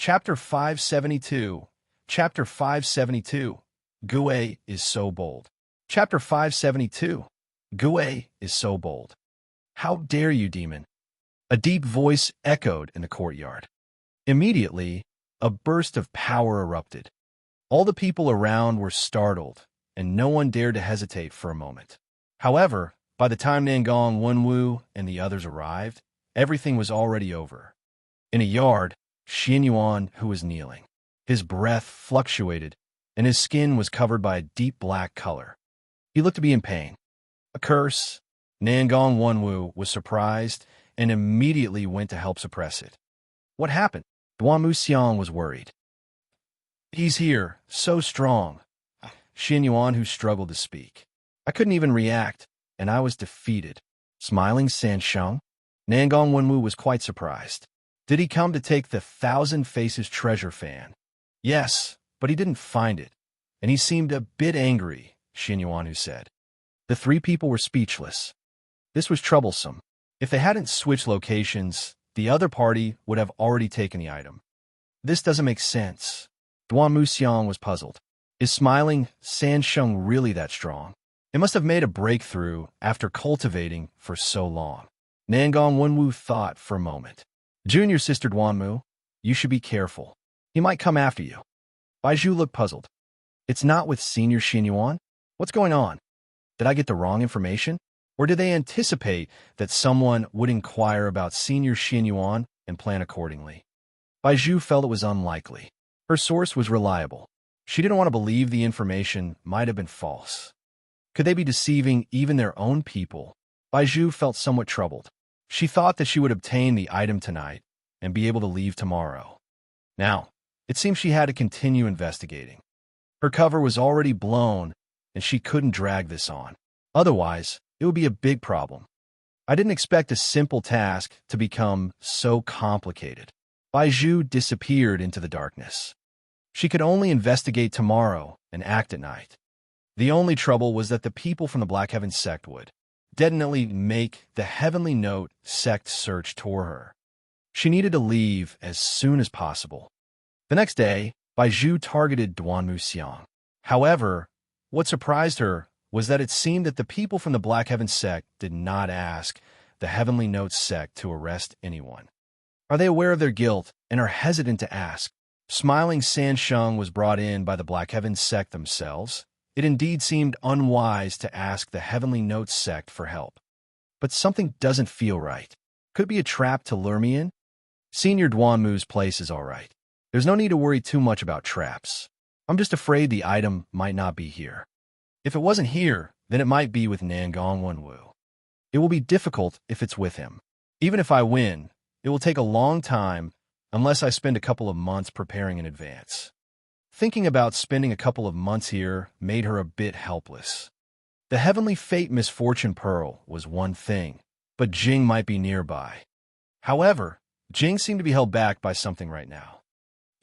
Chapter 572. Chapter 572. Gue is so bold. Chapter 572. Gue is so bold. How dare you, demon? A deep voice echoed in the courtyard. Immediately, a burst of power erupted. All the people around were startled, and no one dared to hesitate for a moment. However, by the time Nangong Wenwu and the others arrived, everything was already over. In a yard, Xin Yuan, who was kneeling. His breath fluctuated, and his skin was covered by a deep black color. He looked to be in pain. A curse. Nangong Wenwu was surprised and immediately went to help suppress it. What happened? Duan Muxiang was worried. He's here, so strong. Xin Yuan, who struggled to speak. I couldn't even react, and I was defeated. Smiling Sansheng, Nangong Wenwu was quite surprised. Did he come to take the Thousand Faces treasure fan? Yes, but he didn't find it, and he seemed a bit angry, Xin Yuan said. The three people were speechless. This was troublesome. If they hadn't switched locations, the other party would have already taken the item. This doesn't make sense. Duan Muxiang was puzzled. Is smiling Sansheng really that strong? It must have made a breakthrough after cultivating for so long. Nangong Wenwu thought for a moment. Junior sister Duanmu, you should be careful. He might come after you. Baizhu looked puzzled. It's not with Senior Xin Yuan? What's going on? Did I get the wrong information? Or did they anticipate that someone would inquire about Senior Xin Yuan and plan accordingly? Baizhu felt it was unlikely. Her source was reliable. She didn't want to believe the information might have been false. Could they be deceiving even their own people? Baizhu felt somewhat troubled. She thought that she would obtain the item tonight and be able to leave tomorrow. Now, it seemed she had to continue investigating. Her cover was already blown, and she couldn't drag this on. Otherwise, it would be a big problem. I didn't expect a simple task to become so complicated. Baizhu disappeared into the darkness. She could only investigate tomorrow and act at night. The only trouble was that the people from the Black Heaven sect would definitely make the Heavenly Note sect search toward her. She needed to leave as soon as possible. The next day, Baizhu targeted Duan Muxiang. However, what surprised her was that it seemed that the people from the Black Heaven sect did not ask the Heavenly Note sect to arrest anyone. Are they aware of their guilt and are hesitant to ask? Smiling Sansheng was brought in by the Black Heaven sect themselves. It indeed seemed unwise to ask the Heavenly Note sect for help. But something doesn't feel right. Could it be a trap to lure me in? Senior Duanmu's place is all right. There's no need to worry too much about traps. I'm just afraid the item might not be here. If it wasn't here, then it might be with Nangong Wenwu. It will be difficult if it's with him. Even if I win, it will take a long time unless I spend a couple of months preparing in advance. Thinking about spending a couple of months here made her a bit helpless. The Heavenly Fate Misfortune Pearl was one thing, but Jing might be nearby. However, Jing seemed to be held back by something right now.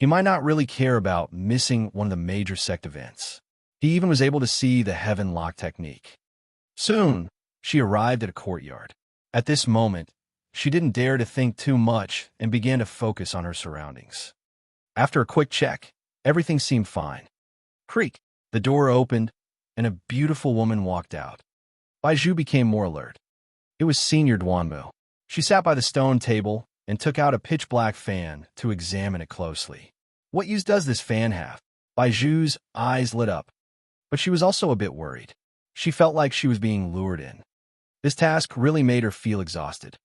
He might not really care about missing one of the major sect events. He even was able to see the Heaven Lock technique. Soon, she arrived at a courtyard. At this moment, she didn't dare to think too much and began to focus on her surroundings. After a quick check, everything seemed fine. Creak. The door opened, and a beautiful woman walked out. Baizhu became more alert. It was Senior Duanmu. She sat by the stone table and took out a pitch-black fan to examine it closely. What use does this fan have? Baizhu's eyes lit up, but she was also a bit worried. She felt like she was being lured in. This task really made her feel exhausted.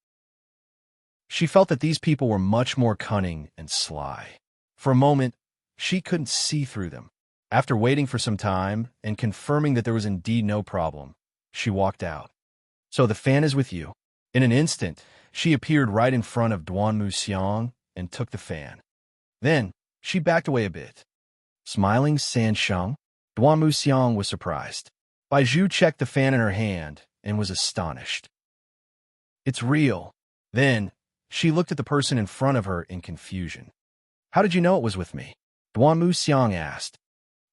She felt that these people were much more cunning and sly. For a moment, she couldn't see through them. After waiting for some time and confirming that there was indeed no problem, she walked out. So the fan is with you. In an instant, she appeared right in front of Duan Muxiang and took the fan. Then, she backed away a bit. Smiling Sansheng, Duan Muxiang was surprised. Baizhu checked the fan in her hand and was astonished. It's real. Then, she looked at the person in front of her in confusion. How did you know it was with me? Duan Muxiang asked.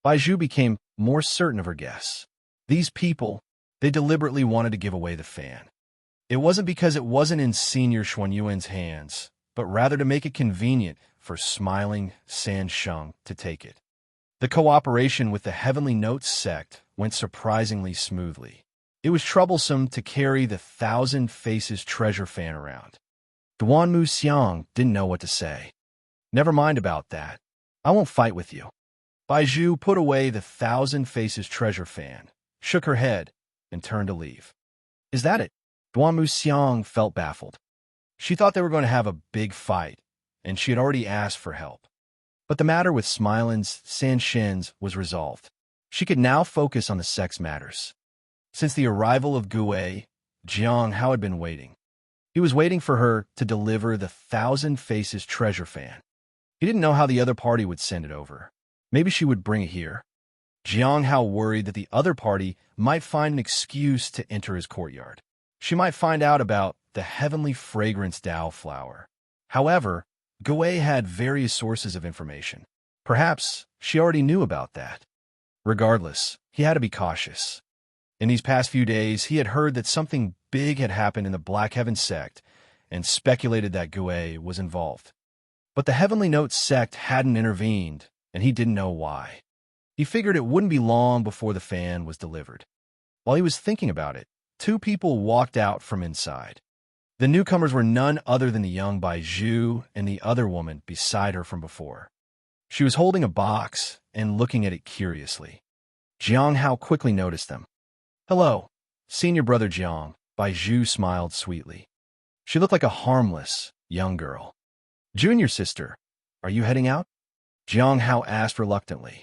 Baizhu became more certain of her guess. These people, they deliberately wanted to give away the fan. It wasn't because it wasn't in Senior Xuanyuan's hands, but rather to make it convenient for smiling San Sheng to take it. The cooperation with the Heavenly Notes sect went surprisingly smoothly. It was troublesome to carry the Thousand Faces treasure fan around. Duan Mu Xiang didn't know what to say. Never mind about that. I won't fight with you. Baizhu put away the Thousand Faces treasure fan, shook her head, and turned to leave. Is that it? Duan Mu Xiang felt baffled. She thought they were going to have a big fight, and she had already asked for help. But the matter with Smilin's San Shen's was resolved. She could now focus on the sex matters. Since the arrival of Gue, Jiang Hao had been waiting. He was waiting for her to deliver the Thousand Faces treasure fan. He didn't know how the other party would send it over. Maybe she would bring it here. Jiang Hao worried that the other party might find an excuse to enter his courtyard. She might find out about the heavenly fragrance Dao flower. However, Gue had various sources of information. Perhaps she already knew about that. Regardless, he had to be cautious. In these past few days, he had heard that something big had happened in the Black Heaven sect and speculated that Gue was involved. But the Heavenly Note sect hadn't intervened, and he didn't know why. He figured it wouldn't be long before the fan was delivered. While he was thinking about it, two people walked out from inside. The newcomers were none other than the young Baizhu and the other woman beside her from before. She was holding a box and looking at it curiously. Jiang Hao quickly noticed them. Hello, senior brother Jiang, Baizhu smiled sweetly. She looked like a harmless, young girl. Junior sister, are you heading out? Jiang Hao asked reluctantly.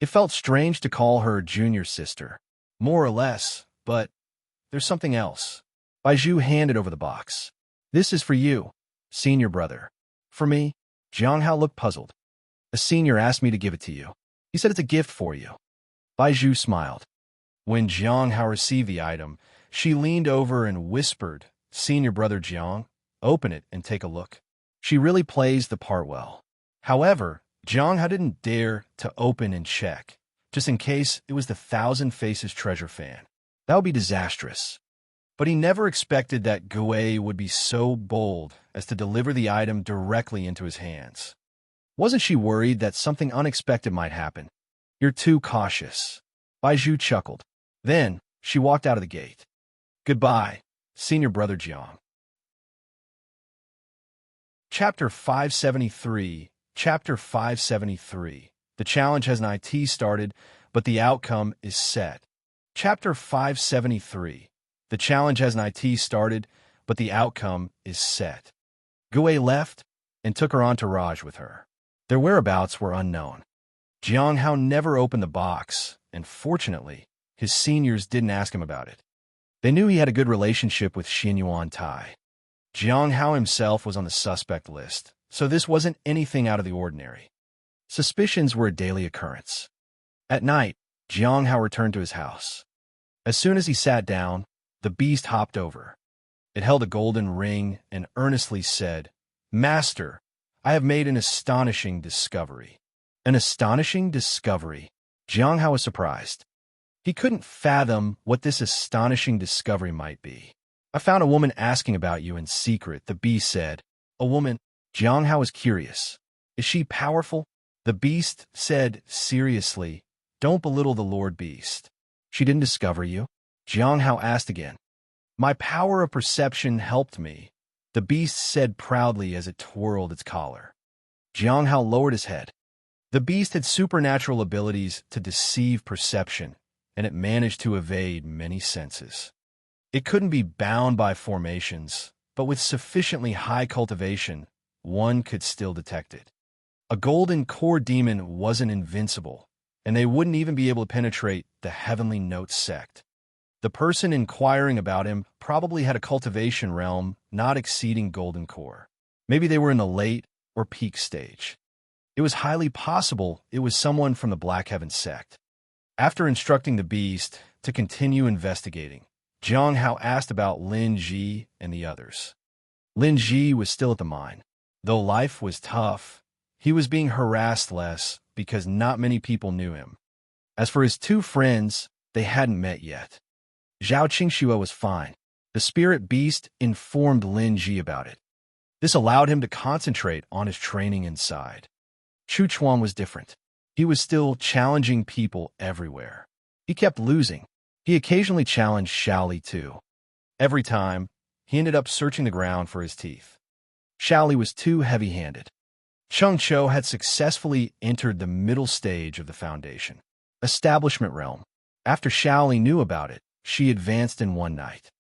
It felt strange to call her junior sister, more or less, but there's something else. Baizhu handed over the box. This is for you, senior brother. For me? Jiang Hao looked puzzled. A senior asked me to give it to you. He said it's a gift for you. Baizhu smiled. When Jiang Hao received the item, she leaned over and whispered, Senior brother Jiang, open it and take a look. She really plays the part well. However, Jiang Hao didn't dare to open and check, just in case it was the Thousand Faces treasure fan. That would be disastrous. But he never expected that Gue would be so bold as to deliver the item directly into his hands. Wasn't she worried that something unexpected might happen? You're too cautious. Baizhu chuckled. Then, she walked out of the gate. Goodbye, senior brother Jiang. Chapter 573. Chapter 573. The challenge has an IT started, but the outcome is set. Chapter 573. The challenge has an IT started, but the outcome is set. Gue left and took her entourage with her. Their whereabouts were unknown. Jiang Hao never opened the box, and fortunately, his seniors didn't ask him about it. They knew he had a good relationship with Xin Yuan Tai. Jiang Hao himself was on the suspect list, so this wasn't anything out of the ordinary. Suspicions were a daily occurrence. At night, Jiang Hao returned to his house. As soon as he sat down, the beast hopped over. It held a golden ring and earnestly said, Master, I have made an astonishing discovery. An astonishing discovery? Jiang Hao was surprised. He couldn't fathom what this astonishing discovery might be. I found a woman asking about you in secret, the beast said. A woman? Jiang Hao was curious. Is she powerful? The beast said seriously, Don't belittle the Lord Beast. She didn't discover you? Jiang Hao asked again. My power of perception helped me, the beast said proudly as it twirled its collar. Jiang Hao lowered his head. The beast had supernatural abilities to deceive perception, and it managed to evade many senses. It couldn't be bound by formations, but with sufficiently high cultivation, one could still detect it. A golden core demon wasn't invincible, and they wouldn't even be able to penetrate the Heavenly Notes sect. The person inquiring about him probably had a cultivation realm not exceeding golden core. Maybe they were in the late or peak stage. It was highly possible it was someone from the Black Heaven sect. After instructing the beast to continue investigating, Jiang Hao asked about Lin Ji and the others. Lin Ji was still at the mine. Though life was tough, he was being harassed less because not many people knew him. As for his two friends, they hadn't met yet. Zhao Qingxue was fine. The spirit beast informed Lin Ji about it. This allowed him to concentrate on his training inside. Chu Chuan was different. He was still challenging people everywhere. He kept losing. He occasionally challenged Shaoli too. Every time, he ended up searching the ground for his teeth. Shaoli was too heavy-handed. Chung Cho had successfully entered the middle stage of the foundation, establishment realm. After Shaoli knew about it, she advanced in one night.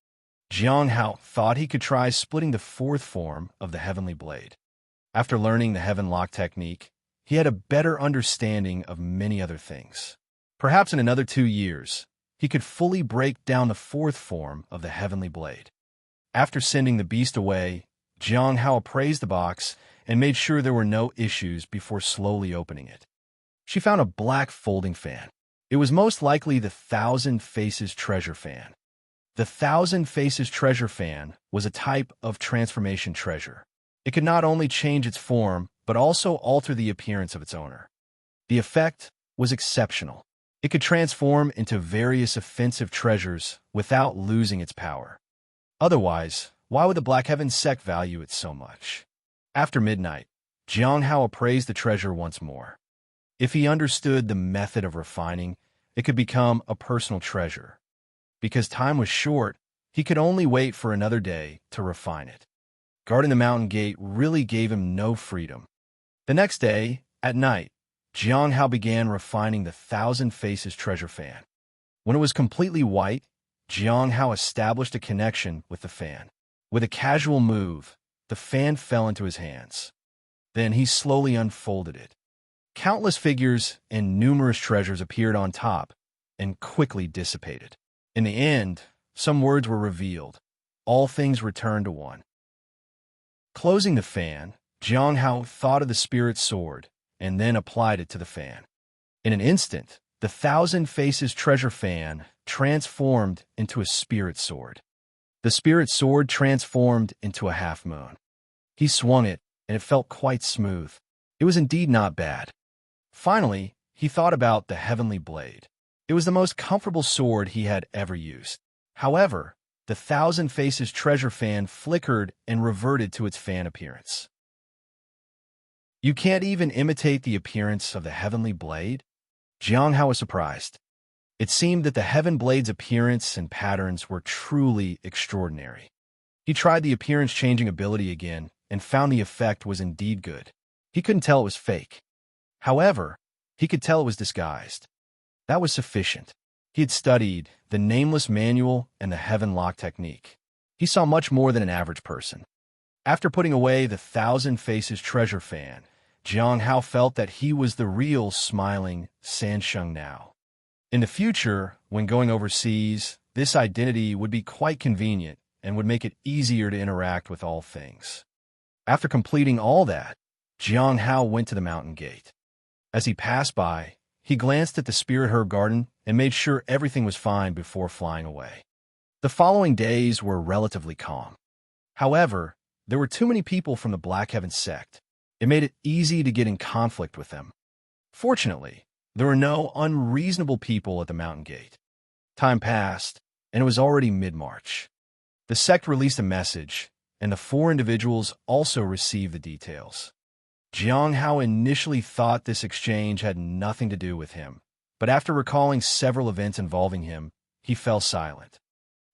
Jiang Hao thought he could try splitting the fourth form of the heavenly blade. After learning the heaven lock technique, he had a better understanding of many other things. Perhaps in another 2 years, he could fully break down the fourth form of the heavenly blade. After sending the beast away, Jiang Hao appraised the box and made sure there were no issues before slowly opening it. She found a black folding fan. It was most likely the Thousand Faces treasure fan. The Thousand Faces treasure fan was a type of transformation treasure. It could not only change its form, but also alter the appearance of its owner. The effect was exceptional. It could transform into various offensive treasures without losing its power. Otherwise, why would the Black Heaven sect value it so much? After midnight, Jiang Hao appraised the treasure once more. If he understood the method of refining, it could become a personal treasure. Because time was short, he could only wait for another day to refine it. Guarding the mountain gate really gave him no freedom. The next day, at night, Jiang Hao began refining the Thousand Faces treasure fan. When it was completely white, Jiang Hao established a connection with the fan. With a casual move, the fan fell into his hands. Then he slowly unfolded it. Countless figures and numerous treasures appeared on top and quickly dissipated. In the end, some words were revealed. All things returned to one. Closing the fan, Jiang Hao thought of the spirit sword and then applied it to the fan. In an instant, the Thousand Faces treasure fan transformed into a spirit sword. The spirit sword transformed into a half moon. He swung it, and it felt quite smooth. It was indeed not bad. Finally, he thought about the heavenly blade. It was the most comfortable sword he had ever used. However, the Thousand Faces treasure fan flickered and reverted to its fan appearance. You can't even imitate the appearance of the heavenly blade? Jiang Hao was surprised. It seemed that the heaven blade's appearance and patterns were truly extraordinary. He tried the appearance-changing ability again and found the effect was indeed good. He couldn't tell it was fake. However, he could tell it was disguised. That was sufficient. He had studied the Nameless Manual and the Heaven Lock technique. He saw much more than an average person. After putting away the Thousand Faces treasure fan, Jiang Hao felt that he was the real smiling Sansheng now. In the future, when going overseas, this identity would be quite convenient and would make it easier to interact with all things. After completing all that, Jiang Hao went to the mountain gate. As he passed by, he glanced at the spirit herb garden and made sure everything was fine before flying away. The following days were relatively calm. However, there were too many people from the Black Heaven sect. It made it easy to get in conflict with them. Fortunately, there were no unreasonable people at the mountain gate. Time passed, and it was already mid-March. The sect released a message, and the 4 individuals also received the details. Jiang Hao initially thought this exchange had nothing to do with him, but after recalling several events involving him, he fell silent.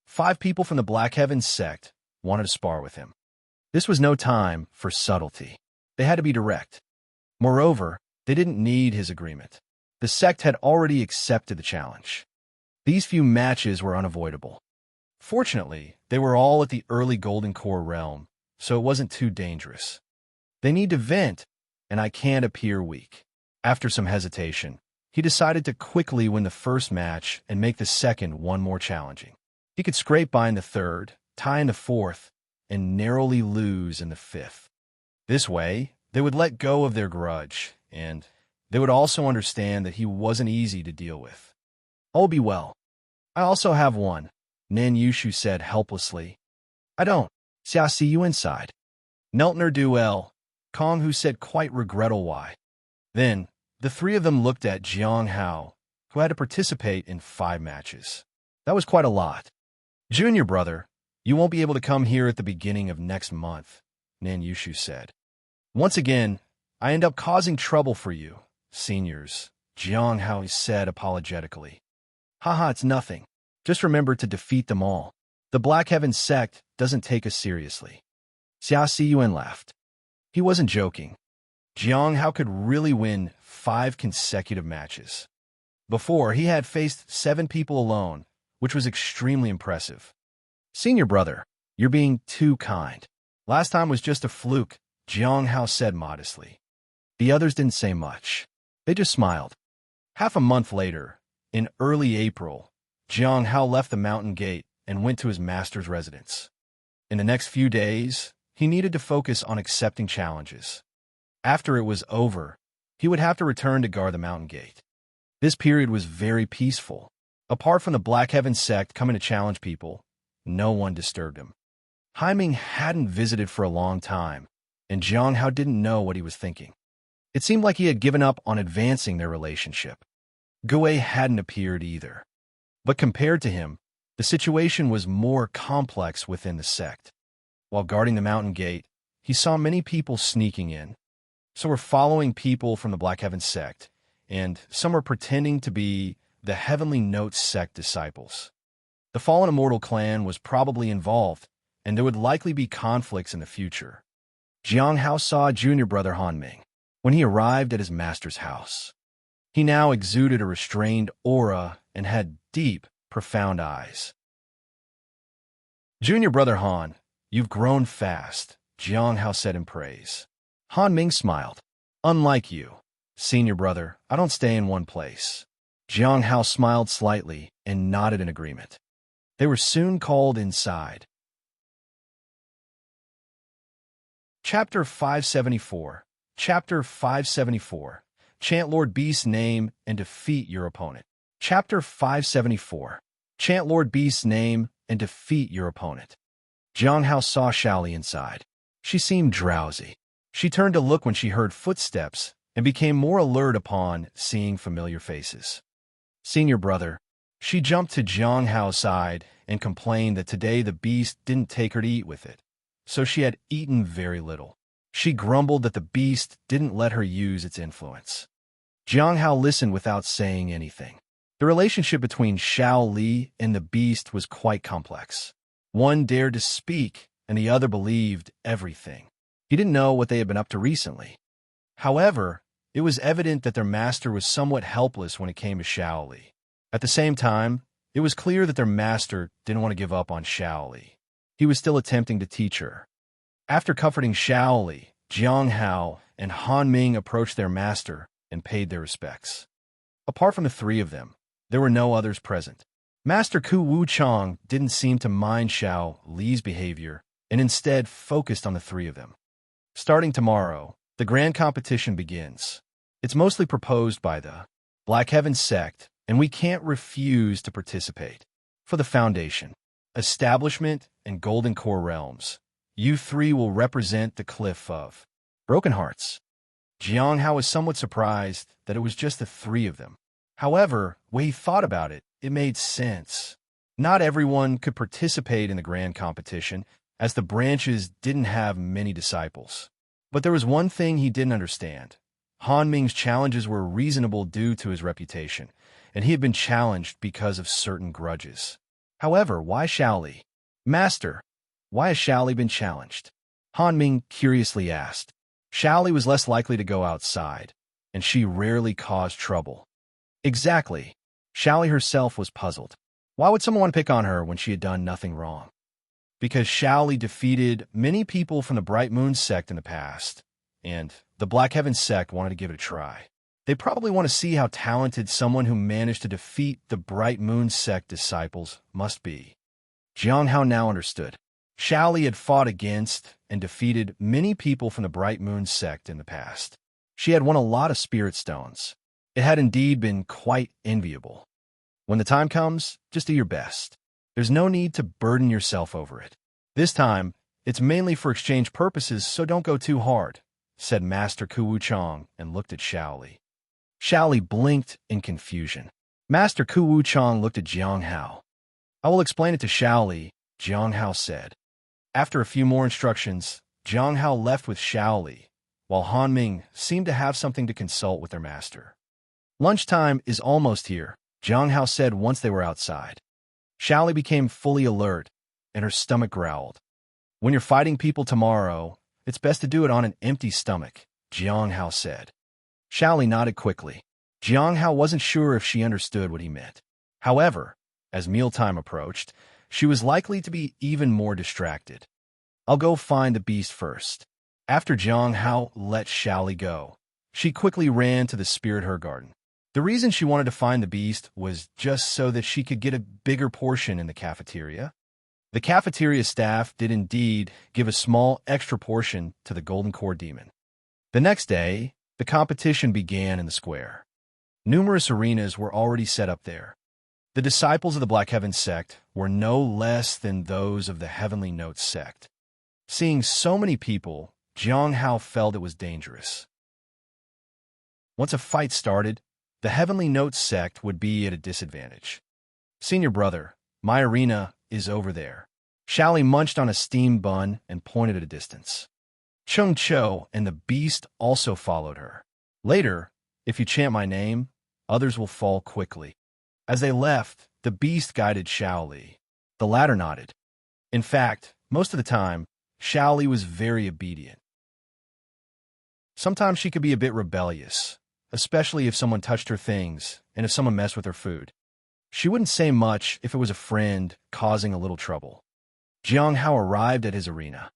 5 people from the Black Heaven sect wanted to spar with him. This was no time for subtlety. They had to be direct. Moreover, they didn't need his agreement. The sect had already accepted the challenge. These few matches were unavoidable. Fortunately, they were all at the early Golden Core realm, so it wasn't too dangerous. They need to vent, and I can't appear weak. After some hesitation, he decided to quickly win the first match and make the second one more challenging. He could scrape by in the third, tie in the fourth, and narrowly lose in the fifth. This way, they would let go of their grudge, and they would also understand that he wasn't easy to deal with. All be well. I also have one, Nan Yushu said helplessly. I don't. See, I see you inside. Neltner Duel, Kong who said quite regretful why. Then, the 3 of them looked at Jiang Hao, who had to participate in 5 matches. That was quite a lot. Junior brother, you won't be able to come here at the beginning of next month. Nan Yushu said. Once again, I end up causing trouble for you, seniors, Jiang Hao said apologetically. Haha, it's nothing. Just remember to defeat them all. The Black Heaven sect doesn't take us seriously. Xia Yuen laughed. He wasn't joking. Jiang Hao could really win 5 consecutive matches. Before, he had faced 7 people alone, which was extremely impressive. Senior brother, you're being too kind. Last time was just a fluke, Jiang Hao said modestly. The others didn't say much. They just smiled. Half a month later, in early April, Jiang Hao left the mountain gate and went to his master's residence. In the next few days, he needed to focus on accepting challenges. After it was over, he would have to return to guard the mountain gate. This period was very peaceful. Apart from the Black Heaven sect coming to challenge people, no one disturbed him. Haiming hadn't visited for a long time, and Jiang Hao didn't know what he was thinking. It seemed like he had given up on advancing their relationship. Gui hadn't appeared either. But compared to him, the situation was more complex within the sect. While guarding the mountain gate, he saw many people sneaking in. Some were following people from the Black Heaven sect, and some were pretending to be the Heavenly Note sect disciples. The Fallen Immortal clan was probably involved, and there would likely be conflicts in the future. Jiang Hao saw junior brother Han Ming when he arrived at his master's house. He now exuded a restrained aura and had deep, profound eyes. Junior brother Han, you've grown fast, Jiang Hao said in praise. Han Ming smiled. Unlike you, senior brother, I don't stay in one place. Jiang Hao smiled slightly and nodded in agreement. They were soon called inside. Chapter 574. Chapter 574. Chant Lord Beast's name and defeat your opponent. Chapter 574. Chant Lord Beast's name and defeat your opponent. Jiang Hao saw Shaoli inside. She seemed drowsy. She turned to look when she heard footsteps and became more alert upon seeing familiar faces. Senior brother. She jumped to Jiang Hao's side and complained that today the beast didn't take her to eat with it, so she had eaten very little. She grumbled that the beast didn't let her use its influence. Jiang Hao listened without saying anything. The relationship between Xiao Li and the beast was quite complex. One dared to speak, and the other believed everything. He didn't know what they had been up to recently. However, it was evident that their master was somewhat helpless when it came to Xiao Li. At the same time, it was clear that their master didn't want to give up on Xiao Li. He was still attempting to teach her. After comforting Xiao Li, Jiang Hao and Han Ming approached their master and paid their respects. Apart from the 3 of them, there were no others present. Master Ku Wuchang didn't seem to mind Xiao Li's behavior and instead focused on the 3 of them. Starting tomorrow, the grand competition begins. It's mostly proposed by the Black Heaven sect, and we can't refuse to participate. For the Foundation, Establishment, and Golden Core Realms, you 3 will represent the Cliff of Broken Hearts. Jiang Hao was somewhat surprised that it was just the 3 of them. However, when he thought about it, it made sense. Not everyone could participate in the grand competition, as the branches didn't have many disciples. But there was one thing he didn't understand. Han Ming's challenges were reasonable due to his reputation, and he had been challenged because of certain grudges. However, why Xiao Li? Master, why has Xiao Li been challenged? Han Ming curiously asked. Xiao Li was less likely to go outside, and she rarely caused trouble. Exactly. Xiao Li herself was puzzled. Why would someone pick on her when she had done nothing wrong? Because Xiao Li defeated many people from the Bright Moon sect in the past, and the Black Heaven sect wanted to give it a try. They probably want to see how talented someone who managed to defeat the Bright Moon sect disciples must be. Jiang Hao now understood. Xiao Li had fought against and defeated many people from the Bright Moon sect in the past. She had won a lot of spirit stones. It had indeed been quite enviable. When the time comes, just do your best. There's no need to burden yourself over it. This time, it's mainly for exchange purposes, so don't go too hard, said Master Ku Wuchang and looked at Xiao Li. Xiao Li blinked in confusion. Master Ku Wuchang looked at Jiang Hao. I will explain it to Xiao Li, Jiang Hao said. After a few more instructions, Jiang Hao left with Xiao Li, while Han Ming seemed to have something to consult with their master. Lunchtime is almost here, Jiang Hao said once they were outside. Xiao Li became fully alert, and her stomach growled. When you're fighting people tomorrow, it's best to do it on an empty stomach, Jiang Hao said. Xiao Li nodded quickly. Jiang Hao wasn't sure if she understood what he meant. However, as mealtime approached, she was likely to be even more distracted. I'll go find the beast first. After Jiang Hao let Xiao Li go, she quickly ran to the spirit herb garden. The reason she wanted to find the beast was just so that she could get a bigger portion in the cafeteria. The cafeteria staff did indeed give a small extra portion to the golden core demon. The next day, the competition began in the square. Numerous arenas were already set up there. The disciples of the Black Heaven sect were no less than those of the Heavenly Notes sect. Seeing so many people, Jiang Hao felt it was dangerous. Once a fight started, the Heavenly Notes sect would be at a disadvantage. Senior brother, my arena is over there. Xiao Li munched on a steamed bun and pointed at a distance. Chung Cho and the beast also followed her. Later, if you chant my name, others will fall quickly. As they left, the beast guided Xiao Li. The latter nodded. In fact, most of the time, Xiao Li was very obedient. Sometimes she could be a bit rebellious, especially if someone touched her things and if someone messed with her food. She wouldn't say much if it was a friend causing a little trouble. Jiang Hao arrived at his arena.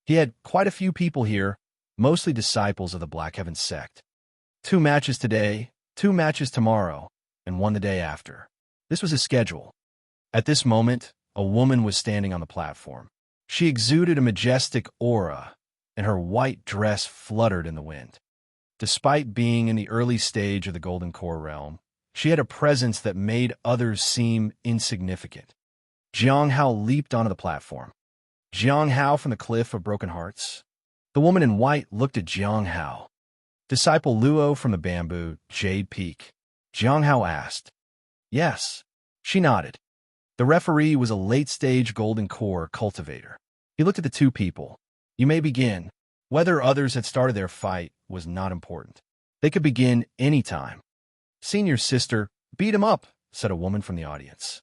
He had quite a few people here, mostly disciples of the Black Heaven sect. 2 matches today, 2 matches tomorrow, and 1 the day after. This was his schedule. At this moment, a woman was standing on the platform. She exuded a majestic aura, and her white dress fluttered in the wind. Despite being in the early stage of the Golden Core realm, she had a presence that made others seem insignificant. Jiang Hao leaped onto the platform. Jiang Hao from the Cliff of Broken Hearts? The woman in white looked at Jiang Hao. Disciple Luo from the Bamboo, Jade Peak. Jiang Hao asked. Yes. She nodded. The referee was a late-stage Golden Core cultivator. He looked at the 2 people. You may begin. Whether others had started their fight was not important. They could begin any time. Senior sister, beat him up, said a woman from the audience.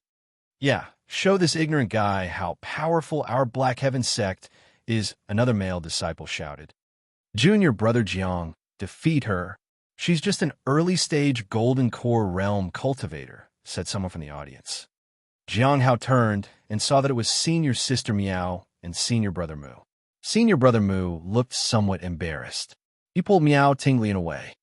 Yeah, show this ignorant guy how powerful our Black Heaven sect is, another male disciple shouted. Junior brother Jiang, defeat her. She's just an early-stage Golden Core realm cultivator, said someone from the audience. Jiang Hao turned and saw that it was senior sister Miao and senior brother Mu. Senior brother Mu looked somewhat embarrassed. He pulled Miao tingling away.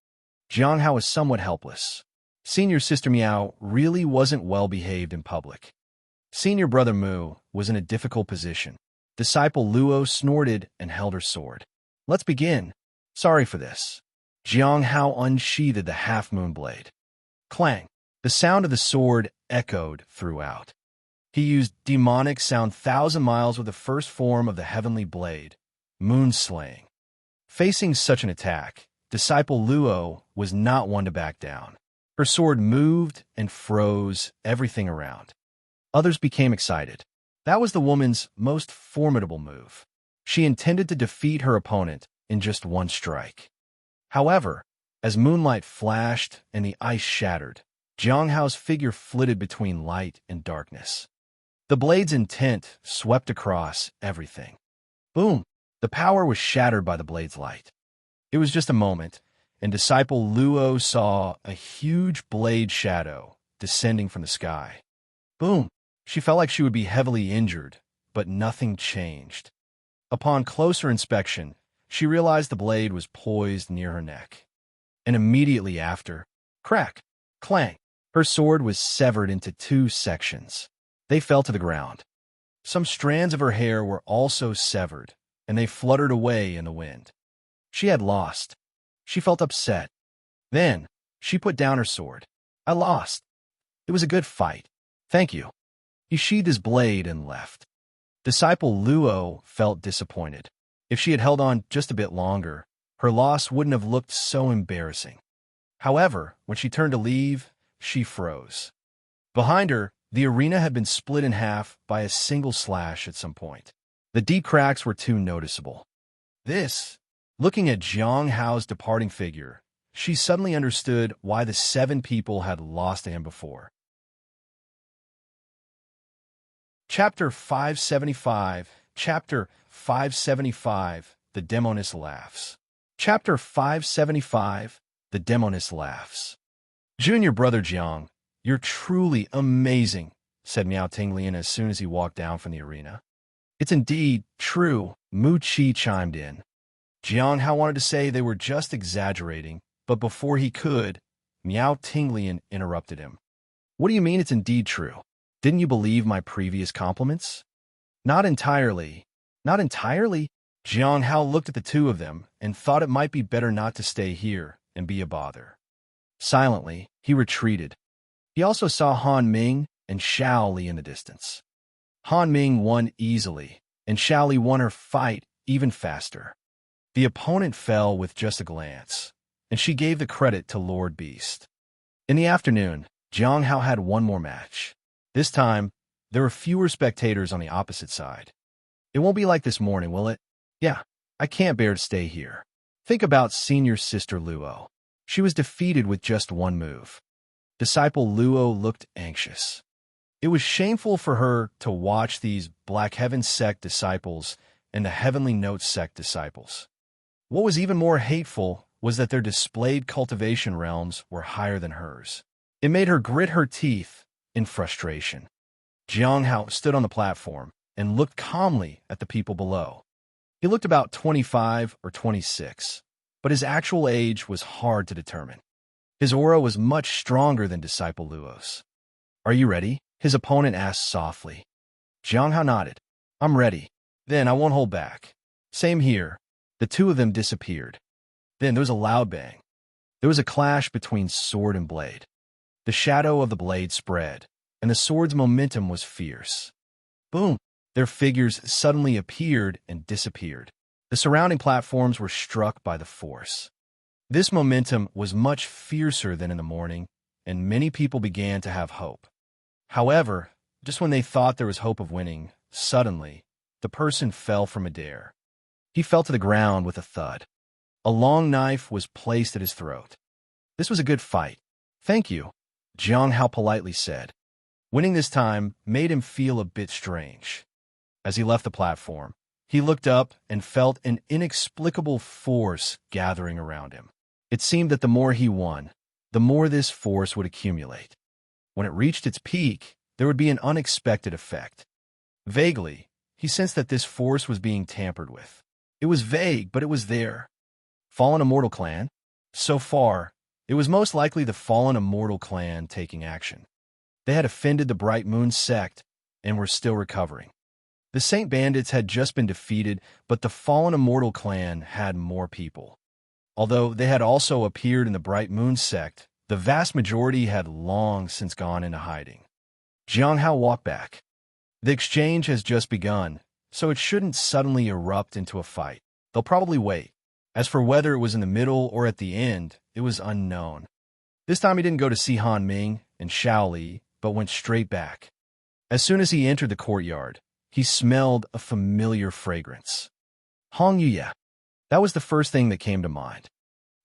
Jiang Hao was somewhat helpless. Senior sister Miao really wasn't well-behaved in public. Senior brother Mu was in a difficult position. Disciple Luo snorted and held her sword. Let's begin. Sorry for this. Jiang Hao unsheathed the half-moon blade. Clang. The sound of the sword echoed throughout. He used demonic sound 1,000 miles with the first form of the heavenly blade, moon slaying. Facing such an attack, Disciple Luo was not one to back down. Her sword moved and froze everything around. Others became excited. That was the woman's most formidable move. She intended to defeat her opponent in just 1 strike. However, as moonlight flashed and the ice shattered, Jiang Hao's figure flitted between light and darkness. The blade's intent swept across everything. Boom! The power was shattered by the blade's light. It was just a moment, and Disciple Luo saw a huge blade shadow descending from the sky. Boom! She felt like she would be heavily injured, but nothing changed. Upon closer inspection, she realized the blade was poised near her neck. And immediately after, crack, clang, her sword was severed into 2 sections. They fell to the ground. Some strands of her hair were also severed, and they fluttered away in the wind. She had lost. She felt upset. Then, she put down her sword. I lost. It was a good fight. Thank you. He sheathed his blade and left. Disciple Luo felt disappointed. If she had held on just a bit longer, her loss wouldn't have looked so embarrassing. However, when she turned to leave, she froze. Behind her, the arena had been split in half by a single slash at some point. The deep cracks were too noticeable. this? Looking at Jiang Hao's departing figure, she suddenly understood why the 7 people had lost to him before. Chapter 575. Chapter 575. The Demoness Laughs. Chapter 575. The Demoness Laughs. Junior brother Jiang, you're truly amazing, said Miao Tinglian as soon as he walked down from the arena. It's indeed true, Mu Qi chimed in. Jiang Hao wanted to say they were just exaggerating, but before he could, Miao Tinglian interrupted him. What do you mean it's indeed true? Didn't you believe my previous compliments? Not entirely. Not entirely? Jiang Hao looked at the two of them and thought it might be better not to stay here and be a bother. Silently, he retreated. He also saw Han Ming and Xiao Li in the distance. Han Ming won easily, and Xiao Li won her fight even faster. The opponent fell with just a glance, and she gave the credit to Lord Beast. In the afternoon, Jiang Hao had one more match. This time, there were fewer spectators on the opposite side. It won't be like this morning, will it? Yeah, I can't bear to stay here. Think about senior sister Luo. She was defeated with just one move. Disciple Luo looked anxious. It was shameful for her to watch these Black Heaven sect disciples and the Heavenly Note sect disciples. What was even more hateful was that their displayed cultivation realms were higher than hers. It made her grit her teeth in frustration. Jiang Hao stood on the platform and looked calmly at the people below. He looked about 25 or 26, but his actual age was hard to determine. His aura was much stronger than Disciple Luo's. Are you ready? His opponent asked softly. Jiang Hao nodded. I'm ready. Then I won't hold back. Same here. The two of them disappeared. Then there was a loud bang. There was a clash between sword and blade. The shadow of the blade spread, and the sword's momentum was fierce. Boom! Their figures suddenly appeared and disappeared. The surrounding platforms were struck by the force. This momentum was much fiercer than in the morning, and many people began to have hope. However, just when they thought there was hope of winning, suddenly, the person fell from midair. He fell to the ground with a thud. A long knife was placed at his throat. This was a good fight. Thank you, Jiang Hao politely said. Winning this time made him feel a bit strange. As he left the platform, he looked up and felt an inexplicable force gathering around him. It seemed that the more he won, the more this force would accumulate. When it reached its peak, there would be an unexpected effect. Vaguely, he sensed that this force was being tampered with. It was vague, but it was there. Fallen Immortal Clan? So far, it was most likely the Fallen Immortal Clan taking action. They had offended the Bright Moon sect and were still recovering. The Saint Bandits had just been defeated, but the Fallen Immortal Clan had more people. Although they had also appeared in the Bright Moon sect, the vast majority had long since gone into hiding. Jiang Hao walked back. The exchange has just begun, so it shouldn't suddenly erupt into a fight. They'll probably wait. As for whether it was in the middle or at the end, it was unknown. This time he didn't go to see Han Ming and Xiao Li, but went straight back. As soon as he entered the courtyard, he smelled a familiar fragrance. Hong Yuya. That was the first thing that came to mind.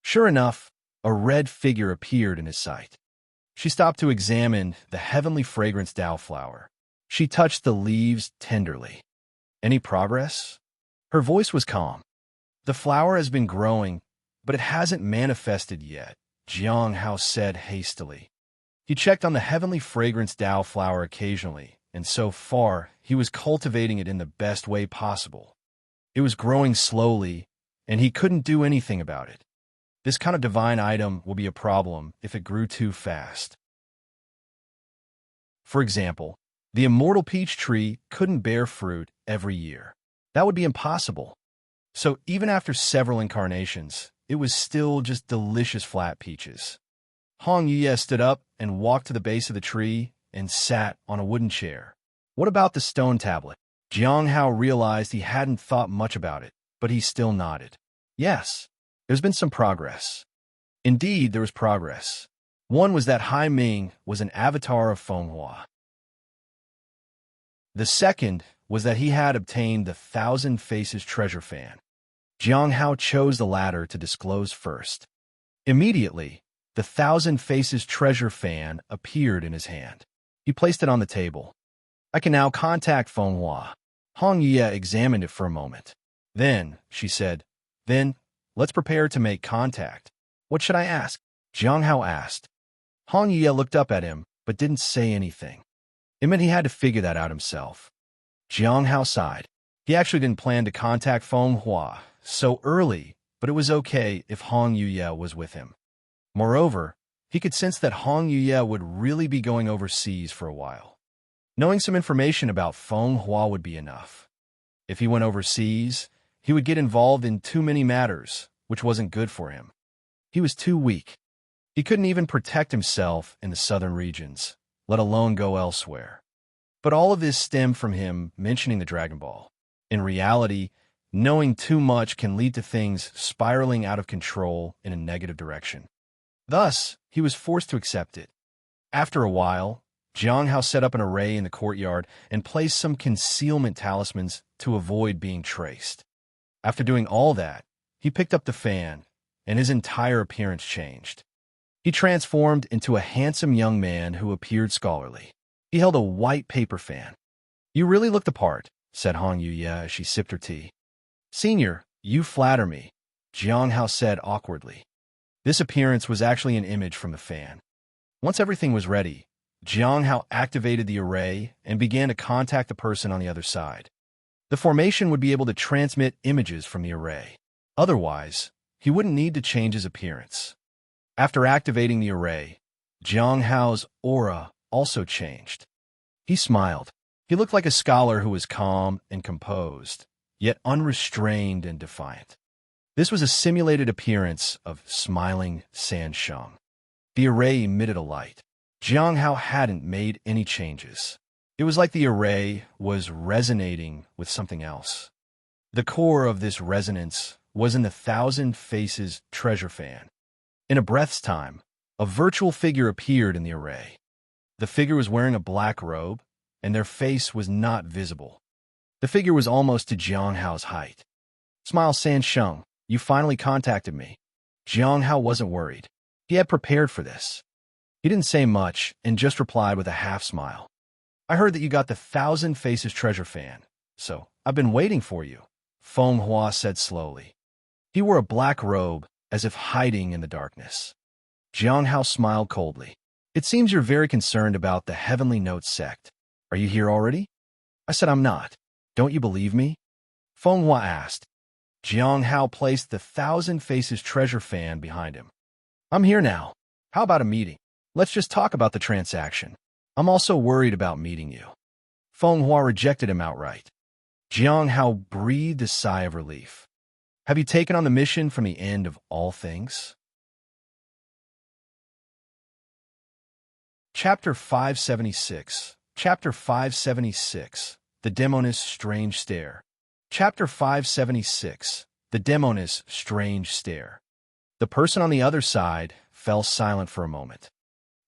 Sure enough, a red figure appeared in his sight. She stopped to examine the heavenly fragrance Dao flower. She touched the leaves tenderly. Any progress? Her voice was calm. The flower has been growing, but it hasn't manifested yet, Jiang Hao said hastily. He checked on the heavenly fragrance Dao flower occasionally, and so far, he was cultivating it in the best way possible. It was growing slowly, and he couldn't do anything about it. This kind of divine item will be a problem if it grew too fast. For example, the immortal peach tree couldn't bear fruit every year. That would be impossible. So even after several incarnations, it was still just delicious flat peaches. Hong Yuye stood up and walked to the base of the tree and sat on a wooden chair. What about the stone tablet? Jiang Hao realized he hadn't thought much about it, but he still nodded. Yes, there's been some progress. Indeed, there was progress. One was that Hai Ming was an avatar of Fenghua. The second was that he had obtained the Thousand Faces treasure fan. Jiang Hao chose the latter to disclose first. Immediately, the Thousand Faces treasure fan appeared in his hand. He placed it on the table. I can now contact Feng Hua. Hong Ye examined it for a moment. Then, she said, then, let's prepare to make contact. What should I ask? Jiang Hao asked. Hong Ye looked up at him, but didn't say anything. It meant he had to figure that out himself. Jiang Hao sighed. He actually didn't plan to contact Feng Hua so early, but it was okay if Hong Yuye was with him. Moreover, he could sense that Hong Yuye would really be going overseas for a while. Knowing some information about Feng Hua would be enough. If he went overseas, he would get involved in too many matters, which wasn't good for him. He was too weak. He couldn't even protect himself in the southern regions, let alone go elsewhere. But all of this stemmed from him mentioning the Dragon Ball. In reality, knowing too much can lead to things spiraling out of control in a negative direction. Thus, he was forced to accept it. After a while, Jiang Hao set up an array in the courtyard and placed some concealment talismans to avoid being traced. After doing all that, he picked up the fan, and his entire appearance changed. He transformed into a handsome young man who appeared scholarly. He held a white paper fan. You really look the part, said Hong Yuye as she sipped her tea. Senior, you flatter me, Jiang Hao said awkwardly. This appearance was actually an image from the fan. Once everything was ready, Jiang Hao activated the array and began to contact the person on the other side. The formation would be able to transmit images from the array. Otherwise, he wouldn't need to change his appearance. After activating the array, Jiang Hao's aura also changed. He smiled. He looked like a scholar who was calm and composed, yet unrestrained and defiant. This was a simulated appearance of smiling Sansheng. The array emitted a light. Jiang Hao hadn't made any changes. It was like the array was resonating with something else. The core of this resonance was in the Thousand Faces treasure fan. In a breath's time, a virtual figure appeared in the array. The figure was wearing a black robe, and their face was not visible. The figure was almost to Jiang Hao's height. Smile Sansheng, you finally contacted me. Jiang Hao wasn't worried. He had prepared for this. He didn't say much and just replied with a half smile. I heard that you got the Thousand Faces treasure fan, so I've been waiting for you, Feng Hua said slowly. He wore a black robe, as if hiding in the darkness. Jiang Hao smiled coldly. It seems you're very concerned about the Heavenly Note sect. Are you here already? I said I'm not. Don't you believe me? Feng Hua asked. Jiang Hao placed the Thousand Faces treasure fan behind him. I'm here now. How about a meeting? Let's just talk about the transaction. I'm also worried about meeting you. Feng Hua rejected him outright. Jiang Hao breathed a sigh of relief. Have you taken on the mission from the end of all things? Chapter 576. Chapter 576. The Demon's Strange Stare. Chapter 576. The Demon's Strange Stare. The person on the other side fell silent for a moment.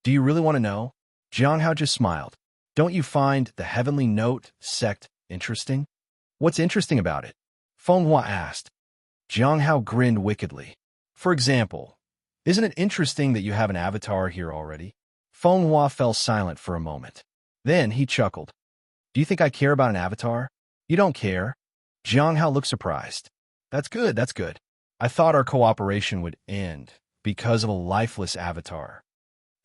Do you really want to know? Jiang Hao just smiled. Don't you find the Heavenly Note sect interesting? What's interesting about it? Feng Hua asked. Jiang Hao grinned wickedly. For example, isn't it interesting that you have an avatar here already? Feng Hua fell silent for a moment. Then he chuckled. Do you think I care about an avatar? You don't care. Jiang Hao looked surprised. That's good, that's good. I thought our cooperation would end because of a lifeless avatar.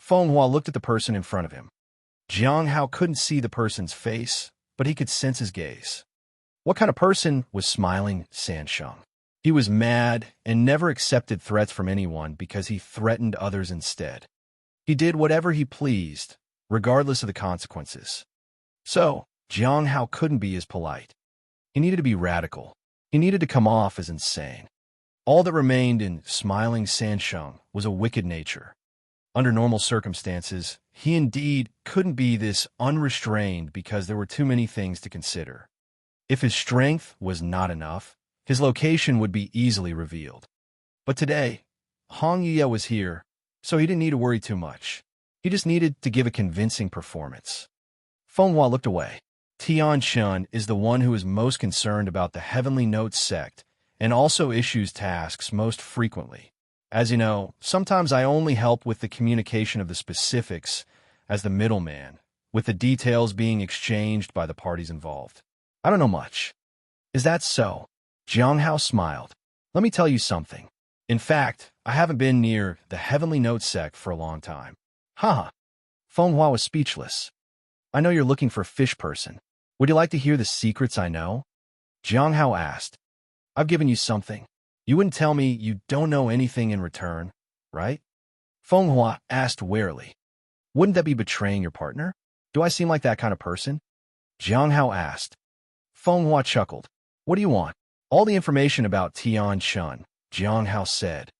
Feng Hua looked at the person in front of him. Jiang Hao couldn't see the person's face, but he could sense his gaze. What kind of person was smiling Sansheng? He was mad and never accepted threats from anyone because he threatened others instead. He did whatever he pleased, regardless of the consequences. So, Jiang Hao couldn't be as polite. He needed to be radical. He needed to come off as insane. All that remained in smiling Sansheng was a wicked nature. Under normal circumstances, he indeed couldn't be this unrestrained because there were too many things to consider. If his strength was not enough, his location would be easily revealed. But today, Hong Yuye was here, so he didn't need to worry too much. He just needed to give a convincing performance. Feng Hua looked away. Tian Shun is the one who is most concerned about the Heavenly Note sect, and also issues tasks most frequently. As you know, sometimes I only help with the communication of the specifics as the middleman, with the details being exchanged by the parties involved. I don't know much. Is that so? Jiang Hao smiled. Let me tell you something. In fact, I haven't been near the Heavenly Note sect for a long time. Haha. Feng Hua was speechless. I know you're looking for a fish person. Would you like to hear the secrets I know? Jiang Hao asked. I've given you something. You wouldn't tell me you don't know anything in return, right? Feng Hua asked warily. Wouldn't that be betraying your partner? Do I seem like that kind of person? Jiang Hao asked. Feng Hua chuckled. What do you want? All the information about Tian Chun, Jiang Hao said.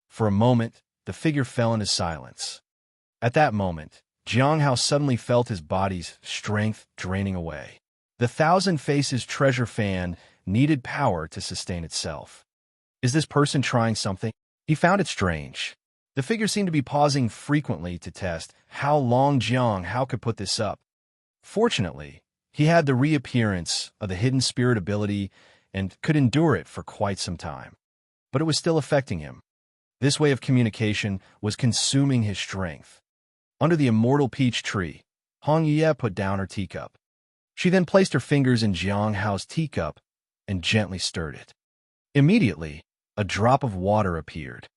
For a moment, the figure fell into silence. At that moment, Jiang Hao suddenly felt his body's strength draining away. The Thousand Faces treasure fan needed power to sustain itself. Is this person trying something? He found it strange. The figure seemed to be pausing frequently to test how long Jiang Hao could put this up. Fortunately, he had the reappearance of the hidden spirit ability and could endure it for quite some time. But it was still affecting him. This way of communication was consuming his strength. Under the immortal peach tree, Hong Ye put down her teacup. She then placed her fingers in Jiang Hao's teacup and gently stirred it. Immediately, a drop of water appeared.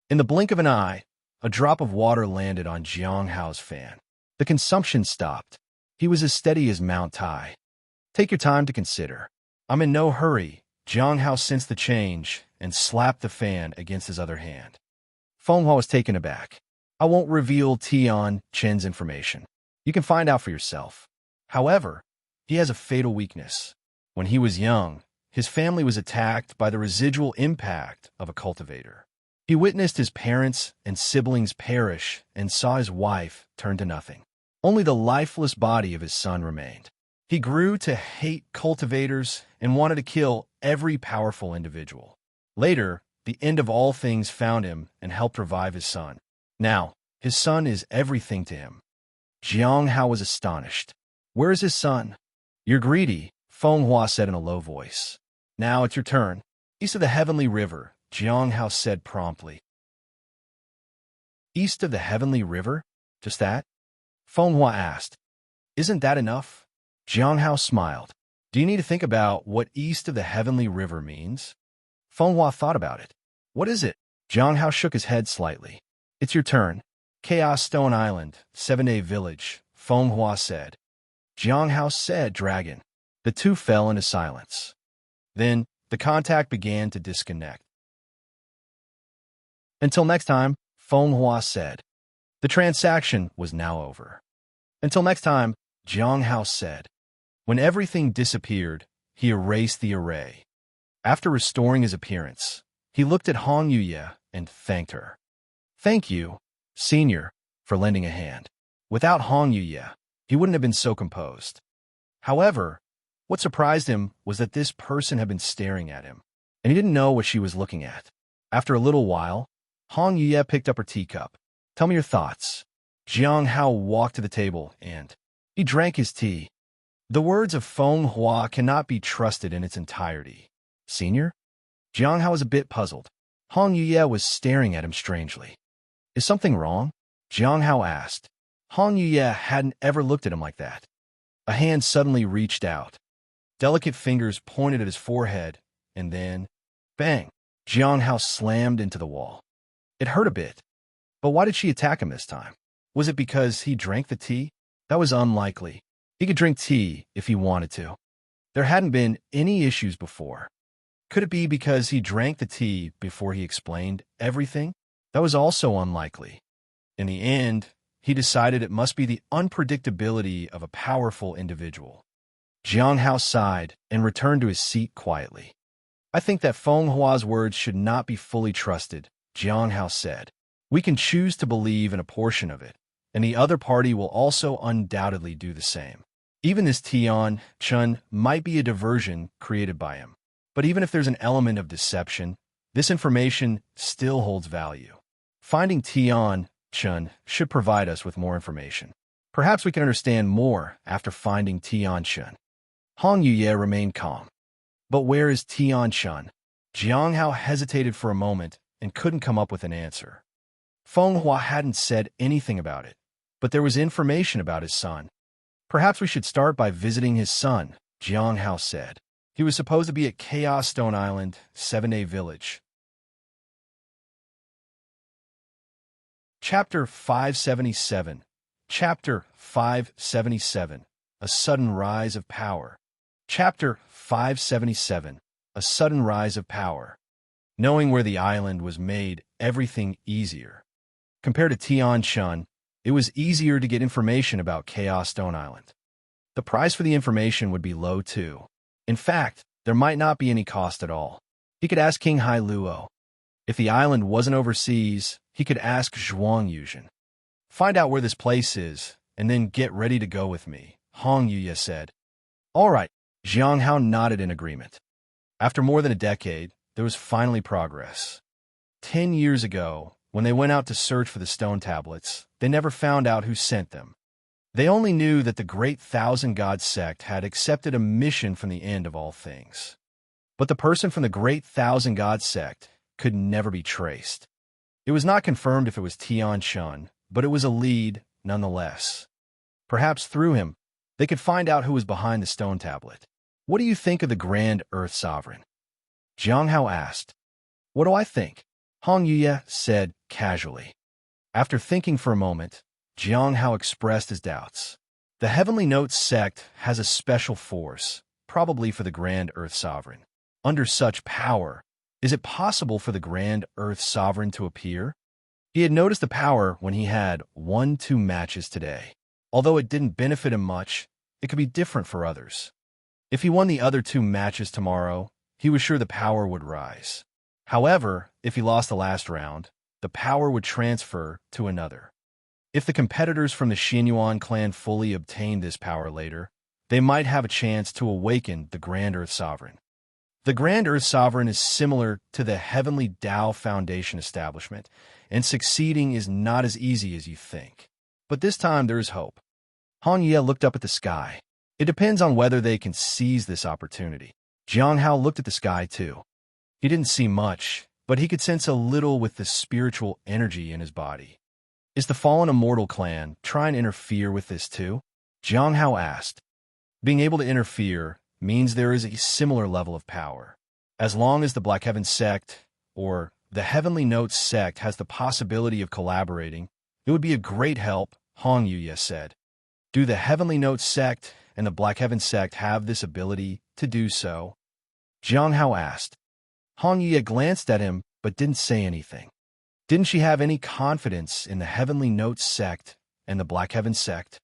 In the blink of an eye, a drop of water landed on Jiang Hao's fan. The consumption stopped. He was as steady as Mount Tai. Take your time to consider. I'm in no hurry. Jiang Hao sensed the change and slapped the fan against his other hand. Feng Hua was taken aback. I won't reveal Tian Chen's information. You can find out for yourself. However, he has a fatal weakness. When he was young, his family was attacked by the residual impact of a cultivator. He witnessed his parents and siblings perish and saw his wife turn to nothing. Only the lifeless body of his son remained. He grew to hate cultivators and wanted to kill every powerful individual. Later, the end of all things found him and helped revive his son. Now, his son is everything to him. Jiang Hao was astonished. Where is his son? You're greedy, Feng Hua said in a low voice. Now it's your turn. East of the Heavenly River, Jiang Hao said promptly. East of the Heavenly River? Just that? Feng Hua asked. Isn't that enough? Jiang Hao smiled. Do you need to think about what east of the Heavenly River means? Feng Hua thought about it. What is it? Jiang Hao shook his head slightly. It's your turn. Chaos Stone Island, 7-Day Village, Feng Hua said. Jiang Hao said dragon. The two fell into silence. Then, the contact began to disconnect. Until next time, Feng Hua said. The transaction was now over. Until next time, Jiang Hao said. When everything disappeared, he erased the array. After restoring his appearance, he looked at Hong Yuye and thanked her. Thank you, Senior, for lending a hand. Without Hong Yuye, he wouldn't have been so composed. However, what surprised him was that this person had been staring at him, and he didn't know what she was looking at. After a little while, Hong Yuye picked up her teacup. Tell me your thoughts. Jiang Hao walked to the table and he drank his tea. The words of Feng Hua cannot be trusted in its entirety. Senior? Jiang Hao was a bit puzzled. Hong Yuye was staring at him strangely. Is something wrong? Jiang Hao asked. Hong Yuye hadn't ever looked at him like that. A hand suddenly reached out. Delicate fingers pointed at his forehead, and then, bang, Jiang Hao slammed into the wall. It hurt a bit. But why did she attack him this time? Was it because he drank the tea? That was unlikely. He could drink tea if he wanted to. There hadn't been any issues before. Could it be because he drank the tea before he explained everything? That was also unlikely. In the end, he decided it must be the unpredictability of a powerful individual. Jiang Hao sighed and returned to his seat quietly. I think that Feng Hua's words should not be fully trusted, Jiang Hao said. We can choose to believe in a portion of it, and the other party will also undoubtedly do the same. Even this Tian Chun might be a diversion created by him. But even if there's an element of deception, this information still holds value. Finding Tian Chun should provide us with more information. Perhaps we can understand more after finding Tian Chun. Hong Yuye remained calm. But where is Tian Chun? Jiang Hao hesitated for a moment and couldn't come up with an answer. Feng Hua hadn't said anything about it, but there was information about his son. Perhaps we should start by visiting his son, Jiang Hao said. He was supposed to be at Chaos Stone Island, 7-Day Village. Chapter 577. Chapter 577. A Sudden Rise of Power. Chapter 577. A Sudden Rise of Power. Knowing where the island was made everything easier. Compared to Tianshan, it was easier to get information about Chaos Stone Island. The price for the information would be low too. In fact, there might not be any cost at all. He could ask King Hai Luo. If the island wasn't overseas, he could ask Zhuang Yuzhen. Find out where this place is, and then get ready to go with me, Hong Yuye said. All right, Jiang Hao nodded in agreement. After more than a decade, there was finally progress. 10 years ago, when they went out to search for the stone tablets, they never found out who sent them. They only knew that the Great Thousand God sect had accepted a mission from the end of all things. But the person from the Great Thousand God sect could never be traced. It was not confirmed if it was Tianshan, but it was a lead nonetheless. Perhaps through him, they could find out who was behind the stone tablet. What do you think of the Grand Earth Sovereign? Jiang Hao asked. What do I think? Hong Yuye said casually. After thinking for a moment, Jiang Hao expressed his doubts. The Heavenly Note sect has a special force, probably for the Grand Earth Sovereign. Under such power, is it possible for the Grand Earth Sovereign to appear? He had noticed the power when he had 1-2 matches today. Although it didn't benefit him much, it could be different for others. If he won the other 2 matches tomorrow, he was sure the power would rise. However, if he lost the last round, the power would transfer to another. If the competitors from the Xinyuan clan fully obtained this power later, they might have a chance to awaken the Grand Earth Sovereign. The Grand Earth Sovereign is similar to the Heavenly Tao Foundation establishment, and succeeding is not as easy as you think. But this time there is hope. Han Ye looked up at the sky. It depends on whether they can seize this opportunity. Jiang Hao looked at the sky too. He didn't see much, but he could sense a little with the spiritual energy in his body. Is the fallen immortal clan trying to interfere with this too? Jiang Hao asked. Being able to interfere means there is a similar level of power. As long as the Black Heaven sect, or the Heavenly Notes sect, has the possibility of collaborating, it would be a great help, Hong Yuye said. Do the Heavenly Notes sect and the Black Heaven sect have this ability to do so? Jiang Hao asked. Hong Yuye glanced at him but didn't say anything. Didn't she have any confidence in the Heavenly Notes sect and the Black Heaven sect?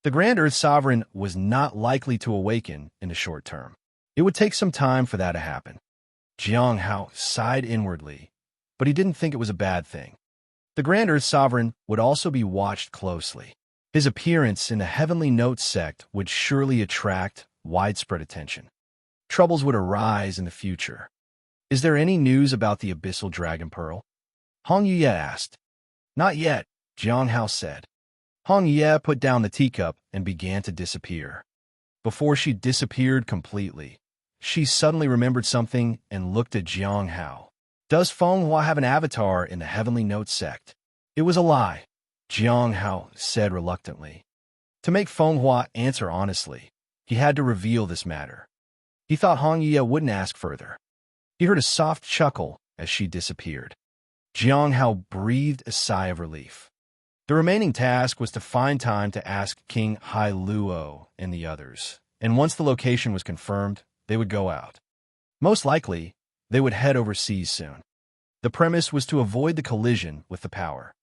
The Grand Earth Sovereign was not likely to awaken in the short term. It would take some time for that to happen. Jiang Hao sighed inwardly, but he didn't think it was a bad thing. The Grand Earth Sovereign would also be watched closely. His appearance in the Heavenly Notes sect would surely attract widespread attention. Troubles would arise in the future. Is there any news about the Abyssal Dragon Pearl? Hong Yuye asked. Not yet, Jiang Hao said. Hong Yuye put down the teacup and began to disappear. Before she disappeared completely, she suddenly remembered something and looked at Jiang Hao. Does Feng Hua have an avatar in the Heavenly Notes sect? It was a lie, Jiang Hao said reluctantly. To make Feng Hua answer honestly, he had to reveal this matter. He thought Hong Yuye wouldn't ask further. He heard a soft chuckle as she disappeared. Jiang Hao breathed a sigh of relief. The remaining task was to find time to ask King Hai Luo and the others, and once the location was confirmed, they would go out. Most likely, they would head overseas soon. The premise was to avoid the collision with the power.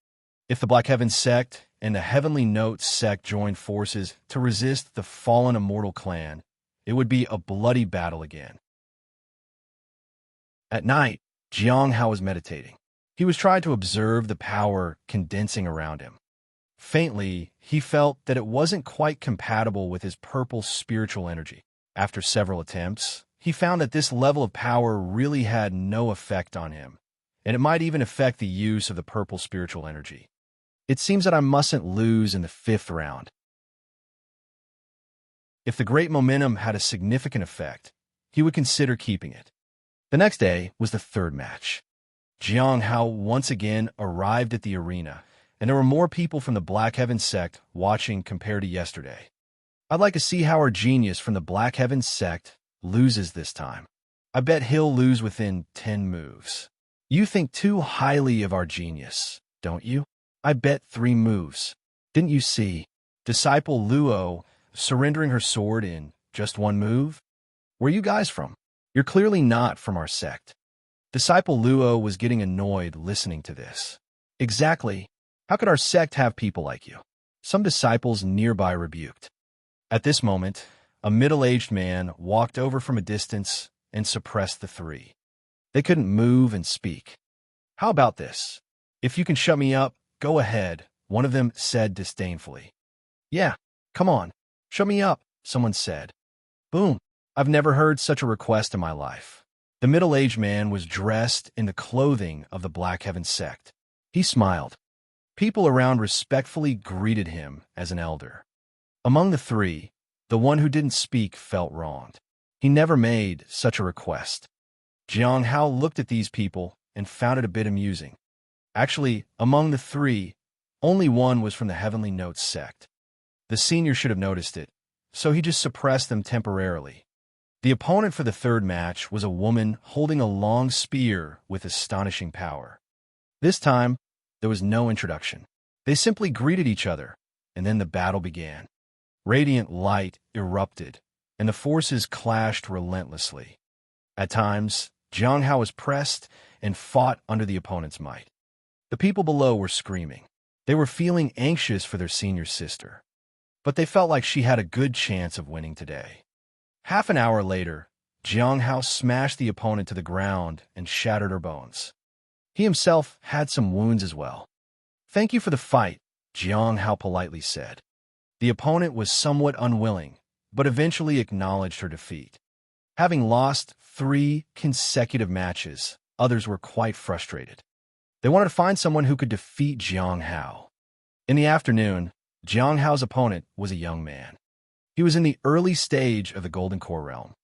If the Black Heaven sect and the Heavenly Notes sect joined forces to resist the fallen immortal clan, it would be a bloody battle again. At night, Jiang Hao was meditating. He was trying to observe the power condensing around him. Faintly, he felt that it wasn't quite compatible with his purple spiritual energy. After several attempts, he found that this level of power really had no effect on him, and it might even affect the use of the purple spiritual energy. It seems that I mustn't lose in the 5th round. If the great momentum had a significant effect, he would consider keeping it. The next day was the third match. Jiang Hao once again arrived at the arena, and there were more people from the Black Heaven sect watching compared to yesterday. I'd like to see how our genius from the Black Heaven sect loses this time. I bet he'll lose within 10 moves. You think too highly of our genius, don't you? I bet 3 moves. Didn't you see Disciple Luo surrendering her sword in just 1 move? Where are you guys from? You're clearly not from our sect. Disciple Luo was getting annoyed listening to this. Exactly. How could our sect have people like you? Some disciples nearby rebuked. At this moment, a middle-aged man walked over from a distance and suppressed the 3. They couldn't move and speak. How about this? If you can shut me up, go ahead, one of them said disdainfully. Yeah, come on, shut me up, someone said. Boom. I've never heard such a request in my life. The middle-aged man was dressed in the clothing of the Black Heaven sect. He smiled. People around respectfully greeted him as an elder. Among the 3, the one who didn't speak felt wronged. He never made such a request. Jiang Hao looked at these people and found it a bit amusing. Actually, among the 3, only one was from the Heavenly Notes sect. The senior should have noticed it, so he just suppressed them temporarily. The opponent for the third match was a woman holding a long spear with astonishing power. This time, there was no introduction. They simply greeted each other, and then the battle began. Radiant light erupted, and the forces clashed relentlessly. At times, Jiang Hao was pressed and fought under the opponent's might. The people below were screaming. They were feeling anxious for their senior sister, but they felt like she had a good chance of winning today. Half an hour later, Jiang Hao smashed the opponent to the ground and shattered her bones. He himself had some wounds as well. Thank you for the fight, Jiang Hao politely said. The opponent was somewhat unwilling, but eventually acknowledged her defeat. Having lost 3 consecutive matches, others were quite frustrated. They wanted to find someone who could defeat Jiang Hao. In the afternoon, Jiang Hao's opponent was a young man. He was in the early stage of the Golden Core realm.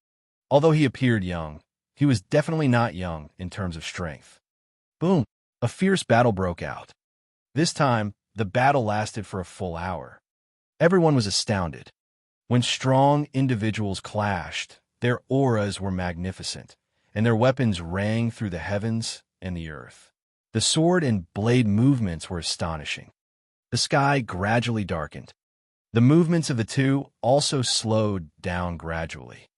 Although he appeared young, he was definitely not young in terms of strength. Boom! A fierce battle broke out. This time, the battle lasted for a full hour. Everyone was astounded. When strong individuals clashed, their auras were magnificent, and their weapons rang through the heavens and the earth. The sword and blade movements were astonishing. The sky gradually darkened. The movements of the 2 also slowed down gradually.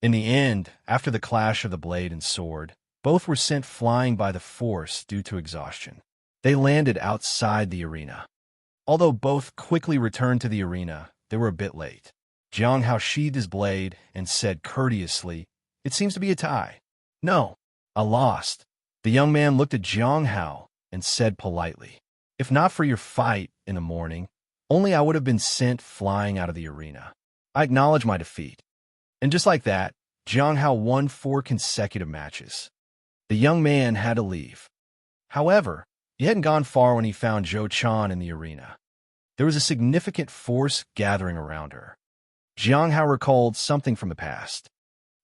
In the end, after the clash of the blade and sword, both were sent flying by the force due to exhaustion. They landed outside the arena. Although both quickly returned to the arena, they were a bit late. Jiang Hao sheathed his blade and said courteously, "It seems to be a tie." "No, I lost." The young man looked at Jiang Hao and said politely, "If not for your fight in the morning, only I would have been sent flying out of the arena. I acknowledge my defeat." And just like that, Jiang Hao won 4 consecutive matches. The young man had to leave. However, he hadn't gone far when he found Zhou Chan in the arena. There was a significant force gathering around her. Jiang Hao recalled something from the past.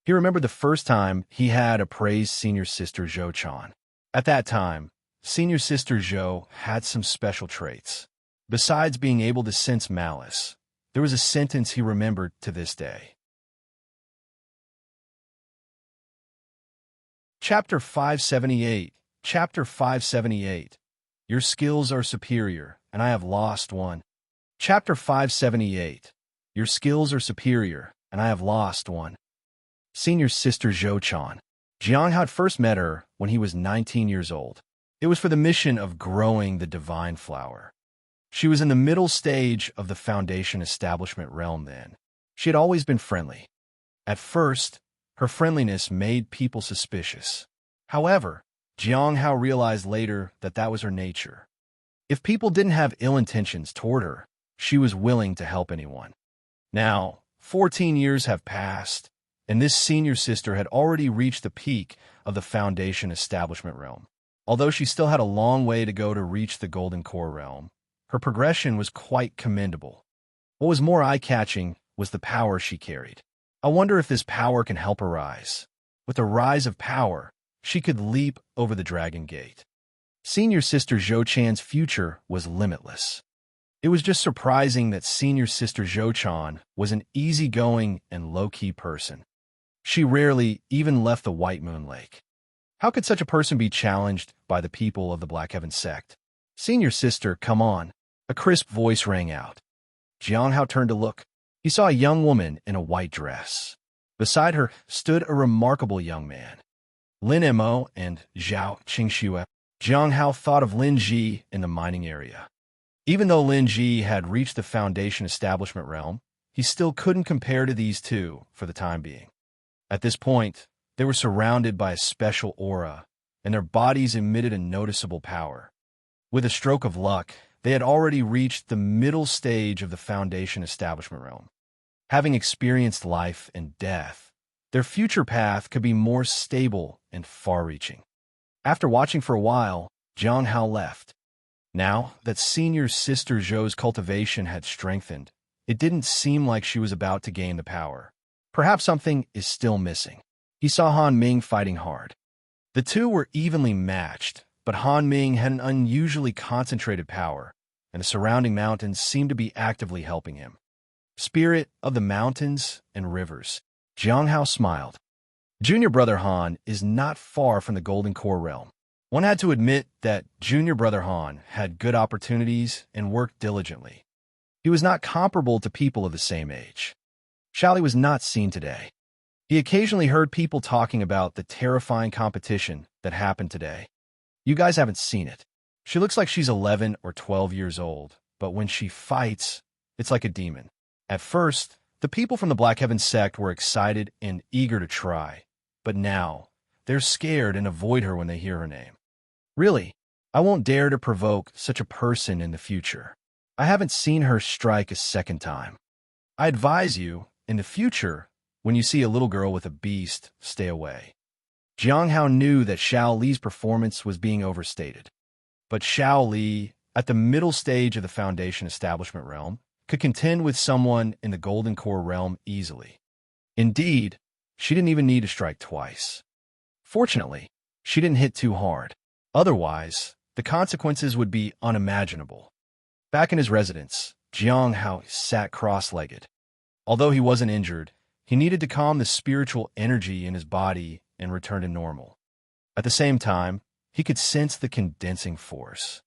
He remembered the first time he had appraised senior sister Zhou Chan. At that time, senior sister Zhou had some special traits. Besides being able to sense malice, there was a sentence he remembered to this day. Chapter 578. Chapter 578. Your skills are superior, and I have lost one. Chapter 578. Your skills are superior, and I have lost one. Senior sister Zhou Chan. Jiang Hao had first met her when he was 19 years old. It was for the mission of growing the divine flower. She was in the middle stage of the Foundation establishment realm then. She had always been friendly. At first, her friendliness made people suspicious. However, Jiang Hao realized later that that was her nature. If people didn't have ill intentions toward her, she was willing to help anyone. Now, 14 years have passed, and this senior sister had already reached the peak of the Foundation establishment realm. Although she still had a long way to go to reach the Golden Core realm, her progression was quite commendable. What was more eye-catching was the power she carried. I wonder if this power can help her rise. With the rise of power, she could leap over the Dragon Gate. Senior Sister Zhou-chan's future was limitless. It was just surprising that Senior Sister Zhou-chan was an easygoing and low-key person. She rarely even left the White Moon Lake. How could such a person be challenged by the people of the Black Heaven sect? Senior Sister, come on. A crisp voice rang out. Jiang Hao turned to look. He saw a young woman in a white dress. Beside her stood a remarkable young man. Lin Mo and Zhao Qingxue. Jiang Hao thought of Lin Ji in the mining area. Even though Lin Ji had reached the Foundation establishment realm, he still couldn't compare to these two for the time being. At this point, they were surrounded by a special aura, and their bodies emitted a noticeable power. With a stroke of luck, they had already reached the middle stage of the Foundation establishment realm. Having experienced life and death, their future path could be more stable and far-reaching. After watching for a while, Jiang Hao left. Now that Senior Sister Zhou's cultivation had strengthened, it didn't seem like she was about to gain the power. Perhaps something is still missing. He saw Han Ming fighting hard. The two were evenly matched, but Han Ming had an unusually concentrated power, and the surrounding mountains seemed to be actively helping him. Spirit of the mountains and rivers. Jiang Hao smiled. Junior Brother Han is not far from the Golden Core realm. One had to admit that Junior Brother Han had good opportunities and worked diligently. He was not comparable to people of the same age. Xiaoli was not seen today. He occasionally heard people talking about the terrifying competition that happened today. You guys haven't seen it. She looks like she's 11 or 12 years old, but when she fights, it's like a demon. At first, the people from the Black Heaven sect were excited and eager to try, but now, they're scared and avoid her when they hear her name. Really, I won't dare to provoke such a person in the future. I haven't seen her strike a second time. I advise you, in the future, when you see a little girl with a beast, stay away. Jiang Hao knew that Xiao Li's performance was being overstated. But Xiao Li, at the middle stage of the Foundation establishment realm, could contend with someone in the Golden Core realm easily. Indeed, she didn't even need to strike twice. Fortunately, she didn't hit too hard. Otherwise, the consequences would be unimaginable. Back in his residence, Jiang Hao sat cross-legged. Although he wasn't injured, he needed to calm the spiritual energy in his body and return to normal. At the same time, he could sense the condensing force.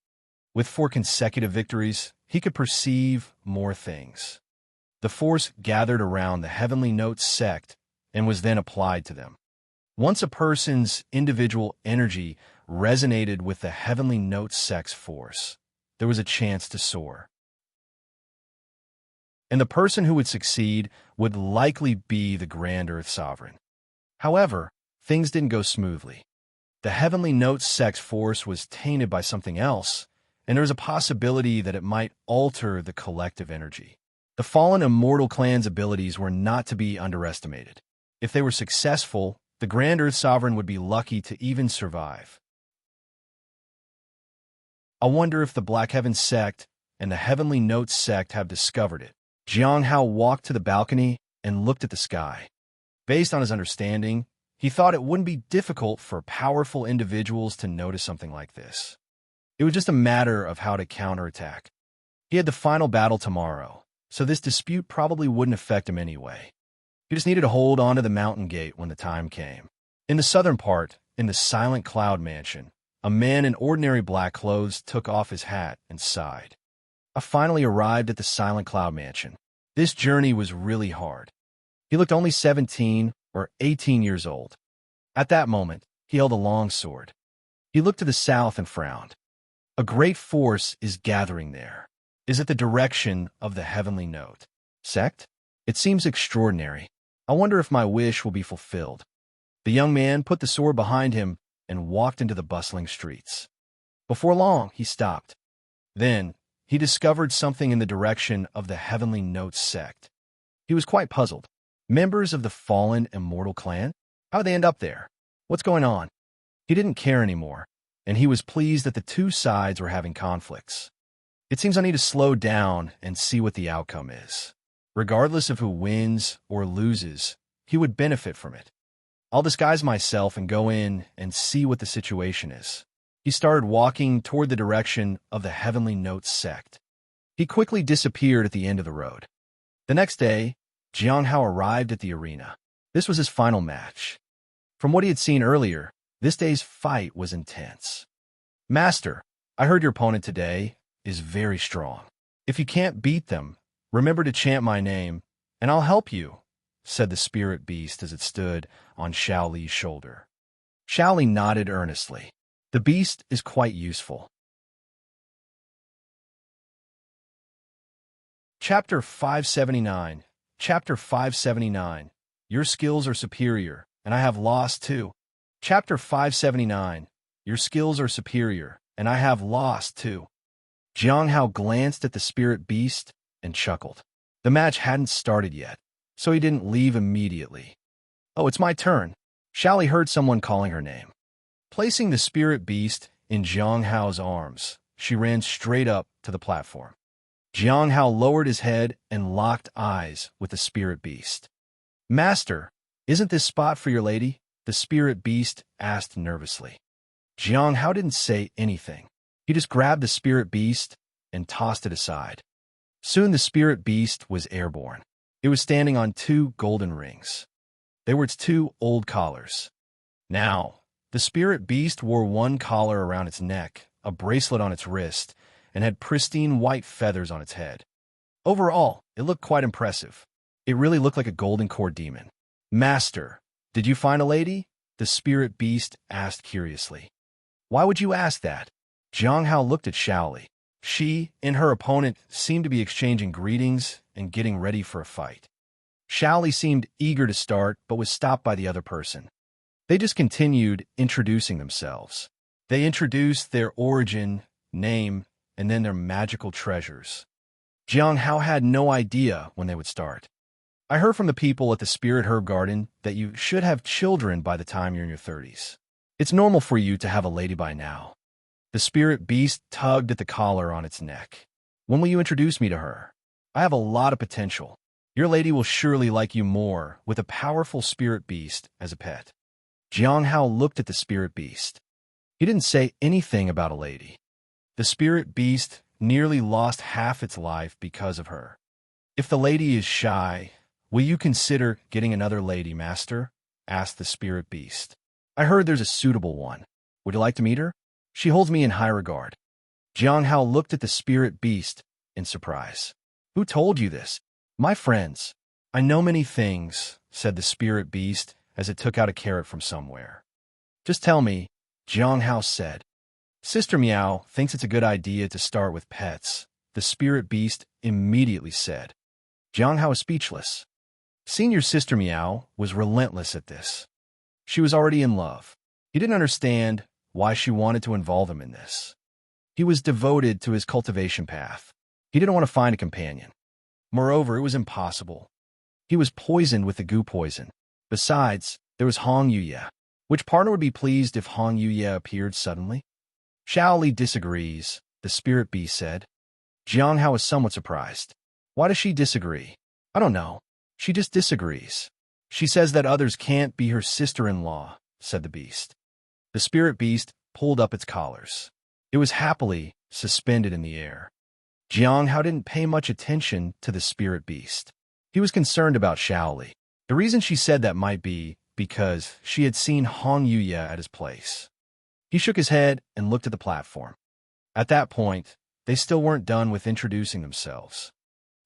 With 4 consecutive victories, he could perceive more things. The force gathered around the Heavenly Notes sect and was then applied to them. Once a person's individual energy resonated with the Heavenly Notes sect's force, there was a chance to soar. And the person who would succeed would likely be the Grand Earth Sovereign. However, things didn't go smoothly. The Heavenly Notes sect's force was tainted by something else, and there was a possibility that it might alter the collective energy. The fallen Immortal Clan's abilities were not to be underestimated. If they were successful, the Grand Earth Sovereign would be lucky to even survive. I wonder if the Black Heaven sect and the Heavenly Notes sect have discovered it. Jiang Hao walked to the balcony and looked at the sky. Based on his understanding, he thought it wouldn't be difficult for powerful individuals to notice something like this. It was just a matter of how to counterattack. He had the final battle tomorrow, so this dispute probably wouldn't affect him anyway. He just needed to hold on to the mountain gate when the time came. In the southern part, in the Silent Cloud Mansion, a man in ordinary black clothes took off his hat and sighed. I finally arrived at the Silent Cloud Mansion. This journey was really hard. He looked only 17 or 18 years old. At that moment, he held a long sword. He looked to the south and frowned. A great force is gathering there. Is it the direction of the Heavenly Note sect? It seems extraordinary. I wonder if my wish will be fulfilled. The young man put the sword behind him and walked into the bustling streets. Before long, he stopped. Then, he discovered something in the direction of the Heavenly Note sect. He was quite puzzled. Members of the fallen Immortal Clan? How did they end up there? What's going on? He didn't care anymore, and he was pleased that the two sides were having conflicts. It seems I need to slow down and see what the outcome is. Regardless of who wins or loses, he would benefit from it. I'll disguise myself and go in and see what the situation is. He started walking toward the direction of the Heavenly Notes sect. He quickly disappeared at the end of the road. The next day, Jiang Hao arrived at the arena. This was his final match. From what he had seen earlier, this day's fight was intense. Master, I heard your opponent today is very strong. If you can't beat them, remember to chant my name, and I'll help you, said the spirit beast as it stood on Xiao Li's shoulder. Xiao Li nodded earnestly. The beast is quite useful. Chapter 579. Chapter 579. Your skills are superior, and I have lost too. Chapter 579. Your skills are superior, and I have lost too. Jiang Hao glanced at the spirit beast and chuckled. The match hadn't started yet, so he didn't leave immediately. Oh, it's my turn. Xiao Li heard someone calling her name. Placing the spirit beast in Jiang Hao's arms, she ran straight up to the platform. Jiang Hao lowered his head and locked eyes with the spirit beast. Master, isn't this spot for your lady? The spirit beast asked nervously. Jiang Hao didn't say anything. He just grabbed the spirit beast and tossed it aside. Soon the spirit beast was airborne. It was standing on 2 golden rings. They were its 2 old collars. Now, the spirit beast wore 1 collar around its neck, a bracelet on its wrist, and had pristine white feathers on its head. Overall, it looked quite impressive. It really looked like a golden core demon. Master, did you find a lady? The spirit beast asked curiously. Why would you ask that? Jiang Hao looked at Xiao Li. She and her opponent seemed to be exchanging greetings and getting ready for a fight. Xiao Li seemed eager to start, but was stopped by the other person. They just continued introducing themselves. They introduced their origin, name, and then their magical treasures. Jiang Hao had no idea when they would start. I heard from the people at the Spirit Herb Garden that you should have children by the time you're in your 30s. It's normal for you to have a lady by now. The spirit beast tugged at the collar on its neck. When will you introduce me to her? I have a lot of potential. Your lady will surely like you more with a powerful spirit beast as a pet. Jiang Hao looked at the spirit beast. He didn't say anything about a lady. The spirit beast nearly lost half its life because of her. If the lady is shy, will you consider getting another lady, master? Asked the spirit beast. I heard there's a suitable one. Would you like to meet her? She holds me in high regard. Jiang Hao looked at the spirit beast in surprise. Who told you this? My friends. I know many things, said the spirit beast as it took out a carrot from somewhere. Just tell me, Jiang Hao said. Sister Meow thinks it's a good idea to start with pets, the spirit beast immediately said. Jiang Hao was speechless. Senior Sister Meow was relentless at this. She was already in love. He didn't understand why she wanted to involve him in this. He was devoted to his cultivation path. He didn't want to find a companion. Moreover, it was impossible. He was poisoned with the goo poison. Besides, there was Hong Yuye. Which partner would be pleased if Hong Yuye appeared suddenly? Xiao Li disagrees, the spirit beast said. Jiang Hao was somewhat surprised. Why does she disagree? I don't know. She just disagrees. She says that others can't be her sister-in-law, said the beast. The spirit beast pulled up its collars. It was happily suspended in the air. Jiang Hao didn't pay much attention to the spirit beast. He was concerned about Xiao Li. The reason she said that might be because she had seen Hong Yuye at his place. He shook his head and looked at the platform. At that point, they still weren't done with introducing themselves.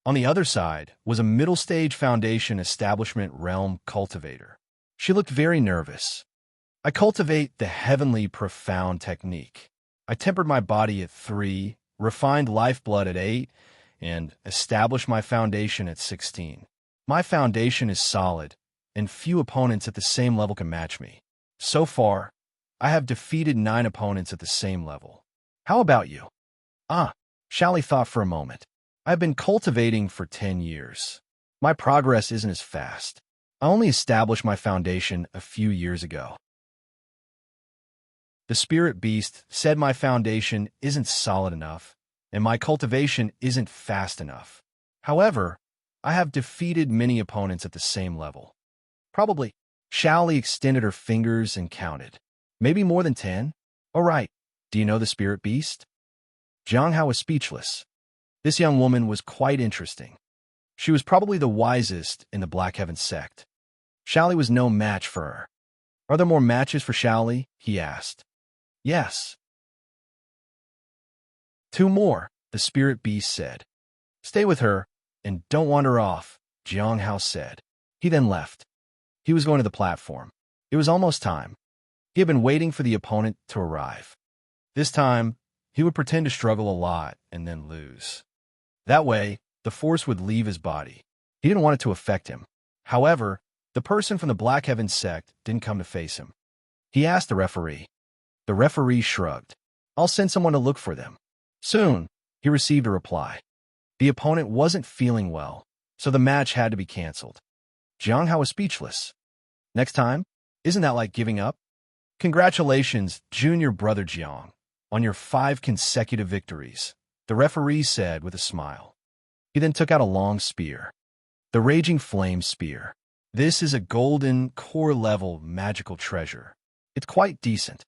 On the other side was a middle-stage foundation establishment realm cultivator. She looked very nervous. I cultivate the heavenly profound technique. I tempered my body at 3, refined lifeblood at 8, and established my foundation at 16. My foundation is solid, and few opponents at the same level can match me. So far, I have defeated 9 opponents at the same level. How about you? Xiao Li thought for a moment. I've been cultivating for 10 years. My progress isn't as fast. I only established my foundation a few years ago. The spirit beast said my foundation isn't solid enough, and my cultivation isn't fast enough. However, I have defeated many opponents at the same level. Probably, Xiaoli extended her fingers and counted. Maybe more than 10? All right. Do you know the spirit beast? Jiang Hao was speechless. This young woman was quite interesting. She was probably the wisest in the Black Heaven sect. Xiaoli was no match for her. Are there more matches for Xiaoli? He asked. Yes. 2 more, the spirit beast said. Stay with her, and don't wander off, Jiang Hao said. He then left. He was going to the platform. It was almost time. He had been waiting for the opponent to arrive. This time, he would pretend to struggle a lot and then lose. That way, the force would leave his body. He didn't want it to affect him. However, the person from the Black Heaven sect didn't come to face him. He asked the referee. The referee shrugged. I'll send someone to look for them. Soon, he received a reply. The opponent wasn't feeling well, so the match had to be canceled. Jiang Hao was speechless. Next time? Isn't that like giving up? Congratulations, junior brother Jiang, on your 5 consecutive victories, the referee said with a smile. He then took out a long spear. The Raging Flame Spear. This is a golden, core-level magical treasure. It's quite decent.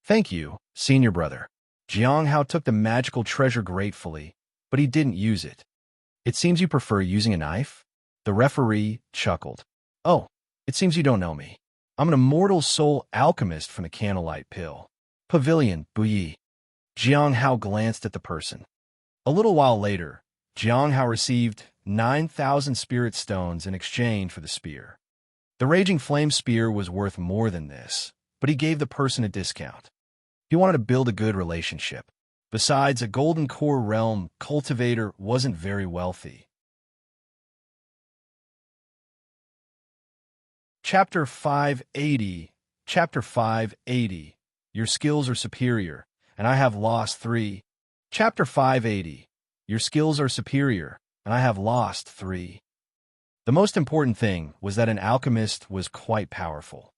Thank you, senior brother. Jiang Hao took the magical treasure gratefully, but he didn't use it. It seems you prefer using a knife? The referee chuckled. Oh, it seems you don't know me. I'm an immortal soul alchemist from the Candlelight Pill. Pavilion, Buyi. Jiang Hao glanced at the person. A little while later, Jiang Hao received 9,000 spirit stones in exchange for the spear. The Raging Flame Spear was worth more than this, but he gave the person a discount. He wanted to build a good relationship. Besides, a Golden Core Realm cultivator wasn't very wealthy. Chapter 580. Chapter 580. Your skills are superior, and I have lost 3. Chapter 580. Your skills are superior, and I have lost 3. The most important thing was that an alchemist was quite powerful.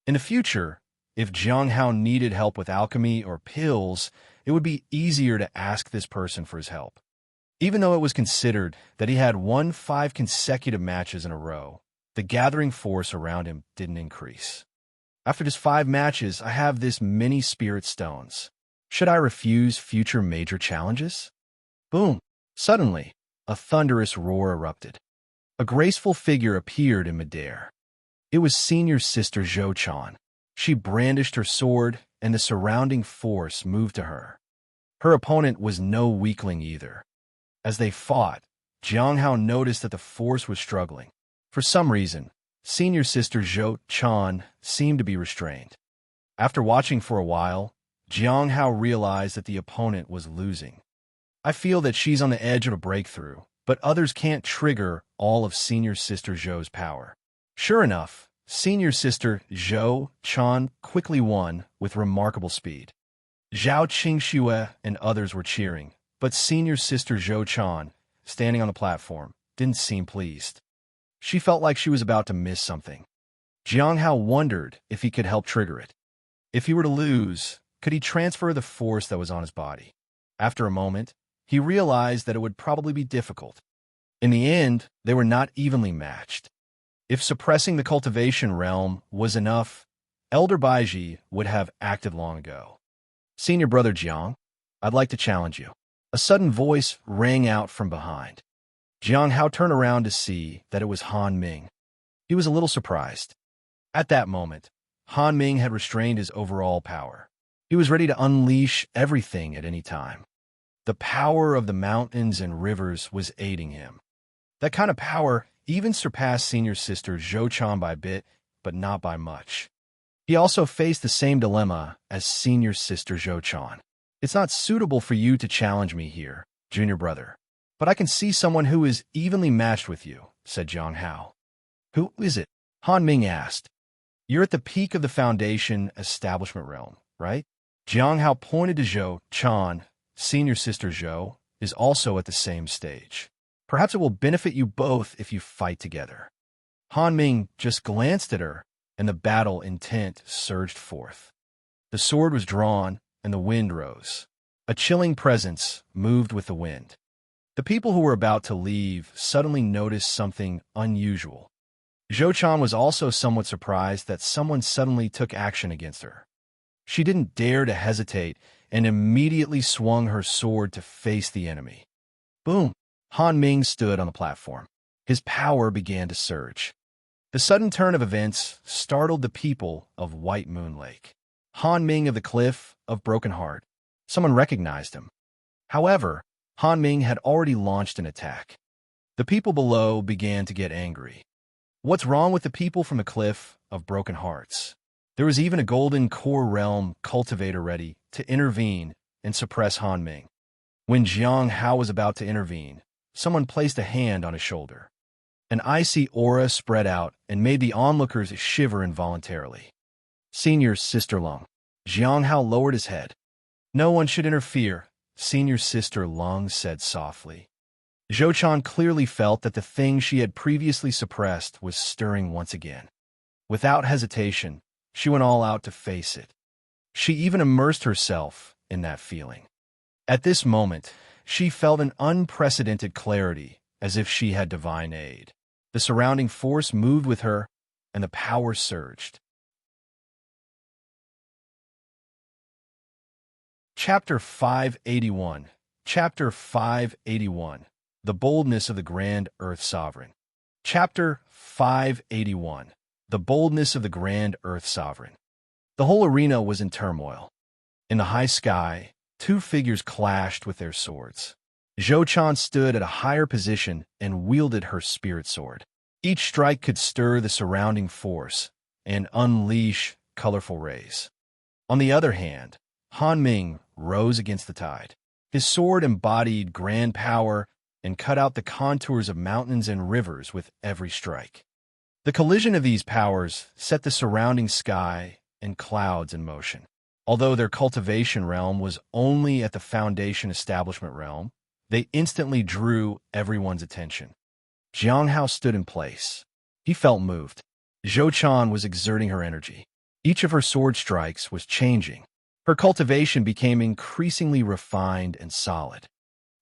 In the future, if Jiang Hao needed help with alchemy or pills, it would be easier to ask this person for his help. Even though it was considered that he had won 5 consecutive matches in a row, the gathering force around him didn't increase. After just 5 matches, I have this many spirit stones. Should I refuse future major challenges? Boom! Suddenly, a thunderous roar erupted. A graceful figure appeared in midair. It was senior sister Zhou Chan. She brandished her sword, and the surrounding force moved to her. Her opponent was no weakling either. As they fought, Jiang Hao noticed that the force was struggling. For some reason, senior sister Zhou Chan seemed to be restrained. After watching for a while, Jiang Hao realized that the opponent was losing. I feel that she's on the edge of a breakthrough, but others can't trigger all of senior sister Zhou's power. Sure enough, senior sister Zhou Chan quickly won with remarkable speed. Zhao Qingxue and others were cheering, but senior sister Zhou Chan, standing on the platform, didn't seem pleased. She felt like she was about to miss something. Jiang Hao wondered if he could help trigger it. If he were to lose, could he transfer the force that was on his body? After a moment, he realized that it would probably be difficult. In the end, they were not evenly matched. If suppressing the cultivation realm was enough, Elder Baiji would have acted long ago. Senior brother Jiang, I'd like to challenge you. A sudden voice rang out from behind. Jiang Hao turned around to see that it was Han Ming. He was a little surprised. At that moment, Han Ming had restrained his overall power. He was ready to unleash everything at any time. The power of the mountains and rivers was aiding him. That kind of power even surpassed senior sister Zhou Chan by a bit, but not by much. He also faced the same dilemma as senior sister Zhou Chan. It's not suitable for you to challenge me here, junior brother. But I can see someone who is evenly matched with you, said Jiang Hao. Who is it? Han Ming asked. You're at the peak of the Foundation establishment realm, right? Jiang Hao pointed to Zhou Chan. Senior sister Zhou is also at the same stage. Perhaps it will benefit you both if you fight together. Han Ming just glanced at her, and the battle intent surged forth. The sword was drawn, and the wind rose. A chilling presence moved with the wind. The people who were about to leave suddenly noticed something unusual. Zhou-chan was also somewhat surprised that someone suddenly took action against her. She didn't dare to hesitate and immediately swung her sword to face the enemy. Boom! Han Ming stood on the platform. His power began to surge. The sudden turn of events startled the people of White Moon Lake. Han Ming of the Cliff of Broken Heart. Someone recognized him. However, Han Ming had already launched an attack. The people below began to get angry. What's wrong with the people from the Cliff of Broken Hearts? There was even a golden core realm cultivator ready to intervene and suppress Han Ming. When Jiang Hao was about to intervene, someone placed a hand on his shoulder. An icy aura spread out and made the onlookers shiver involuntarily. Senior Sister Lung. Jiang Hao lowered his head. No one should interfere, Senior Sister Lung said softly. Zhou-chan clearly felt that the thing she had previously suppressed was stirring once again. Without hesitation, she went all out to face it. She even immersed herself in that feeling. At this moment, she felt an unprecedented clarity, as if she had divine aid. The surrounding force moved with her, and the power surged. Chapter 581. Chapter 581. The Boldness of the Grand Earth Sovereign. Chapter 581. The Boldness of the Grand Earth Sovereign. The whole arena was in turmoil. In the high sky, two figures clashed with their swords. Zhou-chan stood at a higher position and wielded her spirit sword. Each strike could stir the surrounding force and unleash colorful rays. On the other hand, Han Ming rose against the tide. His sword embodied grand power and cut out the contours of mountains and rivers with every strike. The collision of these powers set the surrounding sky and clouds in motion. Although their cultivation realm was only at the foundation establishment realm, they instantly drew everyone's attention. Jiang Hao stood in place. He felt moved. Zhou-chan was exerting her energy. Each of her sword strikes was changing. Her cultivation became increasingly refined and solid.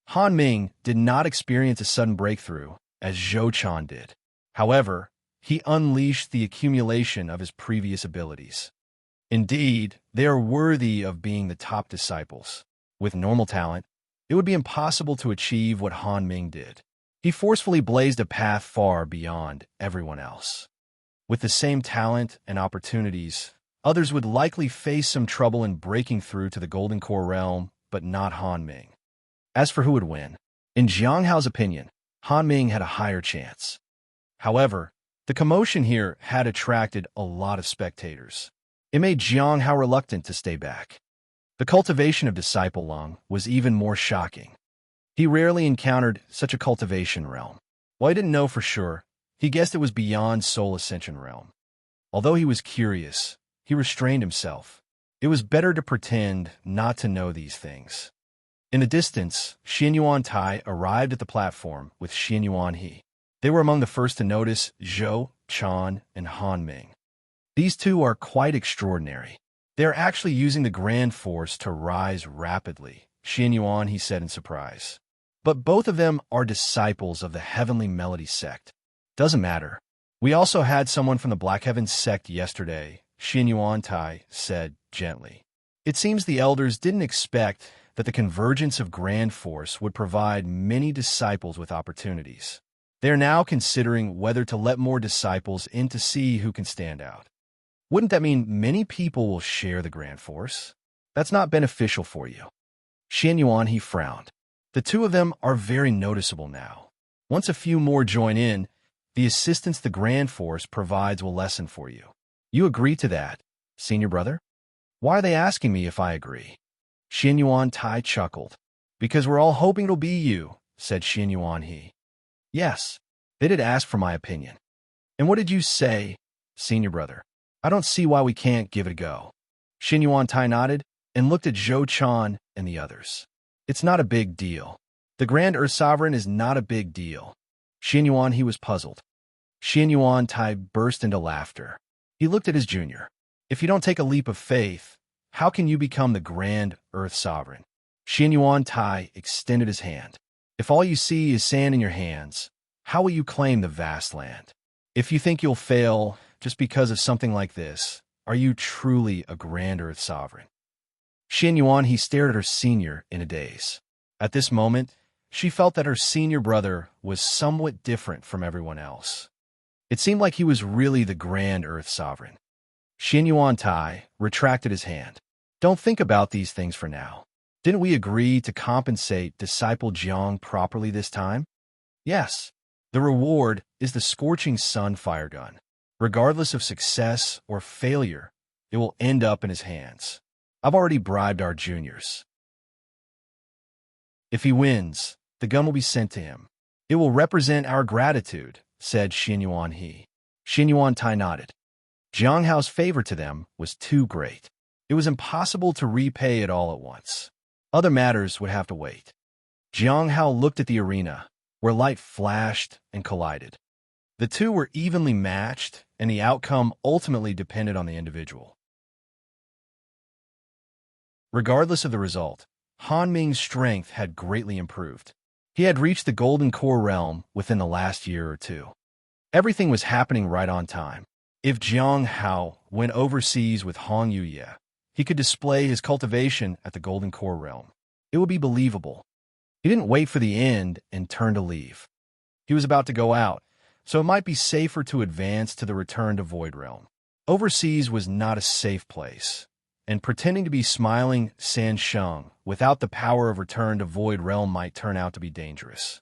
Han Ming did not experience a sudden breakthrough, as Zhou-chan did. However, he unleashed the accumulation of his previous abilities. Indeed, they are worthy of being the top disciples. With normal talent, it would be impossible to achieve what Han Ming did. He forcefully blazed a path far beyond everyone else. With the same talent and opportunities, others would likely face some trouble in breaking through to the Golden Core realm, but not Han Ming. As for who would win, in Jiang Hao's opinion, Han Ming had a higher chance. However, the commotion here had attracted a lot of spectators. It made Jiang Hao reluctant to stay back. The cultivation of Disciple Lung was even more shocking. He rarely encountered such a cultivation realm. While he didn't know for sure, he guessed it was beyond Soul Ascension realm. Although he was curious, he restrained himself. It was better to pretend not to know these things. In the distance, Xianyuan Tai arrived at the platform with Xianyuan He. They were among the first to notice Zhou, Chan, and Han Ming. These two are quite extraordinary. They are actually using the grand force to rise rapidly, Xianyuan He said in surprise. But both of them are disciples of the Heavenly Melody sect. Doesn't matter. We also had someone from the Black Heavens sect yesterday, Xianyuan Tai said gently. It seems the elders didn't expect that the convergence of grand force would provide many disciples with opportunities. They are now considering whether to let more disciples in to see who can stand out. Wouldn't that mean many people will share the grand force? That's not beneficial for you. Xianyuan He frowned. The two of them are very noticeable now. Once a few more join in, the assistance the grand force provides will lessen for you. You agree to that, senior brother? Why are they asking me if I agree? Xianyuan Tai chuckled. Because we're all hoping it'll be you, said Xianyuan He. Yes, they did ask for my opinion. And what did you say, senior brother? I don't see why we can't give it a go. Xianyuan Tai nodded and looked at Zhou-chan and the others. It's not a big deal. The Grand Earth Sovereign is not a big deal. Xianyuan He was puzzled. Xianyuan Tai burst into laughter. He looked at his junior. If you don't take a leap of faith, how can you become the Grand Earth Sovereign? Xianyuan Tai extended his hand. If all you see is sand in your hands, how will you claim the vast land? If you think you'll fail just because of something like this, are you truly a grand Earth sovereign? Xin Yuan, he stared at her senior in a daze. At this moment, she felt that her senior brother was somewhat different from everyone else. It seemed like he was really the grand Earth sovereign. Xin Yuan Tai retracted his hand. Don't think about these things for now. Didn't we agree to compensate Disciple Jiang properly this time? Yes. The reward is the scorching sun fire gun. Regardless of success or failure, it will end up in his hands. I've already bribed our juniors. If he wins, the gun will be sent to him. It will represent our gratitude, said Xin Yuan He. Xin Yuan Tai nodded. Jiang Hao's favor to them was too great. It was impossible to repay it all at once. Other matters would have to wait. Jiang Hao looked at the arena, where light flashed and collided. The two were evenly matched, and the outcome ultimately depended on the individual. Regardless of the result, Han Ming's strength had greatly improved. He had reached the Golden Core realm within the last year or two. Everything was happening right on time. If Jiang Hao went overseas with Hong Yuye, he could display his cultivation at the Golden Core realm. It would be believable. He didn't wait for the end and turn to leave. He was about to go out, so it might be safer to advance to the return to Void Realm. Overseas was not a safe place, and pretending to be smiling Sansheng without the power of return to Void Realm might turn out to be dangerous.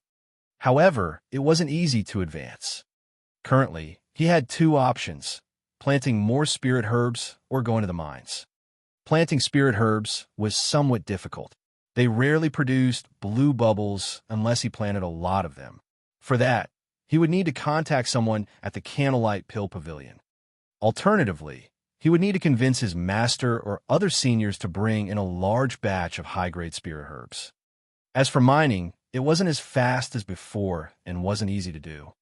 However, it wasn't easy to advance. Currently, he had two options: planting more spirit herbs or going to the mines. Planting spirit herbs was somewhat difficult. They rarely produced blue bubbles unless he planted a lot of them. For that, he would need to contact someone at the Candlelight Pill Pavilion. Alternatively, he would need to convince his master or other seniors to bring in a large batch of high-grade spirit herbs. As for mining, it wasn't as fast as before and wasn't easy to do.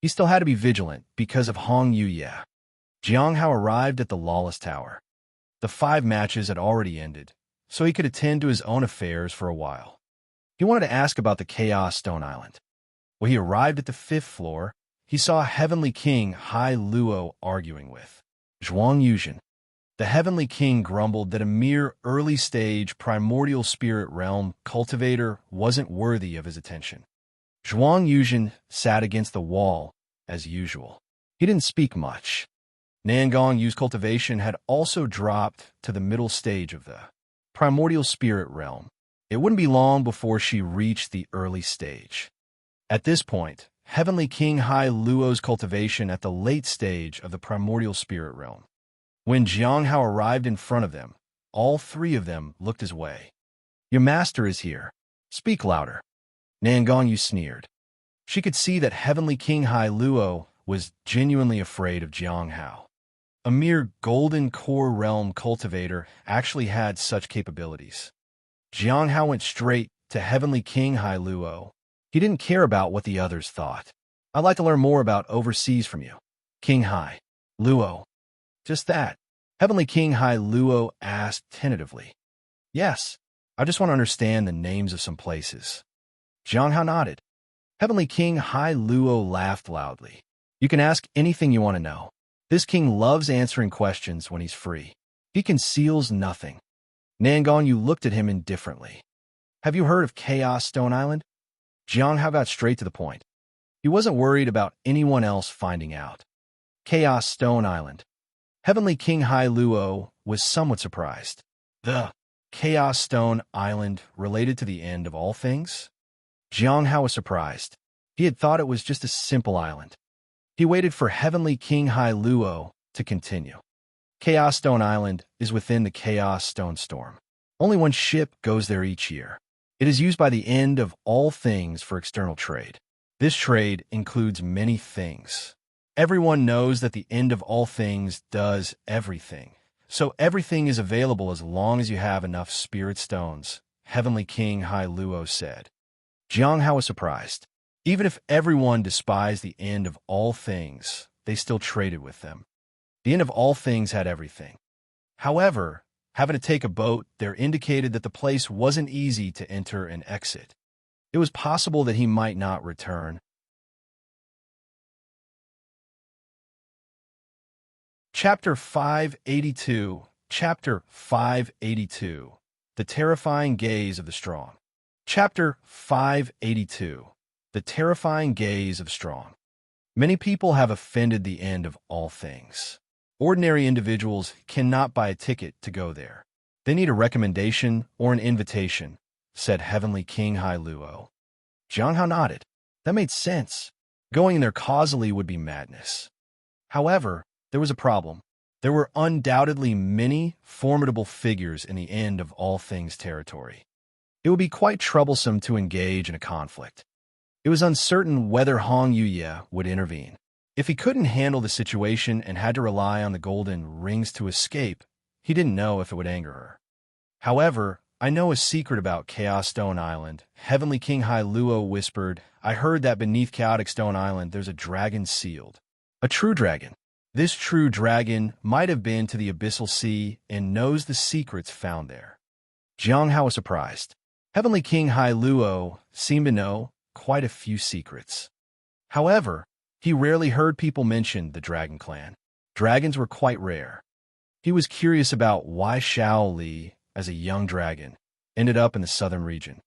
He still had to be vigilant because of Hong Yuye. Jiang Hao arrived at the Lawless Tower. The 5 matches had already ended, so he could attend to his own affairs for a while. He wanted to ask about the Chaos Stone Island. When he arrived at the 5th floor, he saw Heavenly King Hai Luo arguing with Zhuang Yuzhen. The Heavenly King grumbled that a mere early-stage primordial spirit realm cultivator wasn't worthy of his attention. Zhuang Yuzhen sat against the wall, as usual. He didn't speak much. Nangong Yu's cultivation had also dropped to the middle stage of the primordial spirit realm. It wouldn't be long before she reached the early stage. At this point, Heavenly King Hai Luo's cultivation at the late stage of the primordial spirit realm. When Jiang Hao arrived in front of them, all 3 of them looked his way. Your master is here. Speak louder. Nangong Yu sneered. She could see that Heavenly King Hai Luo was genuinely afraid of Jiang Hao. A mere Golden Core realm cultivator actually had such capabilities. Jiang Hao went straight to Heavenly King Hai Luo. He didn't care about what the others thought. I'd like to learn more about overseas from you, King Hai Luo. Just that. Heavenly King Hai Luo asked tentatively. Yes, I just want to understand the names of some places. Jiang Hao nodded. Heavenly King Hai Luo laughed loudly. You can ask anything you want to know. This king loves answering questions when he's free. He conceals nothing. Nangong Yu looked at him indifferently. Have you heard of Chaos Stone Island? Jiang Hao got straight to the point. He wasn't worried about anyone else finding out. Chaos Stone Island. Heavenly King Hai Luo was somewhat surprised. The Chaos Stone Island related to the end of all things? Jiang Hao was surprised. He had thought it was just a simple island. He waited for Heavenly King Hai Luo to continue. Chaos Stone Island is within the Chaos Stone Storm. Only one ship goes there each year. It is used by the end of all things for external trade. This trade includes many things. Everyone knows that the end of all things does everything. So everything is available as long as you have enough spirit stones, Heavenly King Hai Luo said. Jiang Hao was surprised. Even if everyone despised the end of all things, they still traded with them. The end of all things had everything. However, having to take a boat there indicated that the place wasn't easy to enter and exit. It was possible that he might not return. Chapter 582. Chapter 582. The Terrifying Gaze of the Strong. Chapter 582. The Terrifying Gaze of Strong. Many people have offended the end of all things. Ordinary individuals cannot buy a ticket to go there. They need a recommendation or an invitation, said Heavenly King Hai-Luo. Jiang Hao nodded. That made sense. Going in there causally would be madness. However, there was a problem. There were undoubtedly many formidable figures in the end of all things territory. It would be quite troublesome to engage in a conflict. It was uncertain whether Hong Yuye would intervene. If he couldn't handle the situation and had to rely on the golden rings to escape, he didn't know if it would anger her. However, I know a secret about Chaos Stone Island. Heavenly King Hai-Luo whispered, I heard that beneath Chaotic Stone Island there's a dragon sealed. A true dragon. This true dragon might have been to the Abyssal Sea and knows the secrets found there. Jiang Hao was surprised. Heavenly King Hai-Luo seemed to know quite a few secrets. However, he rarely heard people mention the Dragon Clan. Dragons were quite rare. He was curious about why Xiao Li, as a young dragon, ended up in the southern region.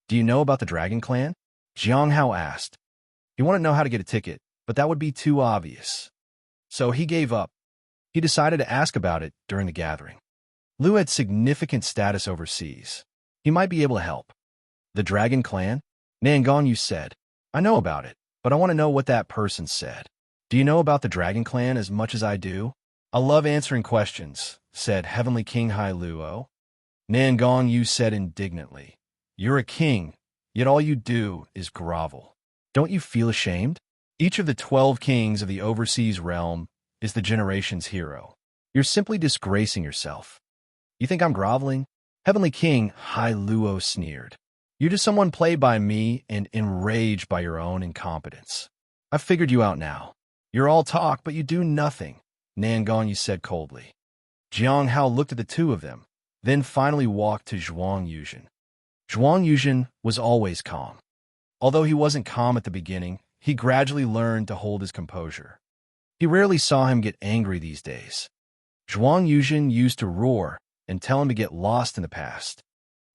Do you know about the Dragon Clan? Jiang Hao asked. He wanted to know how to get a ticket, but that would be too obvious. So he gave up. He decided to ask about it during the gathering. Lu had significant status overseas. He might be able to help. The Dragon Clan? Nangongyu said. I know about it, but I want to know what that person said. Do you know about the Dragon Clan as much as I do? I love answering questions, said Heavenly King Hai-Luo. Nangongyu said indignantly. You're a king, yet all you do is grovel. Don't you feel ashamed? Each of the 12 kings of the overseas realm is the generation's hero. You're simply disgracing yourself. You think I'm groveling? Heavenly King Hai-Luo sneered. You're just someone played by me and enraged by your own incompetence. I've figured you out now. You're all talk, but you do nothing, Nangongyu said coldly. Jiang Hao looked at the two of them, then finally walked to Zhuang Yuzhen. Zhuang Yuzhen was always calm. Although he wasn't calm at the beginning, he gradually learned to hold his composure. He rarely saw him get angry these days. Zhuang Yuzhen used to roar and tell him to get lost in the past.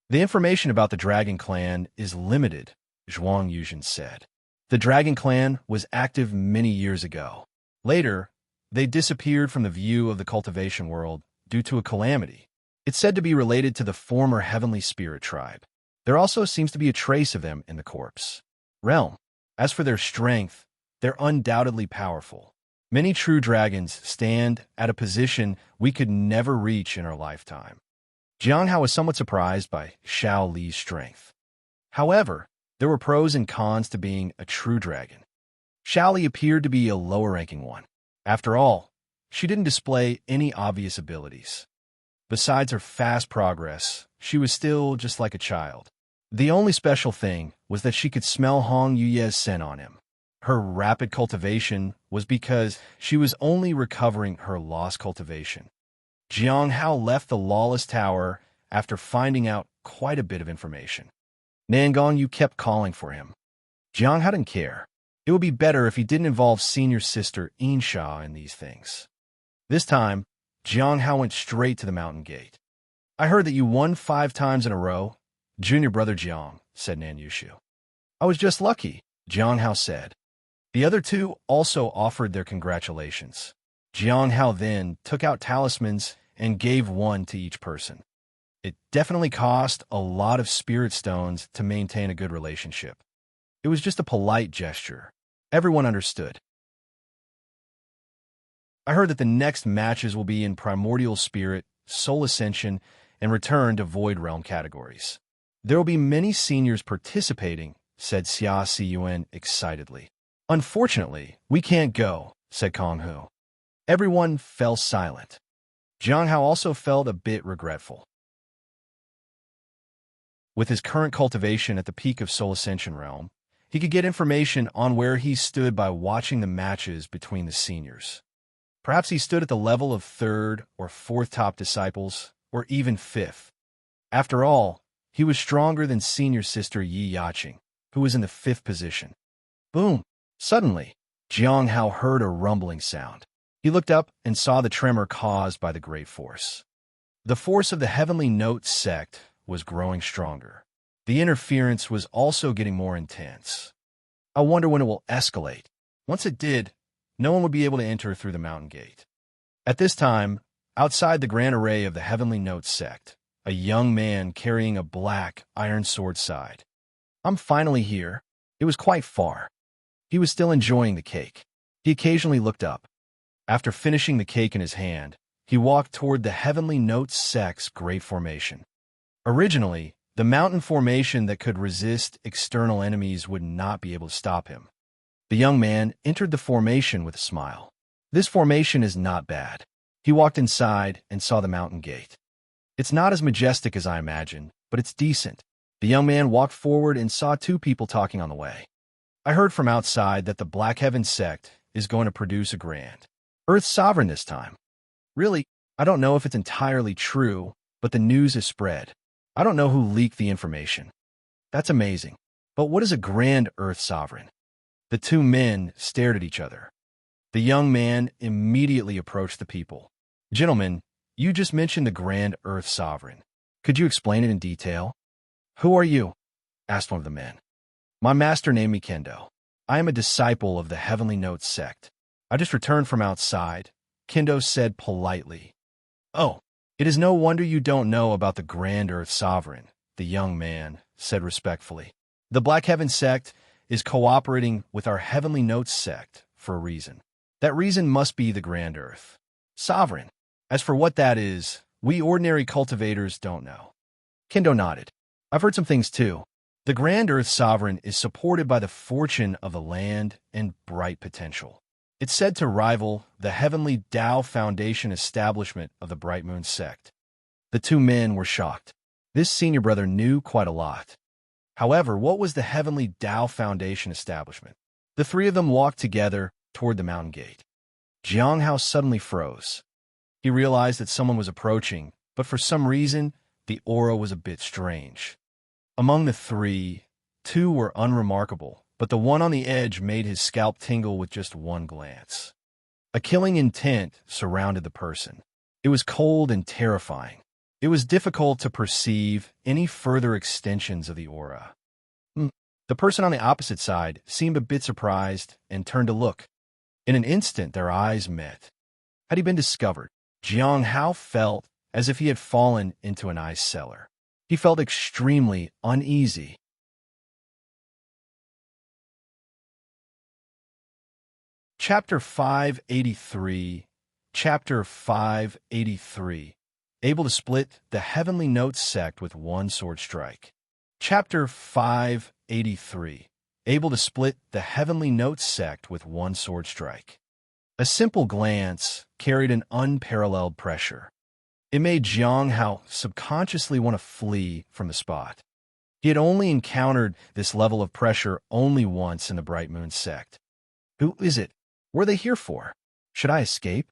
The information about the Dragon Clan is limited, Zhuang Yuzhen said. The Dragon Clan was active many years ago. Later, they disappeared from the view of the cultivation world due to a calamity. It's said to be related to the former Heavenly Spirit tribe. There also seems to be a trace of them in the corpse realm. As for their strength, they're undoubtedly powerful. Many true dragons stand at a position we could never reach in our lifetime. Jiang Hao was somewhat surprised by Xiao Li's strength. However, there were pros and cons to being a true dragon. Xiao Li appeared to be a lower-ranking one. After all, she didn't display any obvious abilities. Besides her fast progress, she was still just like a child. The only special thing was that she could smell Hong Yuye's scent on him. Her rapid cultivation was because she was only recovering her lost cultivation. Jiang Hao left the Lawless Tower after finding out quite a bit of information. Nangongyu kept calling for him. Jiang Hao didn't care. It would be better if he didn't involve senior sister Insha in these things. This time, Jiang Hao went straight to the mountain gate. I heard that you won 5 times in a row, junior brother Jiang, said Nan Yushu. I was just lucky, Jiang Hao said. The other two also offered their congratulations. Jiang Hao then took out talismans and gave one to each person. It definitely cost a lot of spirit stones to maintain a good relationship. It was just a polite gesture. Everyone understood. I heard that the next matches will be in Primordial Spirit, Soul Ascension, and Return to Void Realm categories. There will be many seniors participating, said Xia Siyuan excitedly. Unfortunately, we can't go, said Kong Hu. Everyone fell silent. Jiang Hao also felt a bit regretful. With his current cultivation at the peak of Soul Ascension Realm, he could get information on where he stood by watching the matches between the seniors. Perhaps he stood at the level of 3rd or 4th top disciples, or even 5th. After all, he was stronger than senior sister Yi Yaqing, who was in the 5th position. Boom! Suddenly, Jiang Hao heard a rumbling sound. He looked up and saw the tremor caused by the great force. The force of the Heavenly Note sect was growing stronger. The interference was also getting more intense. I wonder when it will escalate. Once it did, no one would be able to enter through the mountain gate. At this time, outside the grand array of the Heavenly Note sect, a young man carrying a black iron sword sighed. I'm finally here. It was quite far. He was still enjoying the cake. He occasionally looked up. After finishing the cake in his hand, he walked toward the Heavenly Note sect's great formation. Originally, the mountain formation that could resist external enemies would not be able to stop him. The young man entered the formation with a smile. This formation is not bad. He walked inside and saw the mountain gate. It's not as majestic as I imagined, but it's decent. The young man walked forward and saw two people talking on the way. I heard from outside that the Black Heaven sect is going to produce a grand Earth sovereign this time. Really, I don't know if it's entirely true, but the news is spread. I don't know who leaked the information. That's amazing. But what is a grand Earth sovereign? The two men stared at each other. The young man immediately approached the people. Gentlemen, you just mentioned the grand Earth sovereign. Could you explain it in detail? Who are you? Asked one of the men. My master named me Kendo. I am a disciple of the Heavenly Note sect. I just returned from outside, Kendo said politely. Oh, it is no wonder you don't know about the grand Earth sovereign, the young man said respectfully. The Black Heaven sect is cooperating with our Heavenly Note sect for a reason. That reason must be the grand Earth sovereign. As for what that is, we ordinary cultivators don't know. Kendo nodded. I've heard some things too. The grand Earth sovereign is supported by the fortune of the land and bright potential. It's said to rival the Heavenly Tao Foundation establishment of the Bright Moon sect. The two men were shocked. This senior brother knew quite a lot. However, what was the Heavenly Tao Foundation establishment? The three of them walked together toward the mountain gate. Jiang Hao suddenly froze. He realized that someone was approaching, but for some reason, the aura was a bit strange. Among the three, two were unremarkable, but the one on the edge made his scalp tingle with just one glance. A killing intent surrounded the person. It was cold and terrifying. It was difficult to perceive any further extensions of the aura. The person on the opposite side seemed a bit surprised and turned to look. In an instant, their eyes met. Had he been discovered? Jiang Hao felt as if he had fallen into an ice cellar. He felt extremely uneasy. Chapter 583. Chapter 583. Able to split the Heavenly Note sect with one sword strike. Chapter 583. Able to split the Heavenly Note sect with one sword strike. A simple glance carried an unparalleled pressure. It made Jiang Hao subconsciously want to flee from the spot. He had only encountered this level of pressure only once in the Bright Moon sect. Who is it? What are they here for? Should I escape?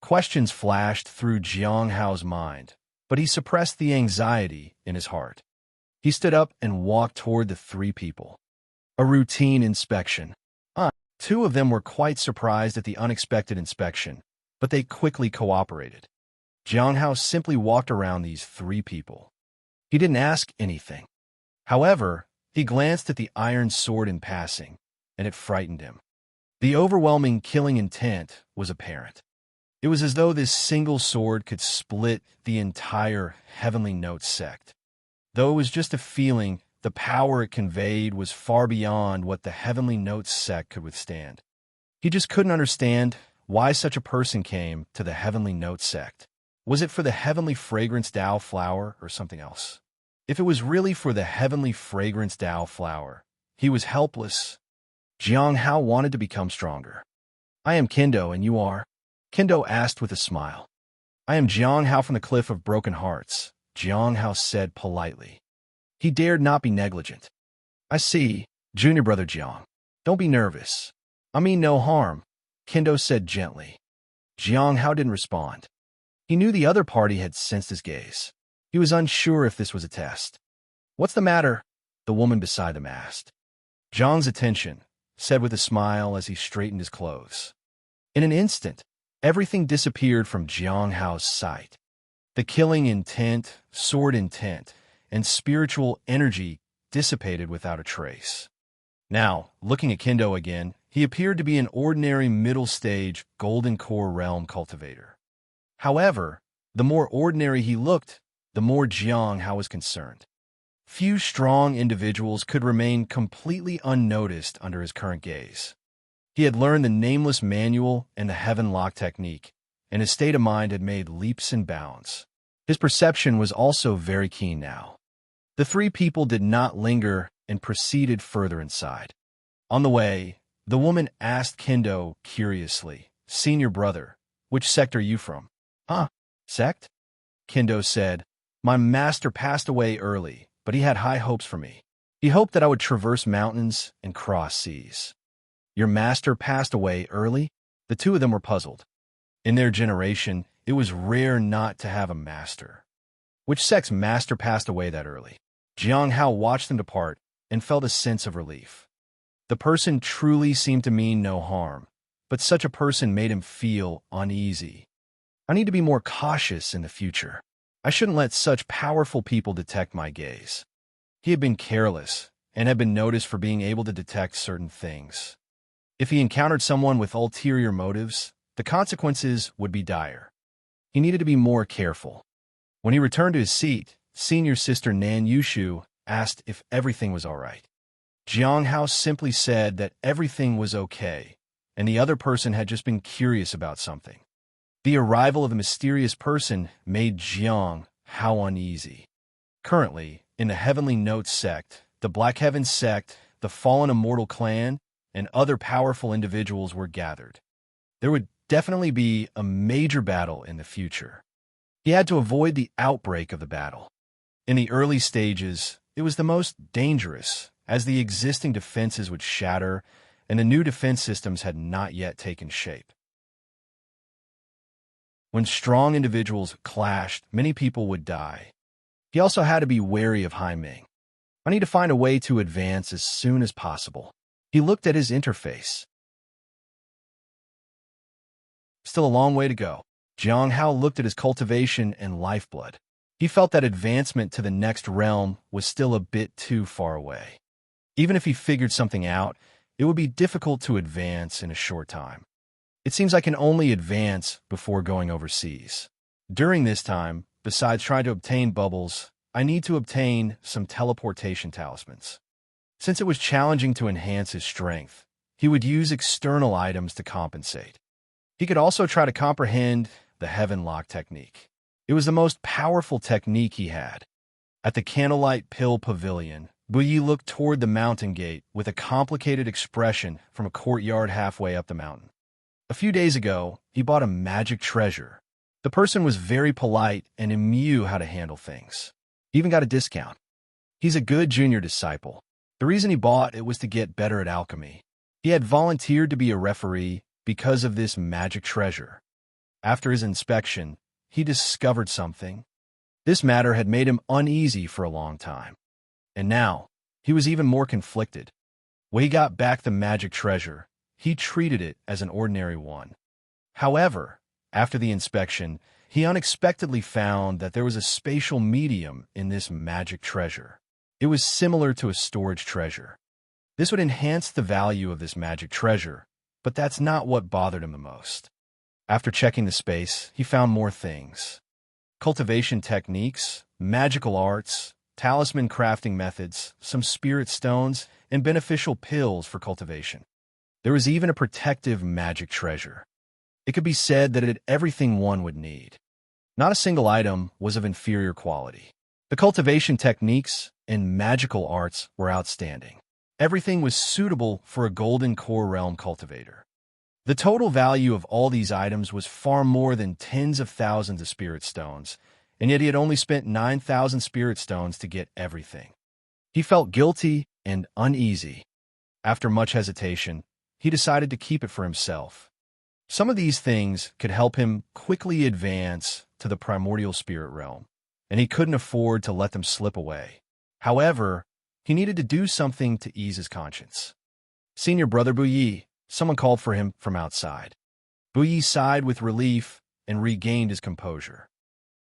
Questions flashed through Jiang Hao's mind, but he suppressed the anxiety in his heart. He stood up and walked toward the three people. A routine inspection. Two of them were quite surprised at the unexpected inspection, but they quickly cooperated. Jiang Hao simply walked around these three people. He didn't ask anything. However, he glanced at the iron sword in passing, and it frightened him. The overwhelming killing intent was apparent. It was as though this single sword could split the entire Heavenly Note sect. Though it was just a feeling, the power it conveyed was far beyond what the Heavenly Note sect could withstand. He just couldn't understand why such a person came to the Heavenly Note sect. Was it for the Heavenly Fragrance Tao flower or something else? If it was really for the Heavenly Fragrance Tao flower, he was helpless. Jiang Hao wanted to become stronger. I am Kendo, and you are? Kendo asked with a smile. I am Jiang Hao from the Cliff of Broken Hearts, Jiang Hao said politely. He dared not be negligent. I see, junior brother Jiang. Don't be nervous. I mean no harm, Kendo said gently. Jiang Hao didn't respond. He knew the other party had sensed his gaze. He was unsure if this was a test. What's the matter? The woman beside him asked. Jiang's attention, said with a smile as he straightened his clothes. In an instant, Everything disappeared from Jiang Hao's sight. The killing intent, sword intent, and spiritual energy dissipated without a trace. Now, looking at Kendo again, he appeared to be an ordinary middle-stage golden core realm cultivator. However, the more ordinary he looked, the more Jiang Hao was concerned. Few strong individuals could remain completely unnoticed under his current gaze. He had learned the Nameless Manual and the Heaven Lock technique, and his state of mind had made leaps and bounds. His perception was also very keen now. The three people did not linger and proceeded further inside. On the way, the woman asked Kendo curiously, "Senior brother, which sect are you from?" "Huh? Sect?" Kendo said, "My master passed away early, but he had high hopes for me. He hoped that I would traverse mountains and cross seas." "Your master passed away early?" The two of them were puzzled. In their generation, it was rare not to have a master. Which sect's master passed away that early? Jiang Hao watched them depart and felt a sense of relief. The person truly seemed to mean no harm, but such a person made him feel uneasy. I need to be more cautious in the future. I shouldn't let such powerful people detect my gaze. He had been careless and had been noticed for being able to detect certain things. If he encountered someone with ulterior motives, the consequences would be dire. He needed to be more careful. When he returned to his seat, senior sister Nan Yushu asked if everything was all right. Jiang Hao simply said that everything was okay, and the other person had just been curious about something. The arrival of the mysterious person made Jiang Hao uneasy. Currently, in the Heavenly Notes sect, the Black Heaven sect, the Fallen Immortal clan, and other powerful individuals were gathered. There would definitely be a major battle in the future. He had to avoid the outbreak of the battle. In the early stages, it was the most dangerous, as the existing defenses would shatter and the new defense systems had not yet taken shape. When strong individuals clashed, many people would die. He also had to be wary of Hai Ming. I need to find a way to advance as soon as possible. He looked at his interface. Still a long way to go. Jiang Hao looked at his cultivation and lifeblood. He felt that advancement to the next realm was still a bit too far away. Even if he figured something out, it would be difficult to advance in a short time. It seems I can only advance before going overseas. During this time, besides trying to obtain bubbles, I need to obtain some teleportation talismans. Since it was challenging to enhance his strength, he would use external items to compensate. He could also try to comprehend the Heaven Lock technique. It was the most powerful technique he had. At the Candlelight Pill Pavilion, Buyi looked toward the mountain gate with a complicated expression from a courtyard halfway up the mountain. A few days ago, he bought a magic treasure. The person was very polite and knew how to handle things. He even got a discount. He's a good junior disciple. The reason he bought it was to get better at alchemy. He had volunteered to be a referee because of this magic treasure. After his inspection, he discovered something. This matter had made him uneasy for a long time. And now, he was even more conflicted. When he got back the magic treasure, he treated it as an ordinary one. However, after the inspection, he unexpectedly found that there was a spatial medium in this magic treasure. It was similar to a storage treasure. This would enhance the value of this magic treasure, but that's not what bothered him the most. After checking the space, he found more things. Cultivation techniques, magical arts, talisman crafting methods, some spirit stones, and beneficial pills for cultivation. There was even a protective magic treasure. It could be said that it had everything one would need. Not a single item was of inferior quality. The cultivation techniques and magical arts were outstanding. Everything was suitable for a golden core realm cultivator. The total value of all these items was far more than tens of thousands of spirit stones, and yet he had only spent 9,000 spirit stones to get everything. He felt guilty and uneasy. After much hesitation, he decided to keep it for himself. Some of these things could help him quickly advance to the primordial spirit realm, and he couldn't afford to let them slip away. However, he needed to do something to ease his conscience. "Senior brother Buyi," someone called for him from outside. Yi sighed with relief and regained his composure.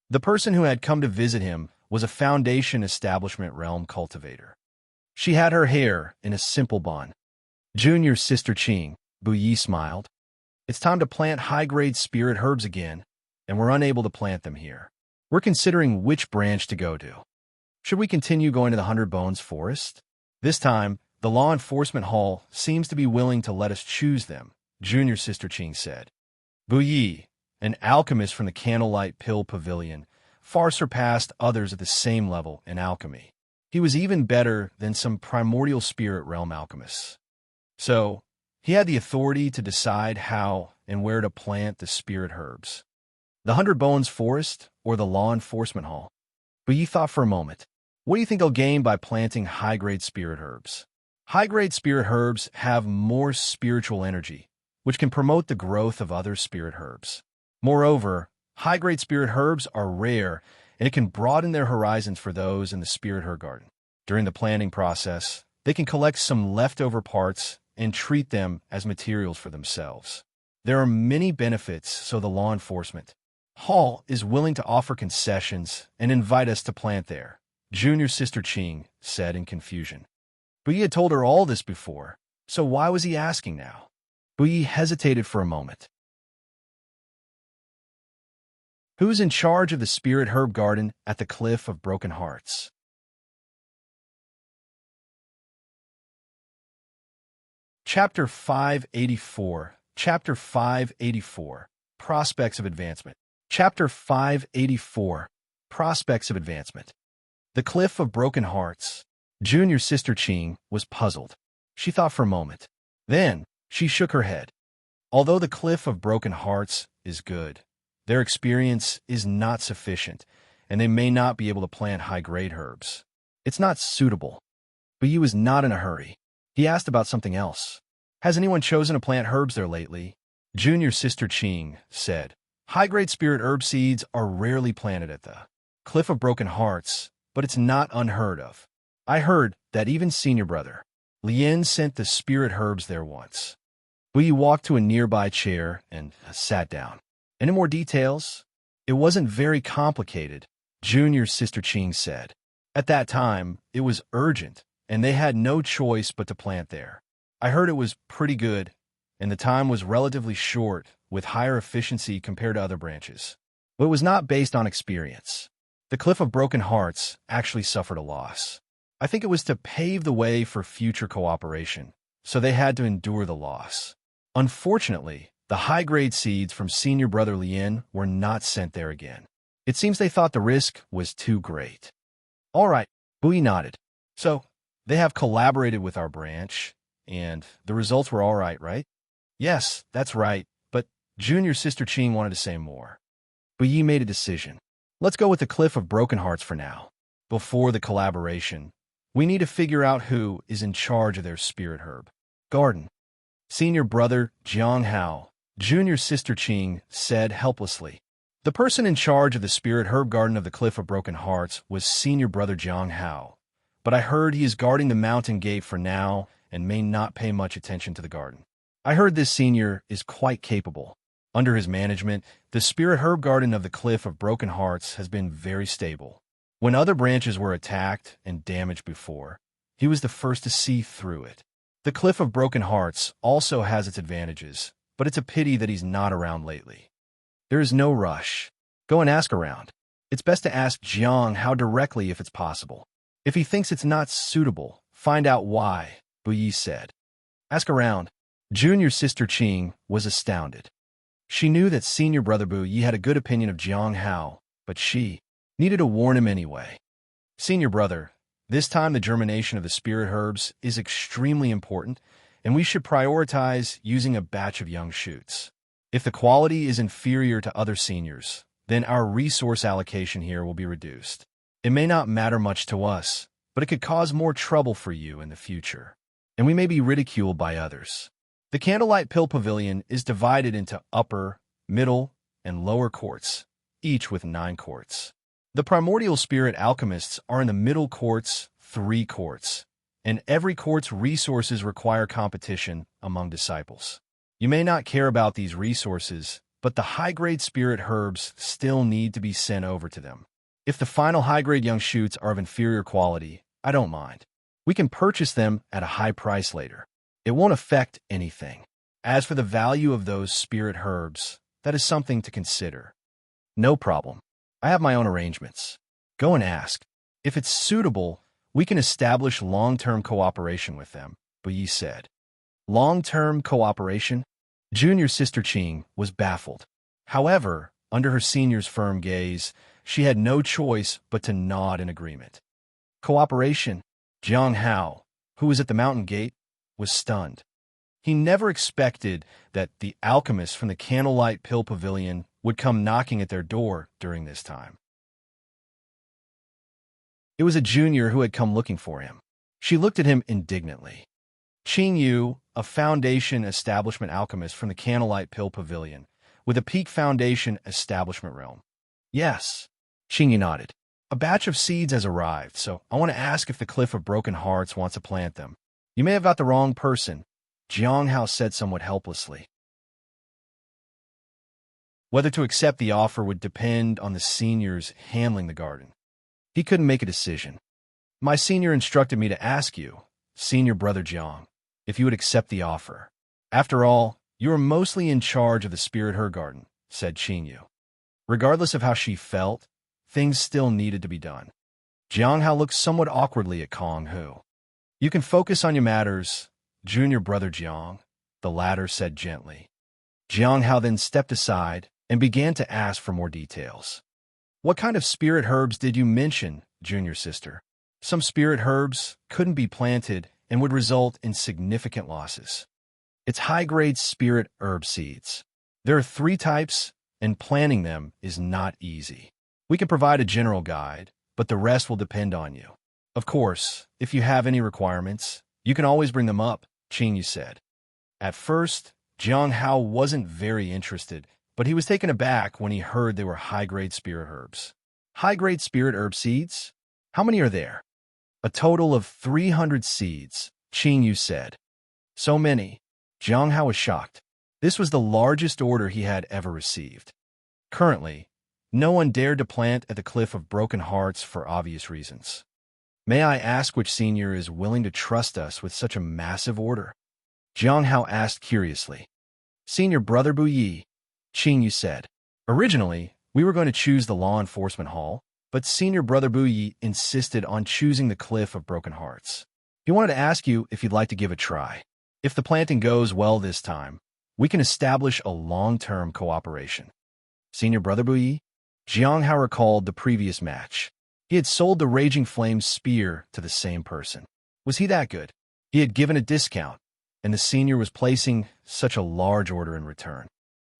The person who had come to visit him was a Foundation Establishment Realm cultivator. She had her hair in a simple bun. Junior Sister Ching, Yi smiled. It's time to plant high-grade spirit herbs again, and we're unable to plant them here. We're considering which branch to go to. Should we continue going to the 100 Bones Forest? This time, the law enforcement hall seems to be willing to let us choose them, Junior Sister Ching said. Yi, an alchemist from the Candlelight Pill Pavilion, far surpassed others at the same level in alchemy. He was even better than some primordial spirit realm alchemists. So, he had the authority to decide how and where to plant the spirit herbs. The 100 Bones Forest or the law enforcement hall? Yi thought for a moment. What do you think I'll gain by planting high-grade spirit herbs? High-grade spirit herbs have more spiritual energy, which can promote the growth of other spirit herbs. Moreover, high-grade spirit herbs are rare, and it can broaden their horizons for those in the spirit herb garden. During the planting process, they can collect some leftover parts and treat them as materials for themselves. There are many benefits, so the law enforcement hall is willing to offer concessions and invite us to plant there, Junior Sister Ching said in confusion. Yi had told her all this before, so why was he asking now? Yi hesitated for a moment. Who's in charge of the spirit herb garden at the Cliff of Broken Hearts? Chapter 584. Chapter 584. Prospects of Advancement. Chapter 584. Prospects of Advancement. The Cliff of Broken Hearts. Junior Sister Ching was puzzled. She thought for a moment. Then, she shook her head. Although the Cliff of Broken Hearts is good, their experience is not sufficient, and they may not be able to plant high-grade herbs. It's not suitable. Yi was not in a hurry. He asked about something else. Has anyone chosen to plant herbs there lately? Junior Sister Ching said. High-grade spirit herb seeds are rarely planted at the Cliff of Broken Hearts, but it's not unheard of. I heard that even senior brother Lien sent the spirit herbs there once. Yi walked to a nearby chair and sat down. Any more details? It wasn't very complicated, Junior Sister Ching said. At that time, it was urgent, and they had no choice but to plant there. I heard it was pretty good, and the time was relatively short, with higher efficiency compared to other branches. But it was not based on experience. The Cliff of Broken Hearts actually suffered a loss. I think it was to pave the way for future cooperation, so they had to endure the loss. Unfortunately, the high-grade seeds from senior brother Lien were not sent there again. It seems they thought the risk was too great. All right, Yi nodded. So, they have collaborated with our branch, and the results were all right? Yes, that's right, but Junior Sister Ching wanted to say more. Yi made a decision. Let's go with the Cliff of Broken Hearts for now. Before the collaboration, we need to figure out who is in charge of their spirit herb garden. Senior brother Jiang Hao, Junior Sister Ching said helplessly. The person in charge of the spirit herb garden of the Cliff of Broken Hearts was senior brother Jiang Hao, but I heard he is guarding the mountain gate for now and may not pay much attention to the garden. I heard this senior is quite capable. Under his management, the spirit herb garden of the Cliff of Broken Hearts has been very stable. When other branches were attacked and damaged before, he was the first to see through it. The Cliff of Broken Hearts also has its advantages, but it's a pity that he's not around lately. There is no rush. Go and ask around. It's best to ask Jiang Hao directly if it's possible. If he thinks it's not suitable, find out why, Yi said. Ask around. Junior Sister Ching was astounded. She knew that senior brother Yi had a good opinion of Jiang Hao, but she needed to warn him anyway. Senior brother, this time the germination of the spirit herbs is extremely important, and we should prioritize using a batch of young shoots. If the quality is inferior to other seniors, then our resource allocation here will be reduced. It may not matter much to us, but it could cause more trouble for you in the future, and we may be ridiculed by others. The Candlelight Pill Pavilion is divided into upper, middle, and lower courts, each with 9 courts. The primordial spirit alchemists are in the middle courts, 3 courts, and every court's resources require competition among disciples. You may not care about these resources, but the high-grade spirit herbs still need to be sent over to them. If the final high-grade young shoots are of inferior quality, I don't mind. We can purchase them at a high price later. It won't affect anything. As for the value of those spirit herbs, that is something to consider. No problem. I have my own arrangements. Go and ask. If it's suitable, we can establish long-term cooperation with them, Yi said. Long-term cooperation? Junior sister Qing was baffled. However, under her senior's firm gaze, she had no choice but to nod in agreement. Cooperation? Jiang Hao, who was at the mountain gate, was stunned. He never expected that the alchemist from the Candlelight Pill Pavilion would come knocking at their door during this time. It was a junior who had come looking for him. She looked at him indignantly. Qing Yu, a Foundation Establishment alchemist from the Candlelight Pill Pavilion, with a Peak Foundation Establishment realm. Yes, Qing Yu nodded. A batch of seeds has arrived, so I want to ask if the Cliff of Broken Hearts wants to plant them. You may have got the wrong person, Jiang Hao said somewhat helplessly. Whether to accept the offer would depend on the seniors handling the garden. He couldn't make a decision. My senior instructed me to ask you, senior brother Jiang, if you would accept the offer. After all, you are mostly in charge of the spirit herb garden, said Qing Yu. Regardless of how she felt, things still needed to be done. Jiang Hao looked somewhat awkwardly at Kong Hu. You can focus on your matters, junior brother Jiang, the latter said gently. Jiang Hao then stepped aside and began to ask for more details. What kind of spirit herbs did you mention, junior sister? Some spirit herbs couldn't be planted and would result in significant losses. It's high-grade spirit herb seeds. There are 3 types, and planting them is not easy. We can provide a general guide, but the rest will depend on you. Of course, if you have any requirements, you can always bring them up, Qing Yu said. At first, Jiang Hao wasn't very interested, but he was taken aback when he heard they were high-grade spirit herbs. High-grade spirit herb seeds? How many are there? A total of 300 seeds, Qing Yu said. So many. Jiang Hao was shocked. This was the largest order he had ever received. Currently, no one dared to plant at the Cliff of Broken Hearts for obvious reasons. May I ask which senior is willing to trust us with such a massive order? Jiang Hao asked curiously. Senior brother Yi, Qing Yu said. Originally, we were going to choose the law enforcement hall, but senior brother Yi insisted on choosing the Cliff of Broken Hearts. He wanted to ask you if you'd like to give a try. If the planting goes well this time, we can establish a long-term cooperation. Senior brother Yi? Jiang Hao recalled the previous match. He had sold the Raging Flames spear to the same person. Was he that good? He had given a discount, and the senior was placing such a large order in return.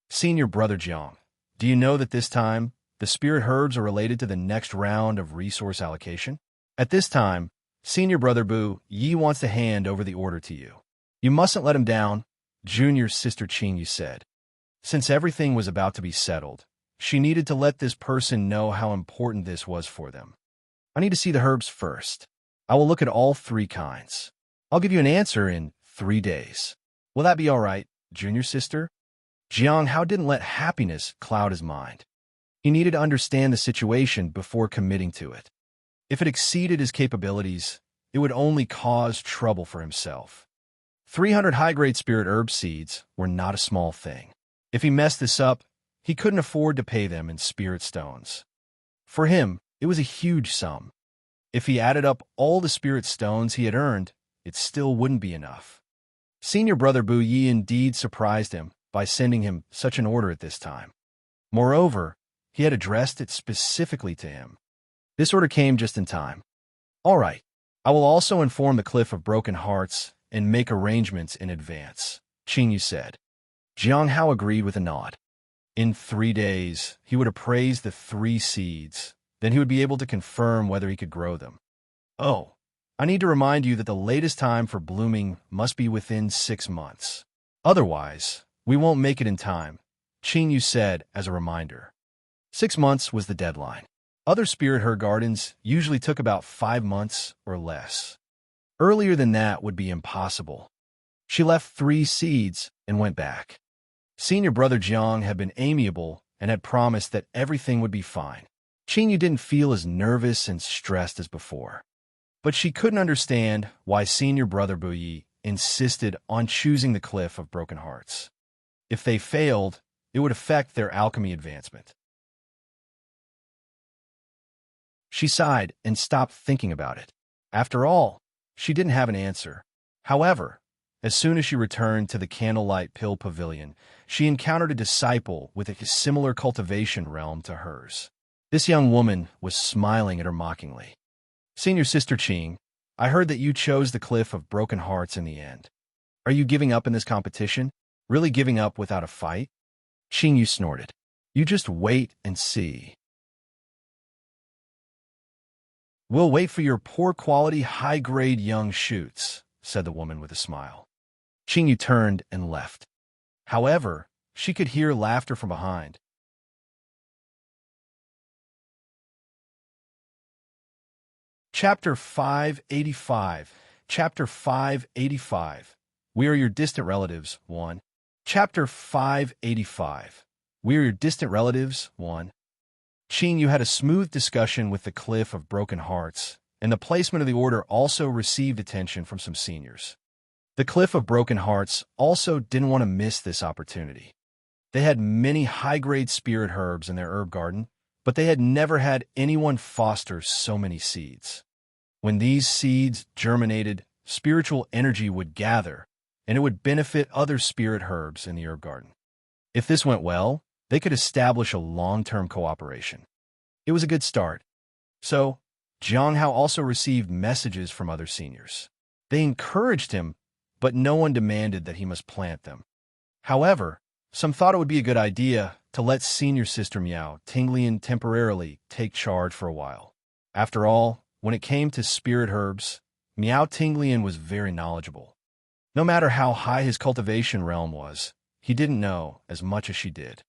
Senior brother Jiang, do you know that this time, the spirit herbs are related to the next round of resource allocation? At this time, senior brother Yi wants to hand over the order to you. You mustn't let him down, junior sister Qing Yu said. Since everything was about to be settled, she needed to let this person know how important this was for them. I need to see the herbs first. I will look at all 3 kinds. I'll give you an answer in 3 days. Will that be all right, junior sister? Jiang Hao didn't let happiness cloud his mind. He needed to understand the situation before committing to it. If it exceeded his capabilities, it would only cause trouble for himself. 300 high-grade spirit herb seeds were not a small thing. If he messed this up, he couldn't afford to pay them in spirit stones. For him, it was a huge sum. If he added up all the spirit stones he had earned, it still wouldn't be enough. Senior brother Yi indeed surprised him by sending him such an order at this time. Moreover, he had addressed it specifically to him. This order came just in time. All right, I will also inform the Cliff of Broken Hearts and make arrangements in advance, Qing Yu said. Jiang Hao agreed with a nod. In 3 days, he would appraise the 3 seeds. Then he would be able to confirm whether he could grow them. Oh, I need to remind you that the latest time for blooming must be within 6 months. Otherwise, we won't make it in time, Qing Yu said as a reminder. 6 months was the deadline. Other spirit herb gardens usually took about 5 months or less. Earlier than that would be impossible. She left 3 seeds and went back. Senior brother Jiang had been amiable and had promised that everything would be fine. Qingyu didn't feel as nervous and stressed as before. But she couldn't understand why senior brother Buyi insisted on choosing the Cliff of Broken Hearts. If they failed, it would affect their alchemy advancement. She sighed and stopped thinking about it. After all, she didn't have an answer. However, as soon as she returned to the Candlelight Pill Pavilion, she encountered a disciple with a similar cultivation realm to hers. This young woman was smiling at her mockingly. "Senior Sister Qing, I heard that you chose the Cliff of Broken Hearts in the end. Are you giving up in this competition? Really giving up without a fight?" Qingyu snorted. "You just wait and see." "We'll wait for your poor-quality, high-grade young shoots," said the woman with a smile. Qingyu turned and left. However, she could hear laughter from behind. Chapter 585. Chapter 585. We Are Your Distant Relatives, 1. Chapter 585. We Are Your Distant Relatives, 1. Qingyu had a smooth discussion with the Cliff of Broken Hearts, and the placement of the order also received attention from some seniors. The Cliff of Broken Hearts also didn't want to miss this opportunity. They had many high-grade spirit herbs in their herb garden, but they had never had anyone foster so many seeds. When these seeds germinated, spiritual energy would gather, and it would benefit other spirit herbs in the herb garden. If this went well, they could establish a long-term cooperation. It was a good start. So, Jiang Hao also received messages from other seniors. They encouraged him, but no one demanded that he must plant them. However, some thought it would be a good idea to let senior sister Miao Tinglian temporarily take charge for a while. After all, when it came to spirit herbs, Miao Tinglian was very knowledgeable. No matter how high his cultivation realm was, he didn't know as much as she did.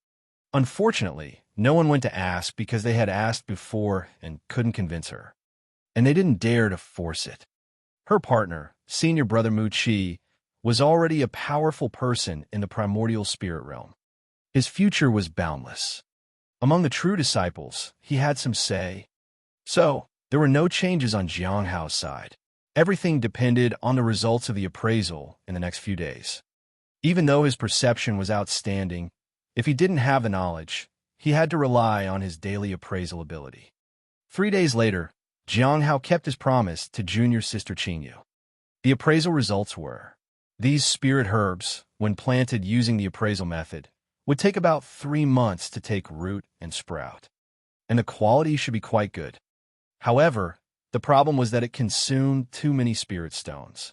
Unfortunately, no one went to ask because they had asked before and couldn't convince her. And they didn't dare to force it. Her partner, senior brother Mu Qi, was already a powerful person in the primordial spirit realm. His future was boundless. Among the true disciples, he had some say. So, there were no changes on Jiang Hao's side. Everything depended on the results of the appraisal in the next few days. Even though his perception was outstanding, if he didn't have the knowledge, he had to rely on his daily appraisal ability. 3 days later, Jiang Hao kept his promise to junior sister Qingyu. The appraisal results were: these spirit herbs, when planted using the appraisal method, would take about 3 months to take root and sprout, and the quality should be quite good. However, the problem was that it consumed too many spirit stones.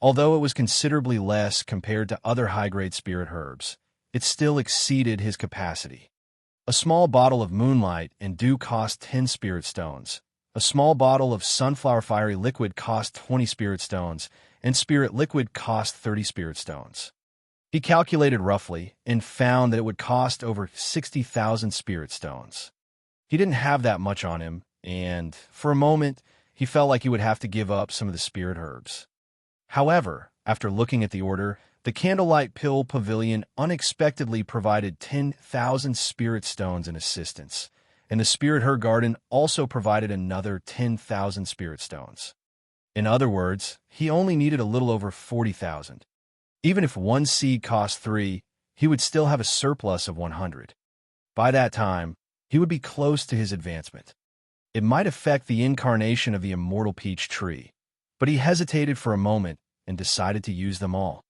Although it was considerably less compared to other high-grade spirit herbs, it still exceeded his capacity. A small bottle of moonlight and dew cost 10 spirit stones. A small bottle of sunflower fiery liquid cost 20 spirit stones, and spirit liquid cost 30 spirit stones. He calculated roughly and found that it would cost over 60,000 spirit stones. He didn't have that much on him, and, for a moment, he felt like he would have to give up some of the spirit herbs. However, after looking at the order, the Candlelight Pill Pavilion unexpectedly provided 10,000 spirit stones in assistance, and the Spirit Herb Garden also provided another 10,000 spirit stones. In other words, he only needed a little over 40,000. Even if one seed cost 3, he would still have a surplus of 100. By that time, he would be close to his advancement. It might affect the incarnation of the immortal peach tree, but he hesitated for a moment and decided to use them all.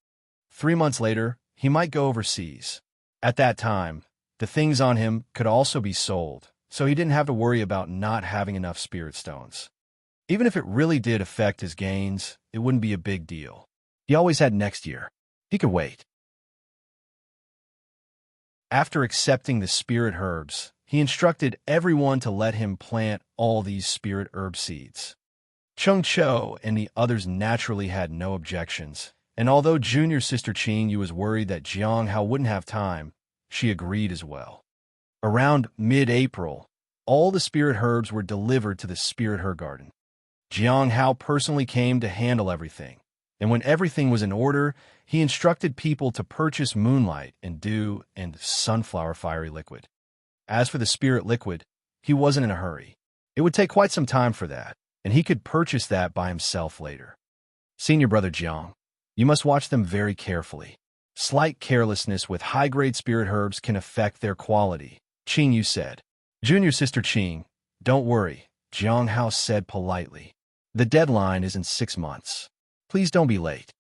3 months later, he might go overseas. At that time, the things on him could also be sold, so he didn't have to worry about not having enough spirit stones. Even if it really did affect his gains, it wouldn't be a big deal. He always had next year. He could wait. After accepting the spirit herbs, he instructed everyone to let him plant all these spirit herb seeds. Chung Cho and the others naturally had no objections, and although junior sister Qingyu was worried that Jiang Hao wouldn't have time, she agreed as well. Around mid-April, all the spirit herbs were delivered to the Spirit Herb Garden. Jiang Hao personally came to handle everything, and when everything was in order, he instructed people to purchase moonlight and dew and sunflower fiery liquid. As for the spirit liquid, he wasn't in a hurry. It would take quite some time for that, and he could purchase that by himself later. Senior Brother Jiang, you must watch them very carefully. Slight carelessness with high-grade spirit herbs can affect their quality, Qing Yu said. Junior Sister Qing, don't worry, Jiang Hao said politely. The deadline is in 6 months. Please don't be late.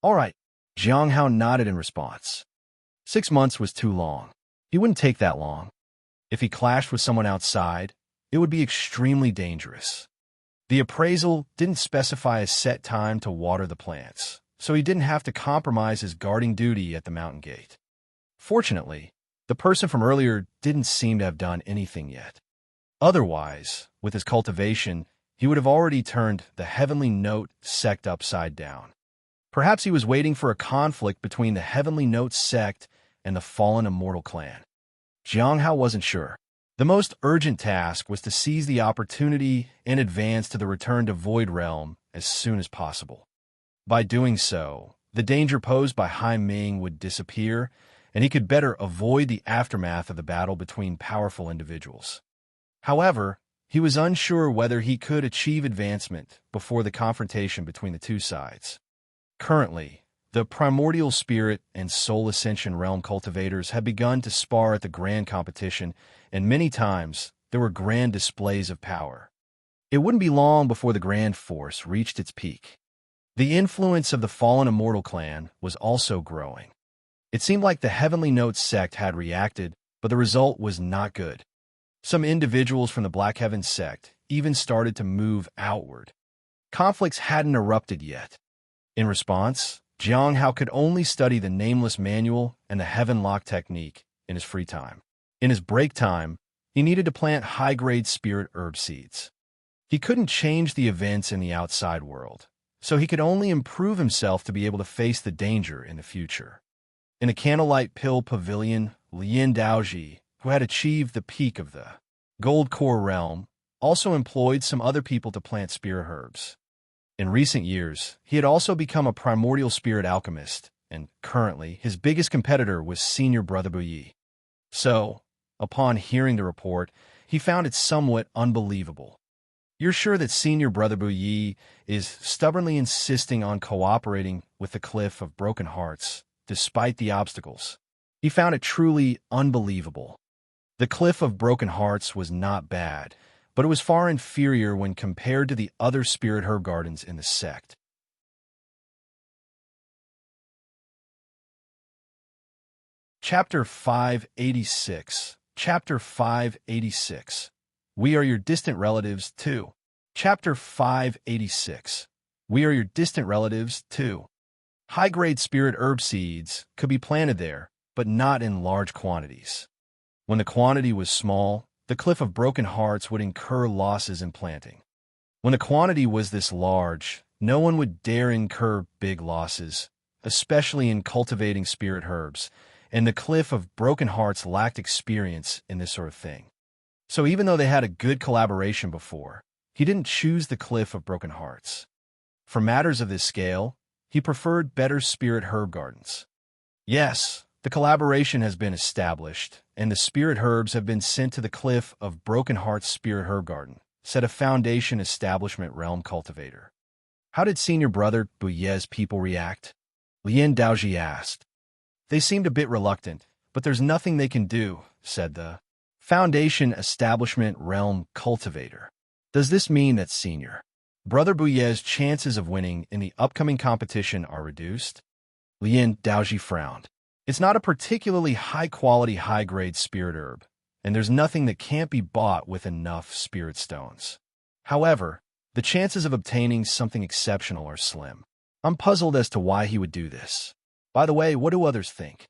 All right, Jiang Hao nodded in response. 6 months was too long. He wouldn't take that long. If he clashed with someone outside, it would be extremely dangerous. The appraisal didn't specify a set time to water the plants, so he didn't have to compromise his guarding duty at the mountain gate. Fortunately, the person from earlier didn't seem to have done anything yet. Otherwise, with his cultivation, he would have already turned the Heavenly Note sect upside down. Perhaps he was waiting for a conflict between the Heavenly Note sect and the fallen immortal clan. Jiang Hao wasn't sure. The most urgent task was to seize the opportunity and advance to the return to Void Realm as soon as possible. By doing so, the danger posed by Hai Ming would disappear, and he could better avoid the aftermath of the battle between powerful individuals. However, he was unsure whether he could achieve advancement before the confrontation between the two sides. Currently, the Primordial Spirit and Soul Ascension Realm cultivators had begun to spar at the grand competition, and many times there were grand displays of power. It wouldn't be long before the grand force reached its peak. The influence of the fallen immortal clan was also growing. It seemed like the Heavenly Note sect had reacted, but the result was not good. Some individuals from the Black Heaven sect even started to move outward. Conflicts hadn't erupted yet. In response, Jiang Hao could only study the Nameless Manual and the Heaven Lock technique in his free time. In his break time, he needed to plant high-grade spirit herb seeds. He couldn't change the events in the outside world, so he could only improve himself to be able to face the danger in the future. In a candlelight pill pavilion, Lien Daoji, who had achieved the peak of the Gold Core realm, also employed some other people to plant spirit herbs. In recent years, he had also become a primordial spirit alchemist, and currently his biggest competitor was Senior Brother Buyi. So, upon hearing the report, he found it somewhat unbelievable. You're sure that Senior Brother Buyi is stubbornly insisting on cooperating with the Cliff of Broken Hearts, despite the obstacles? He found it truly unbelievable. The Cliff of Broken Hearts was not bad, but it was far inferior when compared to the other spirit herb gardens in the sect. Chapter 586. Chapter 586. We are your distant relatives, too. Chapter 586. We are your distant relatives, too. High-grade spirit herb seeds could be planted there, but not in large quantities. When the quantity was small, the Cliff of Broken Hearts would incur losses in planting. When the quantity was this large, no one would dare incur big losses, especially in cultivating spirit herbs, and the Cliff of Broken Hearts lacked experience in this sort of thing. So even though they had a good collaboration before, he didn't choose the Cliff of Broken Hearts. For matters of this scale, he preferred better spirit herb gardens. Yes, the collaboration has been established, and the spirit herbs have been sent to the Cliff of Broken Hearts Spirit Herb Garden, said a Foundation Establishment Realm cultivator. How did Senior Brother Buye's people react? Lien Daoji asked. They seemed a bit reluctant, but there's nothing they can do, said the Foundation Establishment Realm cultivator. Does this mean that Senior Brother Buye's chances of winning in the upcoming competition are reduced? Lien Daoji frowned. It's not a particularly high-quality, high-grade spirit herb, and there's nothing that can't be bought with enough spirit stones. However, the chances of obtaining something exceptional are slim. I'm puzzled as to why he would do this. By the way, what do others think?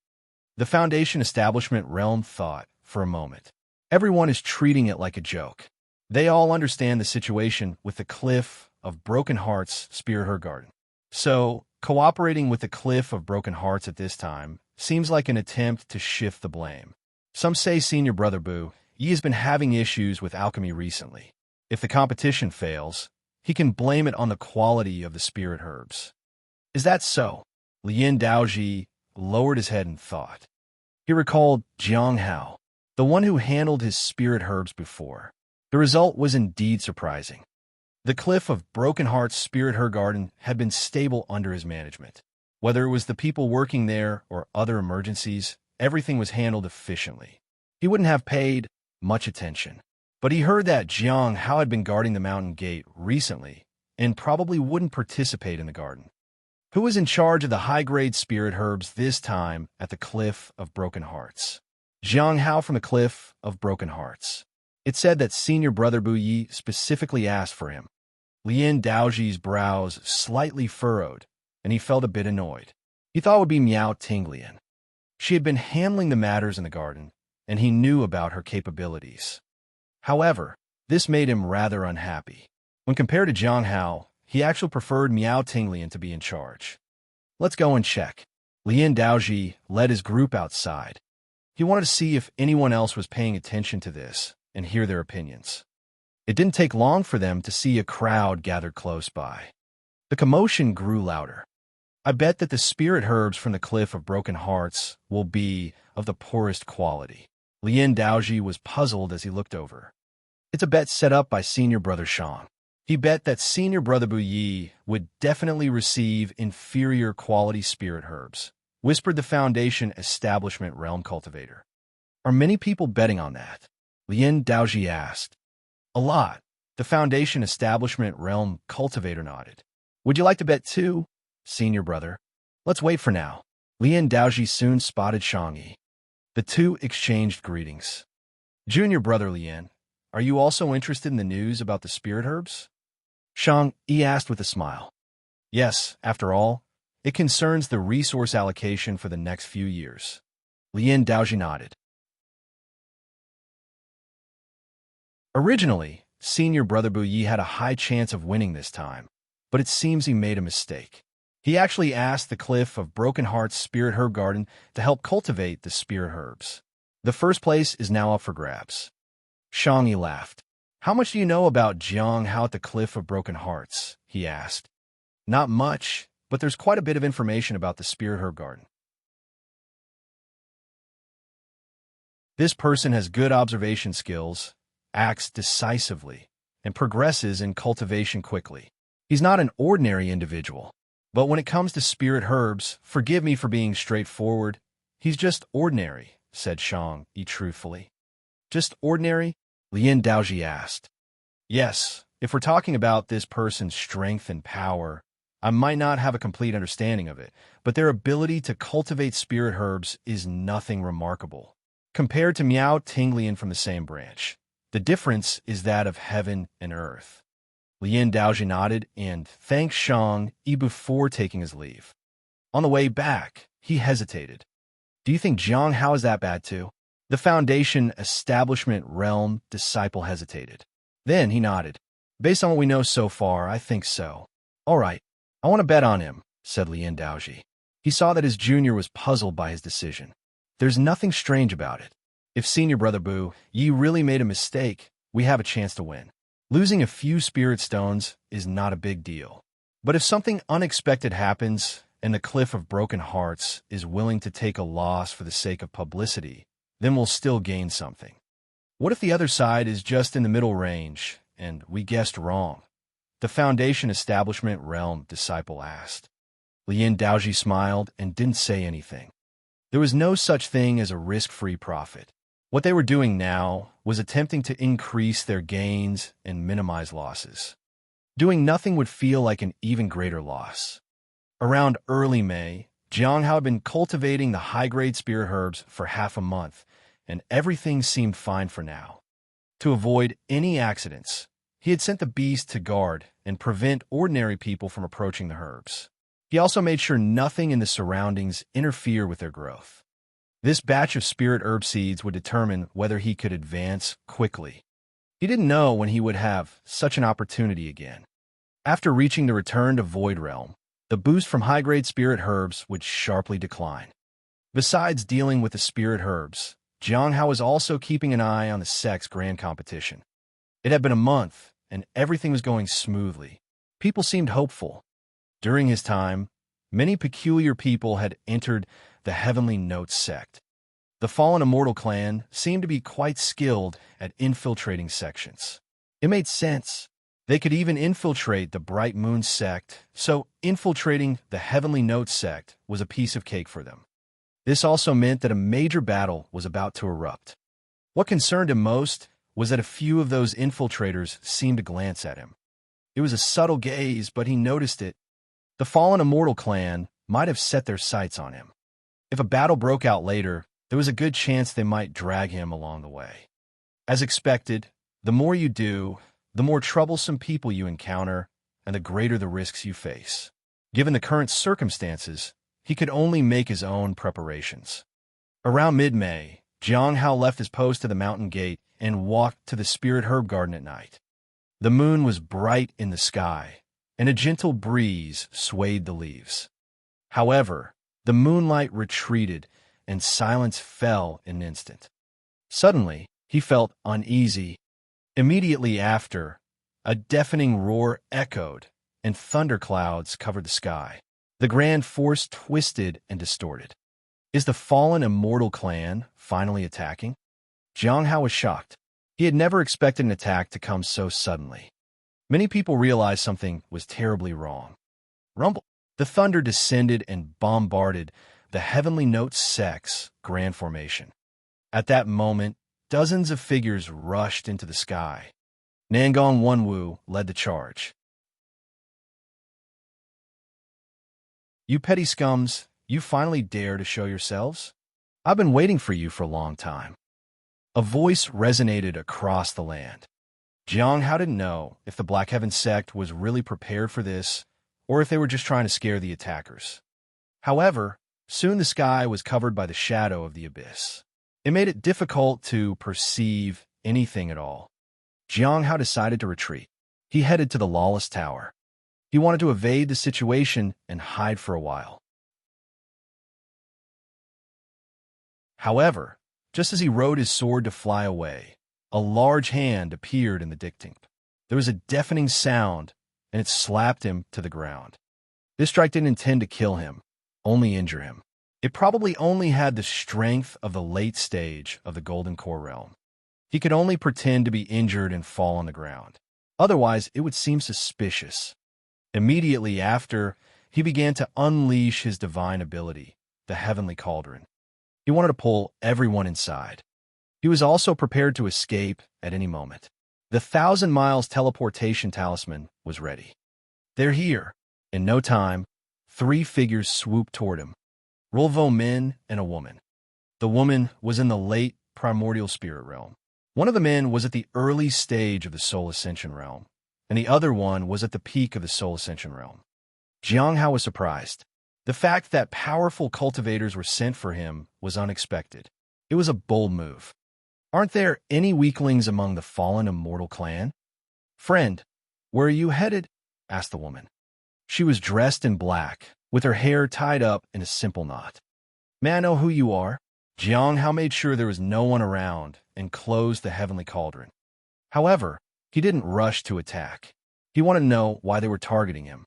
The Foundation Establishment Realm thought for a moment. Everyone is treating it like a joke. They all understand the situation with the Cliff of Broken Hearts Spirit Herb Garden. So, cooperating with the Cliff of Broken Hearts at this time seems like an attempt to shift the blame. Some say Senior Brother Bu Yi has been having issues with alchemy recently. If the competition fails, he can blame it on the quality of the spirit herbs. Is that so? Lien Daoji lowered his head in thought. He recalled Jiang Hao, the one who handled his spirit herbs before. The result was indeed surprising. The Cliff of Broken Hearts Spirit Herb Garden had been stable under his management. Whether it was the people working there or other emergencies, everything was handled efficiently. He wouldn't have paid much attention. But he heard that Jiang Hao had been guarding the mountain gate recently and probably wouldn't participate in the garden. Who was in charge of the high-grade spirit herbs this time at the Cliff of Broken Hearts? Jiang Hao from the Cliff of Broken Hearts. It said that Senior Brother Bu Yi specifically asked for him. Lien Daoji's brows slightly furrowed, and he felt a bit annoyed. He thought it would be Miao Tinglian. She had been handling the matters in the garden, and he knew about her capabilities. However, this made him rather unhappy. When compared to Jiang Hao, he actually preferred Miao Tinglian to be in charge. Let's go and check. Lien Daoji led his group outside. He wanted to see if anyone else was paying attention to this and hear their opinions. It didn't take long for them to see a crowd gathered close by. The commotion grew louder. I bet that the spirit herbs from the Cliff of Broken Hearts will be of the poorest quality. Lien Daoji was puzzled as he looked over. It's a bet set up by Senior Brother Shang. He bet that Senior Brother Bu Yi would definitely receive inferior quality spirit herbs, whispered the Foundation Establishment Realm Cultivator. Are many people betting on that? Lien Daoji asked. A lot. The Foundation Establishment Realm Cultivator nodded. Would you like to bet too, Senior Brother? Let's wait for now. Lien Daoji soon spotted Shang-Yi. The two exchanged greetings. Junior Brother Lien, are you also interested in the news about the spirit herbs? Shang-Yi asked with a smile. Yes, after all, it concerns the resource allocation for the next few years. Lien Daoji nodded. Originally, Senior Brother Bu Yi had a high chance of winning this time, but it seems he made a mistake. He actually asked the Cliff of Broken Hearts Spirit Herb Garden to help cultivate the spirit herbs. The first place is now up for grabs. Shang-Yi laughed. How much do you know about Jiang Hao at the Cliff of Broken Hearts? He asked. Not much, but there's quite a bit of information about the Spirit Herb Garden. This person has good observation skills, acts decisively, and progresses in cultivation quickly. He's not an ordinary individual, but when it comes to spirit herbs, forgive me for being straightforward, he's just ordinary, said Shang-Yi truthfully. Just ordinary? Lien Daoji asked. Yes, if we're talking about this person's strength and power, I might not have a complete understanding of it, but their ability to cultivate spirit herbs is nothing remarkable. Compared to Miao Tinglian from the same branch, the difference is that of heaven and earth. Lien Daoji nodded and thanked Shang-Yi before taking his leave. On the way back, he hesitated. Do you think Jiang Hao is that bad too? The Foundation Establishment Realm Disciple hesitated. Then he nodded. Based on what we know so far, I think so. All right, I want to bet on him, said Lien Daoji. He saw that his junior was puzzled by his decision. There's nothing strange about it. If Senior Brother Bu Yi really made a mistake, we have a chance to win. Losing a few spirit stones is not a big deal. But if something unexpected happens and the Cliff of Broken Hearts is willing to take a loss for the sake of publicity, then we'll still gain something. What if the other side is just in the middle range and we guessed wrong? The Foundation Establishment Realm Disciple asked. Lien Daoji smiled and didn't say anything. There was no such thing as a risk-free profit. What they were doing now was attempting to increase their gains and minimize losses. Doing nothing would feel like an even greater loss. Around early May, Jiang Hao had been cultivating the high-grade spirit herbs for half a month, and everything seemed fine for now. To avoid any accidents, he had sent the beast to guard and prevent ordinary people from approaching the herbs. He also made sure nothing in the surroundings interfere with their growth. This batch of spirit herb seeds would determine whether he could advance quickly. He didn't know when he would have such an opportunity again. After reaching the return to Void Realm, the boost from high-grade spirit herbs would sharply decline. Besides dealing with the spirit herbs, Jiang Hao was also keeping an eye on the Sex Grand Competition. It had been a month, and everything was going smoothly. People seemed hopeful. During his time, many peculiar people had entered the Heavenly Notes sect. The fallen immortal clan seemed to be quite skilled at infiltrating sections. It made sense. They could even infiltrate the Bright Moon sect, so infiltrating the Heavenly Notes sect was a piece of cake for them. This also meant that a major battle was about to erupt. What concerned him most was that a few of those infiltrators seemed to glance at him. It was a subtle gaze, but he noticed it. The fallen immortal clan might have set their sights on him. If a battle broke out later, there was a good chance they might drag him along the way. As expected, the more you do, the more troublesome people you encounter, and the greater the risks you face. Given the current circumstances, he could only make his own preparations. Around mid-May, Jiang Hao left his post to the mountain gate and walked to the spirit herb garden at night. The moon was bright in the sky, and a gentle breeze swayed the leaves. However, the moonlight retreated, and silence fell in an instant. Suddenly, he felt uneasy. Immediately after, a deafening roar echoed, and thunderclouds covered the sky. The grand force twisted and distorted. Is the fallen immortal clan finally attacking? Jiang Hao was shocked. He had never expected an attack to come so suddenly. Many people realized something was terribly wrong. Rumble. The thunder descended and bombarded the Heavenly Notes sect's grand formation. At that moment, dozens of figures rushed into the sky. Nangong Wenwu led the charge. You petty scums, you finally dare to show yourselves? I've been waiting for you for a long time. A voice resonated across the land. Jiang Hao didn't know if the Black Heaven sect was really prepared for this, or if they were just trying to scare the attackers. However, soon the sky was covered by the shadow of the abyss. It made it difficult to perceive anything at all. Jiang Hao decided to retreat. He headed to the Lawless Tower. He wanted to evade the situation and hide for a while. However, just as he rode his sword to fly away, a large hand appeared in the distance. There was a deafening sound, and it slapped him to the ground. This strike didn't intend to kill him, only injure him. It probably only had the strength of the late stage of the Golden Core realm. He could only pretend to be injured and fall on the ground. Otherwise, it would seem suspicious. Immediately after, he began to unleash his divine ability, the Heavenly Cauldron. He wanted to pull everyone inside. He was also prepared to escape at any moment. The 1,000 miles teleportation talisman was ready. They're here. In no time, 3 figures swooped toward him. Rolvo men and a woman. The woman was in the late primordial spirit realm. One of the men was at the early stage of the soul ascension realm, and the other one was at the peak of the soul ascension realm. Jiang Hao was surprised. The fact that powerful cultivators were sent for him was unexpected. It was a bold move. Aren't there any weaklings among the fallen immortal clan? Friend, where are you headed? Asked the woman. She was dressed in black, with her hair tied up in a simple knot. May I know who you are? Jiang Hao made sure there was no one around and closed the Heavenly Cauldron. However, he didn't rush to attack. He wanted to know why they were targeting him.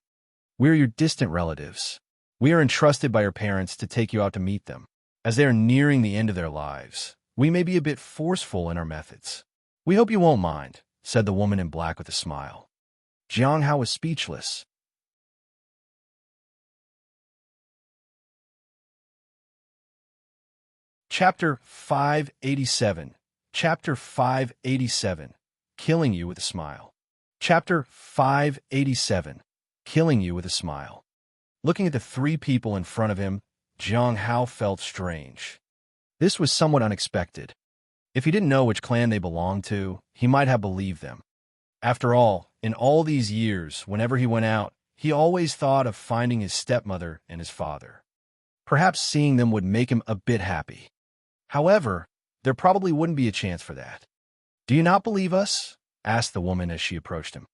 We're your distant relatives. We are entrusted by your parents to take you out to meet them. As they are nearing the end of their lives, we may be a bit forceful in our methods. We hope you won't mind, said the woman in black with a smile. Jiang Hao was speechless. Chapter 587. Chapter 587. Killing you with a smile. Chapter 587. Killing you with a smile. Looking at the 3 people in front of him, Jiang Hao felt strange. This was somewhat unexpected. If he didn't know which clan they belonged to, he might have believed them. After all, in all these years, whenever he went out, he always thought of finding his stepmother and his father. Perhaps seeing them would make him a bit happy. However, there probably wouldn't be a chance for that. Do you not believe us? Asked the woman as she approached him.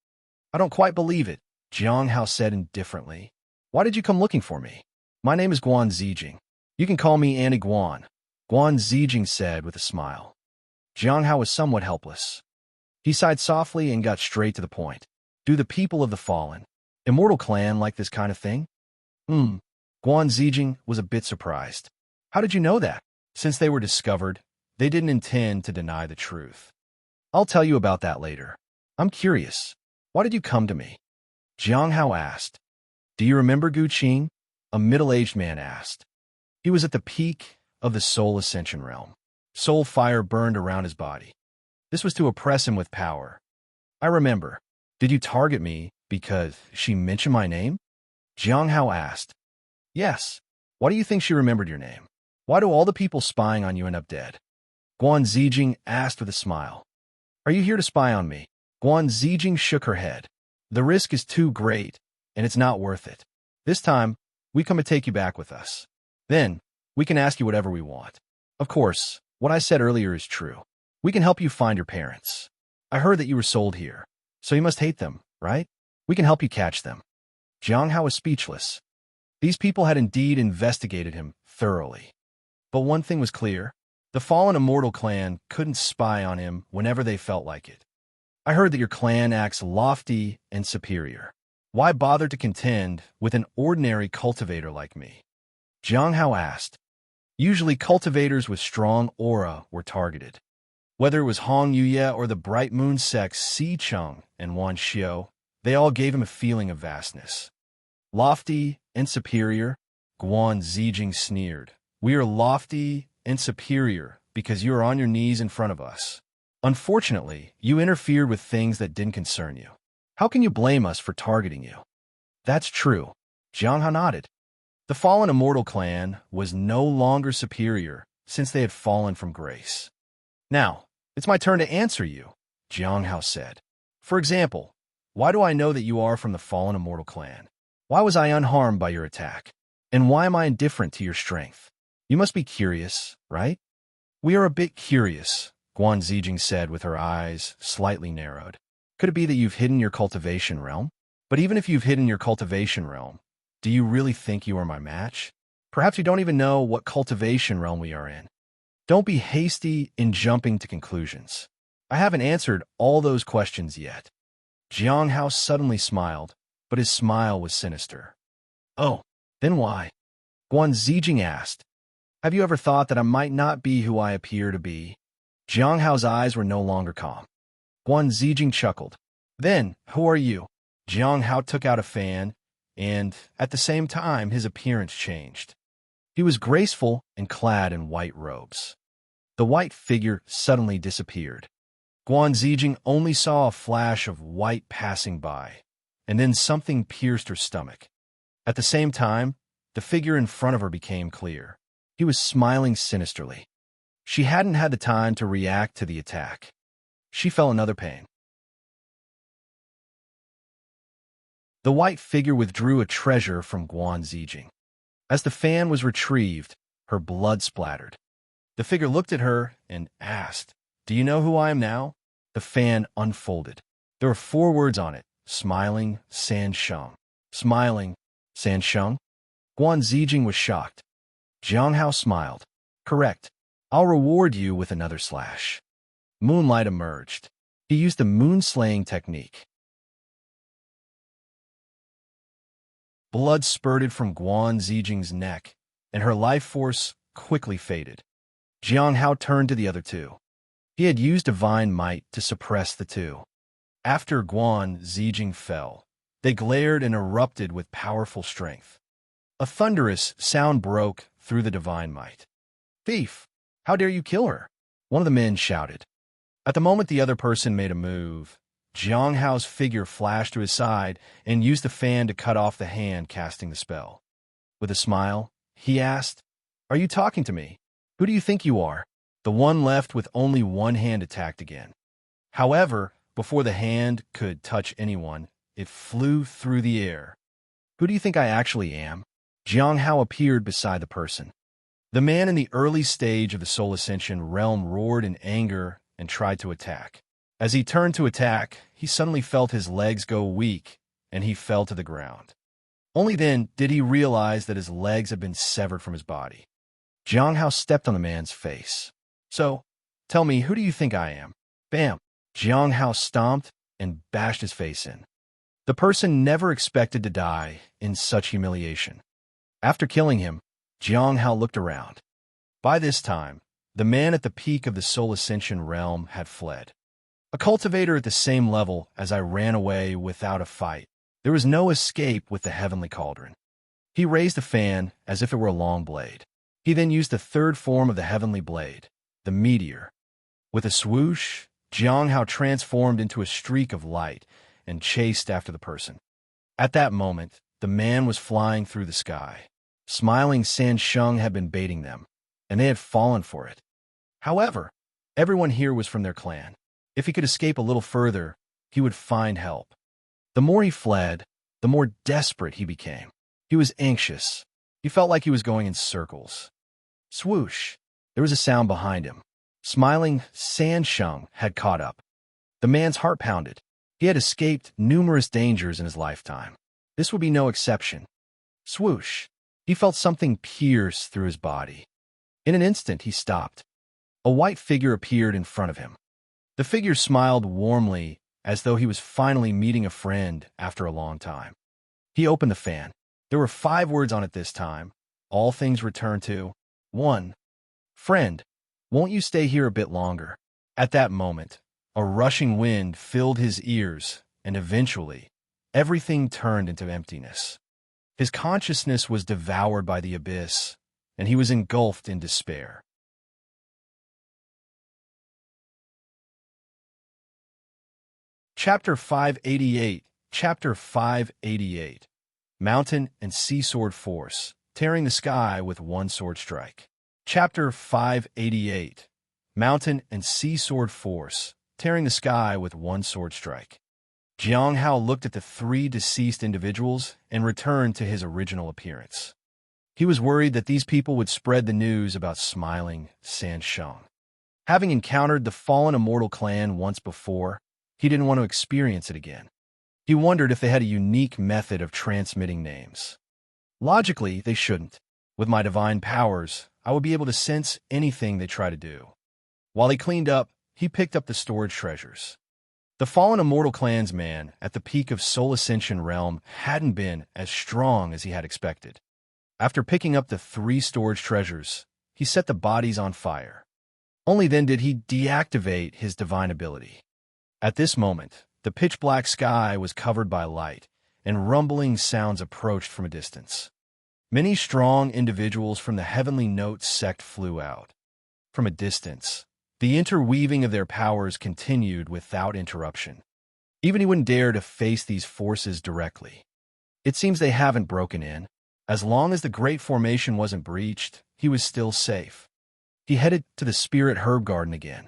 I don't quite believe it, Jiang Hao said indifferently. Why did you come looking for me? My name is Guan Zijing. You can call me Annie Guan, Guan Zijing said with a smile. Jiang Hao was somewhat helpless. He sighed softly and got straight to the point. Do the people of the fallen, immortal clan like this kind of thing? Guan Zijing was a bit surprised. How did you know that? Since they were discovered, they didn't intend to deny the truth. I'll tell you about that later. I'm curious. Why did you come to me? Jiang Hao asked. Do you remember Gu Qing? A middle-aged man asked. He was at the peak of the soul ascension realm. Soul fire burned around his body. This was to oppress him with power. I remember. Did you target me because she mentioned my name? Jiang Hao asked. Yes. Why do you think she remembered your name? Why do all the people spying on you end up dead? Guan Zijing asked with a smile. Are you here to spy on me? Guan Zijing shook her head. The risk is too great, and it's not worth it. This time, we come to take you back with us. Then, we can ask you whatever we want. Of course, what I said earlier is true. We can help you find your parents. I heard that you were sold here, so you must hate them, right? We can help you catch them. Jiang Hao was speechless. These people had indeed investigated him thoroughly. But one thing was clear. The fallen immortal clan couldn't spy on him whenever they felt like it. I heard that your clan acts lofty and superior. Why bother to contend with an ordinary cultivator like me? Jiang Hao asked. Usually cultivators with strong aura were targeted. Whether it was Hong Yuye or the Bright Moon sects Si Cheng and Wan Xiao, they all gave him a feeling of vastness. Lofty and superior? Guan Zijing sneered. We are lofty and superior because you are on your knees in front of us. Unfortunately, you interfered with things that didn't concern you. How can you blame us for targeting you? That's true. Jiang Hao nodded. The fallen immortal clan was no longer superior since they had fallen from grace. Now, it's my turn to answer you, Jiang Hao said. For example, why do I know that you are from the fallen immortal clan? Why was I unharmed by your attack? And why am I indifferent to your strength? You must be curious, right? We are a bit curious, Guan Zijing said with her eyes slightly narrowed. Could it be that you've hidden your cultivation realm? But even if you've hidden your cultivation realm, do you really think you are my match? Perhaps you don't even know what cultivation realm we are in. Don't be hasty in jumping to conclusions. I haven't answered all those questions yet. Jiang Hao suddenly smiled, but his smile was sinister. Oh, then why? Guan Zijing asked. Have you ever thought that I might not be who I appear to be? Jiang Hao's eyes were no longer calm. Guan Zijing chuckled. Then, who are you? Jiang Hao took out a fan, and, at the same time, his appearance changed. He was graceful and clad in white robes. The white figure suddenly disappeared. Guan Zijing only saw a flash of white passing by, and then something pierced her stomach. At the same time, the figure in front of her became clear. He was smiling sinisterly. She hadn't had the time to react to the attack. She felt another pain. The white figure withdrew a treasure from Guan Zijing. As the fan was retrieved, her blood splattered. The figure looked at her and asked, Do you know who I am now? The fan unfolded. There were 4 words on it, smiling San Sheng. Smiling San Sheng? Guan Zijing was shocked. Jiang Hao smiled. Correct. I'll reward you with another slash. Moonlight emerged. He used the moon-slaying technique. Blood spurted from Guan Zijing's neck, and her life force quickly faded. Jiang Hao turned to the other 2. He had used divine might to suppress the 2. After Guan Zijing fell, they glared and erupted with powerful strength. A thunderous sound broke through the divine might. Thief! How dare you kill her? One of the men shouted. At the moment the other person made a move, Jiang Hao's figure flashed to his side and used the fan to cut off the hand casting the spell. With a smile, he asked, Are you talking to me? Who do you think you are? The one left with only one hand attacked again. However, before the hand could touch anyone, it flew through the air. Who do you think I actually am? Jiang Hao appeared beside the person. The man in the early stage of the soul ascension realm roared in anger and tried to attack. As he turned to attack, he suddenly felt his legs go weak, and he fell to the ground. Only then did he realize that his legs had been severed from his body. Jiang Hao stepped on the man's face. So, tell me, who do you think I am? Bam! Jiang Hao stomped and bashed his face in. The person never expected to die in such humiliation. After killing him, Jiang Hao looked around. By this time, the man at the peak of the soul ascension realm had fled. A cultivator at the same level as I ran away without a fight. There was no escape with the heavenly cauldron. He raised the fan as if it were a long blade. He then used the third form of the heavenly blade, the meteor. With a swoosh, Jiang Hao transformed into a streak of light and chased after the person. At that moment, the man was flying through the sky. Smiling San Sheng had been baiting them, and they had fallen for it. However, everyone here was from their clan. If he could escape a little further, he would find help. The more he fled, the more desperate he became. He was anxious. He felt like he was going in circles. Swoosh! There was a sound behind him. Smiling San Sheng had caught up. The man's heart pounded. He had escaped numerous dangers in his lifetime. This would be no exception. Swoosh! He felt something pierce through his body. In an instant, he stopped. A white figure appeared in front of him. The figure smiled warmly, as though he was finally meeting a friend after a long time. He opened the fan. There were 5 words on it this time. All things return to 1. Friend, won't you stay here a bit longer? At that moment, a rushing wind filled his ears, and eventually, everything turned into emptiness. His consciousness was devoured by the abyss, and he was engulfed in despair. Chapter 588. Chapter 588. Mountain and Sea Sword Force, tearing the sky with one sword strike. Chapter 588. Mountain and Sea Sword Force, tearing the sky with one sword strike. Jiang Hao looked at the 3 deceased individuals and returned to his original appearance. He was worried that these people would spread the news about smiling San Sheng. Having encountered the fallen immortal clan once before, he didn't want to experience it again. He wondered if they had a unique method of transmitting names. Logically, they shouldn't. With my divine powers, I would be able to sense anything they try to do. While he cleaned up, he picked up the storage treasures. The fallen immortal clansman at the peak of Soul Ascension realm hadn't been as strong as he had expected. After picking up the 3 storage treasures, he set the bodies on fire. Only then did he deactivate his divine ability. At this moment, the pitch-black sky was covered by light, and rumbling sounds approached from a distance. Many strong individuals from the Heavenly Notes sect flew out. From a distance, the interweaving of their powers continued without interruption. Even he wouldn't dare to face these forces directly. It seems they haven't broken in. As long as the Great Formation wasn't breached, he was still safe. He headed to the Spirit Herb Garden again.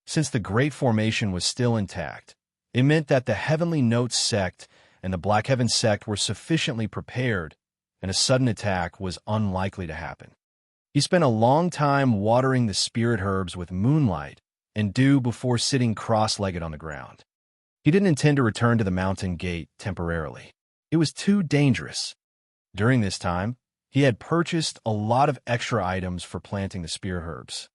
Since the Great Formation was still intact, it meant that the Heavenly Notes sect and the Black Heaven sect were sufficiently prepared, and a sudden attack was unlikely to happen. He spent a long time watering the spirit herbs with moonlight and dew before sitting cross-legged on the ground. He didn't intend to return to the mountain gate temporarily. It was too dangerous. During this time, he had purchased a lot of extra items for planting the spirit herbs.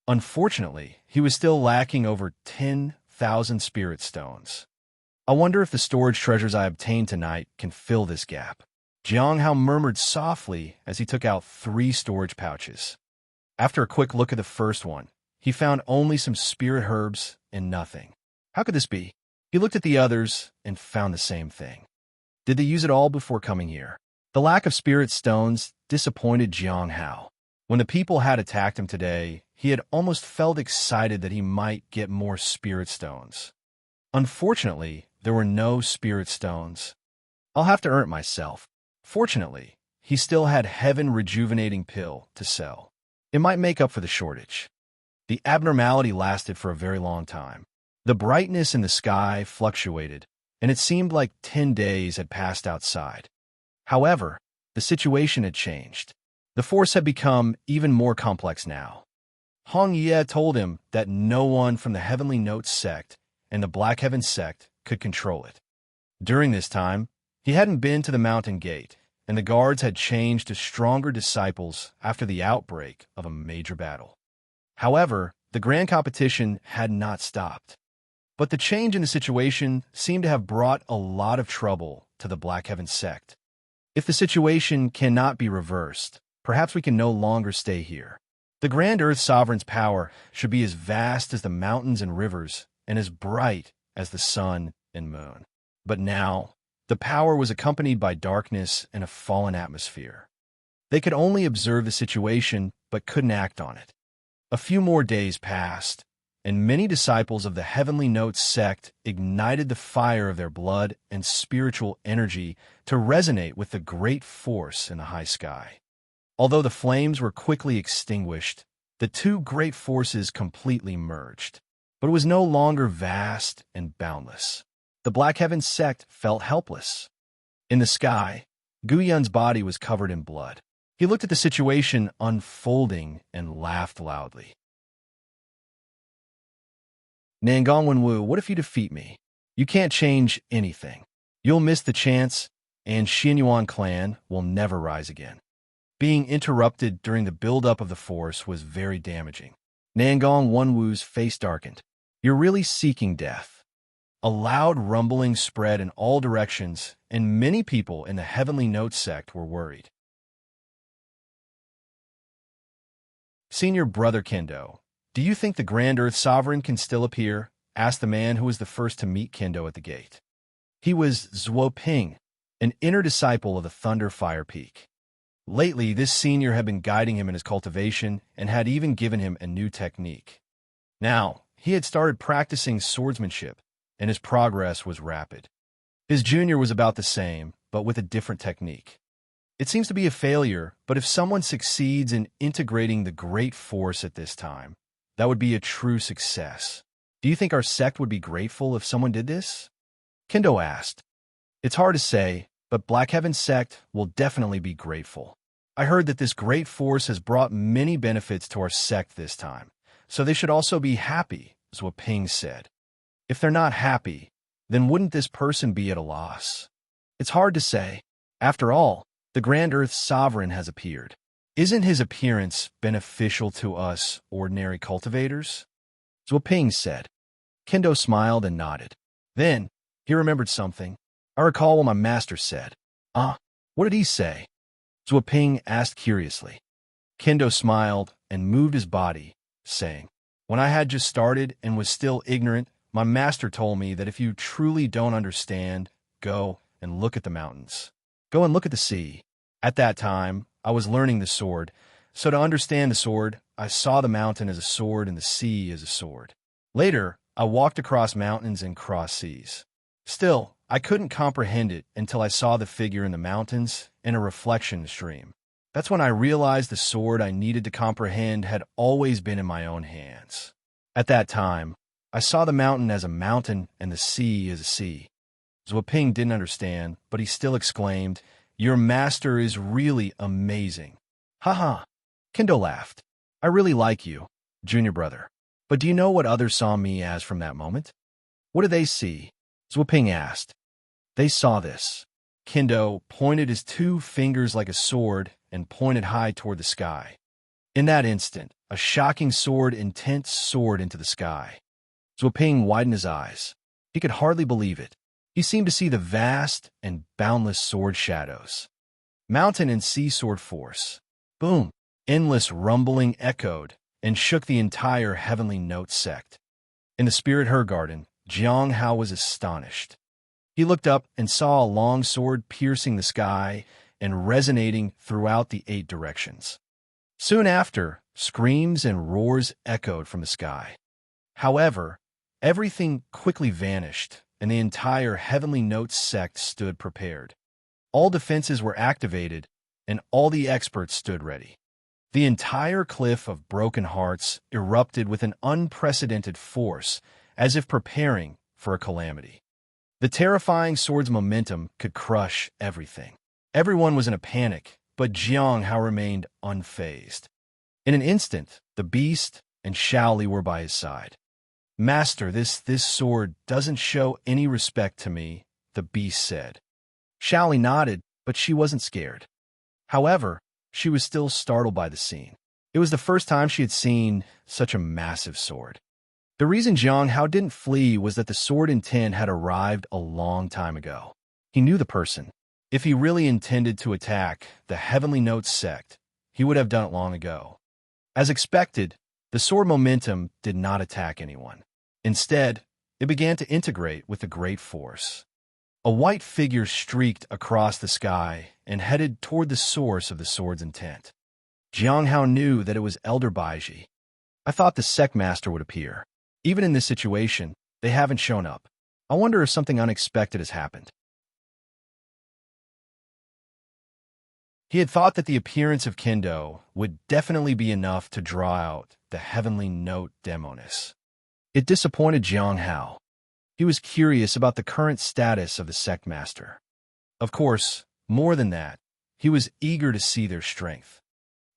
Unfortunately, he was still lacking over 10,000 spirit stones. I wonder if the storage treasures I obtained tonight can fill this gap. Jiang Hao murmured softly as he took out 3 storage pouches. After a quick look at the first one, he found only some spirit herbs and nothing. How could this be? He looked at the others and found the same thing. Did they use it all before coming here? The lack of spirit stones disappointed Jiang Hao. When the people had attacked him today, he had almost felt excited that he might get more spirit stones. Unfortunately, there were no spirit stones. I'll have to earn it myself. Fortunately, he still had Heaven Rejuvenating Pill to sell. It might make up for the shortage. The abnormality lasted for a very long time. The brightness in the sky fluctuated, and it seemed like 10 days had passed outside. However, the situation had changed. The force had become even more complex now. Hong Ye told him that no one from the Heavenly Notes sect and the Black Heaven sect could control it. During this time, he hadn't been to the mountain gate, and the guards had changed to stronger disciples after the outbreak of a major battle. However, the grand competition had not stopped. But the change in the situation seemed to have brought a lot of trouble to the Black Heaven sect. If the situation cannot be reversed, perhaps we can no longer stay here. The grand Earth Sovereign's power should be as vast as the mountains and rivers and as bright as the sun and moon. But now, the power was accompanied by darkness and a fallen atmosphere. They could only observe the situation but couldn't act on it. A few more days passed, and many disciples of the Heavenly Notes sect ignited the fire of their blood and spiritual energy to resonate with the great force in the high sky. Although the flames were quickly extinguished, the two great forces completely merged. But it was no longer vast and boundless. The Black Heaven sect felt helpless. In the sky, Guyun's body was covered in blood. He looked at the situation unfolding and laughed loudly. Nangang Wenwu, what if you defeat me? You can't change anything. You'll miss the chance, and Xinyuan clan will never rise again. Being interrupted during the buildup of the force was very damaging. Nangang Wenwu's face darkened. You're really seeking death. A loud rumbling spread in all directions, and many people in the Heavenly Note sect were worried. Senior Brother Kendo, do you think the Grand Earth Sovereign can still appear? Asked the man who was the first to meet Kendo at the gate. He was Zhuo Ping, an inner disciple of the Thunder Fire Peak. Lately, this senior had been guiding him in his cultivation and had even given him a new technique. Now, he had started practicing swordsmanship, and his progress was rapid. His junior was about the same, but with a different technique. It seems to be a failure, but if someone succeeds in integrating the great force at this time, that would be a true success. Do you think our sect would be grateful if someone did this? Kendo asked. It's hard to say, but Black Heaven sect will definitely be grateful. I heard that this great force has brought many benefits to our sect this time, so they should also be happy, is what Ping said. If they're not happy, then wouldn't this person be at a loss? It's hard to say. After all, the Grand Earth Sovereign has appeared. Isn't his appearance beneficial to us ordinary cultivators? Zhuo Ping said. Kendo smiled and nodded. Then, he remembered something. I recall what my master said. What did he say? Zhuo Ping asked curiously. Kendo smiled and moved his body, saying, When I had just started and was still ignorant, my master told me that if you truly don't understand, go and look at the mountains. Go and look at the sea. At that time, I was learning the sword, so to understand the sword, I saw the mountain as a sword and the sea as a sword. Later, I walked across mountains and crossed seas. Still, I couldn't comprehend it until I saw the figure in the mountains in a reflection stream. That's when I realized the sword I needed to comprehend had always been in my own hands. At that time, I saw the mountain as a mountain and the sea as a sea. Zhuo Ping didn't understand, but he still exclaimed, Your master is really amazing. Haha. Kendo laughed. I really like you, junior brother. But do you know what others saw me as from that moment? What did they see? Zhuo Ping asked. They saw this. Kendo pointed his two fingers like a sword and pointed high toward the sky. In that instant, a shocking intense soared into the sky. Zhuo Ping widened his eyes. He could hardly believe it. He seemed to see the vast and boundless sword shadows. Mountain and sea sword force. Boom! Endless rumbling echoed and shook the entire Heavenly Note sect. In the Spirit Her Garden, Jiang Hao was astonished. He looked up and saw a long sword piercing the sky and resonating throughout the 8 directions. Soon after, screams and roars echoed from the sky. However, everything quickly vanished, and the entire Heavenly Note sect stood prepared. All defenses were activated, and all the experts stood ready. The entire cliff of broken hearts erupted with an unprecedented force, as if preparing for a calamity. The terrifying sword's momentum could crush everything. Everyone was in a panic, but Jiang Hao remained unfazed. In an instant, the beast and Shaoli were by his side. Master, this sword doesn't show any respect to me, the beast said. Shaoli nodded, but she wasn't scared. However, she was still startled by the scene. It was the first time she had seen such a massive sword. The reason Jiang Hao didn't flee was that the sword in tin had arrived a long time ago. He knew the person. If he really intended to attack the Heavenly Notes sect, he would have done it long ago. As expected, the sword momentum did not attack anyone. Instead, it began to integrate with the great force. A white figure streaked across the sky and headed toward the source of the sword's intent. Jiang Hao knew that it was Elder Baiji. I thought the sect master would appear. Even in this situation, they haven't shown up. I wonder if something unexpected has happened. He had thought that the appearance of Kendo would definitely be enough to draw out the Heavenly Note Demonis. It disappointed Jiang Hao. He was curious about the current status of the sect master. Of course, more than that, he was eager to see their strength.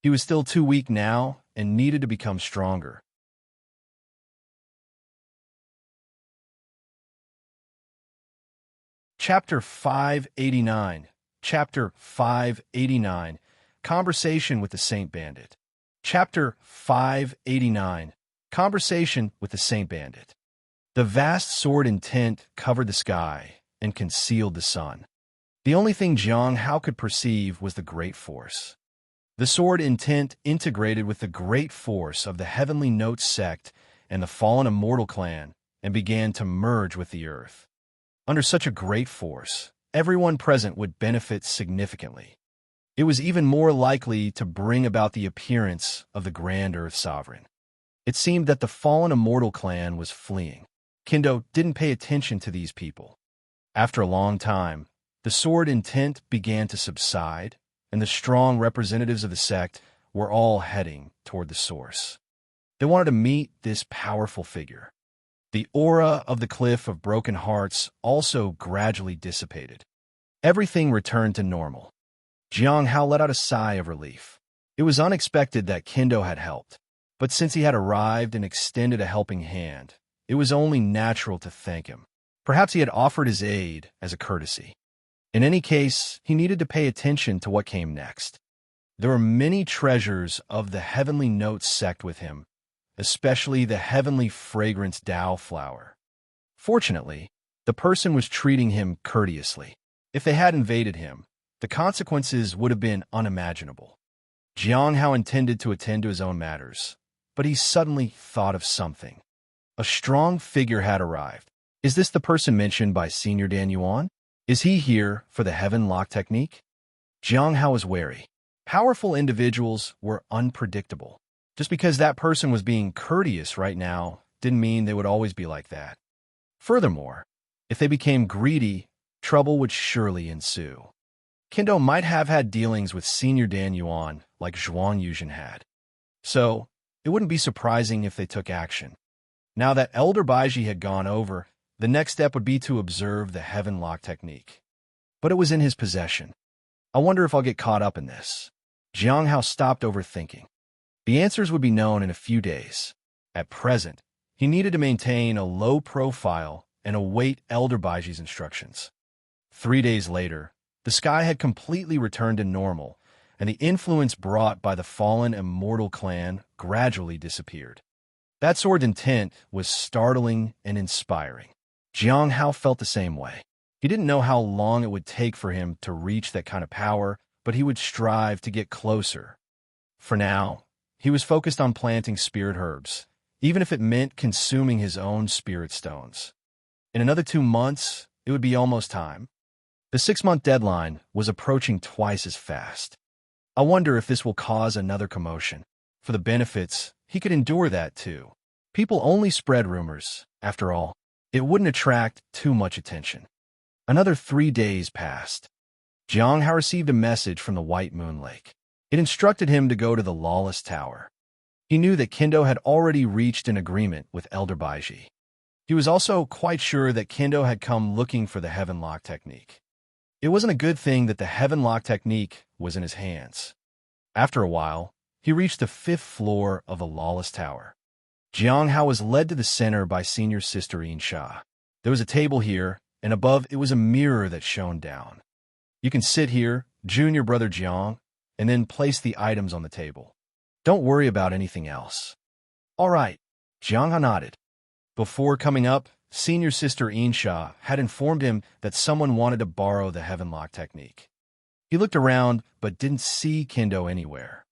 He was still too weak now and needed to become stronger. Chapter 589. Chapter 589. Conversation with the Saint Bandit. Chapter 589. Conversation with the Saint Bandit. The vast sword intent covered the sky and concealed the sun. The only thing Jiang Hao could perceive was the great force. The sword intent integrated with the great force of the Heavenly Notes sect and the fallen immortal clan and began to merge with the earth. Under such a great force, everyone present would benefit significantly. It was even more likely to bring about the appearance of the Grand Earth Sovereign. It seemed that the fallen immortal clan was fleeing. Kendo didn't pay attention to these people. After a long time, the sword intent began to subside, and the strong representatives of the sect were all heading toward the source. They wanted to meet this powerful figure. The aura of the Cliff of Broken Hearts also gradually dissipated. Everything returned to normal. Jiang Hao let out a sigh of relief. It was unexpected that Kendo had helped, but since he had arrived and extended a helping hand, it was only natural to thank him. Perhaps he had offered his aid as a courtesy. In any case, he needed to pay attention to what came next. There were many treasures of the Heavenly Notes sect with him, especially the heavenly fragrance Dao flower. Fortunately, the person was treating him courteously. If they had invaded him, the consequences would have been unimaginable. Jiang Hao intended to attend to his own matters, but he suddenly thought of something. A strong figure had arrived. Is this the person mentioned by Senior Dan Yuan? Is he here for the Heaven Lock technique? Jiang Hao was wary. Powerful individuals were unpredictable. Just because that person was being courteous right now didn't mean they would always be like that. Furthermore, if they became greedy, trouble would surely ensue. Kendo might have had dealings with Senior Dan Yuan like Zhuang Yuzhen had. So, it wouldn't be surprising if they took action. Now that Elder Baiji had gone over, the next step would be to observe the Heaven Lock technique. But it was in his possession. I wonder if I'll get caught up in this. Jiang Hao stopped overthinking. The answers would be known in a few days. At present, he needed to maintain a low profile and await Elder Baiji's instructions. 3 days later, the sky had completely returned to normal, and the influence brought by the fallen immortal clan gradually disappeared. That sword's intent was startling and inspiring. Jiang Hao felt the same way. He didn't know how long it would take for him to reach that kind of power, but he would strive to get closer. For now, he was focused on planting spirit herbs, even if it meant consuming his own spirit stones. In another 2 months, it would be almost time. The 6-month deadline was approaching twice as fast. I wonder if this will cause another commotion. For the benefits, he could endure that too. People only spread rumors. After all, it wouldn't attract too much attention. Another 3 days passed. Jiang Hao received a message from the White Moon Lake. It instructed him to go to the Lawless Tower. He knew that Kendo had already reached an agreement with Elder Baiji. He was also quite sure that Kendo had come looking for the Heaven Lock technique. It wasn't a good thing that the Heaven Lock technique was in his hands. After a while, he reached the 5th floor of the Lawless Tower. Jiang Hao was led to the center by Senior Sister Yin Sha. There was a table here, and above it was a mirror that shone down. You can sit here, Junior Brother Jiang, and then place the items on the table. Don't worry about anything else. All right, Jiang Hao nodded. Before coming up, senior sister Insha had informed him that someone wanted to borrow the Heaven Lock technique. He looked around but didn't see Kendo anywhere.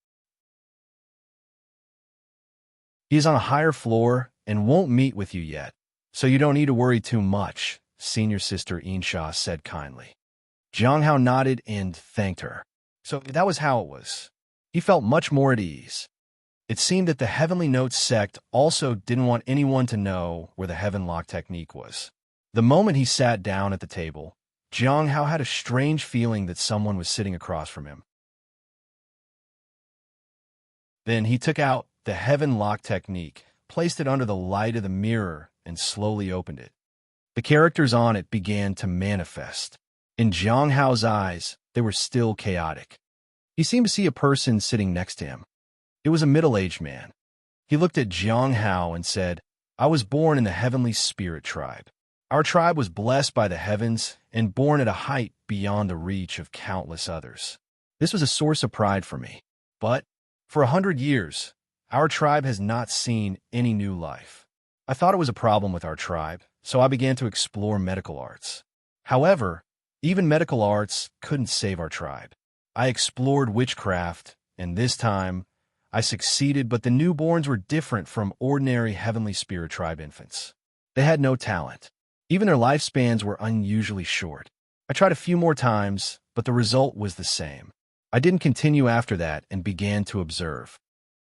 He is on a higher floor and won't meet with you yet, so you don't need to worry too much, senior sister Insha said kindly. Jiang Hao nodded and thanked her. So that was how it was. He felt much more at ease. It seemed that the Heavenly Notes sect also didn't want anyone to know where the Heaven Lock technique was. The moment he sat down at the table, Jiang Hao had a strange feeling that someone was sitting across from him. Then he took out the Heaven Lock technique, placed it under the light of the mirror, and slowly opened it. The characters on it began to manifest. In Jiang Hao's eyes, they were still chaotic. He seemed to see a person sitting next to him. It was a middle-aged man. He looked at Jiang Hao and said, "I was born in the Heavenly Spirit tribe. Our tribe was blessed by the heavens and born at a height beyond the reach of countless others. This was a source of pride for me. But for 100 years, our tribe has not seen any new life. I thought it was a problem with our tribe, so I began to explore medical arts. However, even medical arts couldn't save our tribe. I explored witchcraft, and this time, I succeeded, but the newborns were different from ordinary Heavenly Spirit tribe infants. They had no talent. Even their lifespans were unusually short. I tried a few more times, but the result was the same. I didn't continue after that and began to observe.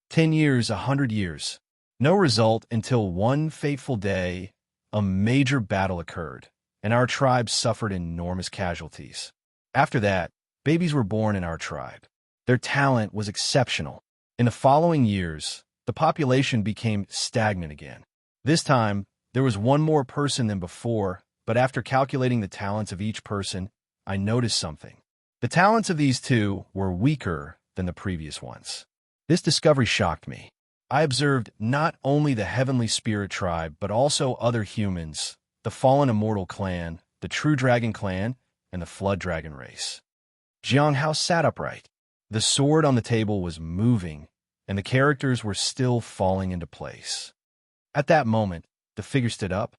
10 years, 100 years. No result until one fateful day, a major battle occurred, and our tribe suffered enormous casualties. After that, babies were born in our tribe. Their talent was exceptional. In the following years, the population became stagnant again. This time, there was one more person than before, but after calculating the talents of each person, I noticed something. The talents of these two were weaker than the previous ones. This discovery shocked me. I observed not only the Heavenly Spirit tribe, but also other humans, the Fallen Immortal clan, the True Dragon clan, and the Flood Dragon race. Jiang Hao sat upright. The sword on the table was moving, and the characters were still falling into place. At that moment, the figure stood up.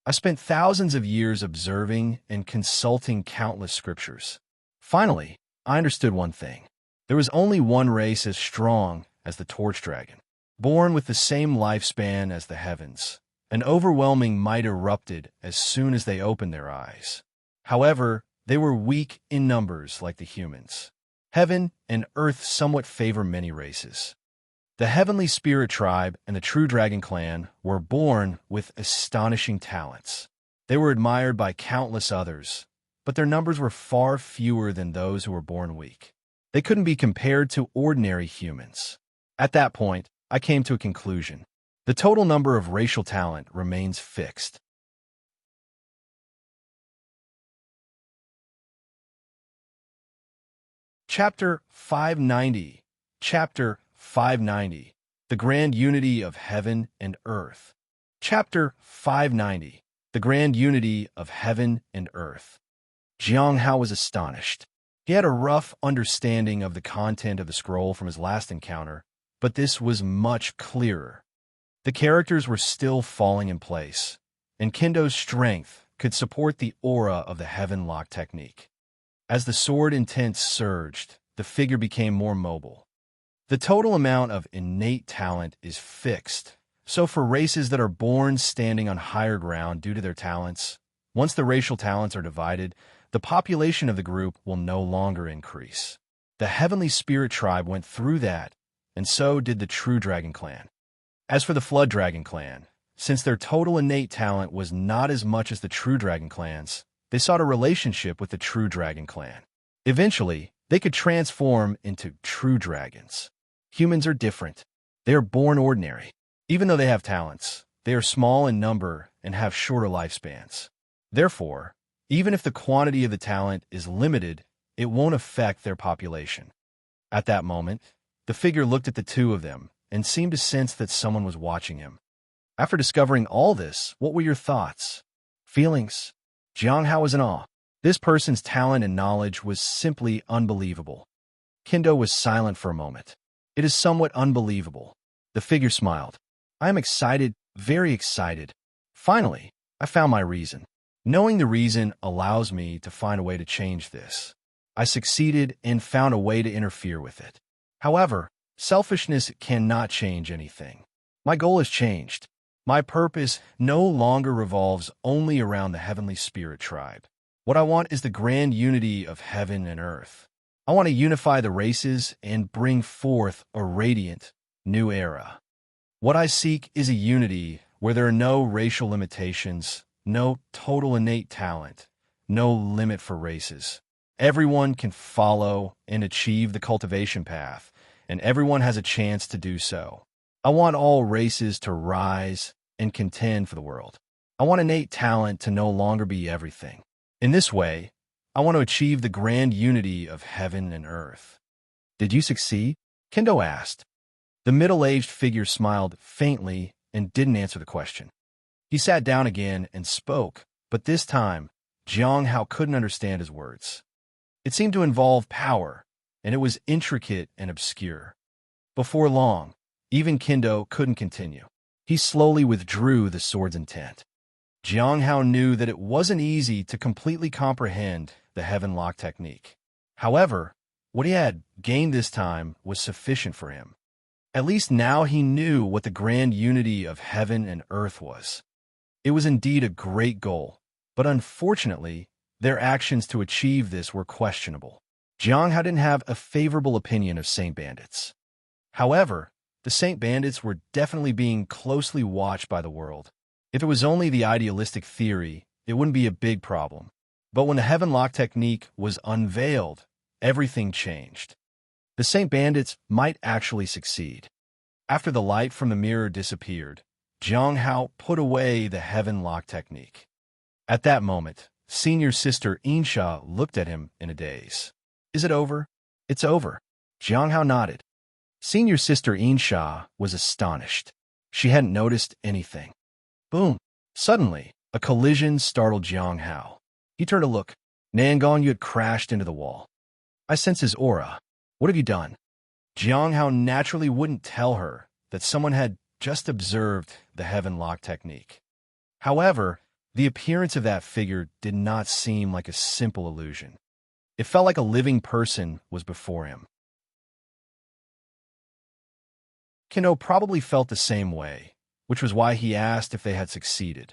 I spent thousands of years observing and consulting countless scriptures. Finally, I understood one thing. There was only one race as strong as the Torch Dragon, born with the same lifespan as the heavens. An overwhelming might erupted as soon as they opened their eyes. However, they were weak in numbers like the humans. Heaven and earth somewhat favor many races. The Heavenly Spirit tribe and the True Dragon clan were born with astonishing talents. They were admired by countless others, but their numbers were far fewer than those who were born weak. They couldn't be compared to ordinary humans. At that point, I came to a conclusion. The total number of racial talent remains fixed. Chapter 590. Chapter 590. The Grand Unity of Heaven and Earth. Chapter 590. The Grand Unity of Heaven and Earth. Jiang Hao was astonished. He had a rough understanding of the content of the scroll from his last encounter, but this was much clearer. The characters were still falling in place, and Kendo's strength could support the aura of the Heaven Lock technique. As the sword intent surged, the figure became more mobile. The total amount of innate talent is fixed, so for races that are born standing on higher ground due to their talents, once the racial talents are divided, the population of the group will no longer increase. The Heavenly Spirit tribe went through that, and so did the True Dragon clan. As for the Flood Dragon clan, since their total innate talent was not as much as the True Dragon clans, they sought a relationship with the True Dragon clan. Eventually, they could transform into true dragons. Humans are different. They are born ordinary. Even though they have talents, they are small in number and have shorter lifespans. Therefore, even if the quantity of the talent is limited, it won't affect their population. At that moment, the figure looked at the two of them and seemed to sense that someone was watching him. After discovering all this, what were your thoughts? Feelings? Jiang Hao was in awe. This person's talent and knowledge was simply unbelievable. Kendo was silent for a moment. It is somewhat unbelievable. The figure smiled. I am excited, very excited. Finally, I found my reason. Knowing the reason allows me to find a way to change this. I succeeded and found a way to interfere with it. However, selfishness cannot change anything. My goal has changed. My purpose no longer revolves only around the heavenly spirit tribe. What I want is the grand unity of heaven and earth. I want to unify the races and bring forth a radiant, new era. What I seek is a unity where there are no racial limitations, no total innate talent, no limit for races. Everyone can follow and achieve the cultivation path, and everyone has a chance to do so. I want all races to rise and contend for the world. I want innate talent to no longer be everything. In this way, I want to achieve the grand unity of heaven and earth. Did you succeed? Kendo asked. The middle-aged figure smiled faintly and didn't answer the question. He sat down again and spoke, but this time, Jiang Hao couldn't understand his words. It seemed to involve power, and it was intricate and obscure. Before long, even Kendo couldn't continue. He slowly withdrew the sword's intent. Jiang Hao knew that it wasn't easy to completely comprehend the heaven lock technique. However, what he had gained this time was sufficient for him. At least now he knew what the grand unity of heaven and earth was. It was indeed a great goal, but unfortunately, their actions to achieve this were questionable. Jiang Hao didn't have a favorable opinion of Saint Bandits. However, the Saint Bandits were definitely being closely watched by the world. If it was only the idealistic theory, it wouldn't be a big problem. But when the Heaven Lock technique was unveiled, everything changed. The Saint Bandits might actually succeed. After the light from the mirror disappeared, Jiang Hao put away the Heaven Lock technique. At that moment, senior sister Insha looked at him in a daze. Is it over? It's over. Jiang Hao nodded. Senior sister Insha was astonished. She hadn't noticed anything. Boom! Suddenly, a collision startled Jiang Hao. He turned to look. Nangon, you had crashed into the wall. I sense his aura. What have you done? Jiang Hao naturally wouldn't tell her that someone had just observed the Heaven Lock technique. However, the appearance of that figure did not seem like a simple illusion. It felt like a living person was before him. Kendo probably felt the same way, which was why he asked if they had succeeded.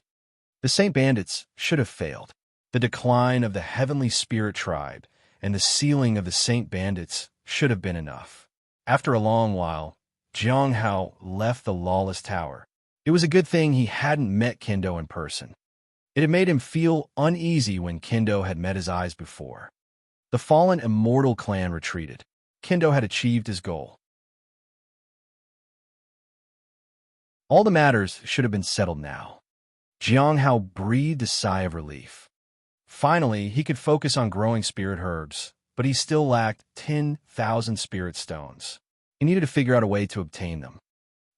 The Saint Bandits should have failed. The decline of the heavenly spirit tribe and the sealing of the Saint Bandits should have been enough. After a long while, Jiang Hao left the lawless tower. It was a good thing he hadn't met Kendo in person. It had made him feel uneasy when Kendo had met his eyes before. The fallen immortal clan retreated. Kendo had achieved his goal. All the matters should have been settled now. Jiang Hao breathed a sigh of relief. Finally, he could focus on growing spirit herbs, but he still lacked 10,000 spirit stones. He needed to figure out a way to obtain them.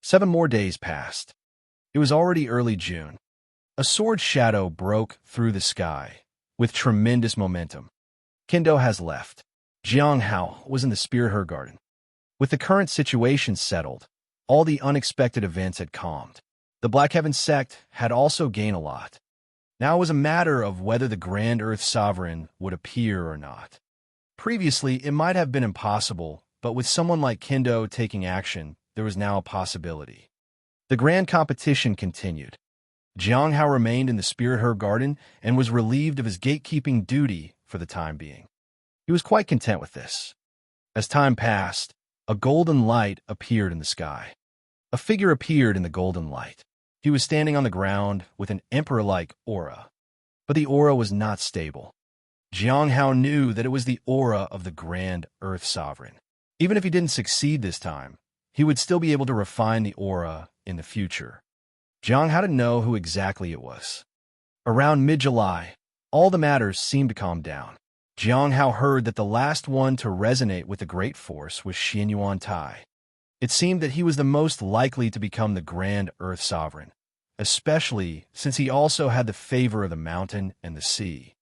7 more days passed. It was already early June. A sword shadow broke through the sky, with tremendous momentum. Kendo has left. Jiang Hao was in the spirit herb garden. With the current situation settled, all the unexpected events had calmed. The Black Heaven sect had also gained a lot. Now it was a matter of whether the Grand Earth Sovereign would appear or not. Previously, it might have been impossible, but with someone like Kendo taking action, there was now a possibility. The grand competition continued. Jiang Hao remained in the Spirit Herb Garden and was relieved of his gatekeeping duty for the time being. He was quite content with this. As time passed, a golden light appeared in the sky. A figure appeared in the golden light. He was standing on the ground with an emperor-like aura. But the aura was not stable. Jiang Hao knew that it was the aura of the Grand Earth Sovereign. Even if he didn't succeed this time, he would still be able to refine the aura in the future. Jiang Hao didn't know who exactly it was. Around mid-July, all the matters seemed to calm down. Jiang Hao heard that the last one to resonate with the great force was Xianyuan Tai. It seemed that he was the most likely to become the Grand Earth Sovereign, especially since he also had the favor of the mountain and the sea.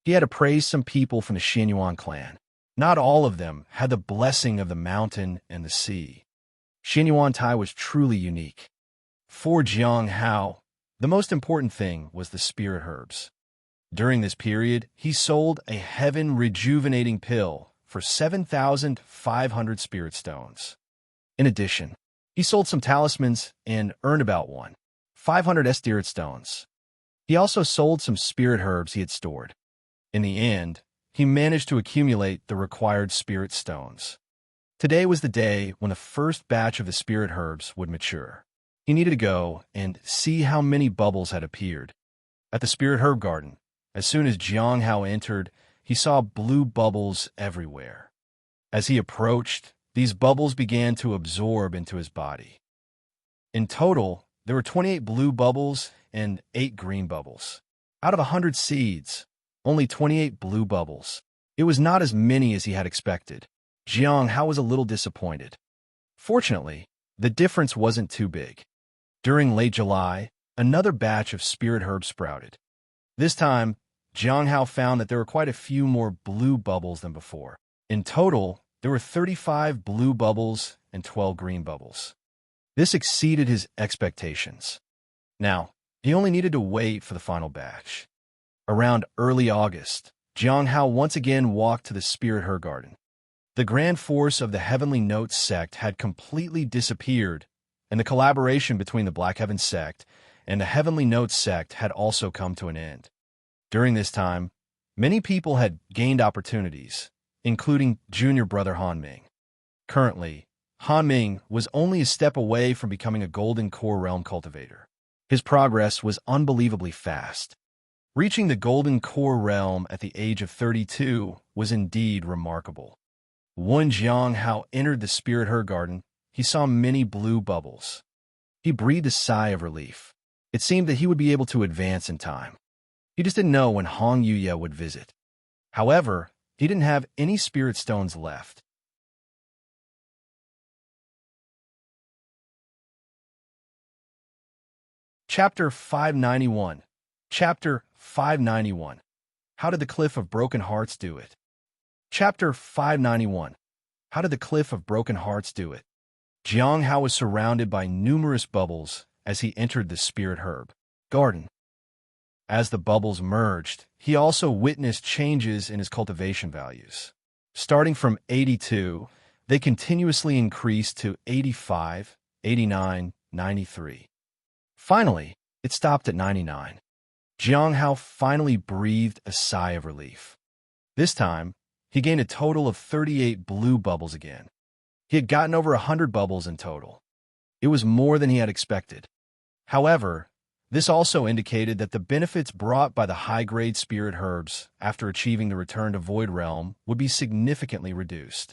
He had appraised some people from the Xianyuan clan. Not all of them had the blessing of the mountain and the sea. Xianyuan Tai was truly unique. For Jiang Hao, The most important thing was the spirit herbs. During this period, he sold a heaven-rejuvenating pill for 7,500 spirit stones. In addition, he sold some talismans and earned about 500 spirit stones. He also sold some spirit herbs he had stored. In the end, he managed to accumulate the required spirit stones. Today was the day when the first batch of the spirit herbs would mature. He needed to go and see how many bubbles had appeared. At the spirit herb garden, as soon as Jiang Hao entered, he saw blue bubbles everywhere. As he approached, these bubbles began to absorb into his body. In total, there were 28 blue bubbles and 8 green bubbles. Out of 100 seeds, only 28 blue bubbles. It was not as many as he had expected. Jiang Hao was a little disappointed. Fortunately, the difference wasn't too big. During late July, another batch of spirit herbs sprouted. This time, Jiang Hao found that there were quite a few more blue bubbles than before. In total, there were 35 blue bubbles and 12 green bubbles. This exceeded his expectations. Now, he only needed to wait for the final batch. Around early August, Jiang Hao once again walked to the spirit herb garden. The grand force of the Heavenly Notes sect had completely disappeared, and the collaboration between the Black Heaven sect and the Heavenly Notes sect had also come to an end. During this time, many people had gained opportunities, including junior brother Han Ming. Currently, Han Ming was only a step away from becoming a Golden Core Realm cultivator. His progress was unbelievably fast. Reaching the Golden Core Realm at the age of 32 was indeed remarkable. When Jiang Hao entered the spirit herb garden, he saw many blue bubbles. He breathed a sigh of relief. It seemed that he would be able to advance in time. He just didn't know when Hong Yuya would visit. However, he didn't have any spirit stones left. Chapter 591. Chapter 591. How did the Cliff of Broken Hearts do it? Chapter 591. How did the Cliff of Broken Hearts do it? Jiang Hao was surrounded by numerous bubbles as he entered the spirit herb garden. As the bubbles merged, he also witnessed changes in his cultivation values. Starting from 82, they continuously increased to 85, 89, 93. Finally, it stopped at 99. Jiang Hao finally breathed a sigh of relief. This time, he gained a total of 38 blue bubbles again. He had gotten over 100 bubbles in total. It was more than he had expected. However, this also indicated that the benefits brought by the high-grade spirit herbs after achieving the return to Void Realm would be significantly reduced.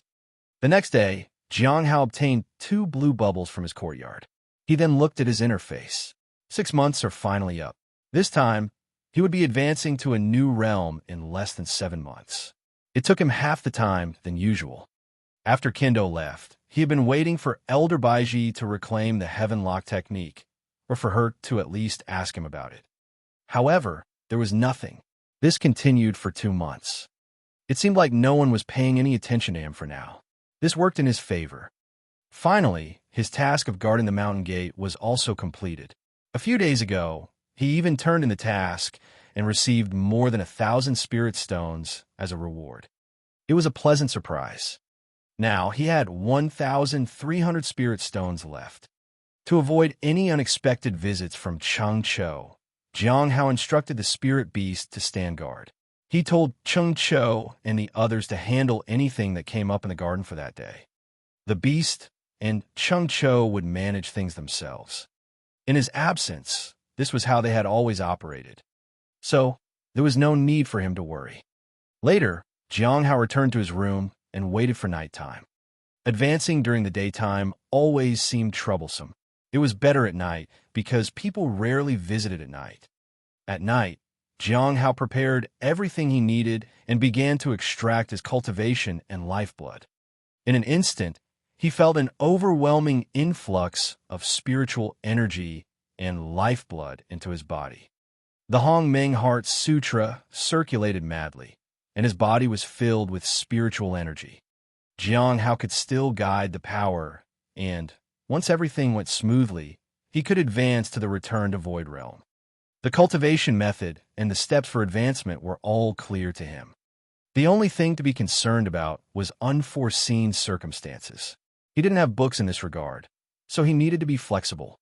The next day, Jiang Hao obtained 2 blue bubbles from his courtyard. He then looked at his interface. 6 months are finally up. This time, he would be advancing to a new realm in less than 7 months. It took him half the time than usual. After Kendo left, he had been waiting for Elder Baiji to reclaim the Heaven Lock technique, or for her to at least ask him about it. However, there was nothing. This continued for 2 months. It seemed like no one was paying any attention to him for now. This worked in his favor. Finally, his task of guarding the mountain gate was also completed. A few days ago, he even turned in the task and received more than 1,000 spirit stones as a reward. It was a pleasant surprise. Now he had 1,300 spirit stones left. To avoid any unexpected visits from Cheng Cho, Jiang Hao instructed the spirit beast to stand guard. He told Cheng Cho and the others to handle anything that came up in the garden for that day. The beast and Cheng Cho would manage things themselves. In his absence, this was how they had always operated. So, there was no need for him to worry. Later, Jiang Hao returned to his room and waited for nighttime. Advancing during the daytime always seemed troublesome. It was better at night because people rarely visited at night. At night, Jiang Hao prepared everything he needed and began to extract his cultivation and lifeblood. In an instant, he felt an overwhelming influx of spiritual energy and lifeblood into his body. The Hong Ming Heart Sutra circulated madly, and his body was filled with spiritual energy. Jiang Hao could still guide the power, and, once everything went smoothly, he could advance to the return to Void Realm. The cultivation method and the steps for advancement were all clear to him. The only thing to be concerned about was unforeseen circumstances. He didn't have books in this regard, so he needed to be flexible.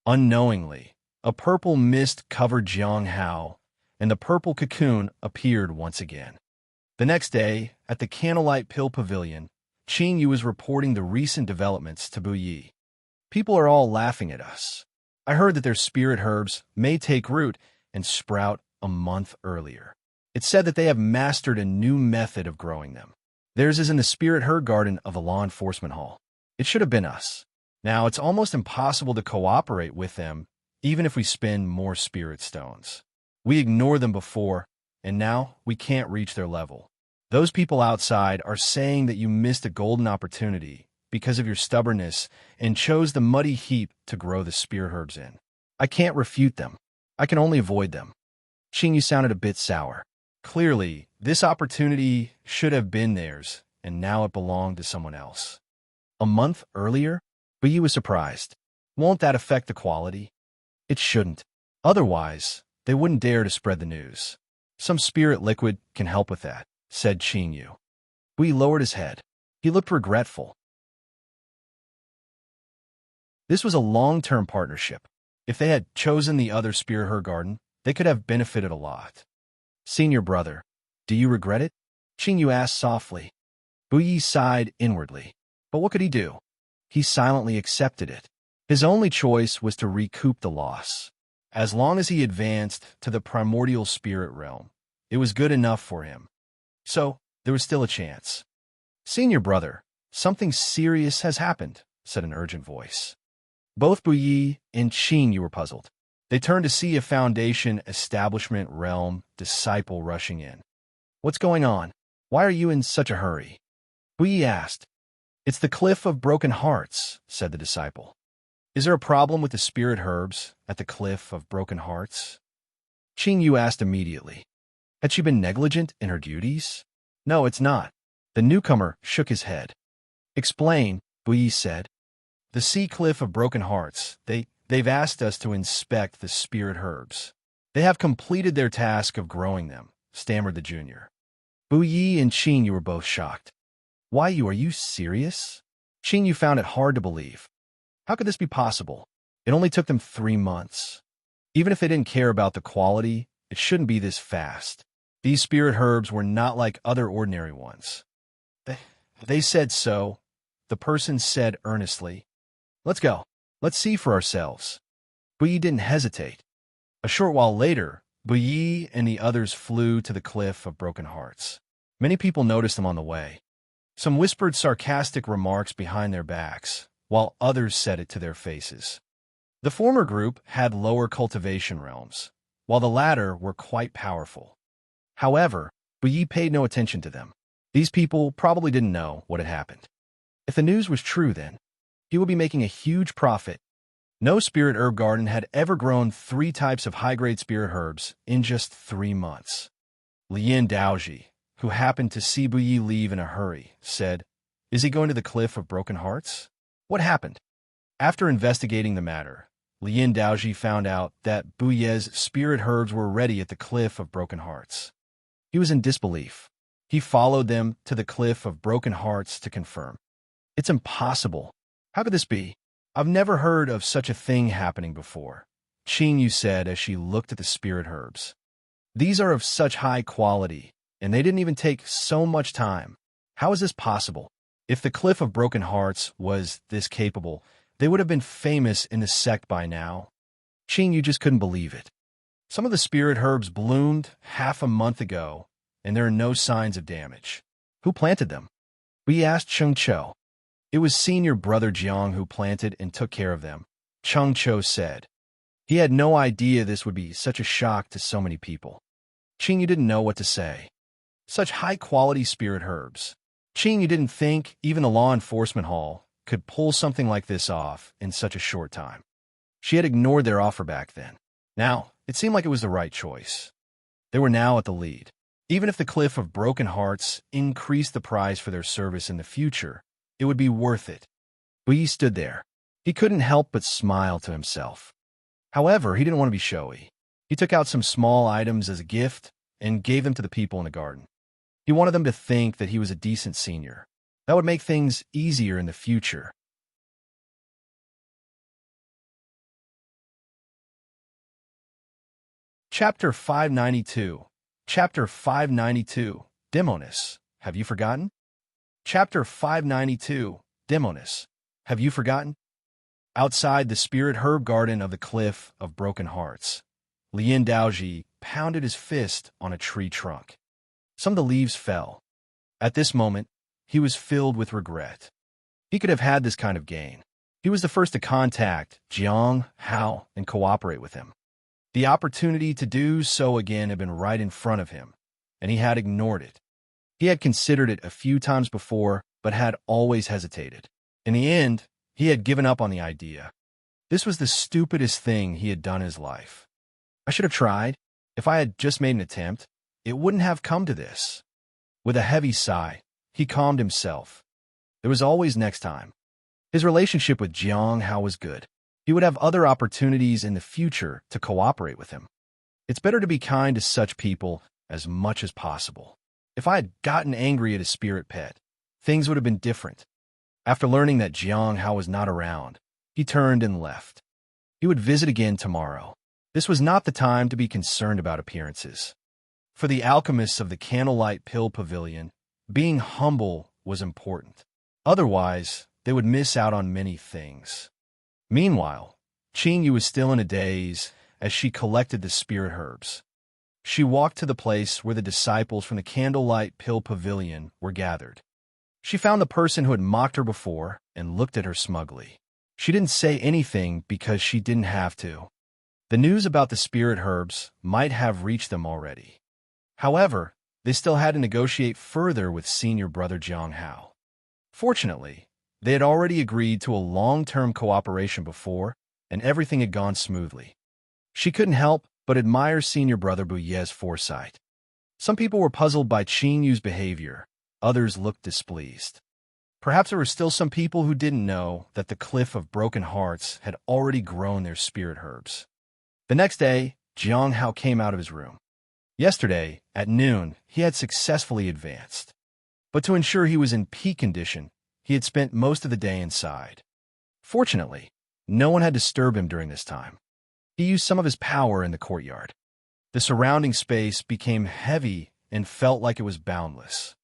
Unknowingly, a purple mist covered Jiang Hao, and the purple cocoon appeared once again. The next day, at the Candlelight Pill Pavilion, Qing Yu was reporting the recent developments to Bu Yi. People are all laughing at us. I heard that their spirit herbs may take root and sprout a month earlier. It's said that they have mastered a new method of growing them. Theirs is in the spirit herb garden of the law enforcement hall. It should have been us. Now, it's almost impossible to cooperate with them, even if we spin more spirit stones. We ignored them before, and now we can't reach their level. Those people outside are saying that you missed a golden opportunity because of your stubbornness and chose the muddy heap to grow the spirit herbs in. I can't refute them. I can only avoid them. Qing Yu sounded a bit sour. Clearly, this opportunity should have been theirs, and now it belonged to someone else. A month earlier? Bu Yi was surprised. Won't that affect the quality? It shouldn't. Otherwise, they wouldn't dare to spread the news. Some spirit liquid can help with that, said Qing Yu. Bu Yi lowered his head. He looked regretful. This was a long-term partnership. If they had chosen the other spirit herb garden, they could have benefited a lot. Senior brother, do you regret it? Qing Yu asked softly. Bu Yi sighed inwardly. But what could he do? He silently accepted it. His only choice was to recoup the loss. As long as he advanced to the primordial spirit realm, it was good enough for him. So, there was still a chance. Senior brother, something serious has happened, said an urgent voice. Both Bu Yi and Qing Yu were puzzled. They turned to see a foundation, establishment, realm, disciple rushing in. What's going on? Why are you in such a hurry? Bu Yi asked. It's the Cliff of Broken Hearts, said the disciple. Is there a problem with the spirit herbs at the Cliff of Broken Hearts? Qing Yu asked immediately. Had she been negligent in her duties? No, it's not. The newcomer shook his head. Explain, Bu Yi said. The Sea Cliff of Broken Hearts, they've asked us to inspect the spirit herbs. They have completed their task of growing them, stammered the junior. Bu Yi and Qing Yu were both shocked. Why, are you serious? Qing Yu found it hard to believe. How could this be possible? It only took them 3 months. Even if they didn't care about the quality, it shouldn't be this fast. These spirit herbs were not like other ordinary ones. They said so, the person said earnestly. Let's go. Let's see for ourselves. Bu Yi didn't hesitate. A short while later, Bu Yi and the others flew to the Cliff of Broken Hearts. Many people noticed them on the way. Some whispered sarcastic remarks behind their backs, while others said it to their faces. The former group had lower cultivation realms, while the latter were quite powerful. However, Bu Yi paid no attention to them. These people probably didn't know what had happened. If the news was true then, he would be making a huge profit. No spirit herb garden had ever grown 3 types of high-grade spirit herbs in just 3 months. Lian Daoji, who happened to see Bu Yi leave in a hurry, said, Is he going to the Cliff of Broken Hearts? What happened? After investigating the matter, Lian Daoji found out that Bu Yi's spirit herbs were ready at the Cliff of Broken Hearts. He was in disbelief. He followed them to the Cliff of Broken Hearts to confirm. It's impossible. How could this be? I've never heard of such a thing happening before, Qing Yu said as she looked at the spirit herbs. These are of such high quality, and they didn't even take so much time. How is this possible? If the Cliff of Broken Hearts was this capable, they would have been famous in the sect by now. Qing Yu just couldn't believe it. Some of the spirit herbs bloomed half a month ago, and there are no signs of damage. Who planted them? We asked Cheng Cho. It was senior brother Jiang who planted and took care of them, Cheng Cho said. He had no idea this would be such a shock to so many people. Qing Yu didn't know what to say. Such high-quality spirit herbs. Qing Yu didn't think even the law enforcement hall could pull something like this off in such a short time. She had ignored their offer back then. Now, it seemed like it was the right choice. They were now at the lead. Even if the Cliff of Broken Hearts increased the price for their service in the future, it would be worth it. Bu Yi stood there. He couldn't help but smile to himself. However, he didn't want to be showy. He took out some small items as a gift and gave them to the people in the garden. He wanted them to think that he was a decent senior. That would make things easier in the future. Chapter 592. Chapter 592. Demonis. Have you forgotten? Chapter 592. Demonis. Have you forgotten? Outside the spirit herb garden of the Cliff of Broken Hearts, Lien Daoji pounded his fist on a tree trunk. Some of the leaves fell. At this moment, he was filled with regret. He could have had this kind of gain. He was the first to contact Jiang Hao and cooperate with him. The opportunity to do so again had been right in front of him, and he had ignored it. He had considered it a few times before, but had always hesitated. In the end, he had given up on the idea. This was the stupidest thing he had done in his life. I should have tried. If I had just made an attempt, it wouldn't have come to this. With a heavy sigh, he calmed himself. There was always next time. His relationship with Jiang Hao was good. He would have other opportunities in the future to cooperate with him. It's better to be kind to such people as much as possible. If I had gotten angry at his spirit pet, things would have been different. After learning that Jiang Hao was not around, he turned and left. He would visit again tomorrow. This was not the time to be concerned about appearances. For the alchemists of the Candlelight Pill Pavilion, being humble was important. Otherwise, they would miss out on many things. Meanwhile, Qing Yu was still in a daze as she collected the spirit herbs. She walked to the place where the disciples from the Candlelight Pill Pavilion were gathered. She found the person who had mocked her before and looked at her smugly. She didn't say anything because she didn't have to. The news about the spirit herbs might have reached them already. However, they still had to negotiate further with senior brother Jiang Hao. Fortunately, they had already agreed to a long-term cooperation before, and everything had gone smoothly. She couldn't help but admire senior brother Buye's foresight. Some people were puzzled by Qing Yu's behavior. Others looked displeased. Perhaps there were still some people who didn't know that the Cliff of Broken Hearts had already grown their spirit herbs. The next day, Jiang Hao came out of his room. Yesterday, at noon, he had successfully advanced. But to ensure he was in peak condition, he had spent most of the day inside. Fortunately, no one had disturbed him during this time. He used some of his power in the courtyard. The surrounding space became heavy and felt like it was boundless.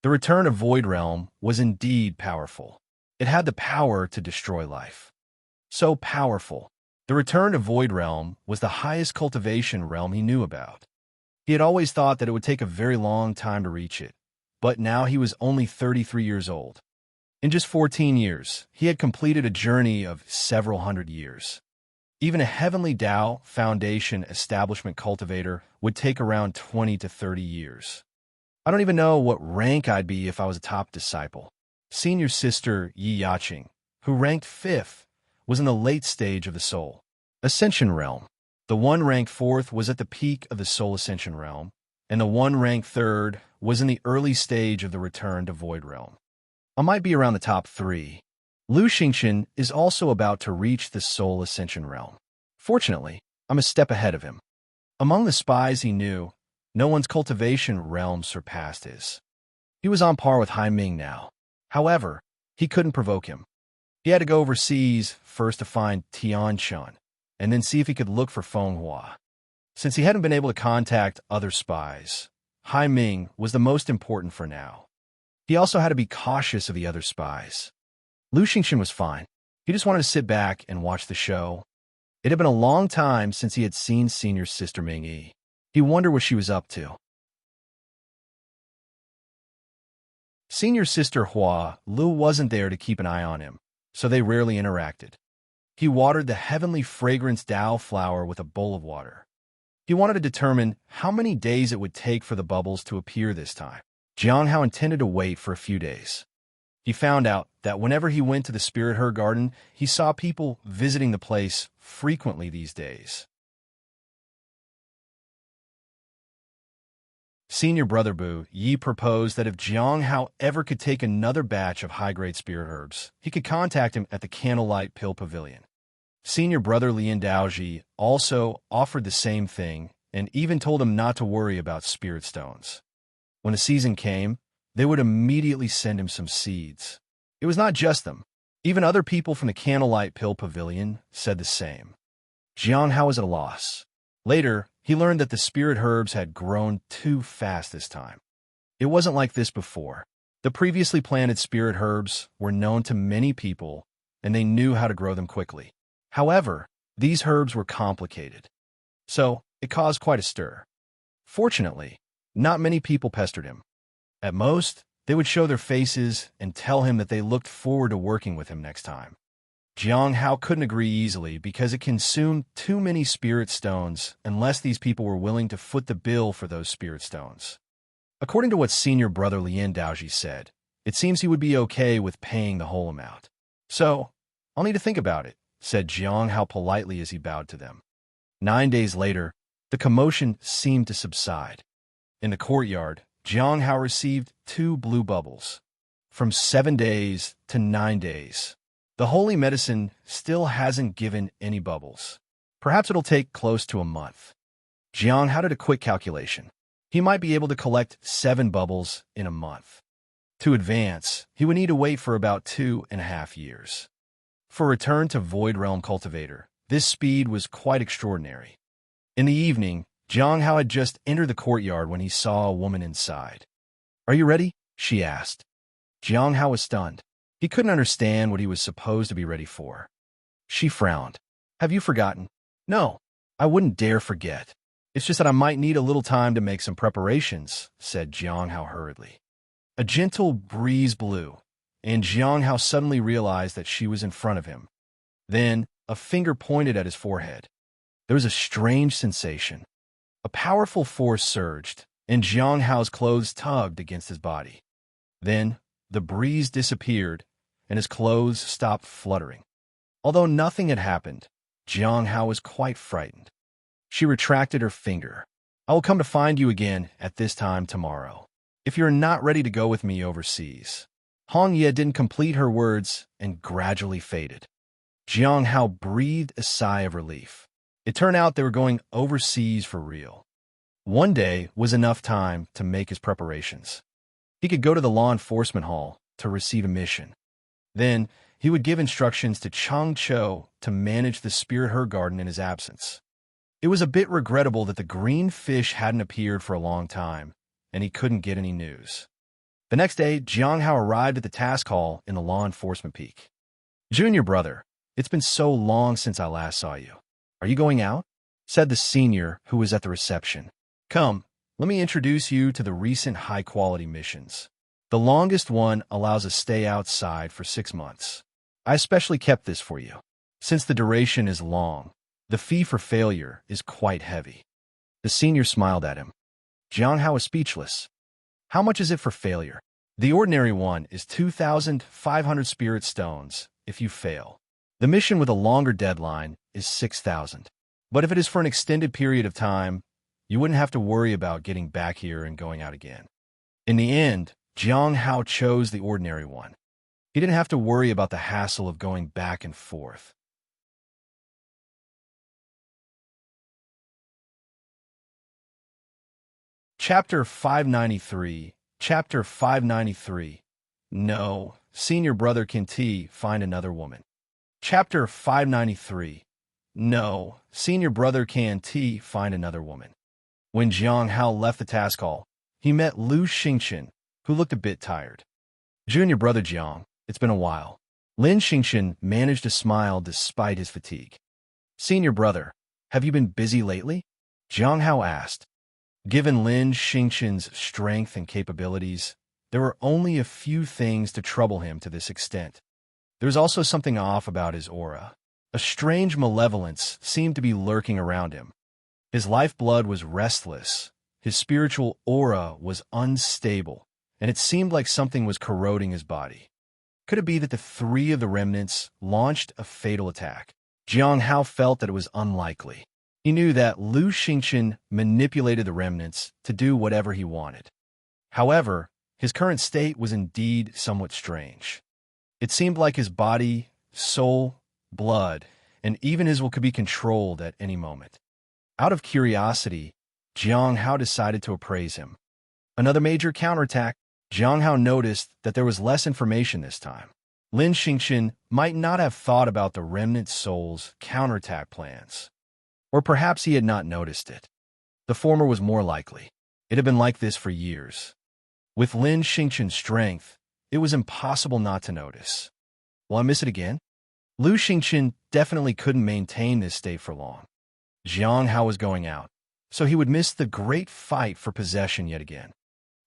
The return of Void Realm was indeed powerful. It had the power to destroy life. So powerful. The return of Void Realm was the highest cultivation realm he knew about. He had always thought that it would take a very long time to reach it, but now he was only 33 years old. In just 14 years, he had completed a journey of several hundred years. Even a Heavenly Tao Foundation establishment cultivator would take around 20 to 30 years. I don't even know what rank I'd be if I was a top disciple. Senior sister Yi Yaqing, who ranked 5th, was in the late stage of the Soul Ascension realm. The one ranked 4th was at the peak of the Soul Ascension realm, and the one ranked 3rd was in the early stage of the return to Void Realm. I might be around the top 3. Lu Xingqian is also about to reach the Soul Ascension realm. Fortunately, I'm a step ahead of him. Among the spies he knew, no one's cultivation realm surpassed his. He was on par with Hai Ming now. However, he couldn't provoke him. He had to go overseas first to find Tian Chun, and then see if he could look for Feng Hua. Since he hadn't been able to contact other spies, Hai Ming was the most important for now. He also had to be cautious of the other spies. Lu Xingqian was fine. He just wanted to sit back and watch the show. It had been a long time since he had seen senior sister Ming Yi. He wondered what she was up to. Senior sister Hua Lu wasn't there to keep an eye on him, so they rarely interacted. He watered the heavenly fragrance Dao flower with a bowl of water. He wanted to determine how many days it would take for the bubbles to appear this time. Jiang Hao intended to wait for a few days. He found out that whenever he went to the Spirit Her Garden, he saw people visiting the place frequently these days. Senior Brother Bu Yi proposed that if Jiang Hao ever could take another batch of high-grade spirit herbs, he could contact him at the Candlelight Pill Pavilion. Senior brother Lian Daoji also offered the same thing and even told him not to worry about spirit stones. When the season came, they would immediately send him some seeds. It was not just them. Even other people from the Candlelight Pill Pavilion said the same. Jiang Hao was at a loss. Later, he learned that the spirit herbs had grown too fast this time. It wasn't like this before. The previously planted spirit herbs were known to many people, and they knew how to grow them quickly. However, these herbs were complicated, so it caused quite a stir. Fortunately, not many people pestered him. At most, they would show their faces and tell him that they looked forward to working with him next time. Jiang Hao couldn't agree easily because it consumed too many spirit stones unless these people were willing to foot the bill for those spirit stones. According to what senior brother Lian Daoji said, it seems he would be okay with paying the whole amount. So, I'll need to think about it, said Jiang Hao politely as he bowed to them. 9 days later, the commotion seemed to subside. In the courtyard, Jiang Hao received 2 blue bubbles. From 7 days to 9 days. The holy medicine still hasn't given any bubbles. Perhaps it'll take close to a month. Jiang Hao did a quick calculation. He might be able to collect 7 bubbles in a month. To advance, he would need to wait for about 2.5 years. For return to Void Realm Cultivator, this speed was quite extraordinary. In the evening, Jiang Hao had just entered the courtyard when he saw a woman inside. "Are you ready?" she asked. Jiang Hao was stunned. He couldn't understand what he was supposed to be ready for. She frowned. "Have you forgotten?" "No, I wouldn't dare forget. It's just that I might need a little time to make some preparations," said Jiang Hao hurriedly. A gentle breeze blew, and Jiang Hao suddenly realized that she was in front of him. Then, a finger pointed at his forehead. There was a strange sensation. A powerful force surged, and Jiang Hao's clothes tugged against his body. Then, the breeze disappeared, and his clothes stopped fluttering. Although nothing had happened, Jiang Hao was quite frightened. She retracted her finger. "I will come to find you again at this time tomorrow, if you're not ready to go with me overseas." Hong Ye didn't complete her words and gradually faded. Jiang Hao breathed a sigh of relief. It turned out they were going overseas for real. 1 day was enough time to make his preparations. He could go to the law enforcement hall to receive a mission. Then, he would give instructions to Chang Cho to manage the spirit herb garden in his absence. It was a bit regrettable that the green fish hadn't appeared for a long time, and he couldn't get any news. The next day, Jiang Hao arrived at the task hall in the law enforcement peak. "Junior brother, it's been so long since I last saw you. Are you going out?" said the senior who was at the reception. "Come, let me introduce you to the recent high-quality missions. The longest one allows a stay outside for 6 months. I especially kept this for you. Since the duration is long, the fee for failure is quite heavy." The senior smiled at him. Jiang Hao was speechless. "How much is it for failure?" "The ordinary one is 2,500 spirit stones if you fail. The mission with a longer deadline is 6,000. But if it is for an extended period of time, you wouldn't have to worry about getting back here and going out again." In the end, Jiang Hao chose the ordinary one. He didn't have to worry about the hassle of going back and forth. Chapter 593. Chapter 593. No, senior brother can find another woman. Chapter 593. No, senior brother can find another woman. When Jiang Hao left the task hall, he met Lu Xingchen, who looked a bit tired. "Junior brother Jiang, it's been a while." Lin Xingchen managed to smile despite his fatigue. "Senior brother, have you been busy lately?" Jiang Hao asked. Given Lin Xingchen's strength and capabilities, there were only a few things to trouble him to this extent. There was also something off about his aura. A strange malevolence seemed to be lurking around him. His lifeblood was restless, his spiritual aura was unstable, and it seemed like something was corroding his body. Could it be that the 3 of the remnants launched a fatal attack? Jiang Hao felt that it was unlikely. He knew that Lu Xingchen manipulated the remnants to do whatever he wanted. However, his current state was indeed somewhat strange. It seemed like his body, soul, blood, and even his will could be controlled at any moment. Out of curiosity, Jiang Hao decided to appraise him. Another major counterattack. Jiang Hao noticed that there was less information this time. Lin Xingqian might not have thought about the remnant soul's counterattack plans. Or perhaps he had not noticed it. The former was more likely. It had been like this for years. With Lin Xingqian's strength, it was impossible not to notice. Will I miss it again? Lu Xingqian definitely couldn't maintain this state for long. Jiang Hao was going out, so he would miss the great fight for possession yet again.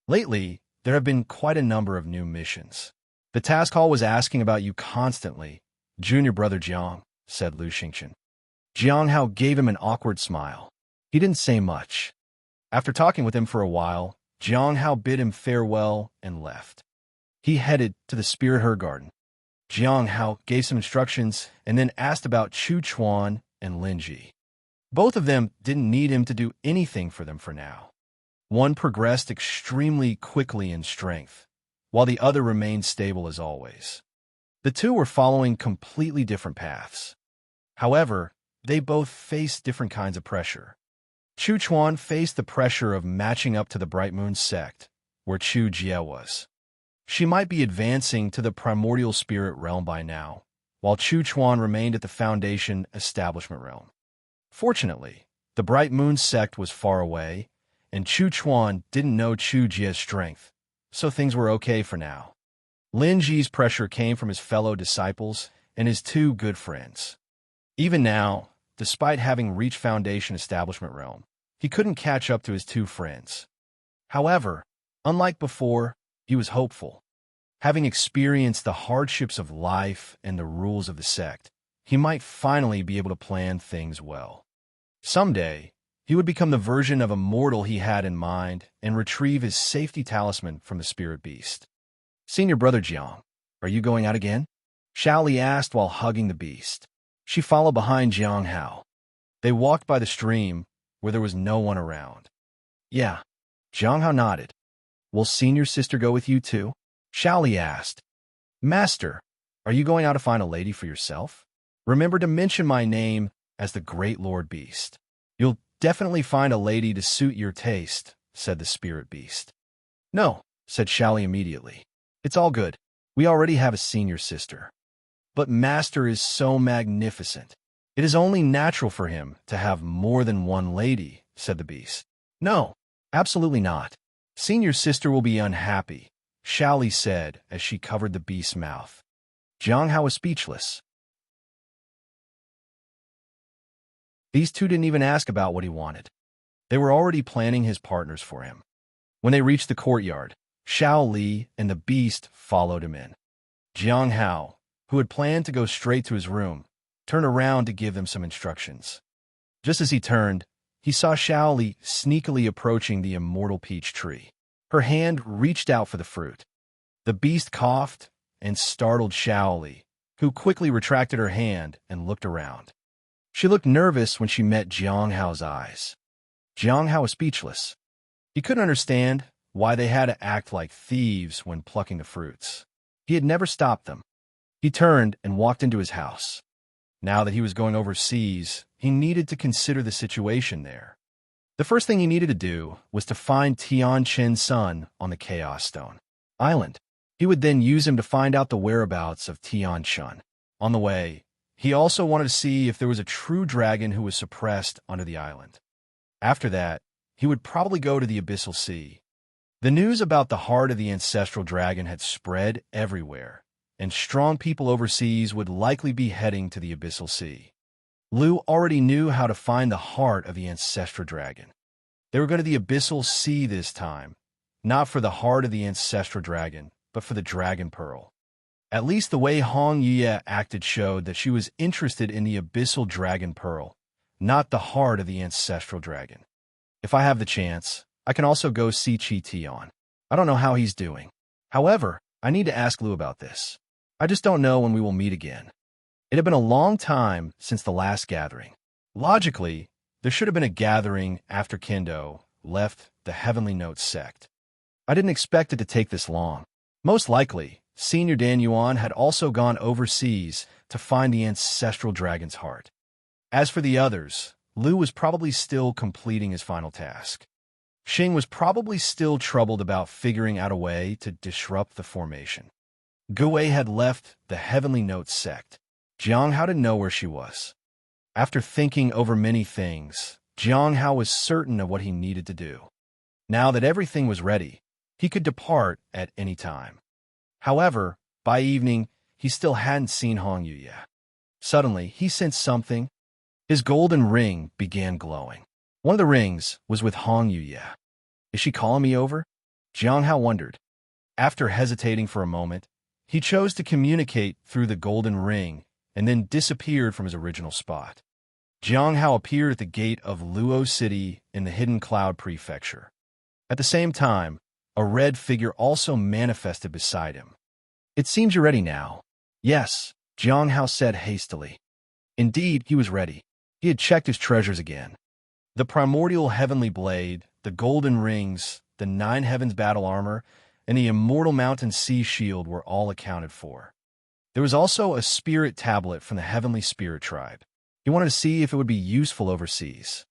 Lately, there have been quite a number of new missions. The task hall was asking about you constantly, junior brother Jiang, said Lu Xingqian. Jiang Hao gave him an awkward smile. He didn't say much. After talking with him for a while, Jiang Hao bid him farewell and left. He headed to the Spirit Her Garden. Jiang Hao gave some instructions and then asked about Chu Chuan and Lin Ji. Both of them didn't need him to do anything for them for now. One progressed extremely quickly in strength, while the other remained stable as always. The two were following completely different paths. However, they both faced different kinds of pressure. Chu Chuan faced the pressure of matching up to the Bright Moon sect, where Chu Jie was. She might be advancing to the primordial spirit realm by now, while Chu Chuan remained at the Foundation establishment realm. Fortunately, the Bright Moon sect was far away, and Chu Chuan didn't know Chu Jie's strength, so things were okay for now. Lin Ji's pressure came from his fellow disciples and his two good friends. Even now, despite having reached Foundation establishment realm, he couldn't catch up to his two friends. However, unlike before, he was hopeful. Having experienced the hardships of life and the rules of the sect, he might finally be able to plan things well. Someday, he would become the version of a mortal he had in mind and retrieve his safety talisman from the spirit beast. Senior brother Jiang, are you going out again? Xiao Li asked while hugging the beast. She followed behind Jiang Hao. They walked by the stream, where there was no one around. Yeah, Jiang Hao nodded. Will senior sister go with you too? Xiao Li asked. Master, are you going out to find a lady for yourself? Remember to mention my name as the Great Lord Beast. You'll definitely find a lady to suit your taste, said the spirit beast. No, said Xiao Li immediately. It's all good. We already have a senior sister. But Master is so magnificent. It is only natural for him to have more than one lady, said the beast. No, absolutely not. Senior sister will be unhappy, Xiao Li said as she covered the beast's mouth. Jiang Hao was speechless. These two didn't even ask about what he wanted. They were already planning his partners for him. When they reached the courtyard, Xiao Li and the beast followed him in. Jiang Hao, who had planned to go straight to his room, turned around to give them some instructions. Just as he turned, he saw Xiao Li sneakily approaching the immortal peach tree. Her hand reached out for the fruit. The beast coughed and startled Xiao Li, who quickly retracted her hand and looked around. She looked nervous when she met Jiang Hao's eyes. Jiang Hao was speechless. He couldn't understand why they had to act like thieves when plucking the fruits. He had never stopped them. He turned and walked into his house. Now that he was going overseas, he needed to consider the situation there. The first thing he needed to do was to find Tian Chen's son on the Chaos Stone Island. He would then use him to find out the whereabouts of Tian Chen. On the way, he also wanted to see if there was a true dragon who was suppressed under the island. After that, he would probably go to the Abyssal Sea. The news about the heart of the ancestral dragon had spread everywhere, and strong people overseas would likely be heading to the Abyssal Sea. Lu already knew how to find the heart of the ancestral dragon. They were going to the Abyssal Sea this time, not for the heart of the ancestral dragon, but for the dragon pearl. At least the way Hong Yue acted showed that she was interested in the abyssal dragon pearl, not the heart of the ancestral dragon. If I have the chance, I can also go see Qi Tian. I don't know how he's doing. However, I need to ask Lu about this. I just don't know when we will meet again. It had been a long time since the last gathering. Logically, there should have been a gathering after Kendo left the Heavenly Notes sect. I didn't expect it to take this long. Most likely, Senior Dan Yuan had also gone overseas to find the ancestral dragon's heart. As for the others, Lu was probably still completing his final task. Xing was probably still troubled about figuring out a way to disrupt the formation. Gui had left the Heavenly Notes sect. Jiang Hao didn't know where she was. After thinking over many things, Jiang Hao was certain of what he needed to do. Now that everything was ready, he could depart at any time. However, by evening, he still hadn't seen Hong Yu yet. Suddenly, he sensed something. His golden ring began glowing. One of the rings was with Hong Yu Ye. Is she calling me over? Jiang Hao wondered. After hesitating for a moment, he chose to communicate through the golden ring and then disappeared from his original spot. Jiang Hao appeared at the gate of Luo City in the Hidden Cloud Prefecture. At the same time, a red figure also manifested beside him. It seems you're ready now. Yes, Jiang Hao said hastily. Indeed, he was ready. He had checked his treasures again. The primordial heavenly blade, the golden rings, the 9 heavens battle armor, and the immortal mountain sea shield were all accounted for. There was also a spirit tablet from the heavenly spirit tribe. He wanted to see if it would be useful overseas.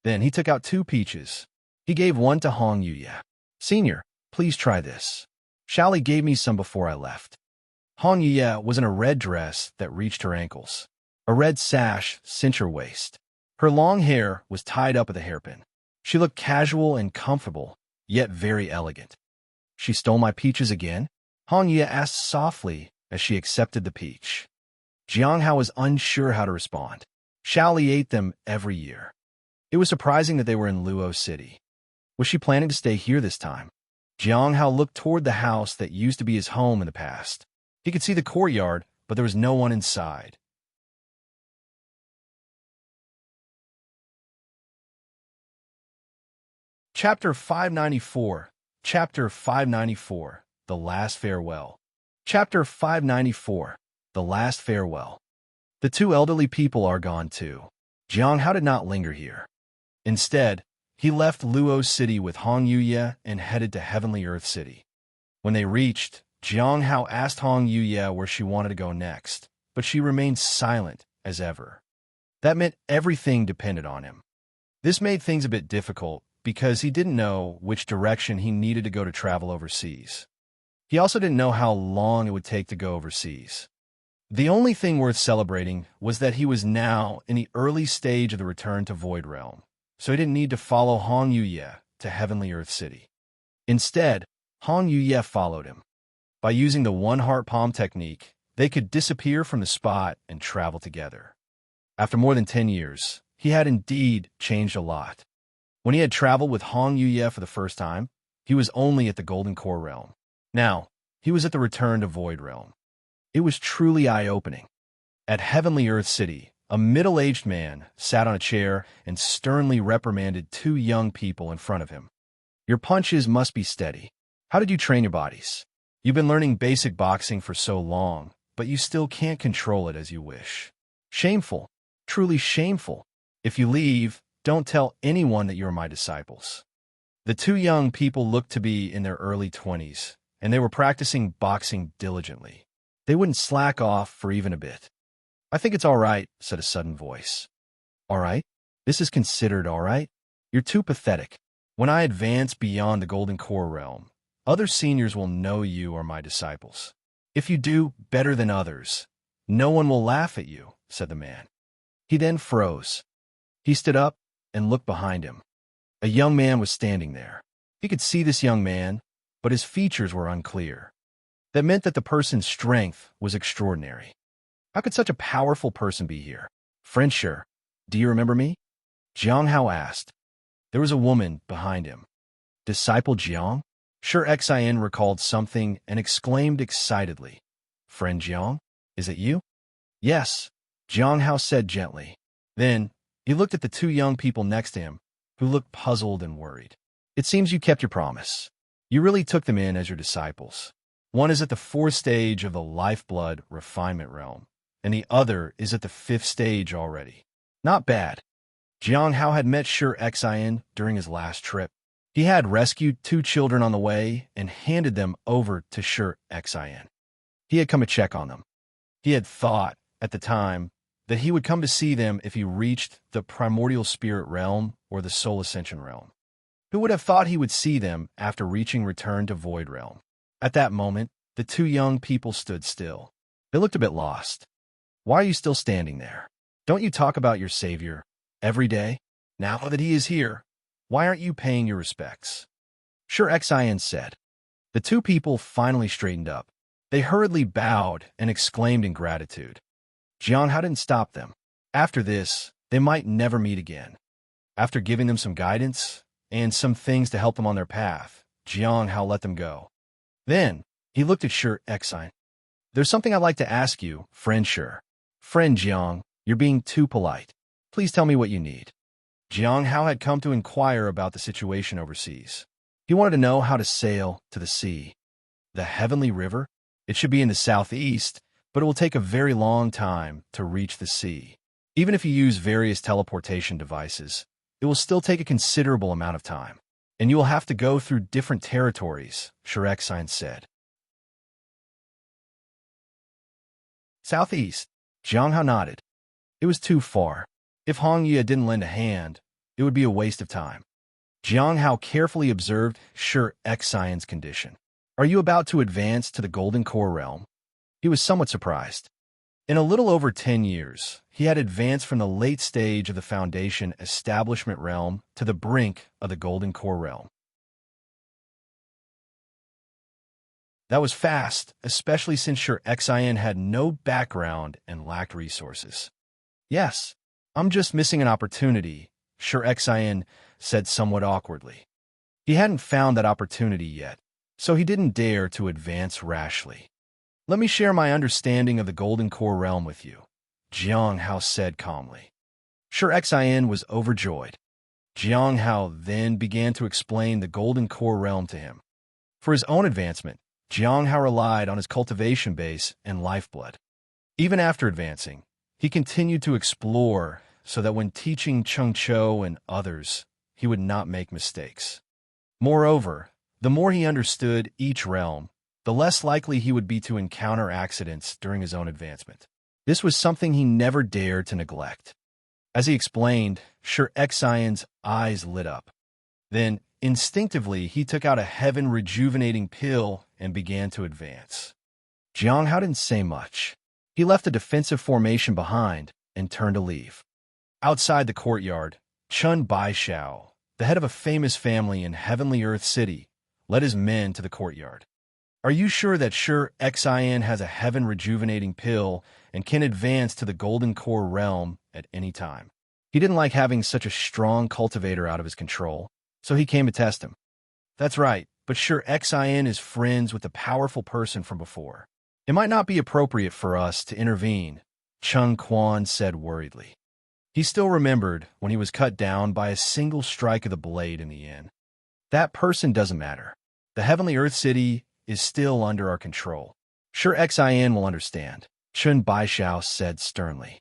Then he took out 2 peaches. He gave one to Hong Yu Ye. Senior, please try this. Shally gave me some before I left. Hong Yu Ye was in a red dress that reached her ankles. A red sash cinched her waist. Her long hair was tied up with a hairpin. She looked casual and comfortable, yet very elegant. She stole my peaches again? Hong Yu Ye asked softly as she accepted the peach. Jiang Hao was unsure how to respond. Shally ate them every year. It was surprising that they were in Luo City. Was she planning to stay here this time? Jiang Hao looked toward the house that used to be his home in the past. He could see the courtyard, but there was no one inside. Chapter 594. Chapter 594. The Last Farewell. Chapter 594. The Last Farewell. The 2 elderly people are gone too. Jiang Hao did not linger here. Instead, he left Luo City with Hong Yu Ye and headed to Heavenly Earth City. When they reached, Jiang Hao asked Hong Yu Ye where she wanted to go next, but she remained silent as ever. That meant everything depended on him. This made things a bit difficult because he didn't know which direction he needed to go to travel overseas. He also didn't know how long it would take to go overseas. The only thing worth celebrating was that he was now in the early stage of the return to Void Realm, so he didn't need to follow Hong Yu Ye to Heavenly Earth City. Instead, Hong Yu Ye followed him. By using the one-heart palm technique, they could disappear from the spot and travel together. After more than 10 years, he had indeed changed a lot. When he had traveled with Hong Yu Ye for the first time, he was only at the Golden Core Realm. Now, he was at the return to Void Realm. It was truly eye-opening. At Heavenly Earth City, a middle-aged man sat on a chair and sternly reprimanded 2 young people in front of him. Your punches must be steady. How did you train your bodies? You've been learning basic boxing for so long, but you still can't control it as you wish. Shameful. Truly shameful. If you leave, don't tell anyone that you are my disciples. The 2 young people looked to be in their early 20s, and they were practicing boxing diligently. They wouldn't slack off for even a bit. I think it's all right, said a sudden voice. All right? This is considered all right? You're too pathetic. When I advance beyond the Golden Core Realm, other seniors will know you are my disciples. If you do better than others, no one will laugh at you, said the man. He then froze. He stood up and looked behind him. A young man was standing there. He could see this young man, but his features were unclear. That meant that the person's strength was extraordinary. How could such a powerful person be here? Friend Sure, do you remember me? Jiang Hao asked. There was a woman behind him. Disciple Jiang? Sure Xin recalled something and exclaimed excitedly. Friend Jiang, is it you? Yes, Jiang Hao said gently. Then, he looked at the 2 young people next to him, who looked puzzled and worried. It seems you kept your promise. You really took them in as your disciples. One is at the 4th stage of the lifeblood refinement realm, and the other is at the 5th stage already. Not bad. Jiang Hao had met Sure Xin during his last trip. He had rescued 2 children on the way and handed them over to Sure Xin. He had come to check on them. He had thought, at the time, that he would come to see them if he reached the primordial spirit realm or the soul ascension realm. Who would have thought he would see them after reaching return to void realm? At that moment, the two young people stood still. They looked a bit lost. Why are you still standing there? Don't you talk about your Savior every day? Now that he is here, why aren't you paying your respects? Sure, Xin said. The two people finally straightened up. They hurriedly bowed and exclaimed in gratitude. Jianghao didn't stop them. After this, they might never meet again. After giving them some guidance and some things to help them on their path, Jianghao let them go. Then, he looked at Shi Xin. There's something I'd like to ask you, friend Shi. Friend Jiang, you're being too polite. Please tell me what you need. Jianghao had come to inquire about the situation overseas. He wanted to know how to sail to the sea. The heavenly river? It should be in the southeast, but it will take a very long time to reach the sea. Even if you use various teleportation devices, it will still take a considerable amount of time, and you will have to go through different territories, Shi Xin said. Southeast. Jianghao nodded. It was too far. If Hongye didn't lend a hand, it would be a waste of time. Jianghao carefully observed Shi Xin's condition. Are you about to advance to the Golden Core realm? He was somewhat surprised. In a little over 10 years, he had advanced from the late stage of the Foundation establishment realm to the brink of the Golden Core realm. That was fast, especially since Shi Xin had no background and lacked resources. Yes, I'm just missing an opportunity, Shi Xin said somewhat awkwardly. He hadn't found that opportunity yet, so he didn't dare to advance rashly. Let me share my understanding of the Golden Core realm with you, Jianghao said calmly. Shi Xin was overjoyed. Jianghao then began to explain the Golden Core realm to him. For his own advancement, Jianghao relied on his cultivation base and lifeblood. Even after advancing, he continued to explore so that when teaching Chengqiu and others, he would not make mistakes. Moreover, the more he understood each realm, the less likely he would be to encounter accidents during his own advancement. This was something he never dared to neglect. As he explained, Shi Xin's eyes lit up. Then, instinctively, he took out a heaven-rejuvenating pill and began to advance. Jianghao didn't say much. He left a defensive formation behind and turned to leave. Outside the courtyard, Chun Baishao, the head of a famous family in Heavenly Earth City, led his men to the courtyard. Are you sure that Shi Xin has a heaven-rejuvenating pill and can advance to the Golden Core realm at any time? He didn't like having such a strong cultivator out of his control, so he came to test him. That's right, but Shi Xin is friends with the powerful person from before. It might not be appropriate for us to intervene, Chung Quan said worriedly. He still remembered when he was cut down by a single strike of the blade in the inn. That person doesn't matter. The Heavenly Earth City is still under our control. Shi Xin will understand, Chun Baishao said sternly.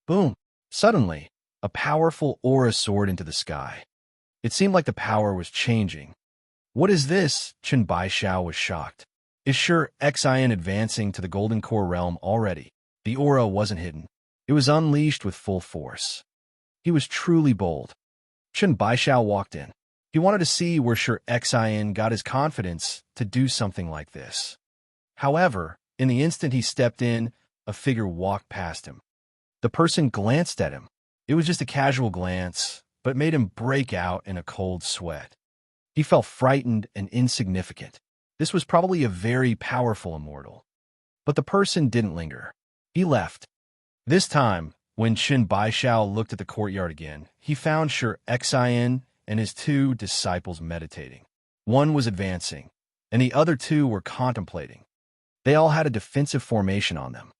Boom! Suddenly, a powerful aura soared into the sky. It seemed like the power was changing. What is this? Chun Baishao was shocked. Is Shi Xin advancing to the Golden Core realm already? The aura wasn't hidden. It was unleashed with full force. He was truly bold. Chun Baishao walked in. He wanted to see where Shi Xin got his confidence to do something like this. However, in the instant he stepped in, a figure walked past him. The person glanced at him. It was just a casual glance, but made him break out in a cold sweat. He felt frightened and insignificant. This was probably a very powerful immortal. But the person didn't linger. He left. This time, when Chun Baishao looked at the courtyard again, he found Shi Xin and his two disciples meditating. One was advancing, and the other two were contemplating. They all had a defensive formation on them.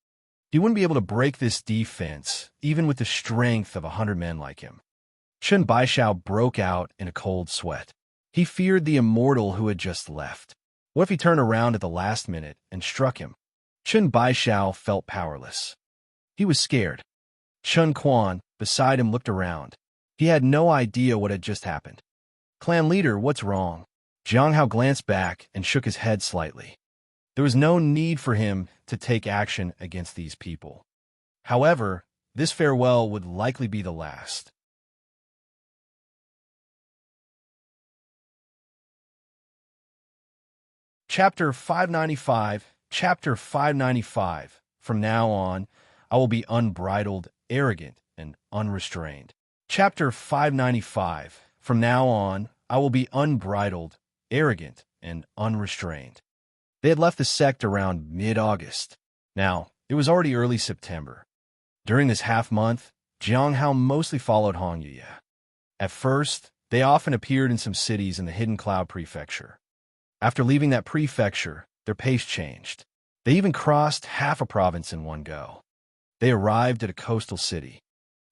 He wouldn't be able to break this defense, even with the strength of 100 men like him. Chun Baishao broke out in a cold sweat. He feared the immortal who had just left. What if he turned around at the last minute and struck him? Chun Baishao felt powerless. He was scared. Chun Quan, beside him, looked around. He had no idea what had just happened. Clan leader, what's wrong? Jianghao glanced back and shook his head slightly. There was no need for him to take action against these people. However, this farewell would likely be the last. Chapter 595, Chapter 595. From now on, I will be unbridled, arrogant, and unrestrained. Chapter 595. From now on, I will be unbridled, arrogant, and unrestrained. They had left the sect around mid-August. Now, it was already early September. During this half-month, Jiang Hao mostly followed Hong Yuye. At first, they often appeared in some cities in the Hidden Cloud Prefecture. After leaving that prefecture, their pace changed. They even crossed half a province in one go. They arrived at a coastal city.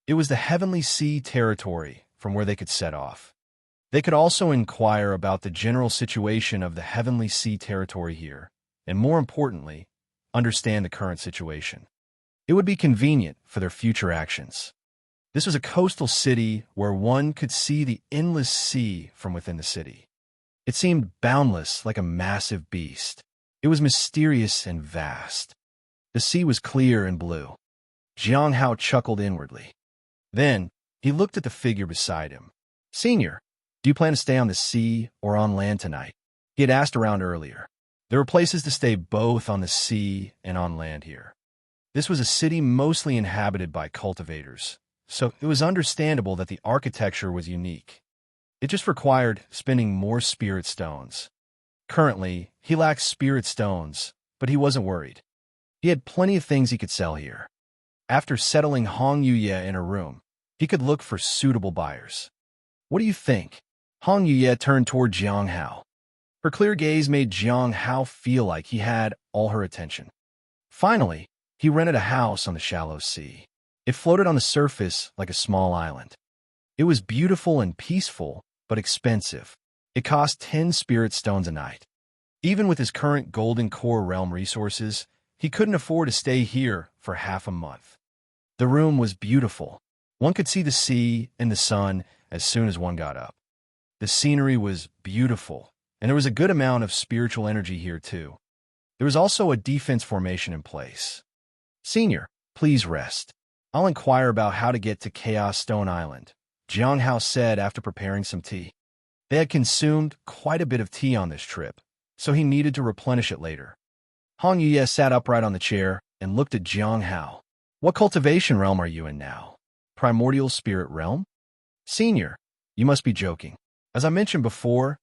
It was the Heavenly Sea territory from where they could set off. They could also inquire about the general situation of the Heavenly Sea territory here, and more importantly, understand the current situation. It would be convenient for their future actions. This was a coastal city where one could see the endless sea from within the city. It seemed boundless, like a massive beast. It was mysterious and vast. The sea was clear and blue. Jiang Hao chuckled inwardly. Then, he looked at the figure beside him. "Senior, do you plan to stay on the sea or on land tonight?" He had asked around earlier. There were places to stay both on the sea and on land here. This was a city mostly inhabited by cultivators, so it was understandable that the architecture was unique. It just required spending more spirit stones. Currently, he lacked spirit stones, but he wasn't worried. He had plenty of things he could sell here. After settling Hong Yuye in her room, he could look for suitable buyers. "What do you think?" Hong Yuye turned toward Jiang Hao. Her clear gaze made Jiang Hao feel like he had all her attention. Finally, he rented a house on the shallow sea. It floated on the surface like a small island. It was beautiful and peaceful, but expensive. It cost 10 spirit stones a night. Even with his current Golden Core realm resources, he couldn't afford to stay here for half a month. The room was beautiful. One could see the sea and the sun as soon as one got up. The scenery was beautiful, and there was a good amount of spiritual energy here too. There was also a defense formation in place. "Senior, please rest. I'll inquire about how to get to Chaos Stone Island," Jiang Hao said after preparing some tea. They had consumed quite a bit of tea on this trip, so he needed to replenish it later. Hong Yuye sat upright on the chair and looked at Jiang Hao. "What cultivation realm are you in now? Primordial Spirit Realm?" "Senior, you must be joking. As I mentioned before,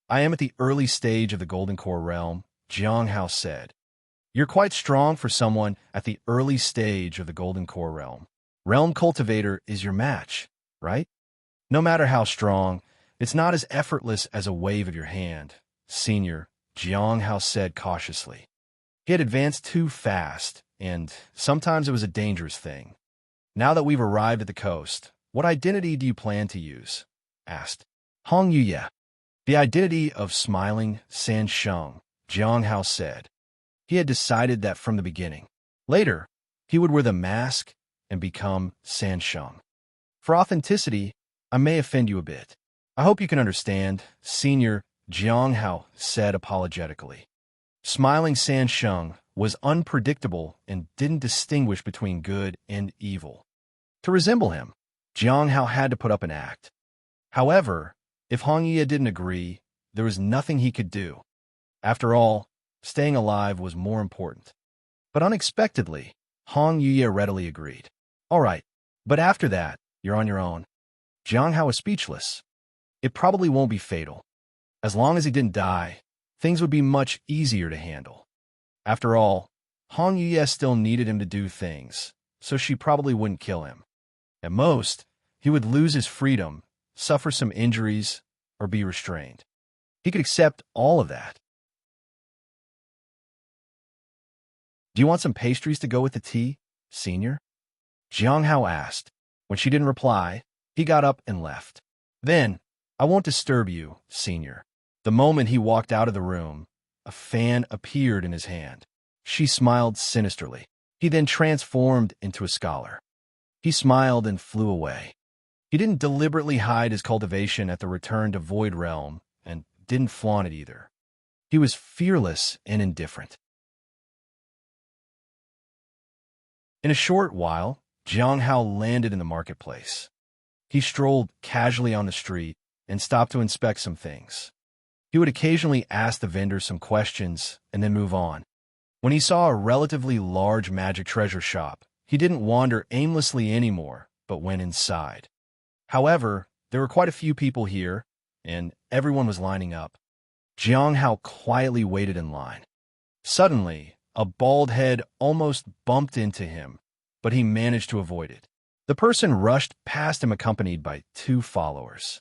I am at the early stage of the Golden Core realm," Jiang Hao said. "You're quite strong for someone at the early stage of the Golden Core realm. Realm Cultivator is your match, right? No matter how strong, it's not as effortless as a wave of your hand, Senior," Jiang Hao said cautiously. He had advanced too fast, and sometimes it was a dangerous thing. "Now that we've arrived at the coast, what identity do you plan to use?" asked Hong Yuye. "The identity of Smiling Sansheng," Jiang Hao said. He had decided that from the beginning. Later, he would wear the mask and become Sansheng. "For authenticity, I may offend you a bit. I hope you can understand," Senior, Jiang Hao said apologetically. Smiling Sansheng was unpredictable and didn't distinguish between good and evil. To resemble him, Jiang Hao had to put up an act. However, if Hong Yuye didn't agree, there was nothing he could do. After all, staying alive was more important. But unexpectedly, Hong Yuye readily agreed. "All right, but after that, you're on your own." Jiang Hao was speechless. It probably won't be fatal. As long as he didn't die, things would be much easier to handle. After all, Hong Yuye still needed him to do things, so she probably wouldn't kill him. At most, he would lose his freedom, suffer some injuries, or be restrained. He could accept all of that. "Do you want some pastries to go with the tea, Senior?" Jiang Hao asked. When she didn't reply, he got up and left. "Then, I won't disturb you, Senior." The moment he walked out of the room, a fan appeared in his hand. She smiled sinisterly. He then transformed into a scholar. He smiled and flew away. He didn't deliberately hide his cultivation at the return to Void Realm, and didn't flaunt it either. He was fearless and indifferent. In a short while, Jiang Hao landed in the marketplace. He strolled casually on the street and stopped to inspect some things. He would occasionally ask the vendors some questions and then move on. When he saw a relatively large magic treasure shop, he didn't wander aimlessly anymore, but went inside. However, there were quite a few people here, and everyone was lining up. Jiang Hao quietly waited in line. Suddenly, a bald head almost bumped into him, but he managed to avoid it. The person rushed past him accompanied by 2 followers.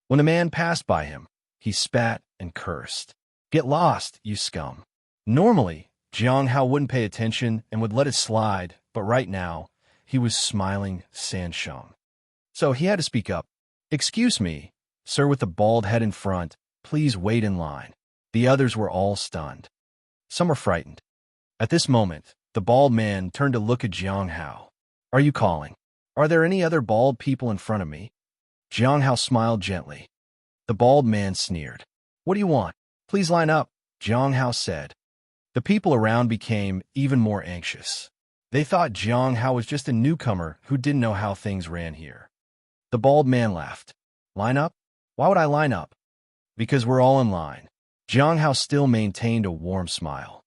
When the man passed by him, he spat and cursed. "Get lost, you scum." Normally, Jiang Hao wouldn't pay attention and would let it slide, but right now, he was smiling Sansheng. So he had to speak up. "Excuse me, sir with the bald head in front, please wait in line." The others were all stunned. Some were frightened. At this moment, the bald man turned to look at Jiang Hao. "Are you calling? Are there any other bald people in front of me?" Jiang Hao smiled gently. The bald man sneered. "What do you want? Please line up," Jiang Hao said. The people around became even more anxious. They thought Jiang Hao was just a newcomer who didn't know how things ran here. The bald man laughed. "Line up? Why would I line up?" "Because we're all in line." Jiang Hao still maintained a warm smile.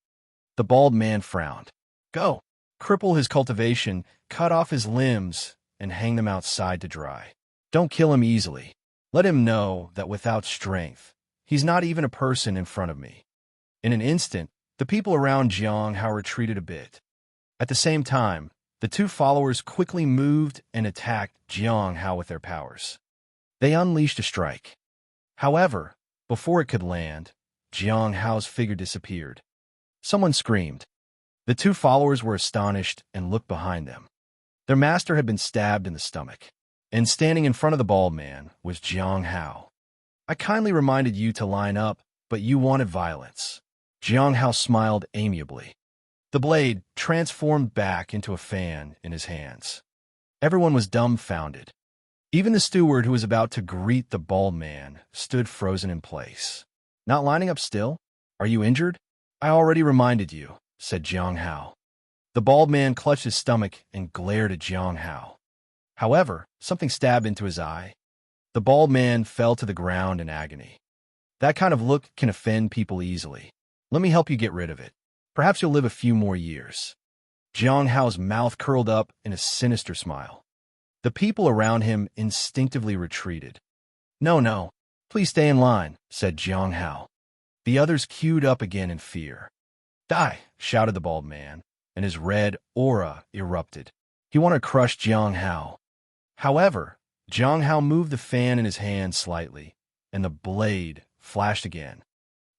The bald man frowned. "Go. Cripple his cultivation, cut off his limbs, and hang them outside to dry. Don't kill him easily. Let him know that without strength, he's not even a person in front of me." In an instant, the people around Jiang Hao retreated a bit. At the same time, the 2 followers quickly moved and attacked Jiang Hao with their powers. They unleashed a strike. However, before it could land, Jiang Hao's figure disappeared. Someone screamed. The 2 followers were astonished and looked behind them. Their master had been stabbed in the stomach, and standing in front of the bald man was Jiang Hao. "I kindly reminded you to line up, but you wanted violence." Jiang Hao smiled amiably. The blade transformed back into a fan in his hands. Everyone was dumbfounded. Even the steward who was about to greet the bald man stood frozen in place. "Not lining up still? Are you injured?" "I already reminded you," said Jiang Hao. The bald man clutched his stomach and glared at Jiang Hao. However, something stabbed into his eye. The bald man fell to the ground in agony. That kind of look can offend people easily. "Let me help you get rid of it. Perhaps you'll live a few more years." Jiang Hao's mouth curled up in a sinister smile. The people around him instinctively retreated. No, please stay in line," said Jiang Hao. The others queued up again in fear. "Die!" shouted the bald man, and his red aura erupted. He wanted to crush Jiang Hao. However, Jiang Hao moved the fan in his hand slightly, and the blade flashed again.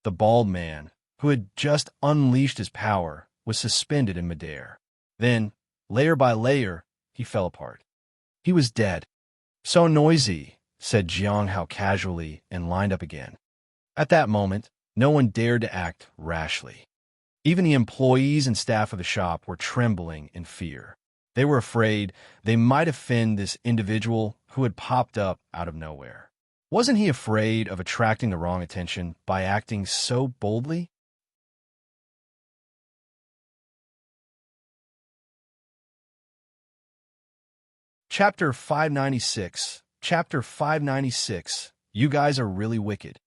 The bald man, who had just unleashed his power, was suspended in midair. Then, layer by layer, he fell apart. He was dead. "So noisy," said Jiang Hao casually and lined up again. At that moment, no one dared to act rashly. Even the employees and staff of the shop were trembling in fear. They were afraid they might offend this individual who had popped up out of nowhere. Wasn't he afraid of attracting the wrong attention by acting so boldly? Chapter 596. Chapter 596. You guys are really wicked.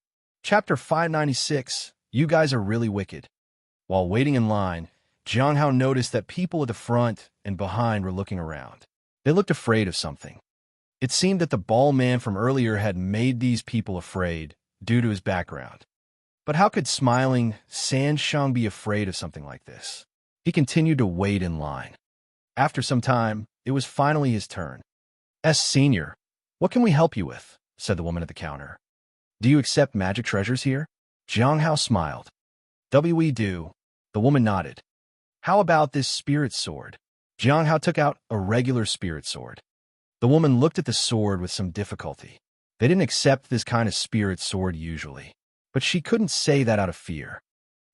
Chapter 596. You guys are really wicked. While waiting in line, Jiang Hao noticed that people at the front and behind were looking around. They looked afraid of something. It seemed that the bald man from earlier had made these people afraid due to his background. But how could smiling Sansheng be afraid of something like this? He continued to wait in line. After some time, it was finally his turn. "Senior, what can we help you with?" said the woman at the counter. "Do you accept magic treasures here?" Jiang Hao smiled. "We do." The woman nodded. "How about this spirit sword?" Jiang Hao took out a regular spirit sword. The woman looked at the sword with some difficulty. They didn't accept this kind of spirit sword usually, but she couldn't say that out of fear.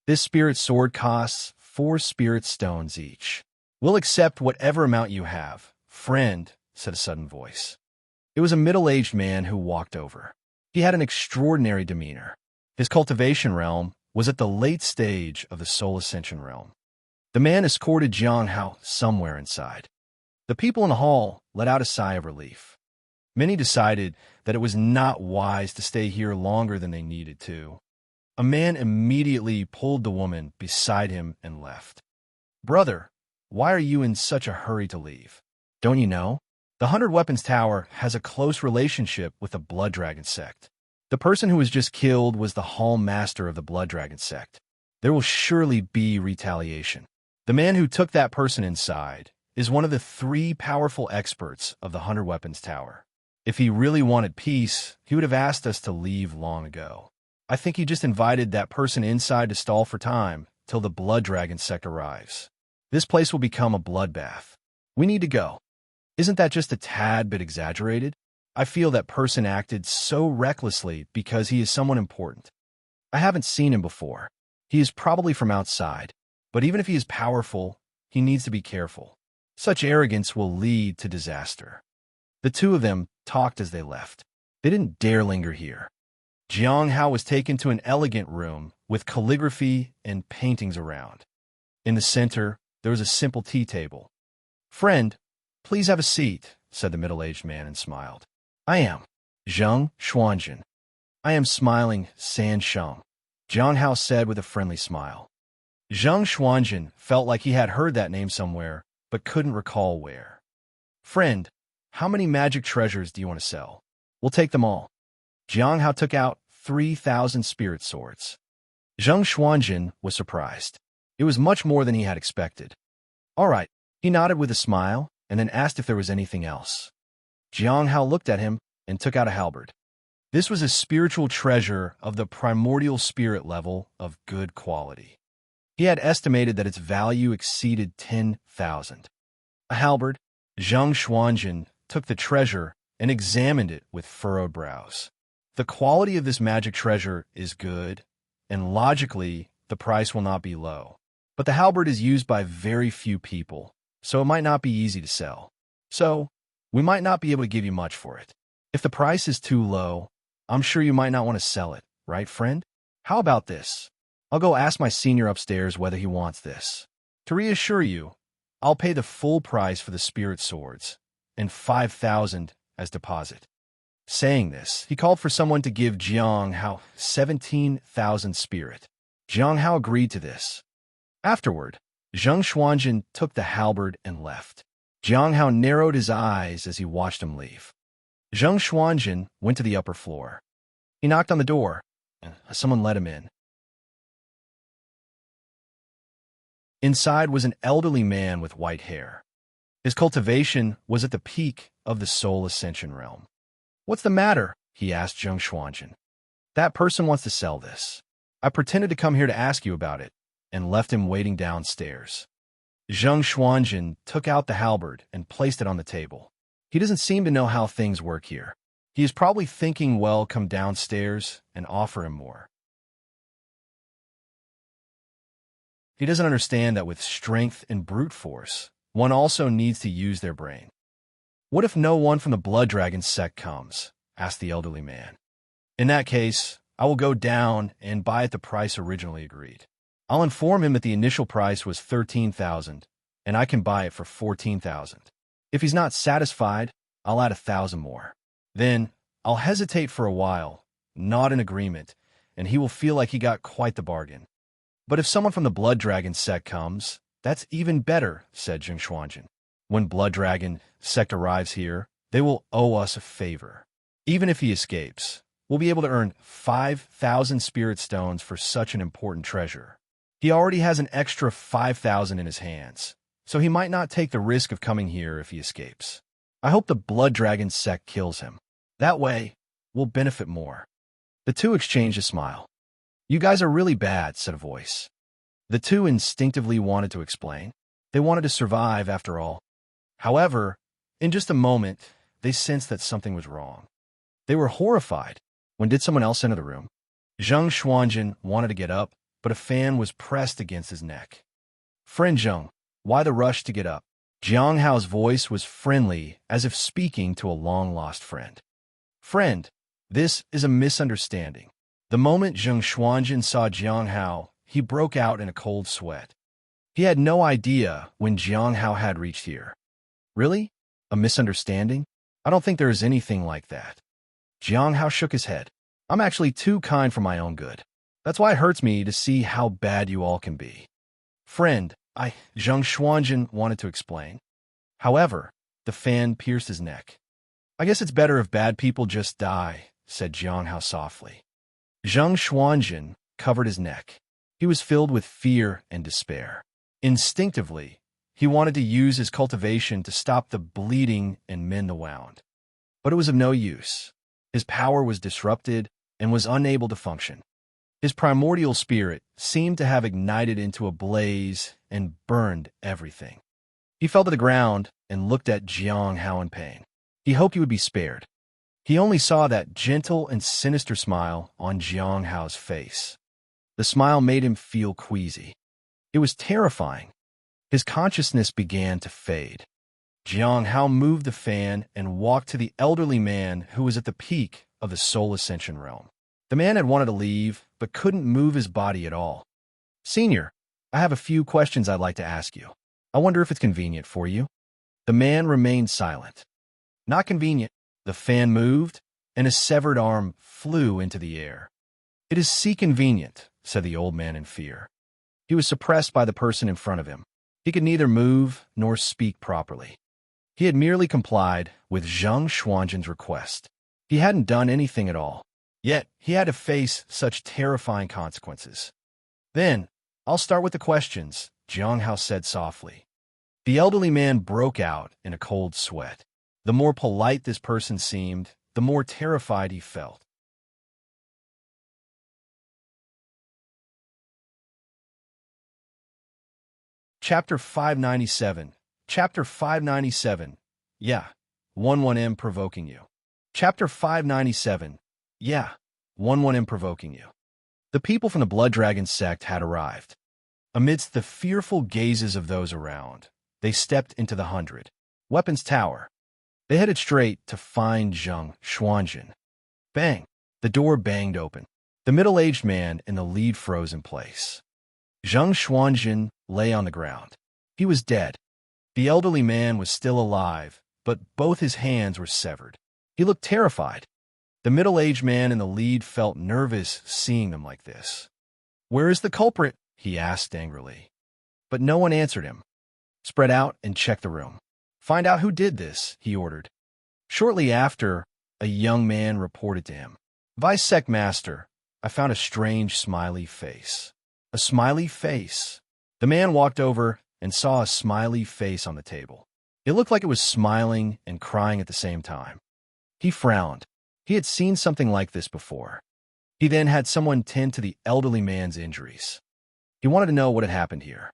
"This spirit sword costs 4 spirit stones each." "We'll accept whatever amount you have, friend," said a sudden voice. It was a middle-aged man who walked over. He had an extraordinary demeanor. His cultivation realm was at the late stage of the soul ascension realm. The man escorted Jiang Hao somewhere inside. The people in the hall let out a sigh of relief. Many decided that it was not wise to stay here longer than they needed to. A man immediately pulled the woman beside him and left. "Brother, why are you in such a hurry to leave? Don't you know? The 100 Weapons Tower has a close relationship with the Blood Dragon sect. The person who was just killed was the Hall Master of the Blood Dragon sect. There will surely be retaliation. The man who took that person inside is one of the 3 powerful experts of the 100 Weapons Tower. If he really wanted peace, he would have asked us to leave long ago. I think he just invited that person inside to stall for time till the Blood Dragon sect arrives. This place will become a bloodbath. We need to go." Isn't that just a tad bit exaggerated? I feel that person acted so recklessly because he is someone important. I haven't seen him before. He is probably from outside. But even if he is powerful, he needs to be careful. Such arrogance will lead to disaster. The two of them talked as they left. They didn't dare linger here. Jiang Hao was taken to an elegant room with calligraphy and paintings around. In the center, there was a simple tea table. "Friend, please have a seat," said the middle-aged man and smiled. "I am Zheng Xuanjin." "I am smiling San Sheng," Jiang Hao said with a friendly smile. Zheng Xuanjin felt like he had heard that name somewhere, but couldn't recall where. "Friend, how many magic treasures do you want to sell? We'll take them all." Jiang Hao took out 3,000 spirit swords. Zheng Xuanjin was surprised. It was much more than he had expected. "All right." He nodded with a smile and then asked if there was anything else. Jiang Hao looked at him and took out a halberd. This was a spiritual treasure of the primordial spirit level of good quality. He had estimated that its value exceeded 10,000. A halberd, Zheng Xuanjin took the treasure and examined it with furrowed brows. The quality of this magic treasure is good, and logically, the price will not be low. But the halberd is used by very few people, so it might not be easy to sell. So, we might not be able to give you much for it. If the price is too low, I'm sure you might not want to sell it, right, friend? How about this? I'll go ask my senior upstairs whether he wants this. To reassure you, I'll pay the full price for the spirit swords, and 5,000 as deposit. Saying this, he called for someone to give Jiang Hao 17,000 spirit. Jiang Hao agreed to this. Afterward, Zheng Xuanjin took the halberd and left. Jiang Hao narrowed his eyes as he watched him leave. Zheng Xuanjin went to the upper floor. He knocked on the door, and someone let him in. Inside was an elderly man with white hair. His cultivation was at the peak of the soul ascension realm. "What's the matter?" he asked Zheng Xuanjin. "That person wants to sell this. I pretended to come here to ask you about it, and left him waiting downstairs." Zheng Xuanjin took out the halberd and placed it on the table. He doesn't seem to know how things work here. He is probably thinking, well, come downstairs and offer him more. He doesn't understand that with strength and brute force, one also needs to use their brain. "What if no one from the Blood Dragon sect comes?" asked the elderly man. "In that case, I will go down and buy at the price originally agreed. I'll inform him that the initial price was 13,000, and I can buy it for 14,000. If he's not satisfied, I'll add 1,000 more. Then, I'll hesitate for a while, not in agreement, and he will feel like he got quite the bargain. But if someone from the Blood Dragon sect comes, that's even better," said Zheng Xuanjin. "When Blood Dragon sect arrives here, they will owe us a favor. Even if he escapes, we'll be able to earn 5,000 spirit stones for such an important treasure. He already has an extra 5,000 in his hands, so he might not take the risk of coming here if he escapes. I hope the Blood Dragon sect kills him. That way, we'll benefit more." The two exchanged a smile. "You guys are really bad," said a voice. The two instinctively wanted to explain. They wanted to survive, after all. However, in just a moment, they sensed that something was wrong. They were horrified. When did someone else enter the room? Zheng Xuanjin wanted to get up, but a fan was pressed against his neck. "Friend Zheng, why the rush to get up?" Jiang Hao's voice was friendly, as if speaking to a long-lost friend. "Friend, this is a misunderstanding." The moment Zheng Xuanjin saw Jiang Hao, he broke out in a cold sweat. He had no idea when Jiang Hao had reached here. Really? A misunderstanding? I don't think there is anything like that. Jiang Hao shook his head. I'm actually too kind for my own good. That's why it hurts me to see how bad you all can be. Friend, Zheng Xuanjin wanted to explain. However, the fan pierced his neck. I guess it's better if bad people just die, said Jiang Hao softly. Zheng Xuanjin covered his neck. He was filled with fear and despair. Instinctively, he wanted to use his cultivation to stop the bleeding and mend the wound. But it was of no use. His power was disrupted and was unable to function. His primordial spirit seemed to have ignited into a blaze and burned everything. He fell to the ground and looked at Jiang Hao in pain. He hoped he would be spared. He only saw that gentle and sinister smile on Jiang Hao's face. The smile made him feel queasy. It was terrifying. His consciousness began to fade. Jiang Hao moved the fan and walked to the elderly man who was at the peak of the soul ascension realm. The man had wanted to leave, but couldn't move his body at all. Senior, I have a few questions I'd like to ask you. I wonder if it's convenient for you. The man remained silent. Not convenient. The fan moved, and a severed arm flew into the air. It is convenient, said the old man in fear. He was suppressed by the person in front of him. He could neither move nor speak properly. He had merely complied with Zheng Xuanjin's request. He hadn't done anything at all. Yet, he had to face such terrifying consequences. Then, I'll start with the questions, Jiang Hao said softly. The elderly man broke out in a cold sweat. The more polite this person seemed, the more terrified he felt. Chapter 597. Chapter 597. Yeah. 11M provoking you. Chapter 597. Yeah. 11M provoking you. The people from the Blood Dragon sect had arrived. Amidst the fearful gazes of those around, they stepped into the 100 Weapons Tower. They headed straight to find Zheng Xuanjin. Bang! The door banged open. The middle-aged man in the lead froze in place. Zheng Xuanjin lay on the ground. He was dead. The elderly man was still alive, but both his hands were severed. He looked terrified. The middle-aged man in the lead felt nervous seeing them like this. Where is the culprit? He asked angrily. But no one answered him. Spread out and check the room. Find out who did this, he ordered. Shortly after, a young man reported to him. Vice Sect Master, I found a strange smiley face. A smiley face. The man walked over and saw a smiley face on the table. It looked like it was smiling and crying at the same time. He frowned. He had seen something like this before. He then had someone tend to the elderly man's injuries. He wanted to know what had happened here.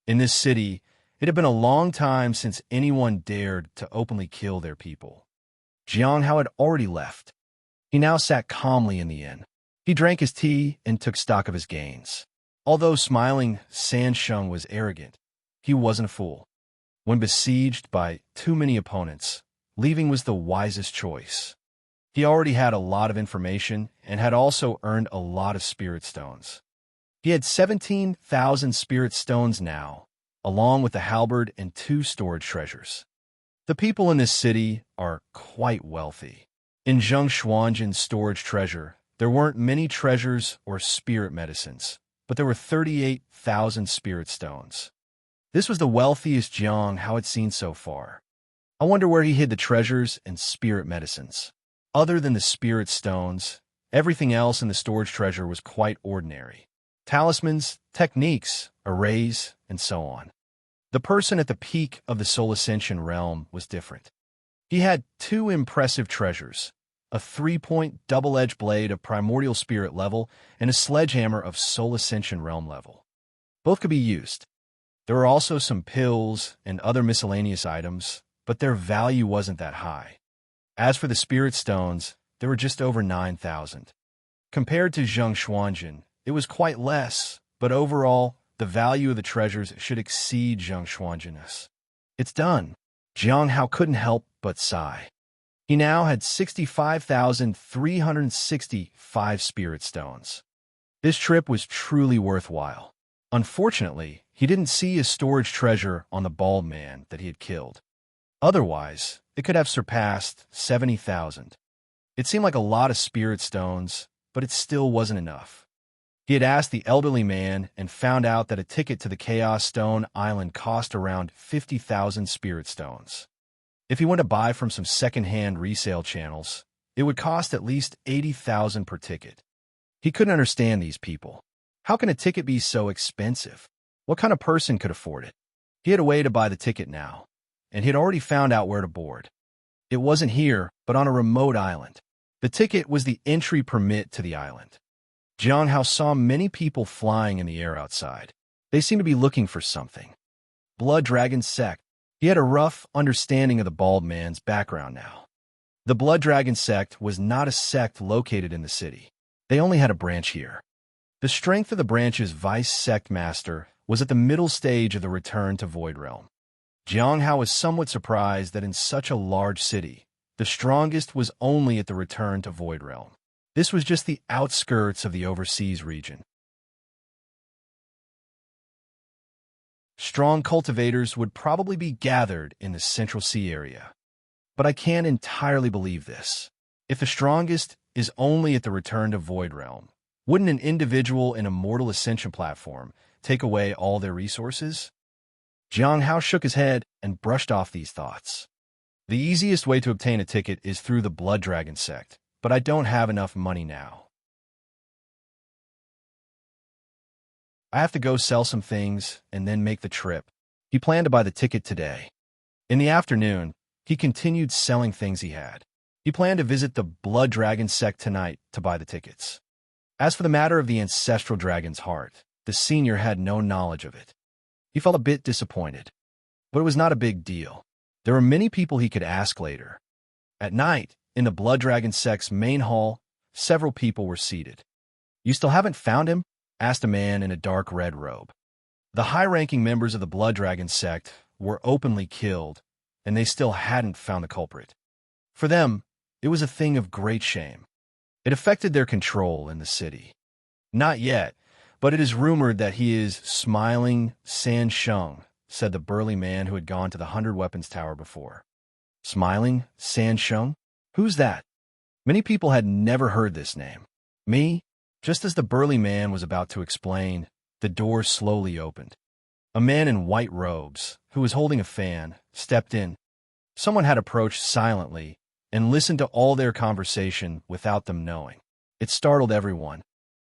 In this city, it had been a long time since anyone dared to openly kill their people. Jiang Hao had already left. He now sat calmly in the inn. He drank his tea and took stock of his gains. Although smiling, Sansheng was arrogant. He wasn't a fool. When besieged by too many opponents, leaving was the wisest choice. He already had a lot of information and had also earned a lot of spirit stones. He had 17,000 spirit stones now, along with the halberd and 2 storage treasures. The people in this city are quite wealthy. In Zheng Xuanjin's storage treasure, there weren't many treasures or spirit medicines, but there were 38,000 spirit stones. This was the wealthiest Jiang Hao had seen so far. I wonder where he hid the treasures and spirit medicines. Other than the spirit stones, everything else in the storage treasure was quite ordinary. Talismans, techniques, arrays, and so on. The person at the peak of the Soul Ascension realm was different. He had 2 impressive treasures, a 3-point double-edged blade of primordial spirit level and a sledgehammer of Soul Ascension realm level. Both could be used. There were also some pills and other miscellaneous items, but their value wasn't that high. As for the spirit stones, there were just over 9,000. Compared to Zheng Xuanjin, it was quite less, but overall, the value of the treasures should exceed Zheng Xuanjin's. It's done. Jiang Hao couldn't help but sigh. He now had 65,365 spirit stones. This trip was truly worthwhile. Unfortunately, he didn't see his storage treasure on the bald man that he had killed. Otherwise, it could have surpassed 70,000. It seemed like a lot of spirit stones, but it still wasn't enough. He had asked the elderly man and found out that a ticket to the Chaos Stone Island cost around 50,000 spirit stones. If he went to buy from some second-hand resale channels, it would cost at least 80,000 per ticket. He couldn't understand these people. How can a ticket be so expensive? What kind of person could afford it? He had a way to buy the ticket now, and he had already found out where to board. It wasn't here, but on a remote island. The ticket was the entry permit to the island. Jiang Hao saw many people flying in the air outside. They seemed to be looking for something. Blood Dragon Sect. He had a rough understanding of the bald man's background now. The Blood Dragon Sect was not a sect located in the city. They only had a branch here. The strength of the branch's vice sect master was at the middle stage of the return to Void Realm. Jiang Hao was somewhat surprised that in such a large city, the strongest was only at the return to Void Realm. This was just the outskirts of the overseas region. Strong cultivators would probably be gathered in the Central Sea area. But I can't entirely believe this. If the strongest is only at the return to Void Realm, wouldn't an individual in a mortal ascension platform take away all their resources? Jiang Hao shook his head and brushed off these thoughts. The easiest way to obtain a ticket is through the Blood Dragon Sect, but I don't have enough money now. I have to go sell some things and then make the trip. He planned to buy the ticket today. In the afternoon, he continued selling things he had. He planned to visit the Blood Dragon Sect tonight to buy the tickets. As for the matter of the ancestral dragon's heart, the senior had no knowledge of it. He felt a bit disappointed, but it was not a big deal. There were many people he could ask later. At night, in the Blood Dragon Sect's main hall, several people were seated. "You still haven't found him?" asked a man in a dark red robe. The high-ranking members of the Blood Dragon Sect were openly killed, and they still hadn't found the culprit. For them, it was a thing of great shame. It affected their control in the city. "Not yet, but it is rumored that he is Smiling San Sheng," said the burly man who had gone to the 100 Weapons Tower before. Smiling San Sheng? Who's that? Many people had never heard this name. Me? Just as the burly man was about to explain, the door slowly opened. A man in white robes, who was holding a fan, stepped in. Someone had approached silently and listened to all their conversation without them knowing. It startled everyone.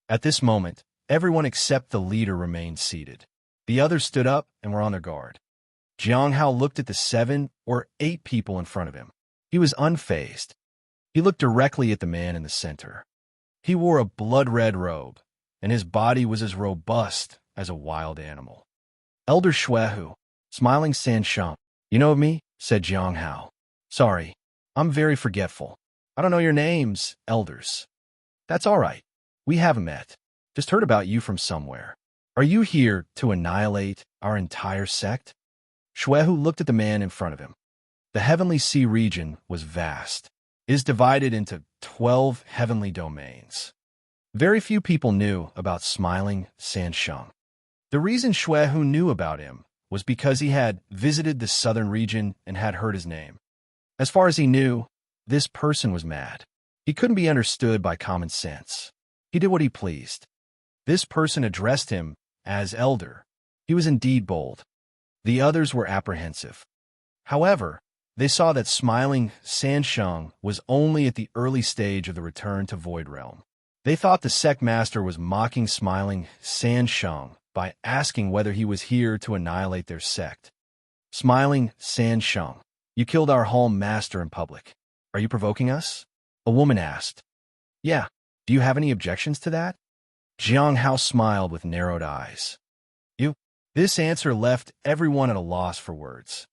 At this moment, everyone except the leader remained seated. The others stood up and were on their guard. Jiang Hao looked at the 7 or 8 people in front of him. He was unfazed. He looked directly at the man in the center. He wore a blood-red robe, and his body was as robust as a wild animal. "Elder Xuehu, Smiling San Sheng. You know of me?" said Jiang Hao. "Sorry, I'm very forgetful. I don't know your names, elders." "That's all right. We haven't met. Just heard about you from somewhere. Are you here to annihilate our entire sect?" Xuehu looked at the man in front of him. The Heavenly Sea region was vast. It is divided into 12 heavenly domains. Very few people knew about Smiling San Sheng. The reason Xuehu knew about him was because he had visited the southern region and had heard his name. As far as he knew, this person was mad. He couldn't be understood by common sense. He did what he pleased. This person addressed him as elder. He was indeed bold. The others were apprehensive. However, they saw that Smiling San Sheng was only at the early stage of the return to Void Realm. They thought the sect master was mocking Smiling San Sheng by asking whether he was here to annihilate their sect. "Smiling San Sheng, you killed our hall master in public. Are you provoking us?" a woman asked. "Yeah. Do you have any objections to that?" Jiang Hao smiled with narrowed eyes. "You?" This answer left everyone at a loss for words.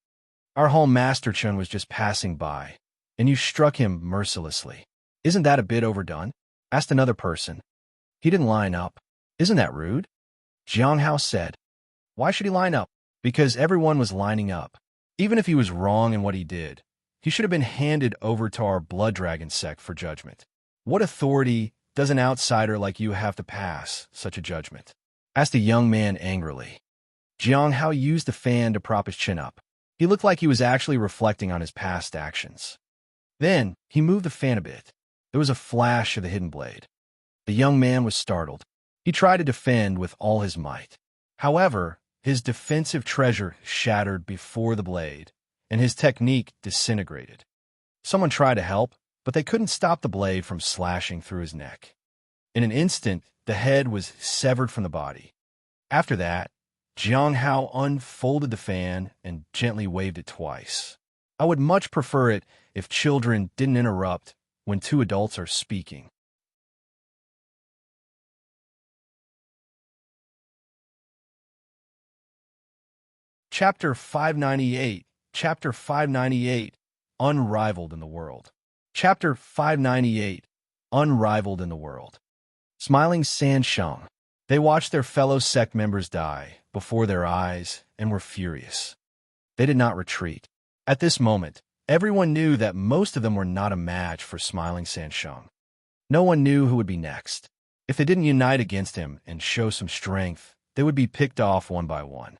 "Our hall master Chun was just passing by, and you struck him mercilessly. Isn't that a bit overdone?" asked another person. "He didn't line up. Isn't that rude?" Jiang Hao said. "Why should he line up?" "Because everyone was lining up. Even if he was wrong in what he did, he should have been handed over to our Blood Dragon Sect for judgment. What authority does an outsider like you have to pass such a judgment?" asked a young man angrily. Jiang Hao used the fan to prop his chin up. He looked like he was actually reflecting on his past actions. Then, he moved the fan a bit. There was a flash of the hidden blade. The young man was startled. He tried to defend with all his might. However, his defensive treasure shattered before the blade, and his technique disintegrated. Someone tried to help, but they couldn't stop the blade from slashing through his neck. In an instant, the head was severed from the body. After that, Jiang Hao unfolded the fan and gently waved it twice. I would much prefer it if children didn't interrupt when two adults are speaking. Chapter 598, Chapter 598, Unrivaled in the World. Chapter 598, Unrivaled in the World. Smiling Sansheng. They watched their fellow sect members die before their eyes and were furious. They did not retreat. At this moment, everyone knew that most of them were not a match for Smiling Sansheng. No one knew who would be next. If they didn't unite against him and show some strength, they would be picked off one by one.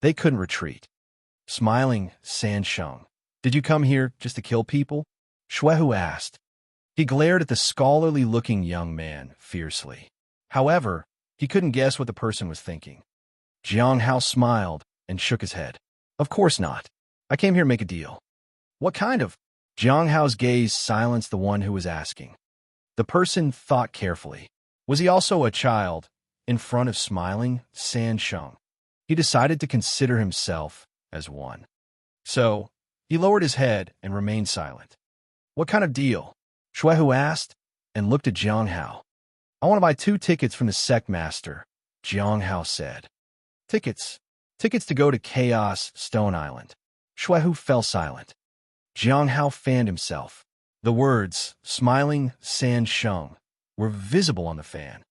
They couldn't retreat. Smiling Sansheng. Did you come here just to kill people? Xuehu asked. He glared at the scholarly-looking young man fiercely. However, he couldn't guess what the person was thinking. Jiang Hao smiled and shook his head. Of course not. I came here to make a deal. What kind of? Jiang Hao's gaze silenced the one who was asking. The person thought carefully. Was he also a child in front of Smiling Sansheng? He decided to consider himself as one. So, he lowered his head and remained silent. What kind of deal? Xuehu asked and looked at Jiang Hao. I want to buy 2 tickets from the sect master, Jiang Hao said. Tickets. Tickets to go to Chaos Stone Island. Xuehu fell silent. Jiang Hao fanned himself. The words, Smiling Sansheng, were visible on the fan.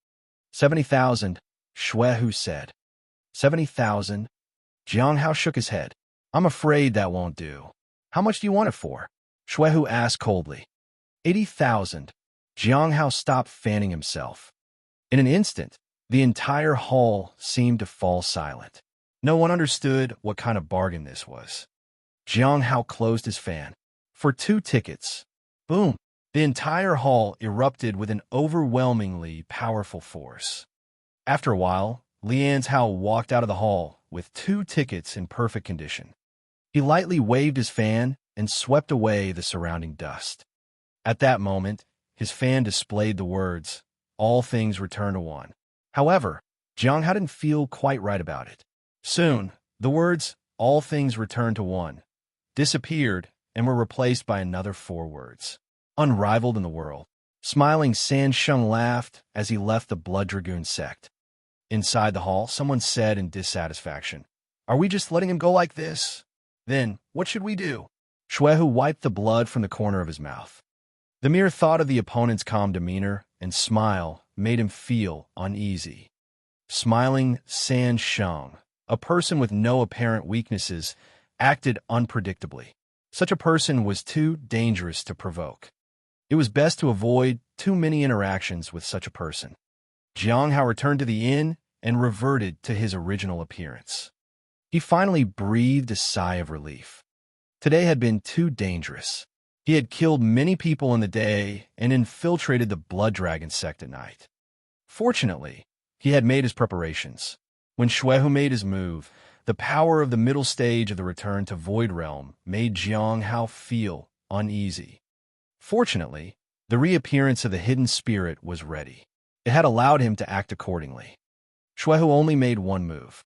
70,000, Xuehu said. 70,000? Jiang Hao shook his head. I'm afraid that won't do. How much do you want it for? Xuehu asked coldly. 80,000. Jiang Hao stopped fanning himself. In an instant, the entire hall seemed to fall silent. No one understood what kind of bargain this was. Jiang Hao closed his fan. For 2 tickets. Boom! The entire hall erupted with an overwhelmingly powerful force. After a while, Lian's Hao walked out of the hall with 2 tickets in perfect condition. He lightly waved his fan and swept away the surrounding dust. At that moment, his fan displayed the words, All things return to one. However, Jiang Hao didn't feel quite right about it. Soon, the words, All things return to one, disappeared and were replaced by another 4 words. Unrivaled in the world. Smiling Sansheng laughed as he left the Blood Dragoon sect. Inside the hall, someone said in dissatisfaction, Are we just letting him go like this? Then, what should we do? Xuehu wiped the blood from the corner of his mouth. The mere thought of the opponent's calm demeanor and smile made him feel uneasy. Smiling Sansheng, a person with no apparent weaknesses, acted unpredictably. Such a person was too dangerous to provoke. It was best to avoid too many interactions with such a person. Jiang Hao returned to the inn and reverted to his original appearance. He finally breathed a sigh of relief. Today had been too dangerous. He had killed many people in the day and infiltrated the Blood Dragon sect at night. Fortunately, he had made his preparations. When Xuehu made his move, the power of the middle stage of the return to Void Realm made Jiang Hao feel uneasy. Fortunately, the reappearance of the hidden spirit was ready. It had allowed him to act accordingly. Xuehu only made one move.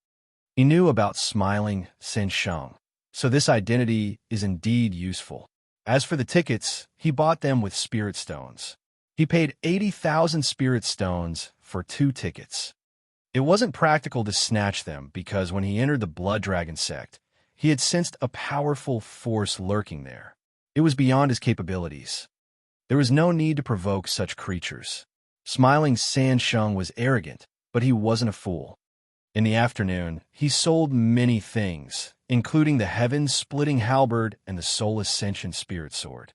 He knew about Smiling Sansheng, so this identity is indeed useful. As for the tickets, he bought them with spirit stones. He paid 80,000 spirit stones for 2 tickets. It wasn't practical to snatch them because when he entered the Blood Dragon sect, he had sensed a powerful force lurking there. It was beyond his capabilities. There was no need to provoke such creatures. Smiling Sansheng was arrogant, but he wasn't a fool. In the afternoon, he sold many things, including the heaven-splitting halberd and the soul ascension spirit sword.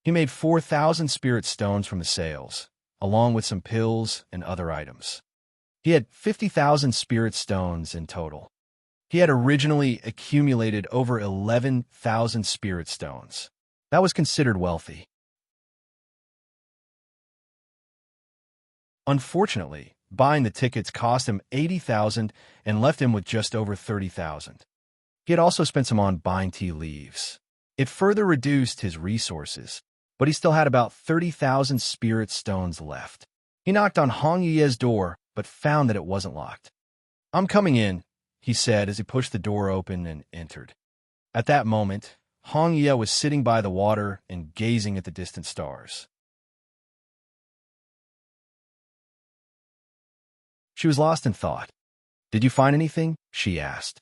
He made 4,000 spirit stones from the sales, along with some pills and other items. He had 50,000 spirit stones in total. He had originally accumulated over 11,000 spirit stones. That was considered wealthy. Unfortunately, buying the tickets cost him 80,000 and left him with just over 30,000. He had also spent some on buying tea leaves. It further reduced his resources, but he still had about 30,000 spirit stones left. He knocked on Hong Ye's door, but found that it wasn't locked. "I'm coming in," he said as he pushed the door open and entered. At that moment, Hong Ye was sitting by the water and gazing at the distant stars. She was lost in thought. "Did you find anything?" she asked.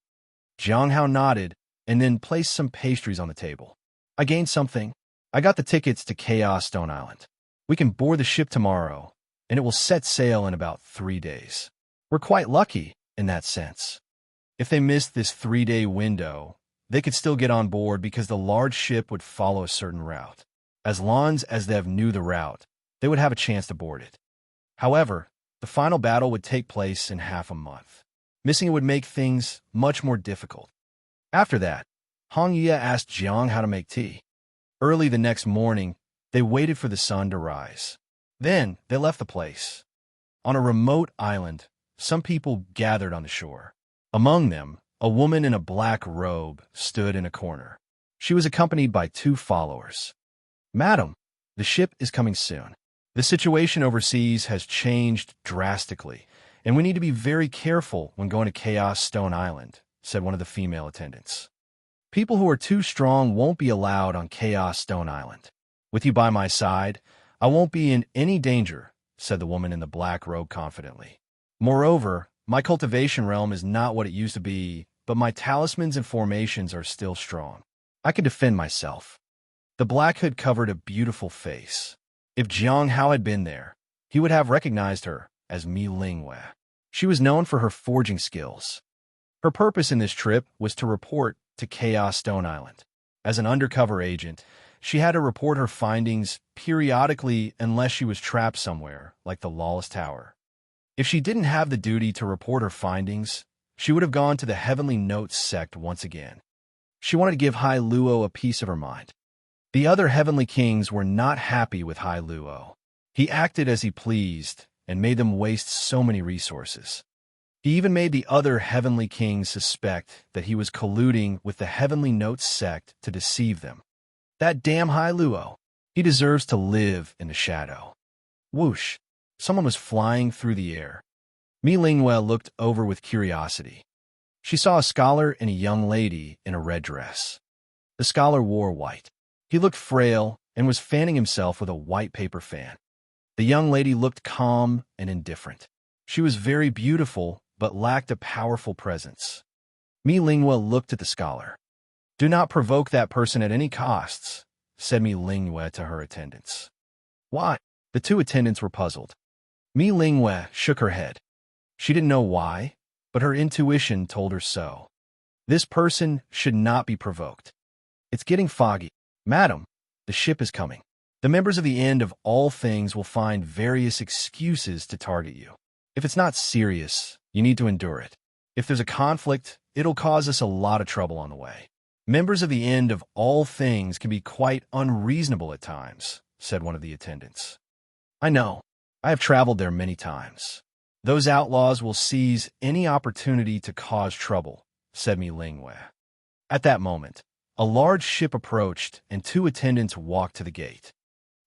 Jiang Hao nodded and then placed some pastries on the table. "I gained something. I got the tickets to Chaos Stone Island. We can board the ship tomorrow, and it will set sail in about 3 days. We're quite lucky in that sense. If they missed this 3-day window, they could still get on board because the large ship would follow a certain route. As long as they knew the route, they would have a chance to board it. However, the final battle would take place in half a month. Missing it would make things much more difficult." After that, Hong Ye asked Jiang how to make tea. Early the next morning, they waited for the sun to rise. Then they left the place. On a remote island, some people gathered on the shore. Among them, a woman in a black robe stood in a corner. She was accompanied by 2 followers. "Madam, the ship is coming soon. The situation overseas has changed drastically, and we need to be very careful when going to Chaos Stone Island," said one of the female attendants. "People who are too strong won't be allowed on Chaos Stone Island. With you by my side, I won't be in any danger," said the woman in the black robe confidently. "Moreover, my cultivation realm is not what it used to be, but my talismans and formations are still strong. I can defend myself." The black hood covered a beautiful face. If Jiang Hao had been there, he would have recognized her as Mi Lingwei. She was known for her forging skills. Her purpose in this trip was to report to Chaos Stone Island. As an undercover agent, she had to report her findings periodically unless she was trapped somewhere, like the Lawless Tower. If she didn't have the duty to report her findings, she would have gone to the Heavenly Notes sect once again. She wanted to give Hai Luo a piece of her mind. The other Heavenly Kings were not happy with Hai Luo. He acted as he pleased and made them waste so many resources. He even made the other Heavenly Kings suspect that he was colluding with the Heavenly Notes sect to deceive them. That damn Hai Luo. He deserves to live in the shadow. Whoosh! Someone was flying through the air. Mi Lingwei looked over with curiosity. She saw a scholar and a young lady in a red dress. The scholar wore white. He looked frail and was fanning himself with a white paper fan. The young lady looked calm and indifferent. She was very beautiful, but lacked a powerful presence. Mi Lingwei looked at the scholar. "Do not provoke that person at any costs," said Mi Lingwei to her attendants. "Why?" The 2 attendants were puzzled. Mi Lingwei shook her head. She didn't know why, but her intuition told her so. This person should not be provoked. "It's getting foggy. Madam, the ship is coming. The members of the end of all things will find various excuses to target you. If it's not serious, you need to endure it. If there's a conflict, it'll cause us a lot of trouble on the way. Members of the end of all things can be quite unreasonable at times," said one of the attendants. "I know. I have traveled there many times. Those outlaws will seize any opportunity to cause trouble," said Mi Lingwei. At that moment, a large ship approached and 2 attendants walked to the gate.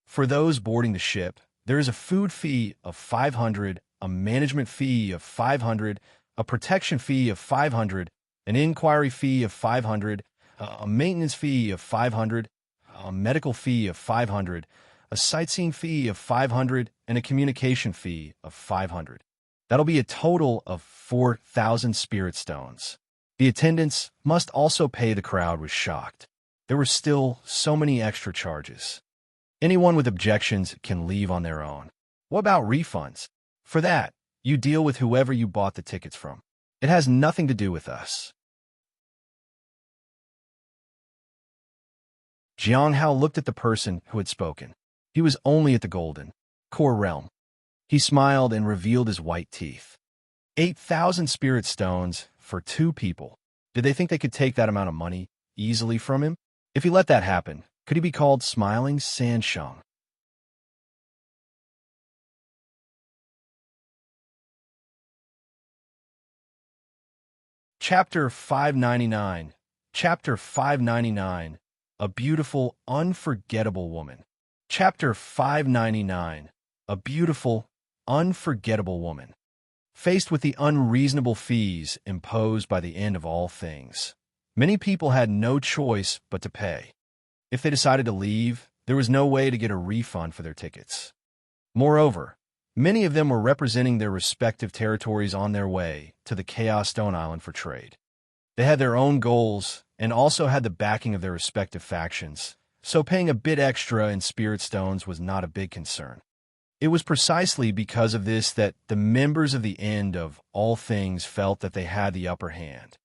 For those boarding the ship, there is a food fee of 500, a management fee of 500, a protection fee of 500, an inquiry fee of 500, a maintenance fee of 500, a medical fee of 500, a sightseeing fee of 500, and a communication fee of 500. That'll be a total of 4,000 spirit stones. The attendants must also pay. The crowd was shocked. There were still so many extra charges. Anyone with objections can leave on their own. What about refunds? For that, you deal with whoever you bought the tickets from. It has nothing to do with us. Jiang Hao looked at the person who had spoken. He was only at the golden core realm. He smiled and revealed his white teeth. 8,000 spirit stones for 2 people. Did they think they could take that amount of money easily from him? If he let that happen, could he be called Smiling Sansheng? Chapter 599. Chapter 599. A beautiful, unforgettable woman. Chapter 599. A beautiful, unforgettable woman. Faced with the unreasonable fees imposed by the end of all things, many people had no choice but to pay. If they decided to leave, there was no way to get a refund for their tickets. Moreover, many of them were representing their respective territories on their way to the Chaos Stone Island for trade. They had their own goals and also had the backing of their respective factions, so paying a bit extra in spirit stones was not a big concern. It was precisely because of this that the members of the end of all things felt that they had the upper hand.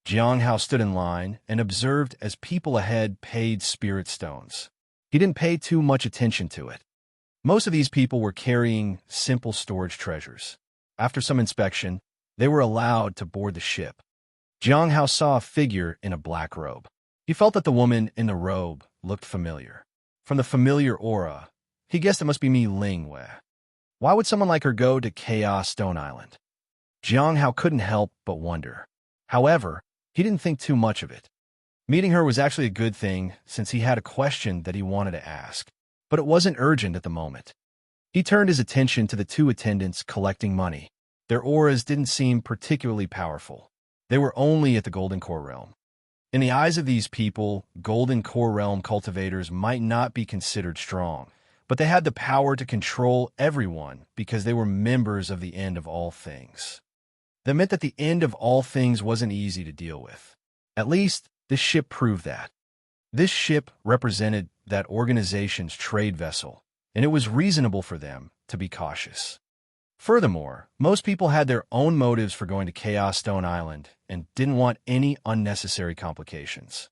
Jiang Hao stood in line and observed as people ahead paid spirit stones. He didn't pay too much attention to it. Most of these people were carrying simple storage treasures. After some inspection, they were allowed to board the ship. Jiang Hao saw a figure in a black robe. He felt that the woman in the robe looked familiar. From the familiar aura, he guessed it must be Mi Lingwei. Why would someone like her go to Chaos Stone Island? Jiang Hao couldn't help but wonder. However, he didn't think too much of it. Meeting her was actually a good thing since he had a question that he wanted to ask, but it wasn't urgent at the moment. He turned his attention to the 2 attendants collecting money. Their auras didn't seem particularly powerful. They were only at the Golden Core Realm. In the eyes of these people, Golden Core Realm cultivators might not be considered strong, but they had the power to control everyone because they were members of the end of all things. That meant that the end of all things wasn't easy to deal with. At least, this ship proved that. This ship represented that organization's trade vessel, and it was reasonable for them to be cautious. Furthermore, most people had their own motives for going to Chaos Stone Island and didn't want any unnecessary complications.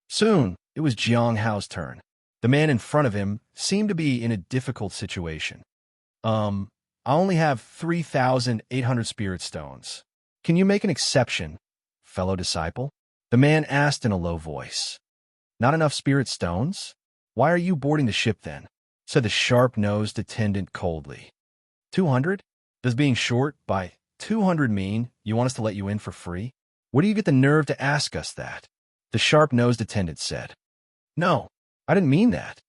Soon, it was Jiang Hao's turn. The man in front of him seemed to be in a difficult situation. I only have 3,800 spirit stones. Can you make an exception, fellow disciple? The man asked in a low voice. Not enough spirit stones? Why are you boarding the ship then? Said the sharp-nosed attendant coldly. 200? Does being short by 200 mean you want us to let you in for free? Where do you get the nerve to ask us that? The sharp-nosed attendant said. No, I didn't mean that.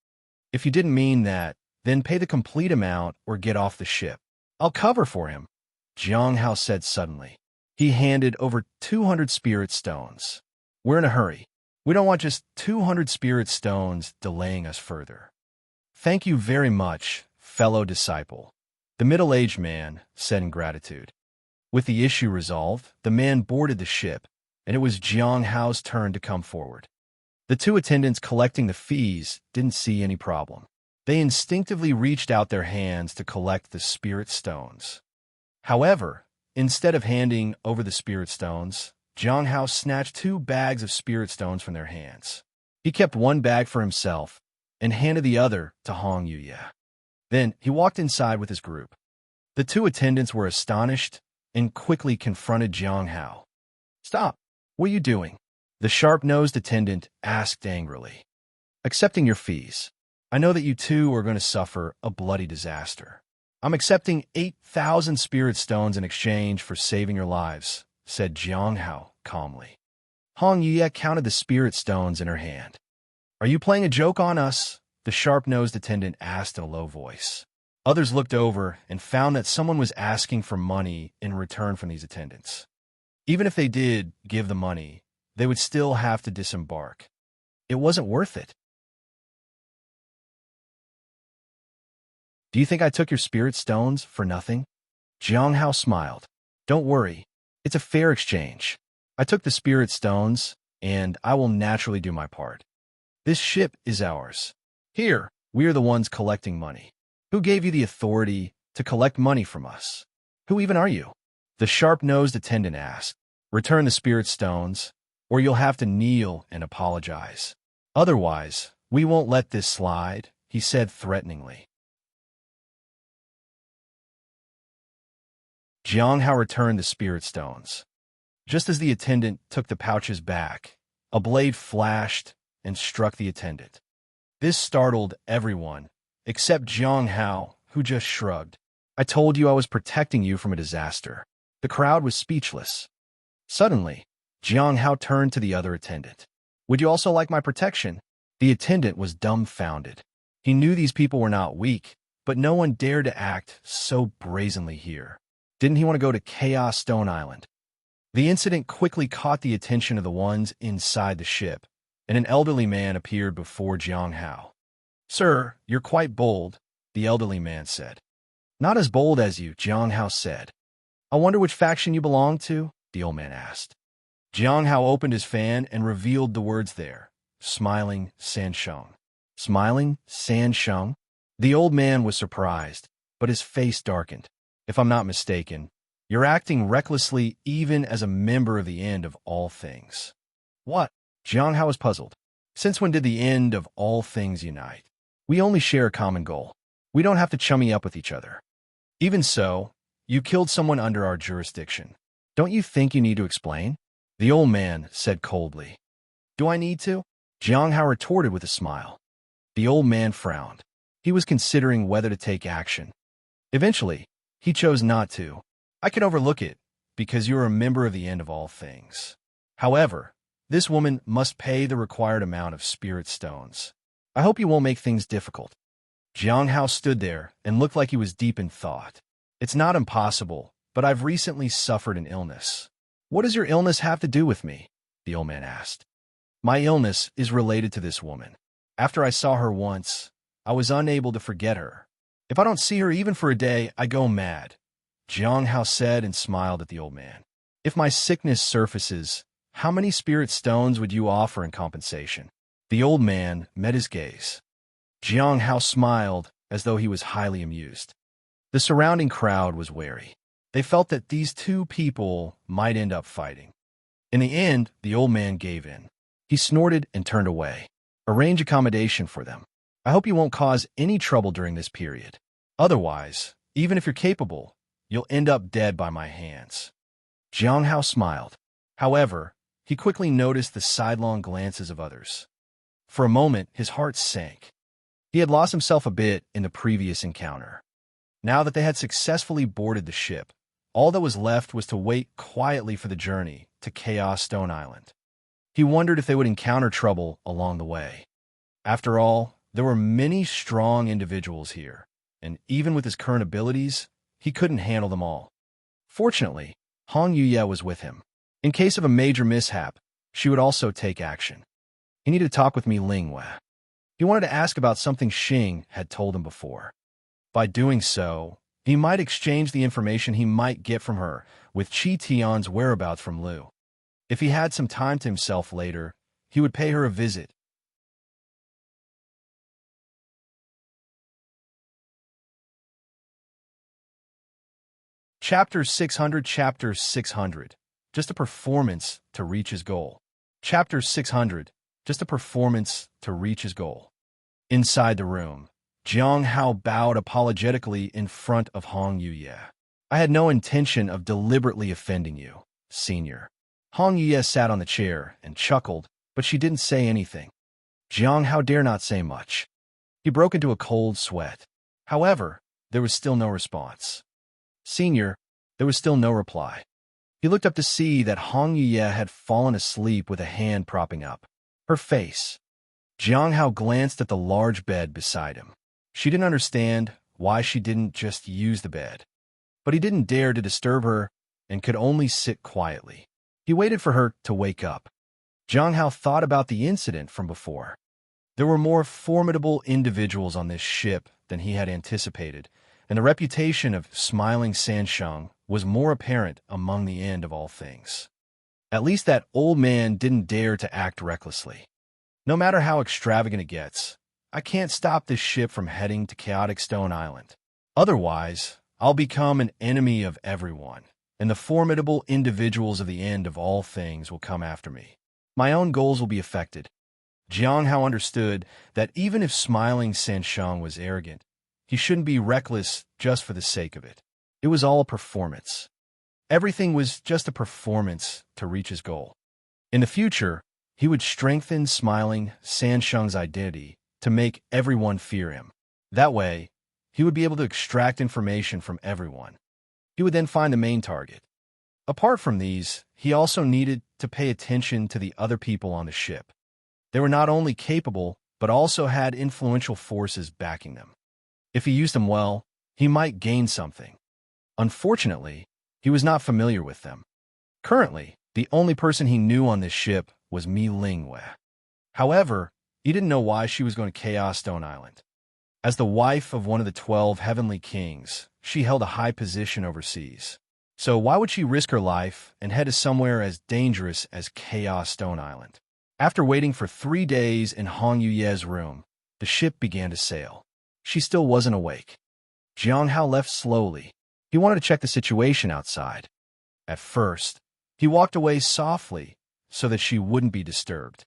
If you didn't mean that, then pay the complete amount or get off the ship. I'll cover for him, Jiang Hao said suddenly. He handed over 200 spirit stones. We're in a hurry. We don't want just 200 spirit stones delaying us further. Thank you very much, fellow disciple, the middle-aged man said in gratitude. With the issue resolved, the man boarded the ship, and it was Jiang Hao's turn to come forward. The 2 attendants collecting the fees didn't see any problem. They instinctively reached out their hands to collect the spirit stones. However, instead of handing over the spirit stones, Jiang Hao snatched 2 bags of spirit stones from their hands. He kept one bag for himself and handed the other to Hong Yuye. Then he walked inside with his group. The 2 attendants were astonished and quickly confronted Jiang Hao. Stop! What are you doing? The sharp-nosed attendant asked angrily. Accepting your fees. I know that you 2 are going to suffer a bloody disaster. I'm accepting 8,000 spirit stones in exchange for saving your lives, said Jiang Hao calmly. Hong Yuye counted the spirit stones in her hand. Are you playing a joke on us? The sharp-nosed attendant asked in a low voice. Others looked over and found that someone was asking for money in return from these attendants. Even if they did give the money, they would still have to disembark. It wasn't worth it. Do you think I took your spirit stones for nothing? Jiang Hao smiled. Don't worry. It's a fair exchange. I took the spirit stones, and I will naturally do my part. This ship is ours. Here, we are the ones collecting money. Who gave you the authority to collect money from us? Who even are you? The sharp-nosed attendant asked. Return the spirit stones, or you'll have to kneel and apologize. Otherwise, we won't let this slide, he said threateningly. Jiang Hao returned the spirit stones. Just as the attendant took the pouches back, a blade flashed and struck the attendant. This startled everyone, except Jiang Hao, who just shrugged. I told you I was protecting you from a disaster. The crowd was speechless. Suddenly, Jiang Hao turned to the other attendant. Would you also like my protection? The attendant was dumbfounded. He knew these people were not weak, but no one dared to act so brazenly here. Didn't he want to go to Chaos Stone Island? The incident quickly caught the attention of the ones inside the ship, and an elderly man appeared before Jiang Hao. Sir, you're quite bold, the elderly man said. Not as bold as you, Jiang Hao said. I wonder which faction you belong to, the old man asked. Jiang Hao opened his fan and revealed the words there, Smiling Sansheng. Smiling Sansheng? The old man was surprised, but his face darkened. If I'm not mistaken, you're acting recklessly even as a member of the end of all things. What? Jiang Hao was puzzled. Since when did the end of all things unite? We only share a common goal. We don't have to chummy up with each other. Even so, you killed someone under our jurisdiction. Don't you think you need to explain? The old man said coldly. Do I need to? Jiang Hao retorted with a smile. The old man frowned. He was considering whether to take action. Eventually, he chose not to. I can overlook it, because you are a member of the end of all things. However, this woman must pay the required amount of spirit stones. I hope you won't make things difficult. Jiang Hao stood there and looked like he was deep in thought. It's not impossible, but I've recently suffered an illness. What does your illness have to do with me? The old man asked. My illness is related to this woman. After I saw her once, I was unable to forget her. If I don't see her even for a day, I go mad, Jiang Hao said and smiled at the old man. If my sickness surfaces, how many spirit stones would you offer in compensation? The old man met his gaze. Jiang Hao smiled as though he was highly amused. The surrounding crowd was wary. They felt that these two people might end up fighting. In the end, the old man gave in. He snorted and turned away. Arrange accommodation for them. I hope you won't cause any trouble during this period. Otherwise, even if you're capable, you'll end up dead by my hands. Jiang Hao smiled. However, he quickly noticed the sidelong glances of others. For a moment, his heart sank. He had lost himself a bit in the previous encounter. Now that they had successfully boarded the ship, all that was left was to wait quietly for the journey to Chaos Stone Island. He wondered if they would encounter trouble along the way. After all, there were many strong individuals here, and even with his current abilities, he couldn't handle them all. Fortunately, Hong Yuye was with him. In case of a major mishap, she would also take action. He needed to talk with Mi Lingwei. He wanted to ask about something Xing had told him before. By doing so, he might exchange the information he might get from her with Qi Tian's whereabouts from Lu. If he had some time to himself later, he would pay her a visit. Chapter 600 Chapter 600 Just a performance to reach his goal. Chapter 600 Just a performance to reach his goal. Inside the room, Jiang Hao bowed apologetically in front of Hong Yuye. I had no intention of deliberately offending you, senior. Hong Yuye sat on the chair and chuckled, but she didn't say anything. Jiang Hao dare not say much. He broke into a cold sweat. However, there was still no response. Senior, there was still no reply. He looked up to see that Hong Yuye had fallen asleep with a hand propping up her face. Jiang Hao glanced at the large bed beside him. She didn't understand why she didn't just use the bed. But he didn't dare to disturb her and could only sit quietly. He waited for her to wake up. Jiang Hao thought about the incident from before. There were more formidable individuals on this ship than he had anticipated, and the reputation of Smiling Sansheng was more apparent among the end of all things. At least that old man didn't dare to act recklessly. No matter how extravagant it gets, I can't stop this ship from heading to Chaotic Stone Island. Otherwise, I'll become an enemy of everyone, and the formidable individuals of the end of all things will come after me. My own goals will be affected. Jiang Hao understood that even if Smiling Sansheng was arrogant, he shouldn't be reckless just for the sake of it. It was all a performance. Everything was just a performance to reach his goal. In the future, he would strengthen smiling Sansheng's identity to make everyone fear him. That way, he would be able to extract information from everyone. He would then find the main target. Apart from these, he also needed to pay attention to the other people on the ship. They were not only capable, but also had influential forces backing them. If he used them well, he might gain something. Unfortunately, he was not familiar with them. Currently, the only person he knew on this ship was Mi Lingwei. However, he didn't know why she was going to Chaos Stone Island. As the wife of one of the 12 heavenly kings, she held a high position overseas. So why would she risk her life and head to somewhere as dangerous as Chaos Stone Island? After waiting for 3 days in Hong Yuye's room, the ship began to sail. She still wasn't awake. Jiang Hao left slowly. He wanted to check the situation outside. At first, he walked away softly so that she wouldn't be disturbed.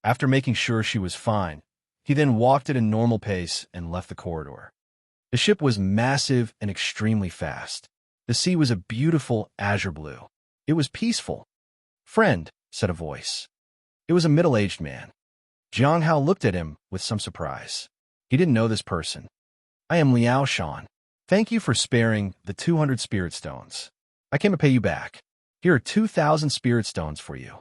After making sure she was fine, he then walked at a normal pace and left the corridor. The ship was massive and extremely fast. The sea was a beautiful azure blue. It was peaceful. "Friend," said a voice. It was a middle-aged man. Jiang Hao looked at him with some surprise. He didn't know this person. "I am Liao Shan. Thank you for sparing the 200 spirit stones. I came to pay you back. Here are 2,000 spirit stones for you."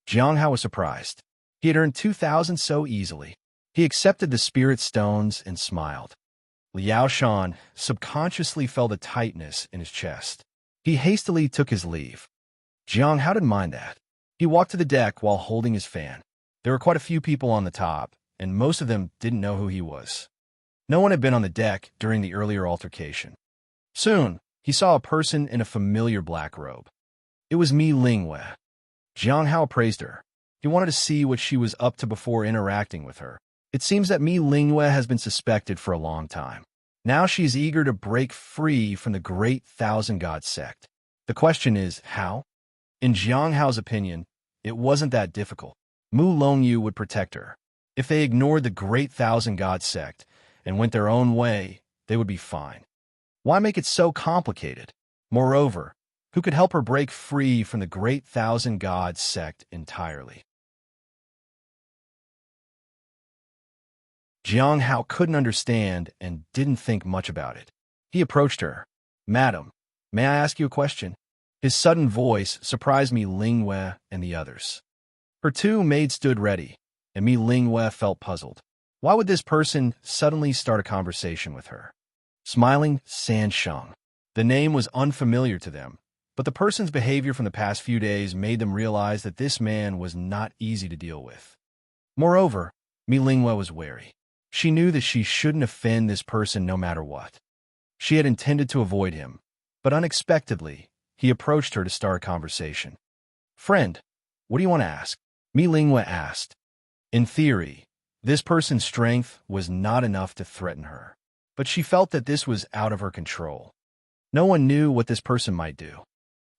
Jiang Hao was surprised. He had earned 2,000 so easily. He accepted the spirit stones and smiled. Liao Shan subconsciously felt a tightness in his chest. He hastily took his leave. Jiang Hao didn't mind that. He walked to the deck while holding his fan. There were quite a few people on the top, and most of them didn't know who he was. No one had been on the deck during the earlier altercation. Soon, he saw a person in a familiar black robe. It was Mi Lingwei. Jiang Hao praised her. He wanted to see what she was up to before interacting with her. It seems that Mi Lingwei has been suspected for a long time. Now she is eager to break free from the Great Thousand God sect. The question is, how? In Jiang Hao's opinion, it wasn't that difficult. Mu Longyu would protect her. If they ignored the Great Thousand God sect and went their own way, they would be fine. Why make it so complicated? Moreover, who could help her break free from the Great Thousand God sect entirely? Jiang Hao couldn't understand and didn't think much about it. He approached her. "Madam, may I ask you a question?" His sudden voice surprised Mi Lingwei and the others. Her two maids stood ready, and Mi Lingwei felt puzzled. Why would this person suddenly start a conversation with her? Smiling Sansheng. The name was unfamiliar to them, but the person's behavior from the past few days made them realize that this man was not easy to deal with. Moreover, Mi Lingwei was wary. She knew that she shouldn't offend this person no matter what. She had intended to avoid him, but unexpectedly, he approached her to start a conversation. "Friend, what do you want to ask?" Mi Lingwei asked. In theory, this person's strength was not enough to threaten her, but she felt that this was out of her control. No one knew what this person might do.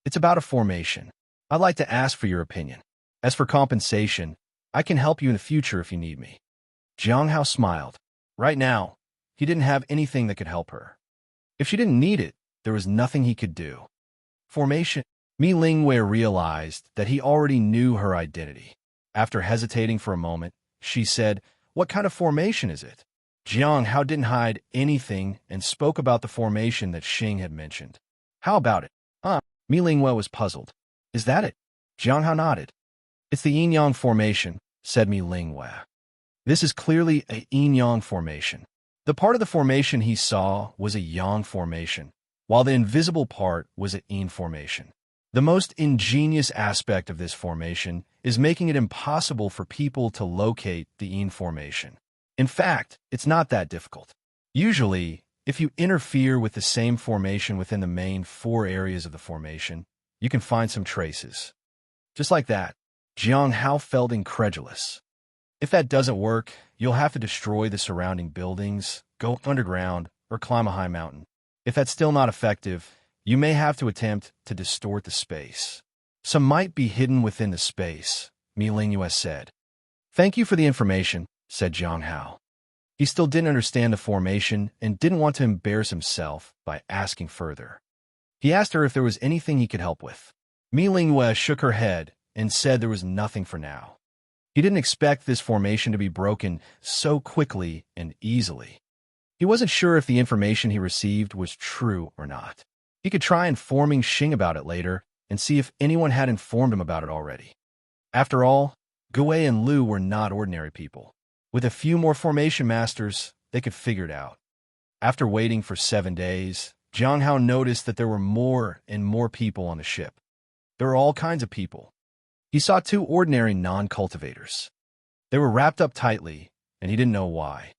"It's about a formation. I'd like to ask for your opinion. As for compensation, I can help you in the future if you need me." Jiang Hao smiled. Right now, he didn't have anything that could help her. If she didn't need it, there was nothing he could do. Formation. Mi Lingwei realized that he already knew her identity. After hesitating for a moment, she said, "What kind of formation is it?" Jiang Hao didn't hide anything and spoke about the formation that Xing had mentioned. "How about it?" Mi Lingwei was puzzled. "Is that it?" Jiang Hao nodded. "It's the yin-yang formation," said Mi Lingwei. This is clearly a yin-yang formation. The part of the formation he saw was a yang formation, while the invisible part was a yin formation. The most ingenious aspect of this formation is making it impossible for people to locate the yin formation. In fact, it's not that difficult. Usually, if you interfere with the same formation within the main 4 areas of the formation, you can find some traces. Just like that, Jiang Hao felt incredulous. If that doesn't work, you'll have to destroy the surrounding buildings, go underground, or climb a high mountain. If that's still not effective, you may have to attempt to distort the space. Some might be hidden within the space, Mi Lingwei said. "Thank you for the information," said Jiang Hao. He still didn't understand the formation and didn't want to embarrass himself by asking further. He asked her if there was anything he could help with. Mi Linghua shook her head and said there was nothing for now. He didn't expect this formation to be broken so quickly and easily. He wasn't sure if the information he received was true or not. He could try informing Xing about it later and see if anyone had informed him about it already. After all, Gue and Lu were not ordinary people. With a few more formation masters, they could figure it out. After waiting for 7 days, Jiang Hao noticed that there were more and more people on the ship. There were all kinds of people. He saw 2 ordinary non-cultivators. They were wrapped up tightly, and he didn't know why.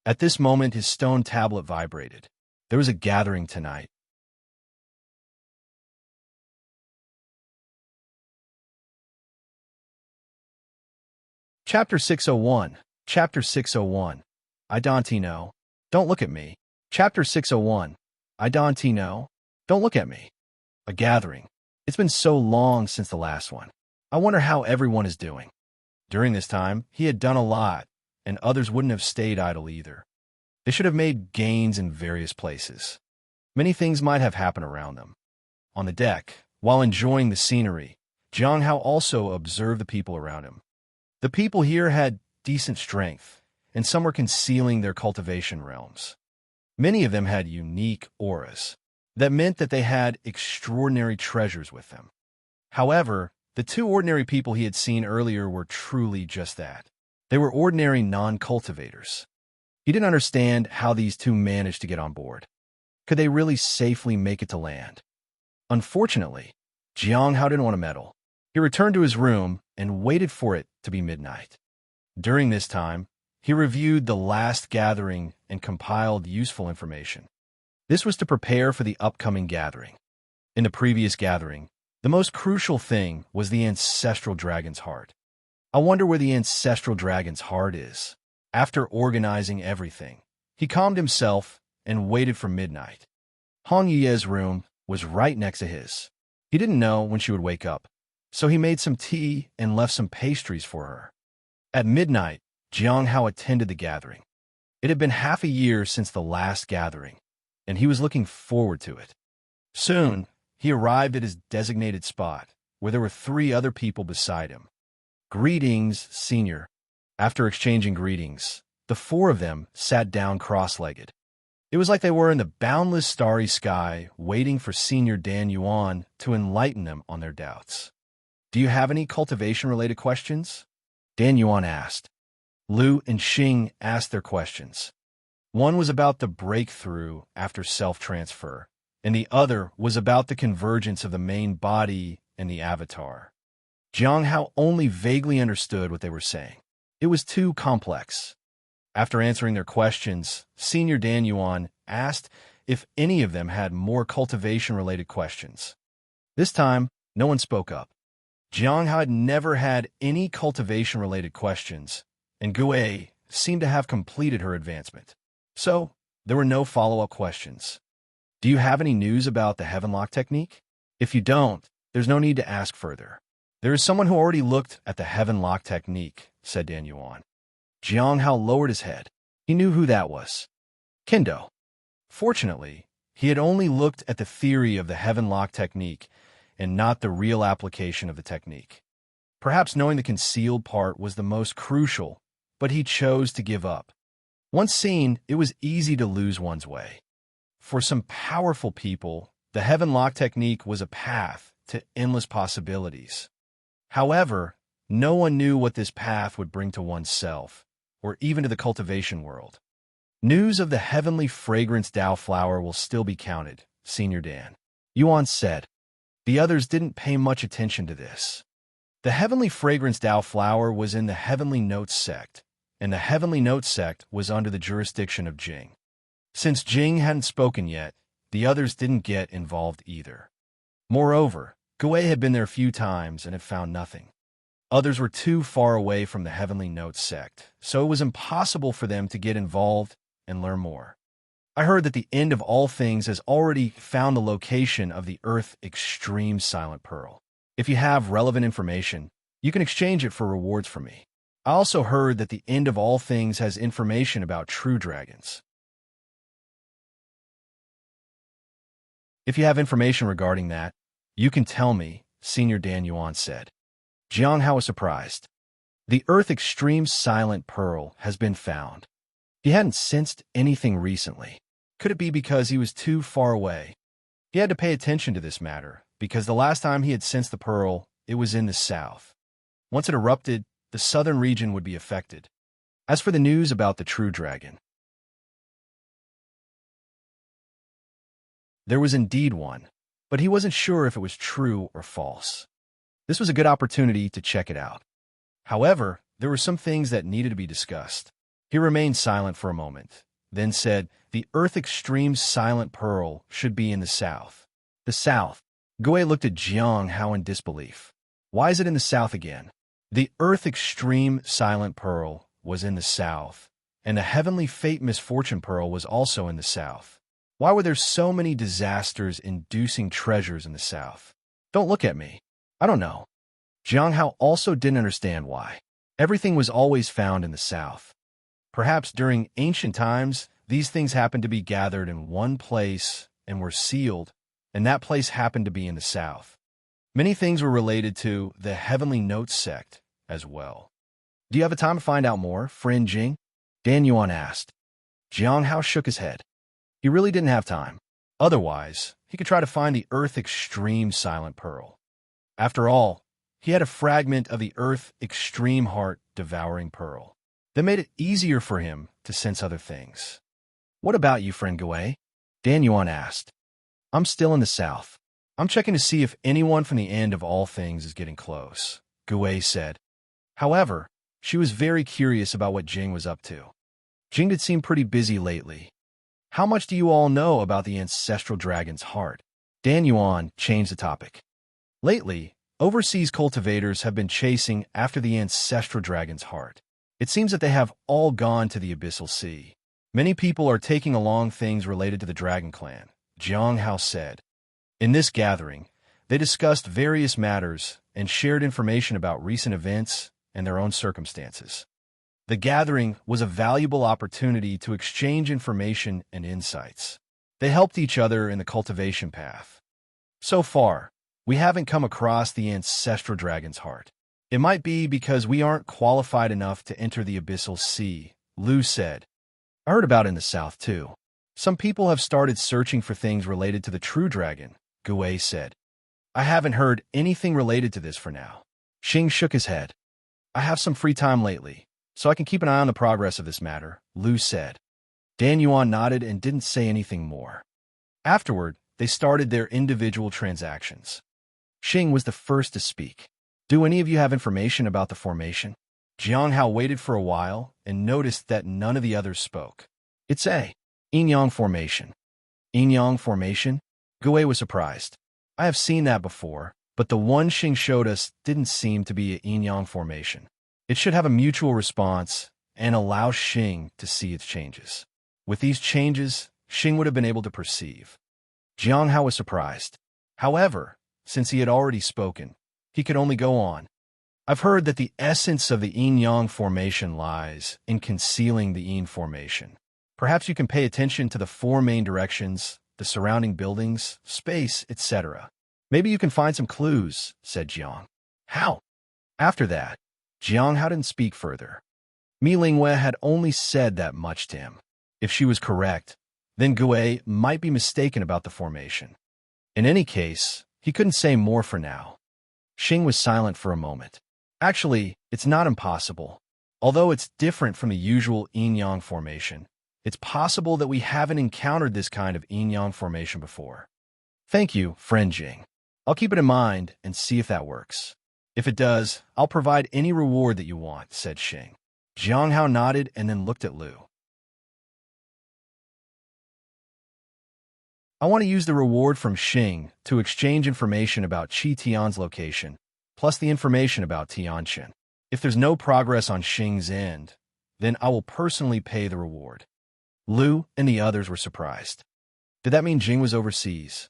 At this moment, his stone tablet vibrated. There was a gathering tonight. Chapter 601. Chapter 601. I don't know. Don't look at me. Chapter 601. I don't know. Don't look at me. A gathering. It's been so long since the last one. I wonder how everyone is doing. During this time, he had done a lot, and others wouldn't have stayed idle either. They should have made gains in various places. Many things might have happened around them. On the deck, while enjoying the scenery, Jiang Hao also observed the people around him. The people here had decent strength, and some were concealing their cultivation realms. Many of them had unique auras. That meant that they had extraordinary treasures with them. However, the 2 ordinary people he had seen earlier were truly just that. They were ordinary non-cultivators. He didn't understand how these 2 managed to get on board. Could they really safely make it to land? Unfortunately, Jiang Hao didn't want to meddle. He returned to his room and waited for it to be midnight. During this time, he reviewed the last gathering and compiled useful information. This was to prepare for the upcoming gathering. In the previous gathering, the most crucial thing was the ancestral dragon's heart. I wonder where the ancestral dragon's heart is. After organizing everything, he calmed himself and waited for midnight. Hong Ye's room was right next to his. He didn't know when she would wake up, so he made some tea and left some pastries for her. At midnight, Jiang Hao attended the gathering. It had been half a year since the last gathering, and he was looking forward to it. Soon, he arrived at his designated spot, where there were 3 other people beside him. Greetings, Senior. After exchanging greetings, the 4 of them sat down cross-legged. It was like they were in the boundless starry sky, waiting for Senior Dan Yuan to enlighten them on their doubts. Do you have any cultivation-related questions? Dan Yuan asked. Lu and Xing asked their questions. One was about the breakthrough after self-transfer, and the other was about the convergence of the main body and the avatar. Jiang Hao only vaguely understood what they were saying. It was too complex. After answering their questions, Senior Dan Yuan asked if any of them had more cultivation-related questions. This time, no one spoke up. Jiang Hao had never had any cultivation-related questions, and Gue seemed to have completed her advancement. So, there were no follow-up questions. Do you have any news about the Heaven Lock technique? If you don't, there's no need to ask further. There is someone who already looked at the Heaven Lock technique, said Dan Yuan. Jiang Hao lowered his head. He knew who that was. Kendo. Fortunately, he had only looked at the theory of the Heaven Lock technique and not the real application of the technique. Perhaps knowing the concealed part was the most crucial, but he chose to give up. Once seen, it was easy to lose one's way. For some powerful people, the Heaven Lock technique was a path to endless possibilities. However, no one knew what this path would bring to oneself, or even to the cultivation world. News of the heavenly fragrance Dao flower will still be counted, Senior Dan Yuan said. The others didn't pay much attention to this. The heavenly fragrance Dao flower was in the Heavenly Notes sect, and the Heavenly Notes sect was under the jurisdiction of Jing. Since Jing hadn't spoken yet, the others didn't get involved either. Moreover, Gue had been there a few times and had found nothing. Others were too far away from the Heavenly Notes sect, so it was impossible for them to get involved and learn more. I heard that the end of all things has already found the location of the Earth Extreme Silent Pearl. If you have relevant information, you can exchange it for rewards from me. I also heard that the end of all things has information about true dragons. If you have information regarding that, you can tell me, Senior Dan Yuan said. Jiang Hao was surprised. The Earth Extreme Silent Pearl has been found. He hadn't sensed anything recently. Could it be because he was too far away? He had to pay attention to this matter, because the last time he had sensed the pearl, it was in the south. Once it erupted, the southern region would be affected. As for the news about the true dragon, there was indeed one, but he wasn't sure if it was true or false. This was a good opportunity to check it out. However, there were some things that needed to be discussed. He remained silent for a moment, then said, "The Earth Extreme Silent Pearl should be in the south." The south? Gui looked at Jiang Hao in disbelief. Why is it in the south again? The Earth Extreme Silent Pearl was in the south, and the Heavenly Fate Misfortune Pearl was also in the south. Why were there so many disasters-inducing treasures in the south? Don't look at me. I don't know. Jiang Hao also didn't understand why. Everything was always found in the south. Perhaps during ancient times, these things happened to be gathered in one place and were sealed, and that place happened to be in the south. Many things were related to the Heavenly Notes sect as well. Do you have a time to find out more, friend Jing? Dan Yuan asked. Jiang Hao shook his head. He really didn't have time. Otherwise, he could try to find the Earth Extreme Silent Pearl. After all, he had a fragment of the Earth Extreme Heart Devouring Pearl. That made it easier for him to sense other things. What about you, friend Gui? Dan Yuan asked. I'm still in the south. I'm checking to see if anyone from the end of all things is getting close, Gui said. However, she was very curious about what Jing was up to. Jing did seem pretty busy lately. How much do you all know about the ancestral dragon's heart? Dan Yuan changed the topic. Lately, overseas cultivators have been chasing after the ancestral dragon's heart. It seems that they have all gone to the Abyssal Sea. Many people are taking along things related to the Dragon Clan, Jiang Hao said. In this gathering, they discussed various matters and shared information about recent events and their own circumstances. The gathering was a valuable opportunity to exchange information and insights. They helped each other in the cultivation path. So far, we haven't come across the ancestral dragon's heart. It might be because we aren't qualified enough to enter the Abyssal Sea, Lu said. I heard about it in the south, too. Some people have started searching for things related to the true dragon, Gui said. I haven't heard anything related to this for now. Xing shook his head. I have some free time lately, so I can keep an eye on the progress of this matter, Lu said. Dan Yuan nodded and didn't say anything more. Afterward, they started their individual transactions. Xing was the first to speak. Do any of you have information about the formation? Jiang Hao waited for a while and noticed that none of the others spoke. It's a yin-yang formation. Yin-yang formation? Gui was surprised. I have seen that before, but the one Xing showed us didn't seem to be a yin-yang formation. It should have a mutual response and allow Xing to see its changes. With these changes, Xing would have been able to perceive. Jiang Hao was surprised. However, since he had already spoken, he could only go on. I've heard that the essence of the yin-yang formation lies in concealing the yin formation. Perhaps you can pay attention to the four main directions, the surrounding buildings, space, etc. Maybe you can find some clues, said Jiang. How? After that, Jiang Hao didn't speak further. Mi Lingwei had only said that much to him. If she was correct, then Gui might be mistaken about the formation. In any case, he couldn't say more for now. Xing was silent for a moment. Actually, it's not impossible. Although it's different from the usual yin-yang formation, it's possible that we haven't encountered this kind of yin-yang formation before. Thank you, friend Jing. I'll keep it in mind and see if that works. If it does, I'll provide any reward that you want, said Xing. Jiang Hao nodded and then looked at Lu. I want to use the reward from Xing to exchange information about Qi Tian's location, plus the information about Tianqin. If there's no progress on Xing's end, then I will personally pay the reward. Lu and the others were surprised. Did that mean Jing was overseas?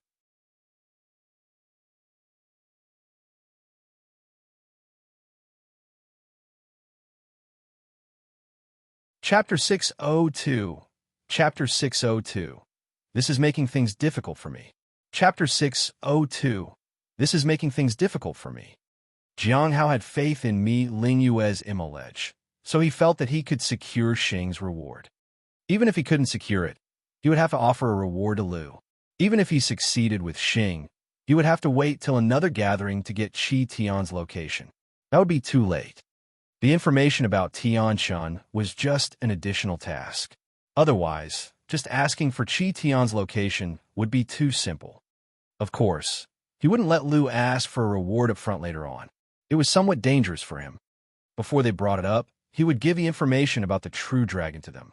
Chapter 602. Chapter 602. This is making things difficult for me. Chapter 602. This is making things difficult for me. Jiang Hao had faith in Mi Lingyue's knowledge, so he felt that he could secure Xing's reward. Even if he couldn't secure it, he would have to offer a reward to Lu. Even if he succeeded with Xing, he would have to wait till another gathering to get Qi Tian's location. That would be too late. The information about Tianshan was just an additional task. Otherwise, just asking for Qi Tian's location would be too simple. Of course, he wouldn't let Lu ask for a reward up front later on. It was somewhat dangerous for him. Before they brought it up, he would give the information about the true dragon to them.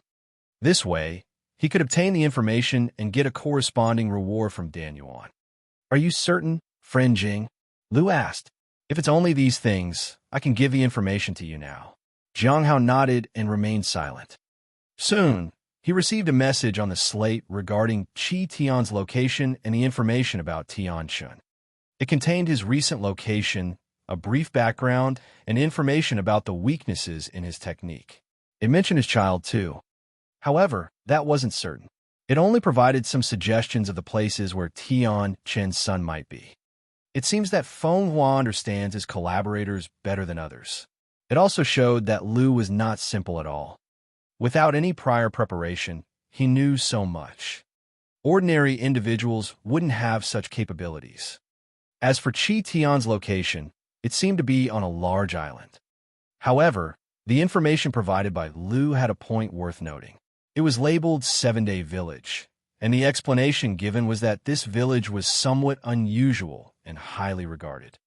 This way, he could obtain the information and get a corresponding reward from Dan Yuan. Are you certain, friend Jing? Lu asked. If it's only these things, I can give the information to you now. Jiang Hao nodded and remained silent. Soon, he received a message on the slate regarding Qi Tian's location and the information about Tianshan. It contained his recent location, a brief background, and information about the weaknesses in his technique. It mentioned his child, too. However, that wasn't certain. It only provided some suggestions of the places where Tian Chen's son might be. It seems that Feng Hua understands his collaborators better than others. It also showed that Lu was not simple at all. Without any prior preparation, he knew so much. Ordinary individuals wouldn't have such capabilities. As for Qi Tian's location, it seemed to be on a large island. However, the information provided by Lu had a point worth noting. It was labeled 7-Day Village, and the explanation given was that this village was somewhat unusual and highly regarded.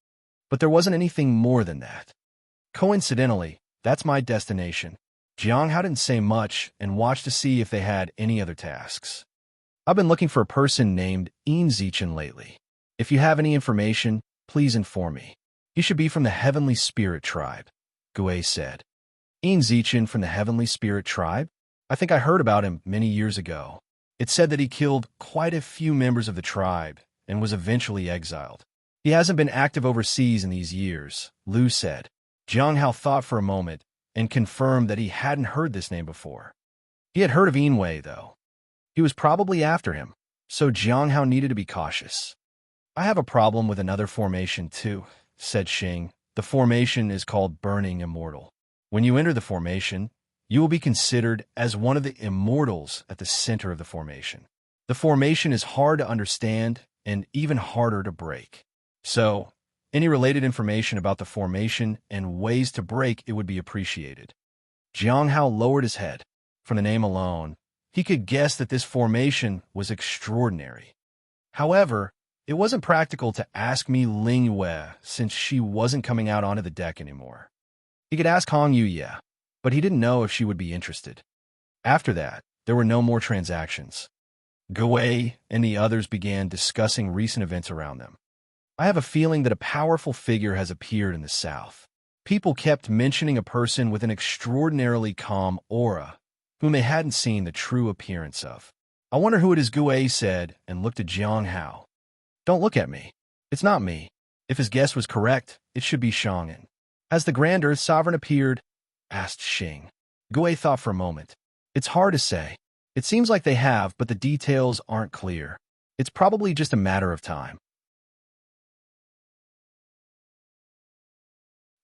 But there wasn't anything more than that. Coincidentally, that's my destination. Jiang Hao didn't say much and watched to see if they had any other tasks. I've been looking for a person named Yin Zichen lately. If you have any information, please inform me. He should be from the Heavenly Spirit Tribe, Gui said. Yin Zichen from the Heavenly Spirit Tribe? I think I heard about him many years ago. It said that he killed quite a few members of the tribe and was eventually exiled. He hasn't been active overseas in these years, Lu said. Jiang Hao thought for a moment and confirmed that he hadn't heard this name before. He had heard of Yinwei, though. He was probably after him, so Jiang Hao needed to be cautious. I have a problem with another formation, too, said Xing. The formation is called Burning Immortal. When you enter the formation, you will be considered as one of the immortals at the center of the formation. The formation is hard to understand and even harder to break. So, any related information about the formation and ways to break it would be appreciated. Jiang Hao lowered his head. From the name alone, he could guess that this formation was extraordinary. However, it wasn't practical to ask Mi Lingyue since she wasn't coming out onto the deck anymore. He could ask Hong Yuye, but he didn't know if she would be interested. After that, there were no more transactions. Gui and the others began discussing recent events around them. I have a feeling that a powerful figure has appeared in the south. People kept mentioning a person with an extraordinarily calm aura, whom they hadn't seen the true appearance of. I wonder who it is, Gui said, and looked at Jiang Hao. Don't look at me. It's not me. If his guess was correct, it should be Shang'an. Has the Grand Earth Sovereign appeared? Asked Xing. Gui thought for a moment. It's hard to say. It seems like they have, but the details aren't clear. It's probably just a matter of time.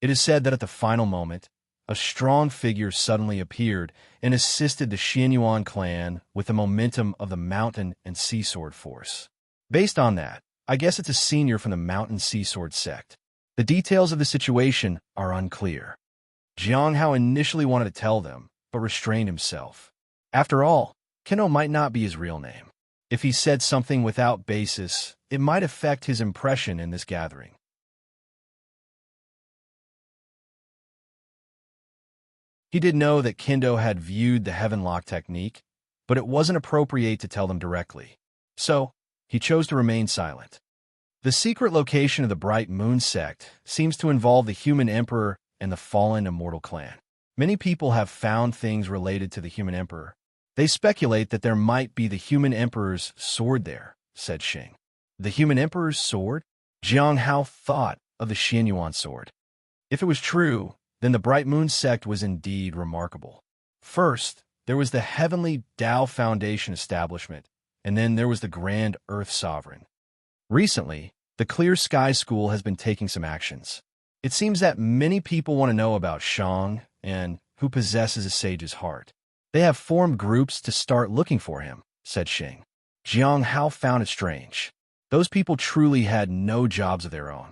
It is said that at the final moment, a strong figure suddenly appeared and assisted the Xianyuan clan with the momentum of the Mountain and Sea Sword Force. Based on that, I guess it's a senior from the Mountain Sea Sword sect. The details of the situation are unclear. Jiang Hao initially wanted to tell them, but restrained himself. After all, Keno might not be his real name. If he said something without basis, it might affect his impression in this gathering. He did know that Kendo had viewed the Heaven Lock technique, but it wasn't appropriate to tell them directly. So, he chose to remain silent. The secret location of the Bright Moon sect seems to involve the Human Emperor and the fallen Immortal Clan. Many people have found things related to the Human Emperor. They speculate that there might be the Human Emperor's sword there, said Xing. The Human Emperor's sword? Jiang Hao thought of the Xianyuan sword. If it was true, then the Bright Moon sect was indeed remarkable. First, there was the Heavenly Tao Foundation establishment, and then there was the Grand Earth Sovereign. Recently, the Clear Sky School has been taking some actions. It seems that many people want to know about Shang and who possesses a sage's heart. They have formed groups to start looking for him, said Xing. Jiang Hao found it strange. Those people truly had no jobs of their own.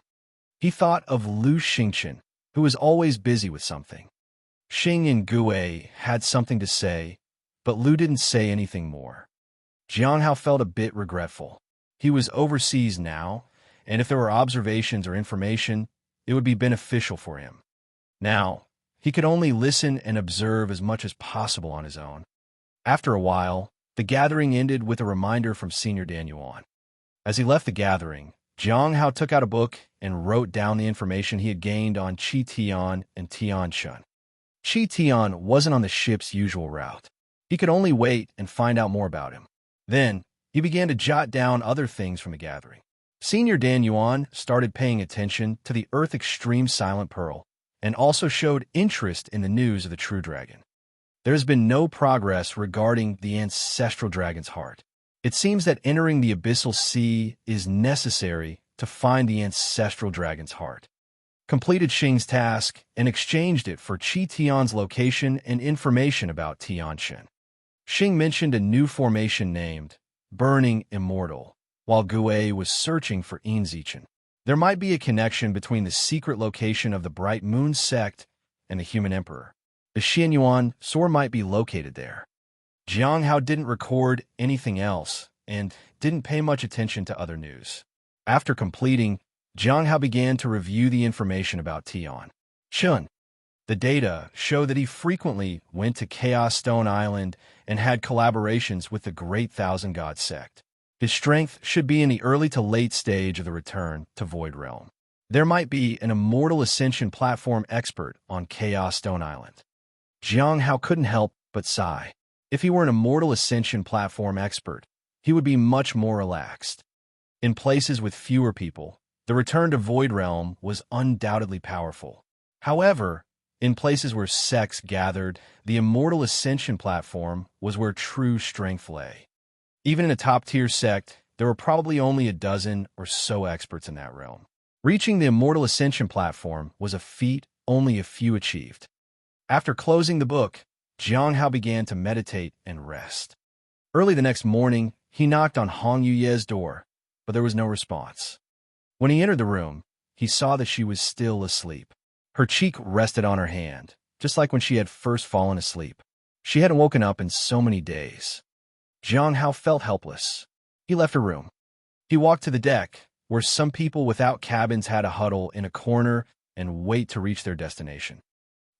He thought of Lu Xingchen, who was always busy with something. Xing and Gui had something to say, but Lu didn't say anything more. Jiang Hao felt a bit regretful. He was overseas now, and if there were observations or information, it would be beneficial for him. Now, he could only listen and observe as much as possible on his own. After a while, the gathering ended with a reminder from Senior Dan Yuan. As he left the gathering, Jiang Hao took out a book and wrote down the information he had gained on Qi Tian and Tian Shun. Qi Tian wasn't on the ship's usual route. He could only wait and find out more about him. Then, he began to jot down other things from the gathering. Senior Dan Yuan started paying attention to the Earth Extreme Silent Pearl and also showed interest in the news of the True Dragon. There has been no progress regarding the ancestral dragon's heart. It seems that entering the abyssal sea is necessary to find the ancestral dragon's heart. Completed Xing's task and exchanged it for Qi Tian's location and information about Tianshan. Xing mentioned a new formation named Burning Immortal, while Gui was searching for Inzichen. There might be a connection between the secret location of the Bright Moon sect and the human emperor. The Xianyuan sword might be located there. Jiang Hao didn't record anything else and didn't pay much attention to other news. After completing, Jiang Hao began to review the information about Tian Shun. The data show that he frequently went to Chaos Stone Island and had collaborations with the Great Thousand God sect. His strength should be in the early to late stage of the return to Void Realm. There might be an Immortal Ascension platform expert on Chaos Stone Island. Jiang Hao couldn't help but sigh. If he were an Immortal Ascension platform expert, he would be much more relaxed. In places with fewer people, the return to Void Realm was undoubtedly powerful. However, in places where sects gathered, the Immortal Ascension platform was where true strength lay. Even in a top-tier sect, there were probably only a dozen or so experts in that realm. Reaching the Immortal Ascension platform was a feat only a few achieved. After closing the book, Jiang Hao began to meditate and rest. Early the next morning, he knocked on Hong Yuye's door, but there was no response. When he entered the room, he saw that she was still asleep. Her cheek rested on her hand, just like when she had first fallen asleep. She hadn't woken up in so many days. Jiang Hao felt helpless. He left her room. He walked to the deck, where some people without cabins had to huddle in a corner and wait to reach their destination.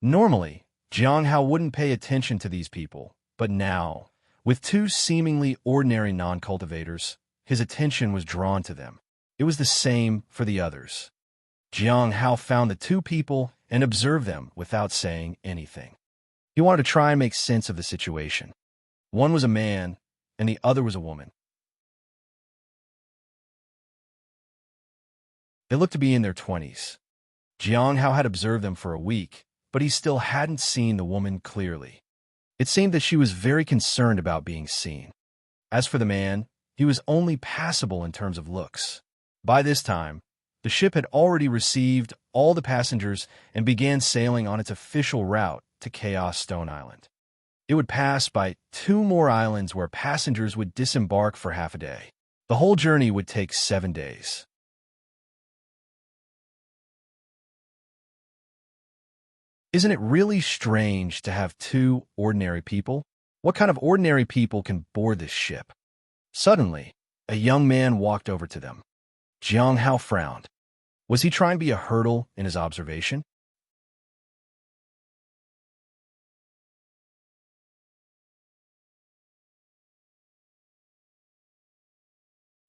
Normally, Jiang Hao wouldn't pay attention to these people, but now, with two seemingly ordinary non-cultivators, his attention was drawn to them. It was the same for the others. Jiang Hao found the two people and observed them without saying anything. He wanted to try and make sense of the situation. One was a man, and the other was a woman. They looked to be in their 20s. Jiang Hao had observed them for a week, but he still hadn't seen the woman clearly. It seemed that she was very concerned about being seen. As for the man, he was only passable in terms of looks. By this time, the ship had already received all the passengers and began sailing on its official route to Chaos Stone Island. It would pass by 2 more islands where passengers would disembark for half a day. The whole journey would take 7 days. Isn't it really strange to have 2 ordinary people? What kind of ordinary people can board this ship? Suddenly, a young man walked over to them. Jiang Hao frowned. Was he trying to be a hurdle in his observation?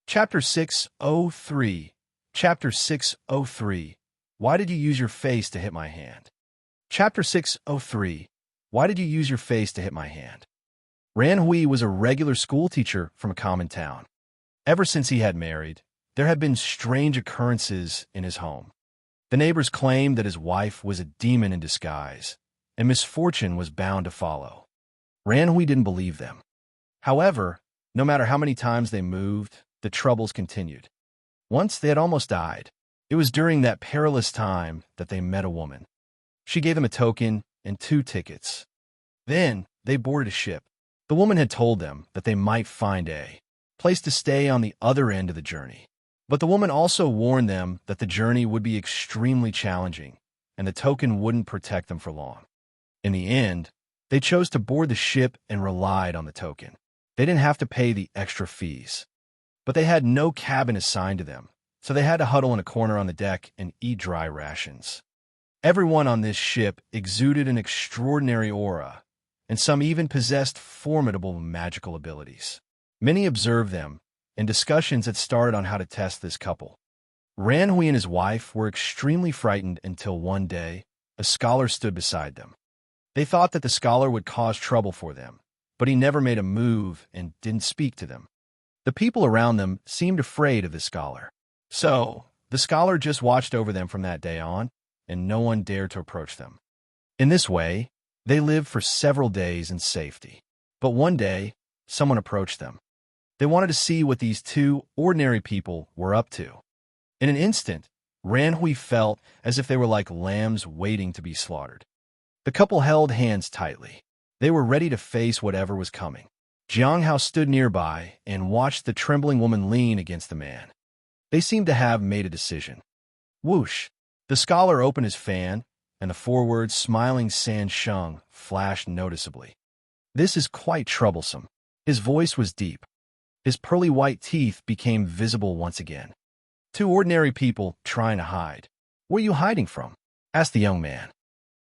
Chapter 603. Chapter 603. Why did you use your face to hit my hand? Chapter 603. Why did you use your face to hit my hand? Ran Hui was a regular school teacher from a common town. Ever since he had married, there had been strange occurrences in his home. The neighbors claimed that his wife was a demon in disguise, and misfortune was bound to follow. Ran Hui didn't believe them. However, no matter how many times they moved, the troubles continued. Once they had almost died. It was during that perilous time that they met a woman. She gave them a token and 2 tickets. Then they boarded a ship. The woman had told them that they might find a place to stay on the other end of the journey. But the woman also warned them that the journey would be extremely challenging, and the token wouldn't protect them for long. In the end, they chose to board the ship and relied on the token. They didn't have to pay the extra fees. But they had no cabin assigned to them, so they had to huddle in a corner on the deck and eat dry rations. Everyone on this ship exuded an extraordinary aura, and some even possessed formidable magical abilities. Many observed them, and discussions had started on how to test this couple. Ranhui and his wife were extremely frightened until one day, a scholar stood beside them. They thought that the scholar would cause trouble for them, but he never made a move and didn't speak to them. The people around them seemed afraid of the scholar. So, the scholar just watched over them from that day on, and no one dared to approach them. In this way, they lived for several days in safety. But one day, someone approached them. They wanted to see what these 2 ordinary people were up to. In an instant, Ranhui felt as if they were like lambs waiting to be slaughtered. The couple held hands tightly. They were ready to face whatever was coming. Jianghao stood nearby and watched the trembling woman lean against the man. They seemed to have made a decision. Whoosh! The scholar opened his fan, and the 4 words "smiling San Sheng" flashed noticeably. This is quite troublesome. His voice was deep. His pearly white teeth became visible once again. 2 ordinary people trying to hide. "Where are you hiding from?" asked the young man.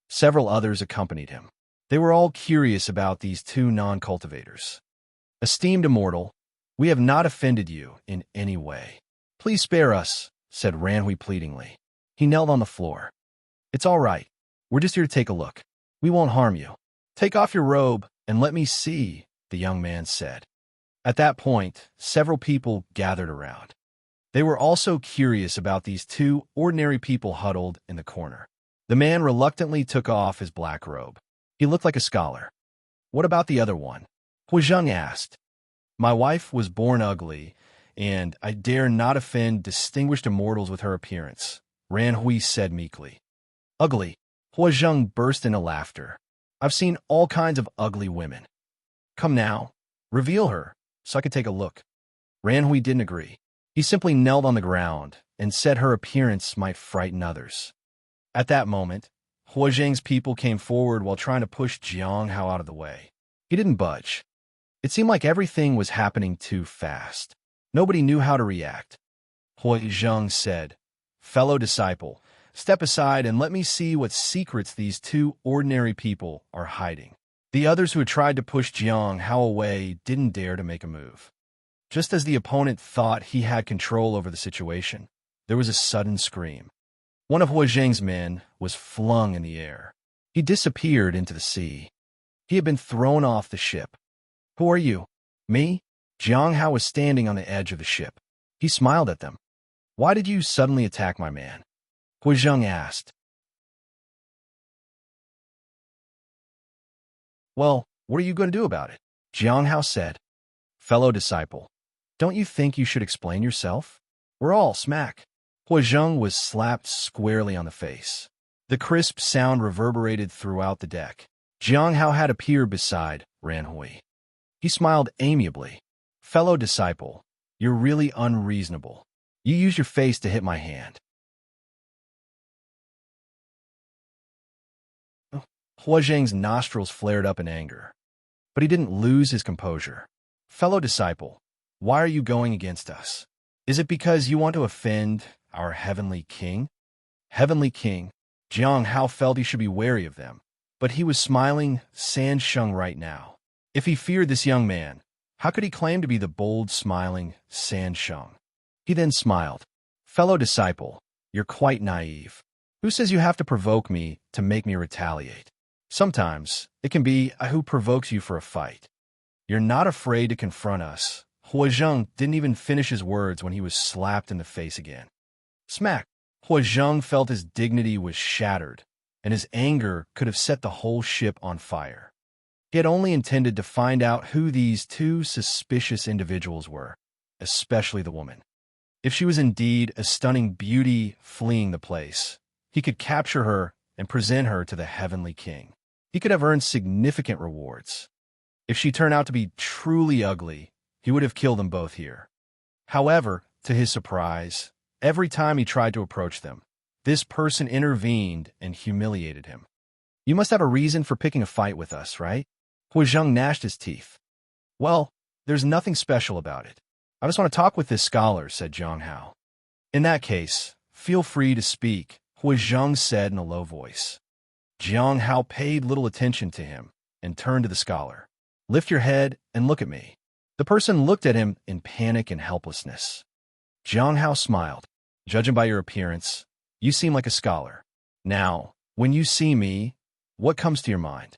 Several others accompanied him. They were all curious about these 2 non-cultivators. "Esteemed immortal, we have not offended you in any way. Please spare us," said Ranhui pleadingly. He knelt on the floor. "It's all right. We're just here to take a look. We won't harm you. Take off your robe and let me see," the young man said. At that point, several people gathered around. They were also curious about these 2 ordinary people huddled in the corner. The man reluctantly took off his black robe. He looked like a scholar. "What about the other one?" Huizheng asked. "My wife was born ugly, and I dare not offend distinguished immortals with her appearance," Ranhui said meekly. "Ugly?" Huizheng burst into laughter. "I've seen all kinds of ugly women. Come now, reveal her, so I could take a look." Ranhui didn't agree. He simply knelt on the ground and said her appearance might frighten others. At that moment, Huizheng's people came forward while trying to push Jianghao out of the way. He didn't budge. It seemed like everything was happening too fast. Nobody knew how to react. Huizheng said, "Fellow disciple, step aside and let me see what secrets these 2 ordinary people are hiding." The others who had tried to push Jianghao away didn't dare to make a move. Just as the opponent thought he had control over the situation, there was a sudden scream. One of Huizheng's men was flung in the air. He disappeared into the sea. He had been thrown off the ship. "Who are you?" "Me?" Jianghao was standing on the edge of the ship. He smiled at them. "Why did you suddenly attack my man?" Huizheng asked. "Well, what are you going to do about it?" Jianghao said. "Fellow disciple, don't you think you should explain yourself? We're all smack." Huizheng was slapped squarely on the face. The crisp sound reverberated throughout the deck. Jianghao had appeared beside Ranhui. He smiled amiably. "Fellow disciple, you're really unreasonable. You used your face to hit my hand." Huizheng's nostrils flared up in anger, but he didn't lose his composure. "Fellow disciple, why are you going against us? Is it because you want to offend our heavenly king?" Heavenly king? Jianghao felt he should be wary of them, but he was smiling San Sheng right now. If he feared this young man, how could he claim to be the bold, smiling San Sheng? He then smiled. "Fellow disciple, you're quite naive. Who says you have to provoke me to make me retaliate? Sometimes it can be who provokes you for a fight. You're not afraid to confront us." Huizheng didn't even finish his words when he was slapped in the face again. Smack! Huizheng felt his dignity was shattered, and his anger could have set the whole ship on fire. He had only intended to find out who these 2 suspicious individuals were, especially the woman. If she was indeed a stunning beauty fleeing the place, he could capture her and present her to the heavenly king. He could have earned significant rewards. If she turned out to be truly ugly, he would have killed them both here. However, to his surprise, every time he tried to approach them, this person intervened and humiliated him. You must have a reason for picking a fight with us, right? Hu Zheng gnashed his teeth. Well, there's nothing special about it. I just want to talk with this scholar, said Jiang Hao. In that case, feel free to speak, Hu Zheng said in a low voice. Jiang Hao paid little attention to him and turned to the scholar. Lift your head and look at me. The person looked at him in panic and helplessness. Jiang Hao smiled. Judging by your appearance, you seem like a scholar. Now, when you see me, what comes to your mind?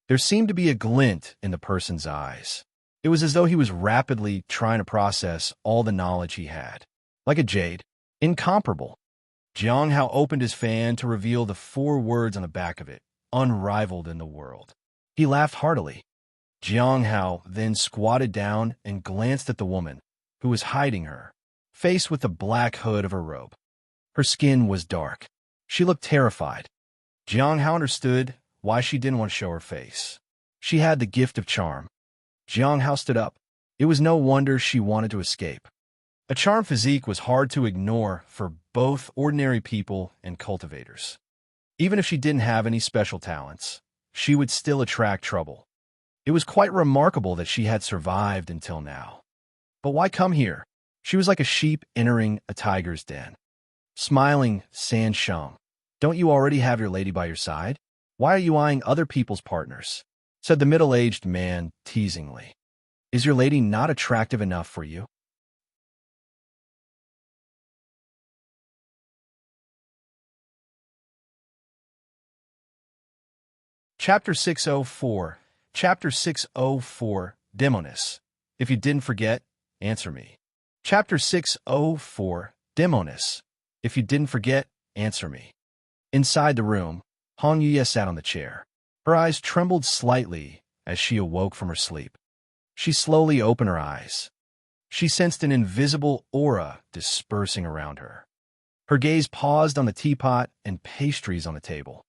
There seemed to be a glint in the person's eyes. It was as though he was rapidly trying to process all the knowledge he had. Like a jade. Incomparable. Jiang Hao opened his fan to reveal the 4 words on the back of it, unrivaled in the world. He laughed heartily. Jiang Hao then squatted down and glanced at the woman, who was hiding her, face with the black hood of her robe. Her skin was dark. She looked terrified. Jiang Hao understood why she didn't want to show her face. She had the gift of charm. Jiang Hao stood up. It was no wonder she wanted to escape. A charmed physique was hard to ignore for both ordinary people and cultivators. Even if she didn't have any special talents, she would still attract trouble. It was quite remarkable that she had survived until now. But why come here? She was like a sheep entering a tiger's den. Smiling, San Sheng, don't you already have your lady by your side? Why are you eyeing other people's partners? Said the middle-aged man teasingly. Is your lady not attractive enough for you? Chapter 604. Chapter 604. Demonis. If you didn't forget, answer me. Chapter 604. Demonis. If you didn't forget, answer me. Inside the room, Hong Yuye sat on the chair. Her eyes trembled slightly as she awoke from her sleep. She slowly opened her eyes. She sensed an invisible aura dispersing around her. Her gaze paused on the teapot and pastries on the table.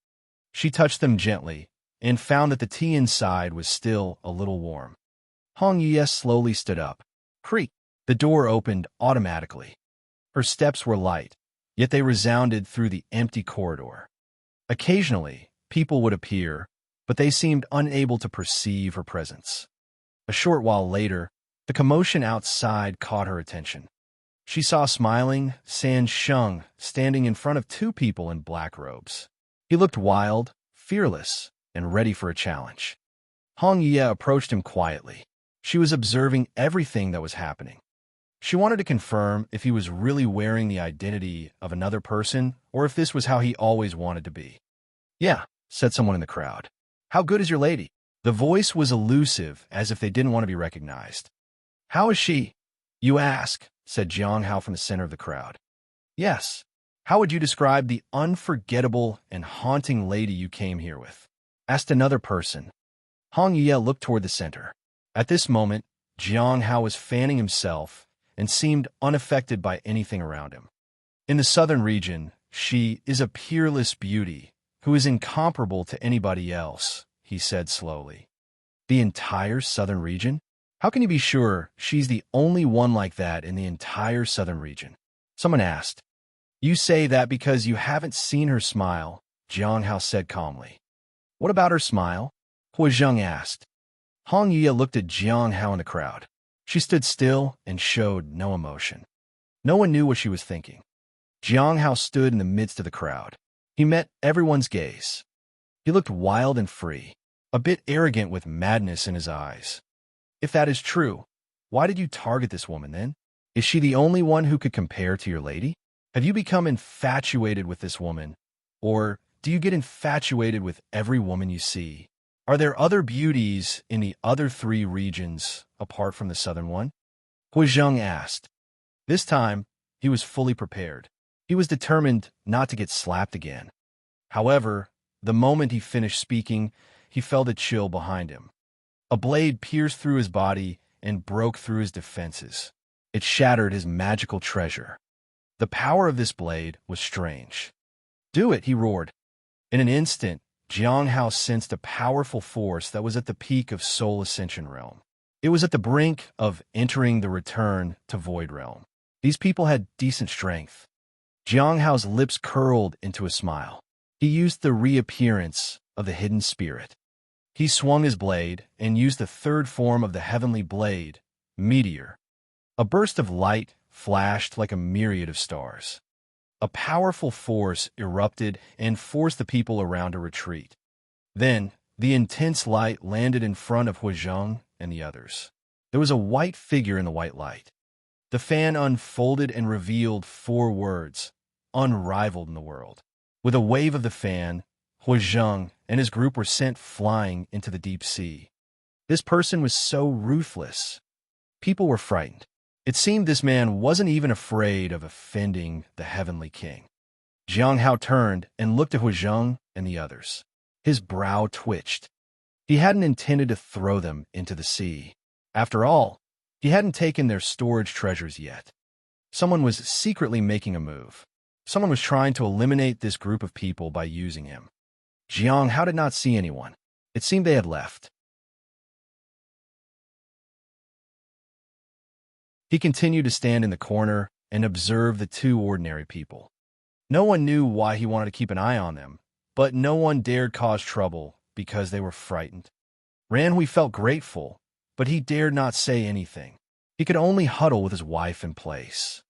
She touched them gently and found that the tea inside was still a little warm. Hong Yuye slowly stood up. Creak! The door opened automatically. Her steps were light, yet they resounded through the empty corridor. Occasionally, people would appear, but they seemed unable to perceive her presence. A short while later, the commotion outside caught her attention. She saw smiling San Sheng standing in front of 2 people in black robes. He looked wild, fearless, and ready for a challenge. Hong Yuye approached him quietly. She was observing everything that was happening. She wanted to confirm if he was really wearing the identity of another person or if this was how he always wanted to be. Yeah, said someone in the crowd. How good is your lady? The voice was elusive, as if they didn't want to be recognized. How is she? You ask, said Jiang Hao from the center of the crowd. Yes. How would you describe the unforgettable and haunting lady you came here with? Asked another person. Hong Yuye looked toward the center. At this moment, Jiang Hao was fanning himself and seemed unaffected by anything around him. In the southern region, she is a peerless beauty who is incomparable to anybody else, he said slowly. The entire southern region? How can you be sure she's the only one like that in the entire southern region? Someone asked. You say that because you haven't seen her smile, Jiang Hao said calmly. What about her smile? Hu Zheng asked. Hong Yuye looked at Jiang Hao in the crowd. She stood still and showed no emotion. No one knew what she was thinking. Jiang Hao stood in the midst of the crowd. He met everyone's gaze. He looked wild and free, a bit arrogant with madness in his eyes. If that is true, why did you target this woman then? Is she the only one who could compare to your lady? Have you become infatuated with this woman? Or do you get infatuated with every woman you see? Are there other beauties in the other 3 regions apart from the southern one? Hu Zheng asked. This time, he was fully prepared. He was determined not to get slapped again. However, the moment he finished speaking, he felt a chill behind him. A blade pierced through his body and broke through his defenses. It shattered his magical treasure. The power of this blade was strange. "Do it," he roared. In an instant, Jiang Hao sensed a powerful force that was at the peak of Soul Ascension Realm. It was at the brink of entering the return to Void Realm. These people had decent strength. Jiang Hao's lips curled into a smile. He used the reappearance of the hidden spirit. He swung his blade and used the third form of the heavenly blade, Meteor. A burst of light flashed like a myriad of stars. A powerful force erupted and forced the people around to retreat. Then, the intense light landed in front of Huizheng and the others. There was a white figure in the white light. The fan unfolded and revealed 4 words, unrivaled in the world. With a wave of the fan, Huizheng and his group were sent flying into the deep sea. This person was so ruthless. People were frightened. It seemed this man wasn't even afraid of offending the heavenly king. Jiang Hao turned and looked at Huizheng and the others. His brow twitched. He hadn't intended to throw them into the sea. After all, he hadn't taken their storage treasures yet. Someone was secretly making a move. Someone was trying to eliminate this group of people by using him. Jiang Hao did not see anyone. It seemed they had left. He continued to stand in the corner and observe the 2 ordinary people. No one knew why he wanted to keep an eye on them, but no one dared cause trouble because they were frightened. Ranhui felt grateful, but he dared not say anything. He could only huddle with his wife in place.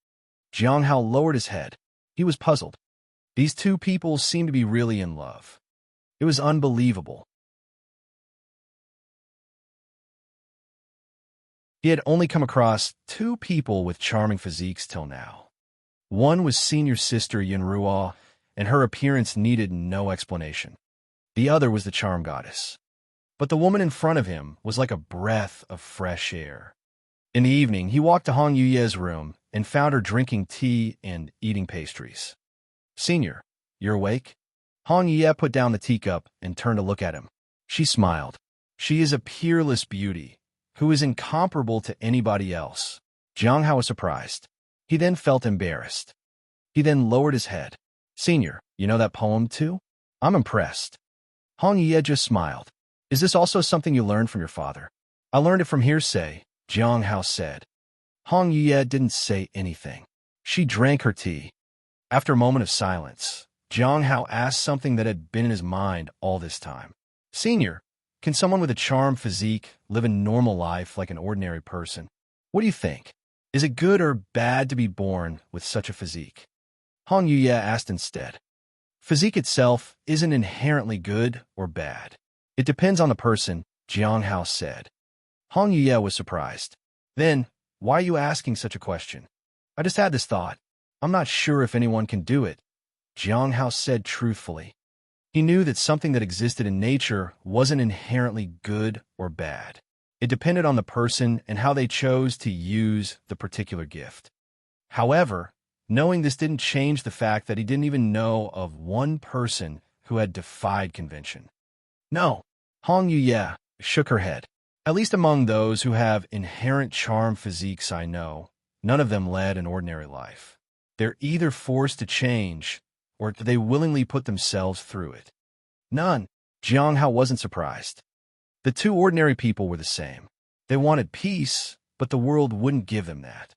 Jiang Hao lowered his head. He was puzzled. These 2 people seemed to be really in love. It was unbelievable. He had only come across 2 people with charming physiques till now. One was senior sister Yunruo, and her appearance needed no explanation. The other was the charm goddess. But the woman in front of him was like a breath of fresh air. In the evening, he walked to Hong Yuye's room and found her drinking tea and eating pastries. "Senior, you're awake?" Hong Yuye put down the teacup and turned to look at him. She smiled. She is a peerless beauty, who is incomparable to anybody else. Jiang Hao was surprised. He then felt embarrassed. He then lowered his head. "Senior, you know that poem too? I'm impressed." Hong Yuye just smiled. "Is this also something you learned from your father?" "I learned it from hearsay," Jiang Hao said. Hong Yuye didn't say anything. She drank her tea. After a moment of silence, Jiang Hao asked something that had been in his mind all this time. "Senior, can someone with a charm physique live a normal life like an ordinary person? What do you think? Is it good or bad to be born with such a physique?" Hong Yuye asked instead. "Physique itself isn't inherently good or bad. It depends on the person," Jiang Hao said. Hong Yuye was surprised. "Then, why are you asking such a question?" "I just had this thought. I'm not sure if anyone can do it," Jiang Hao said truthfully. He knew that something that existed in nature wasn't inherently good or bad. It depended on the person and how they chose to use the particular gift. However, knowing this didn't change the fact that he didn't even know of one person who had defied convention. "No," Hong Yuye shook her head. "At least among those who have inherent charm physiques I know, none of them led an ordinary life. They're either forced to change, or they willingly put themselves through it." "None." Jiang Hao wasn't surprised. The 2 ordinary people were the same. They wanted peace, but the world wouldn't give them that.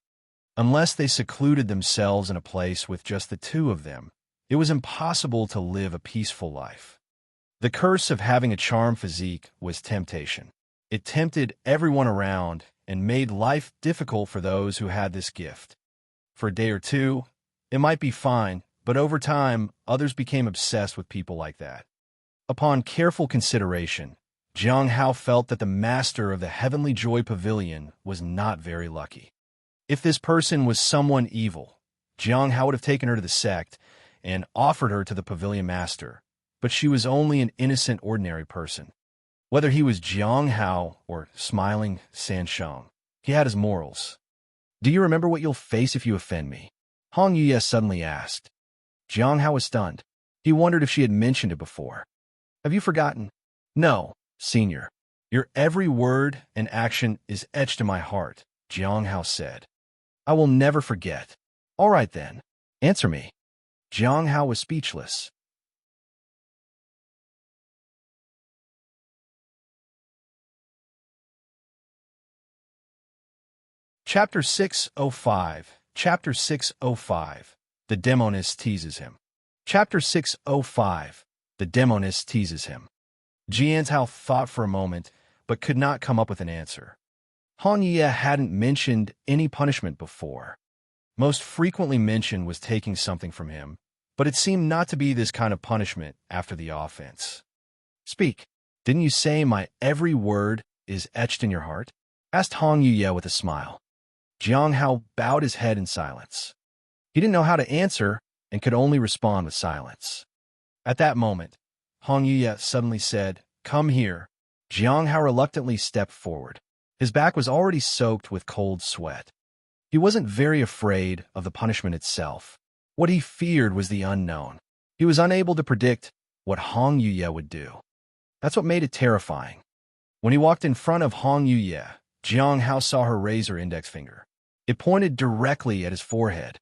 Unless they secluded themselves in a place with just the 2 of them, it was impossible to live a peaceful life. The curse of having a charm physique was temptation. It tempted everyone around and made life difficult for those who had this gift. For a day or 2, it might be fine, but over time, others became obsessed with people like that. Upon careful consideration, Jiang Hao felt that the master of the Heavenly Joy Pavilion was not very lucky. If this person was someone evil, Jiang Hao would have taken her to the sect and offered her to the pavilion master, but she was only an innocent ordinary person. Whether he was Jiang Hao or smiling Sansheng, he had his morals. "Do you remember what you'll face if you offend me?" Hong Yuye suddenly asked. Jiang Hao was stunned. He wondered if she had mentioned it before. "Have you forgotten?" "No, senior. Your every word and action is etched in my heart," Jiang Hao said. I will never forget. All right then. Answer me. Jiang Hao was speechless. Chapter 605. Chapter 605. The demoness teases him. Chapter 605. The demoness teases him. Jian Hao thought for a moment, but could not come up with an answer. Han Ye hadn't mentioned any punishment before. Most frequently mentioned was taking something from him, but it seemed not to be this kind of punishment after the offense. Speak. Didn't you say my every word is etched in your heart? Asked Hong Yuye with a smile. Jiang Hao bowed his head in silence. He didn't know how to answer and could only respond with silence. At that moment, Hong Yuye suddenly said, "Come here." Jiang Hao reluctantly stepped forward. His back was already soaked with cold sweat. He wasn't very afraid of the punishment itself. What he feared was the unknown. He was unable to predict what Hong Yuye would do. That's what made it terrifying. When he walked in front of Hong Yuye, Jiang Hao saw her raise her index finger. It pointed directly at his forehead.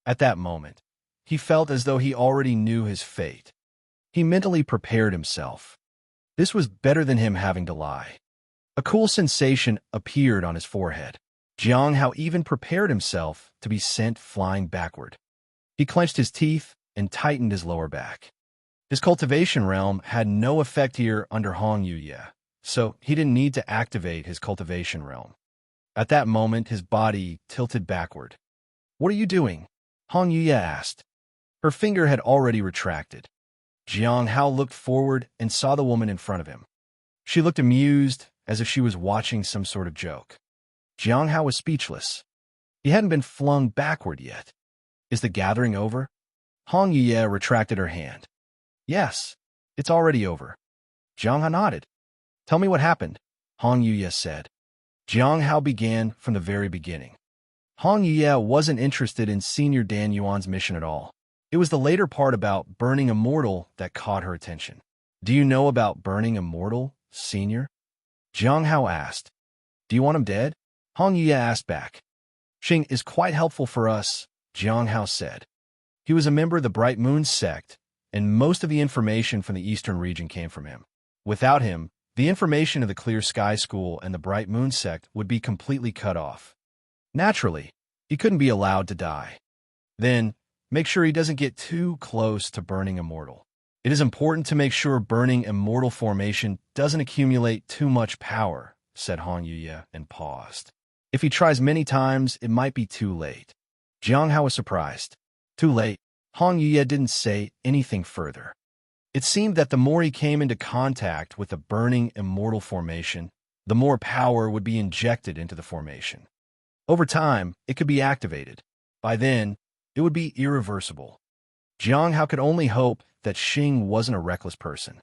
At that moment, he felt as though he already knew his fate. He mentally prepared himself. This was better than him having to lie. A cool sensation appeared on his forehead. Jiang Hao even prepared himself to be sent flying backward. He clenched his teeth and tightened his lower back. His cultivation realm had no effect here under Hong Yuye, so he didn't need to activate his cultivation realm. At that moment, his body tilted backward. "What are you doing?" Hong Yuye asked. Her finger had already retracted. Jiang Hao looked forward and saw the woman in front of him. She looked amused, as if she was watching some sort of joke. Jiang Hao was speechless. He hadn't been flung backward yet. "Is the gathering over?" Hong Yuye retracted her hand. "Yes, it's already over." Jiang Hao nodded. "Tell me what happened," Hong Yuye said. Jiang Hao began from the very beginning. Hong Yuye wasn't interested in Senior Dan Yuan's mission at all. It was the later part about burning immortal that caught her attention. "Do you know about burning immortal, Senior?" Jiang Hao asked. "Do you want him dead?" Hong Yuye asked back. "Xing is quite helpful for us," Jiang Hao said. He was a member of the Bright Moon sect, and most of the information from the eastern region came from him. Without him, the information of the Clear Sky School and the Bright Moon sect would be completely cut off. Naturally, he couldn't be allowed to die. Then, make sure he doesn't get too close to burning immortal. It is important to make sure burning immortal formation doesn't accumulate too much power, said Hong Yuye and paused. If he tries many times, it might be too late. Jiang Hao was surprised. Too late. Hong Yuye didn't say anything further. It seemed that the more he came into contact with the burning immortal formation, the more power would be injected into the formation. Over time, it could be activated. By then, it would be irreversible. Jiang Hao could only hope that Xing wasn't a reckless person.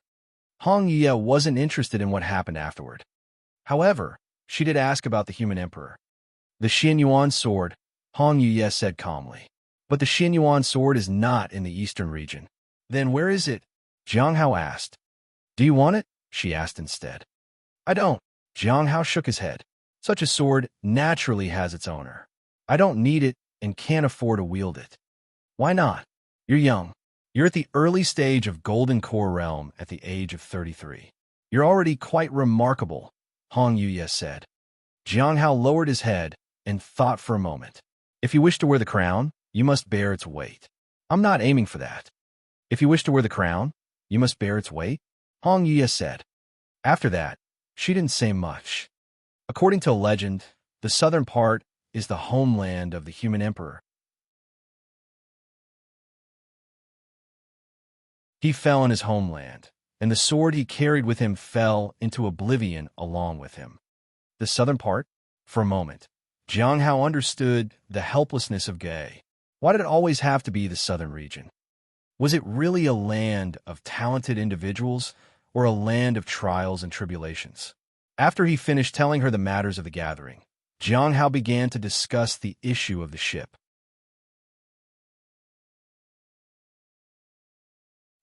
Hong Yuye wasn't interested in what happened afterward. However, she did ask about the human emperor. "The Xin Yuan sword," Hong Yuye said calmly. "But the Xin Yuan sword is not in the eastern region." "Then where is it?" Jiang Hao asked. "Do you want it?" she asked instead. "I don't." Jiang Hao shook his head. "Such a sword naturally has its owner. I don't need it and can't afford to wield it." "Why not?" "You're young. You're at the early stage of Golden Core Realm at the age of 33. You're already quite remarkable," Hong Yuye said. Jiang Hao lowered his head and thought for a moment. "If you wish to wear the crown, you must bear its weight." "I'm not aiming for that." "If you wish to wear the crown, you must bear its weight," Hong Yuye said. After that, she didn't say much. According to legend, the southern part is the homeland of the human emperor. He fell in his homeland, and the sword he carried with him fell into oblivion along with him. The southern part? For a moment, Jiang Hao understood the helplessness of Gai. Why did it always have to be the southern region? Was it really a land of talented individuals or a land of trials and tribulations? After he finished telling her the matters of the gathering, Jiang Hao began to discuss the issue of the ship.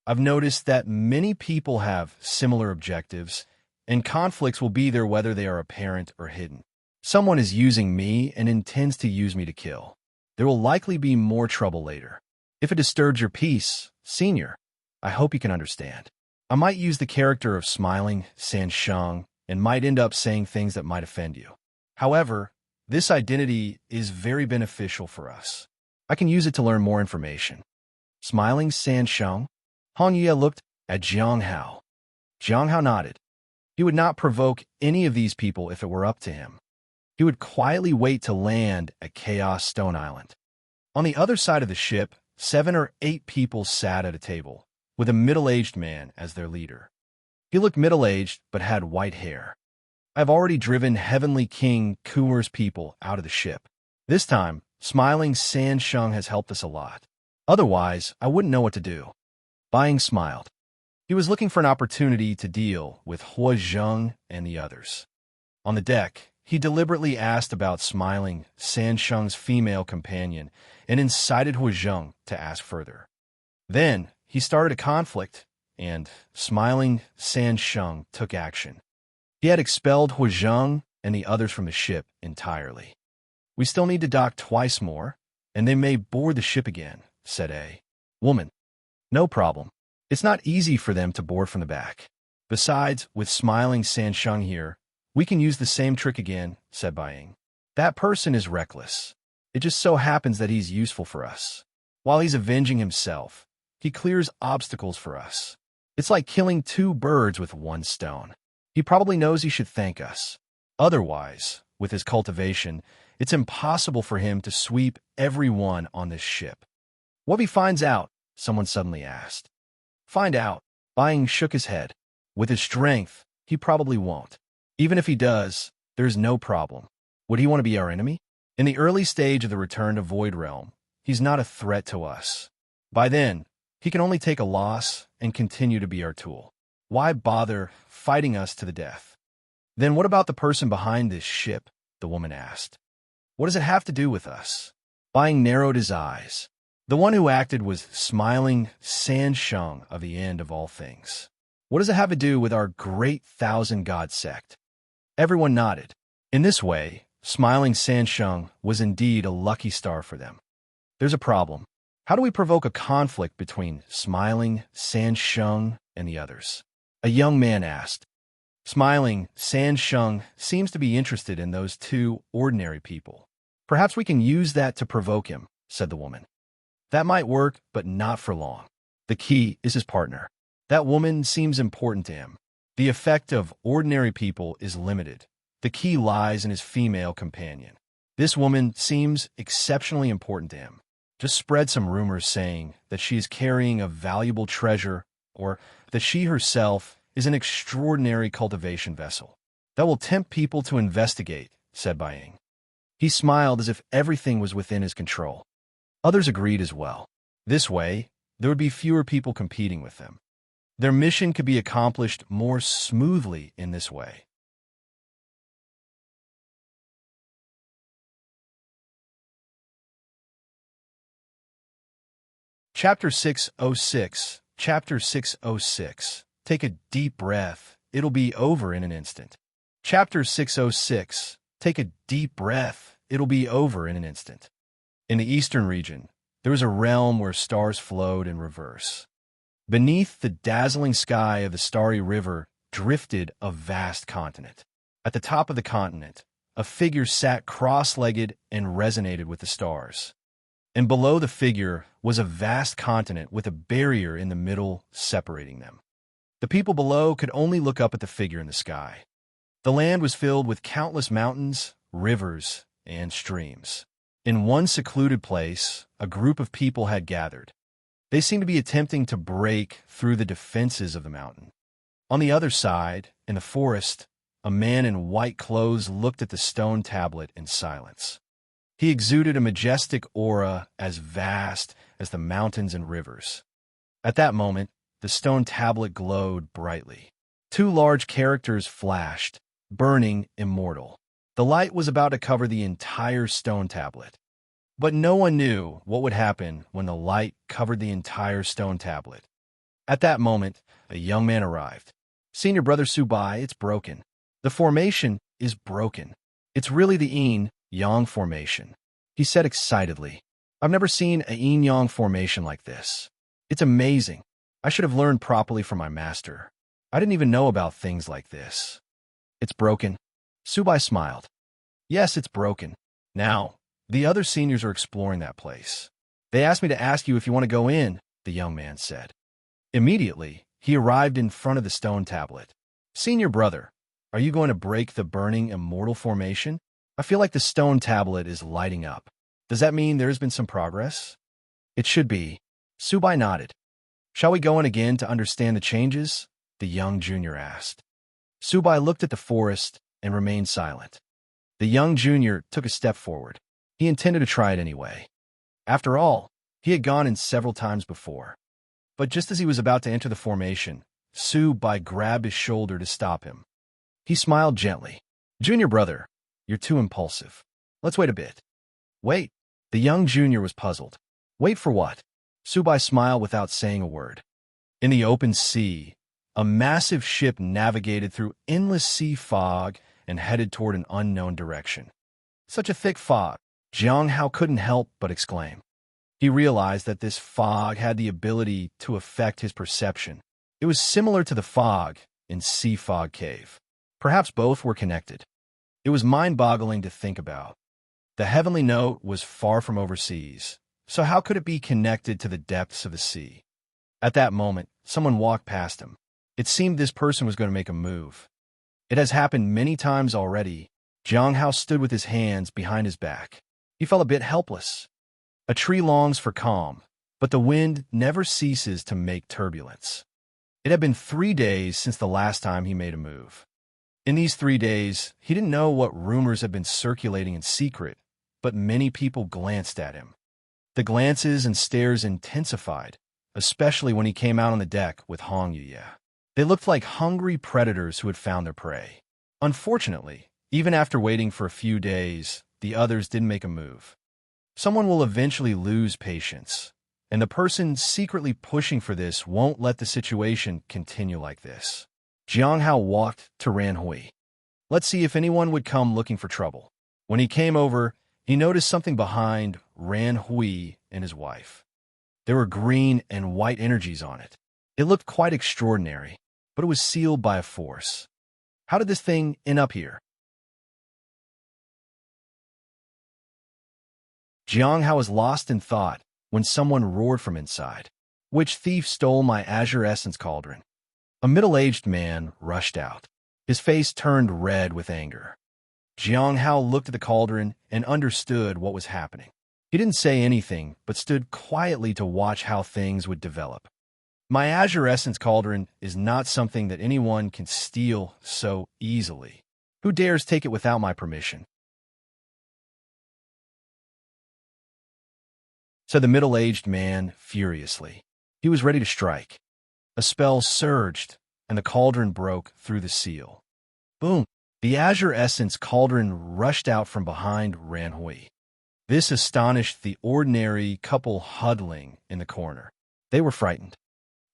"I've noticed that many people have similar objectives, and conflicts will be there whether they are apparent or hidden. Someone is using me and intends to use me to kill. There will likely be more trouble later. If it disturbs your peace, Senior, I hope you can understand. I might use the character of smiling Sansheng and might end up saying things that might offend you. However, this identity is very beneficial for us. I can use it to learn more information. Smiling Sansheng, Han Ye looked at Jiang Hao. Jiang Hao nodded. He would not provoke any of these people if it were up to him. He would quietly wait to land at Chaos Stone Island. On the other side of the ship, 7 or 8 people sat at a table, with a middle-aged man as their leader. He looked middle-aged but had white hair. I've already driven Heavenly King Kuer's people out of the ship. This time, smiling Sansheng has helped us a lot. Otherwise, I wouldn't know what to do. Buying smiled. He was looking for an opportunity to deal with Hua Zheng and the others. On the deck, he deliberately asked about smiling Sansheng's female companion and incited Hua Zheng to ask further. Then, he started a conflict, and smiling Sansheng took action. He had expelled Hua Zheng and the others from the ship entirely. We still need to dock twice more, and they may board the ship again, said a woman. No problem. It's not easy for them to board from the back. Besides, with smiling Sansheng here, we can use the same trick again, said Baiying. That person is reckless. It just so happens that he's useful for us. While he's avenging himself, he clears obstacles for us. It's like killing 2 birds with 1 stone. He probably knows he should thank us. Otherwise, with his cultivation, it's impossible for him to sweep everyone on this ship. What if he finds out? Someone suddenly asked. Find out. Baiying shook his head. With his strength, he probably won't. Even if he does, there's no problem. Would he want to be our enemy? In the early stage of the return to Void Realm, he's not a threat to us. By then, he can only take a loss and continue to be our tool. Why bother fighting us to the death? Then what about the person behind this ship? The woman asked. What does it have to do with us? Baiying narrowed his eyes. The one who acted was smiling Sansheng of the end of all things. What does it have to do with our great 1,000-god sect? Everyone nodded. In this way, smiling Sansheng was indeed a lucky star for them. There's a problem. How do we provoke a conflict between smiling Sansheng and the others? A young man asked. Smiling Sansheng seems to be interested in those 2 ordinary people. Perhaps we can use that to provoke him, said the woman. That might work, but not for long. The key is his partner. That woman seems important to him. The effect of ordinary people is limited. The key lies in his female companion. This woman seems exceptionally important to him. Just spread some rumors saying that she is carrying a valuable treasure or that she herself is an extraordinary cultivation vessel. That will tempt people to investigate, said Baiying. He smiled as if everything was within his control. Others agreed as well. This way, there would be fewer people competing with them. Their mission could be accomplished more smoothly in this way. Chapter 606. Chapter 606. Take a deep breath. It'll be over in an instant. Chapter 606. Take a deep breath. It'll be over in an instant. In the eastern region, there was a realm where stars flowed in reverse. Beneath the dazzling sky of the starry river drifted a vast continent. At the top of the continent, a figure sat cross-legged and resonated with the stars. And below the figure was a vast continent with a barrier in the middle separating them. The people below could only look up at the figure in the sky. The land was filled with countless mountains, rivers, and streams. In one secluded place, a group of people had gathered. They seemed to be attempting to break through the defenses of the mountain. On the other side, in the forest, a man in white clothes looked at the stone tablet in silence. He exuded a majestic aura as vast as the mountains and rivers. At that moment, the stone tablet glowed brightly. 2 large characters flashed, burning immortal. The light was about to cover the entire stone tablet. But no one knew what would happen when the light covered the entire stone tablet. At that moment, a young man arrived. Senior Brother Subai, it's broken. The formation is broken. It's really the yin-yang formation, he said excitedly. I've never seen a yin-yang formation like this. It's amazing. I should have learned properly from my master. I didn't even know about things like this. It's broken. Subai smiled. Yes, it's broken. Now, the other seniors are exploring that place. They asked me to ask you if you want to go in, the young man said. Immediately, he arrived in front of the stone tablet. Senior brother, are you going to break the burning immortal formation? I feel like the stone tablet is lighting up. Does that mean there has been some progress? It should be. Subai nodded. Shall we go in again to understand the changes? The young junior asked. Subai looked at the forest and remained silent. The young junior took a step forward. He intended to try it anyway. After all, he had gone in several times before. But just as he was about to enter the formation, Subai grabbed his shoulder to stop him. He smiled gently. Junior brother, you're too impulsive. Let's wait a bit. Wait. The young junior was puzzled. Wait for what? Subai smiled without saying a word. In the open sea, a massive ship navigated through endless sea fog and headed toward an unknown direction. Such a thick fog, Jiang Hao couldn't help but exclaim. He realized that this fog had the ability to affect his perception. It was similar to the fog in Sea Fog Cave. Perhaps both were connected. It was mind-boggling to think about. The heavenly note was far from overseas, so how could it be connected to the depths of the sea? At that moment, someone walked past him. It seemed this person was going to make a move. It has happened many times already. Jiang Hao stood with his hands behind his back. He felt a bit helpless. A tree longs for calm, but the wind never ceases to make turbulence. It had been 3 days since the last time he made a move. In these 3 days, he didn't know what rumors had been circulating in secret, but many people glanced at him. The glances and stares intensified, especially when he came out on the deck with Hong Yuya. They looked like hungry predators who had found their prey. Unfortunately, even after waiting for a few days, the others didn't make a move. Someone will eventually lose patience, and the person secretly pushing for this won't let the situation continue like this. Jiang Hao walked to Ran Hui. Let's see if anyone would come looking for trouble. When he came over, he noticed something behind Ran Hui and his wife. There were green and white energies on it. It looked quite extraordinary, but it was sealed by a force. How did this thing end up here? Jiang Hao was lost in thought when someone roared from inside. Which thief stole my azure essence cauldron? A middle-aged man rushed out. His face turned red with anger. Jiang Hao looked at the cauldron and understood what was happening. He didn't say anything, but stood quietly to watch how things would develop. My azure essence cauldron is not something that anyone can steal so easily. Who dares take it without my permission? Said the middle-aged man furiously. He was ready to strike. A spell surged, and the cauldron broke through the seal. Boom! The azure essence cauldron rushed out from behind Ran Hui. This astonished the ordinary couple huddling in the corner. They were frightened.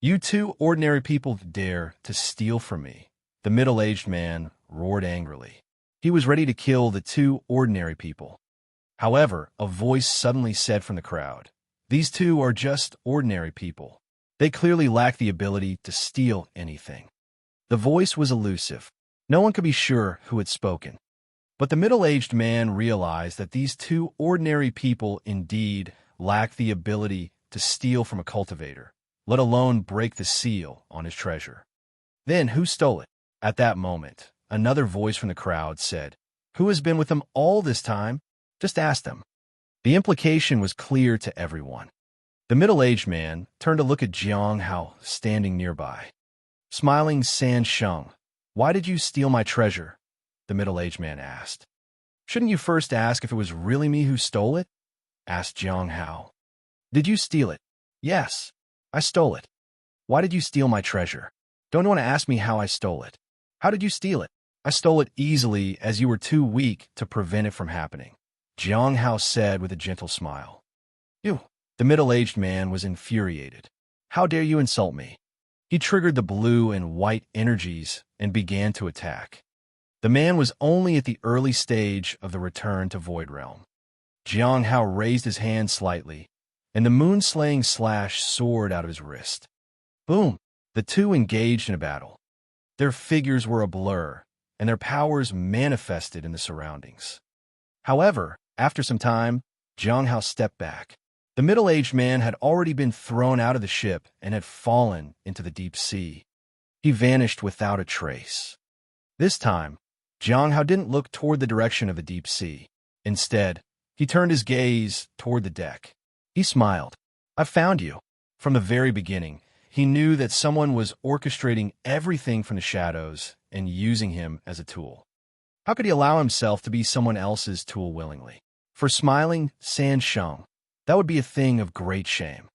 You two ordinary people dare to steal from me, the middle-aged man roared angrily. He was ready to kill the two ordinary people. However, a voice suddenly said from the crowd, these two are just ordinary people. They clearly lack the ability to steal anything. The voice was elusive. No one could be sure who had spoken. But the middle-aged man realized that these two ordinary people indeed lacked the ability to steal from a cultivator, let alone break the seal on his treasure. Then who stole it? At that moment, another voice from the crowd said, who has been with them all this time? Just ask them. The implication was clear to everyone. The middle-aged man turned to look at Jiang Hao standing nearby. Smiling San Sheng, why did you steal my treasure? The middle-aged man asked. Shouldn't you first ask if it was really me who stole it? Asked Jiang Hao. Did you steal it? Yes, I stole it. Why did you steal my treasure? Don't want to ask me how I stole it. How did you steal it? I stole it easily as you were too weak to prevent it from happening. Jiang Hao said with a gentle smile. You. The middle-aged man was infuriated. How dare you insult me? He triggered the blue and white energies and began to attack. The man was only at the early stage of the return to Void Realm. Jiang Hao raised his hand slightly, and the moon-slaying slash soared out of his wrist. Boom! The two engaged in a battle. Their figures were a blur, and their powers manifested in the surroundings. However, after some time, Jiang Hao stepped back. The middle-aged man had already been thrown out of the ship and had fallen into the deep sea. He vanished without a trace. This time, Jiang Hao didn't look toward the direction of the deep sea. Instead, he turned his gaze toward the deck. He smiled. "I found you." From the very beginning, he knew that someone was orchestrating everything from the shadows and using him as a tool. How could he allow himself to be someone else's tool willingly? For smiling Sansheng, that would be a thing of great shame.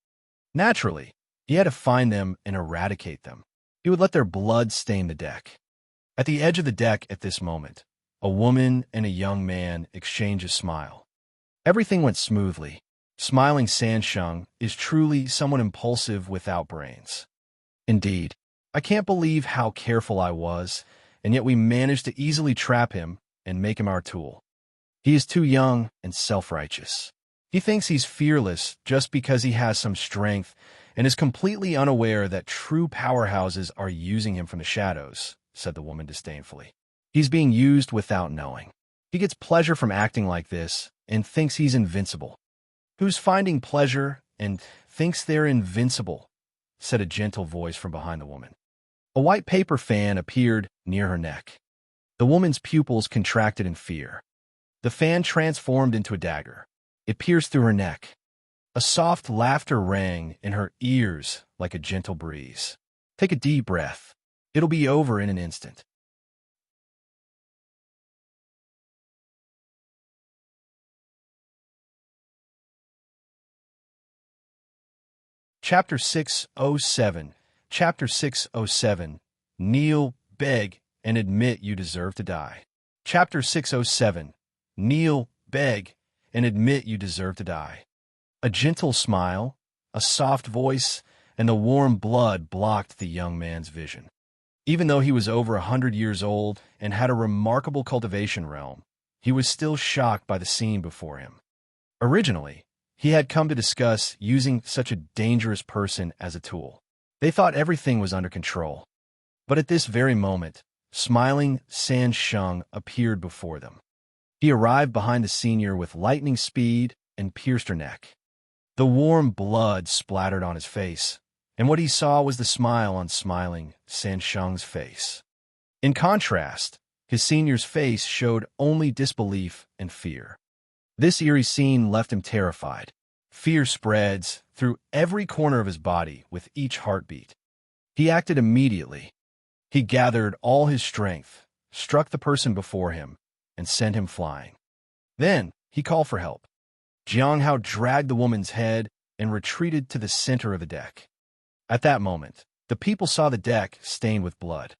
Naturally, he had to find them and eradicate them. He would let their blood stain the deck. At the edge of the deck at this moment, a woman and a young man exchanged a smile. Everything went smoothly. Smiling Sansheng is truly someone impulsive without brains. Indeed, I can't believe how careful I was, and yet we managed to easily trap him and make him our tool. He is too young and self-righteous. He thinks he's fearless just because he has some strength and is completely unaware that true powerhouses are using him from the shadows, said the woman disdainfully. He's being used without knowing. He gets pleasure from acting like this and thinks he's invincible. Who's finding pleasure and thinks they're invincible? Said a gentle voice from behind the woman. A white paper fan appeared near her neck. The woman's pupils contracted in fear. The fan transformed into a dagger. It pierced through her neck. A soft laughter rang in her ears like a gentle breeze. Take a deep breath. It'll be over in an instant. Chapter 607. Chapter 607. Kneel, beg, and admit you deserve to die. Chapter 607. Kneel, beg, and admit you deserve to die. A gentle smile, a soft voice, and the warm blood blocked the young man's vision. Even though he was over 100 years old and had a remarkable cultivation realm, he was still shocked by the scene before him. Originally, he had come to discuss using such a dangerous person as a tool. They thought everything was under control. But at this very moment, smiling Sansheng appeared before them. He arrived behind the senior with lightning speed and pierced her neck. The warm blood splattered on his face, and what he saw was the smile on smiling Sansheng's face. In contrast, his senior's face showed only disbelief and fear. This eerie scene left him terrified. Fear spreads through every corner of his body with each heartbeat. He acted immediately. He gathered all his strength, struck the person before him, and sent him flying. Then he called for help. Jiang Hao dragged the woman's head and retreated to the center of the deck. At that moment, the people saw the deck stained with blood.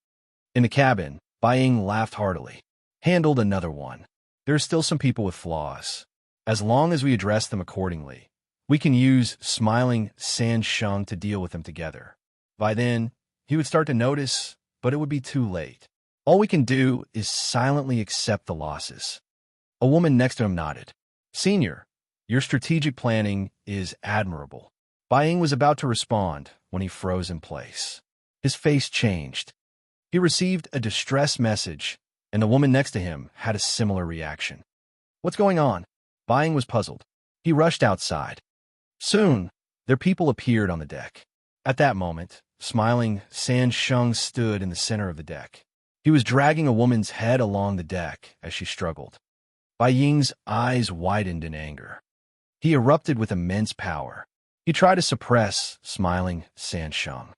In the cabin, Bai Ying laughed heartily. Handled another one. There are still some people with flaws. As long as we address them accordingly, we can use smiling Sansheng to deal with them together. By then, he would start to notice, but it would be too late. All we can do is silently accept the losses. A woman next to him nodded. Senior, your strategic planning is admirable. Bai Ying was about to respond when he froze in place. His face changed. He received a distress message, and the woman next to him had a similar reaction. What's going on? Bai Ying was puzzled. He rushed outside. Soon, their people appeared on the deck. At that moment, smiling Sansheng stood in the center of the deck. He was dragging a woman's head along the deck as she struggled. Bai Ying's eyes widened in anger. He erupted with immense power. He tried to suppress smiling Sansheng.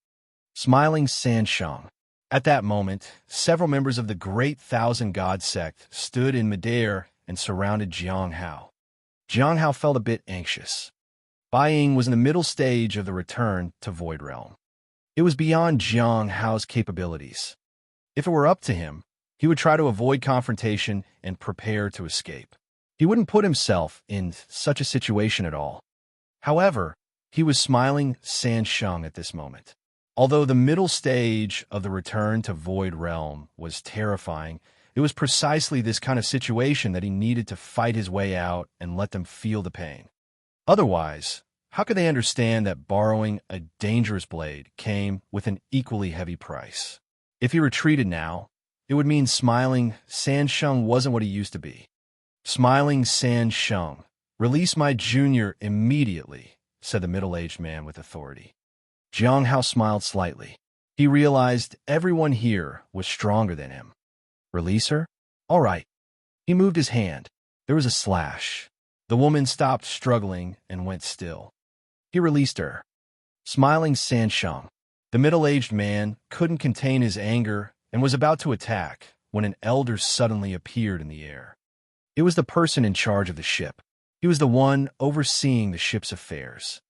Smiling Sansheng. At that moment, several members of the Great Thousand God sect stood in midair and surrounded Jiang Hao. Jiang Hao felt a bit anxious. Bai Ying was in the middle stage of the return to Void Realm. It was beyond Jiang Hao's capabilities. If it were up to him, he would try to avoid confrontation and prepare to escape. He wouldn't put himself in such a situation at all. However, he was smiling Sansheng at this moment. Although the middle stage of the return to Void Realm was terrifying It was precisely this kind of situation that he needed to fight his way out and let them feel the pain. Otherwise, how could they understand that borrowing a dangerous blade came with an equally heavy price? If he retreated now, it would mean Smiling Sansheng wasn't what he used to be. Smiling Sansheng, release my junior immediately, said the middle-aged man with authority. Jiang Hao smiled slightly. He realized everyone here was stronger than him. Release her? All right. He moved his hand. There was a slash. The woman stopped struggling and went still. He released her. Smiling Sansheng, the middle-aged man couldn't contain his anger and was about to attack when an elder suddenly appeared in the air. It was the person in charge of the ship. He was the one overseeing the ship's affairs.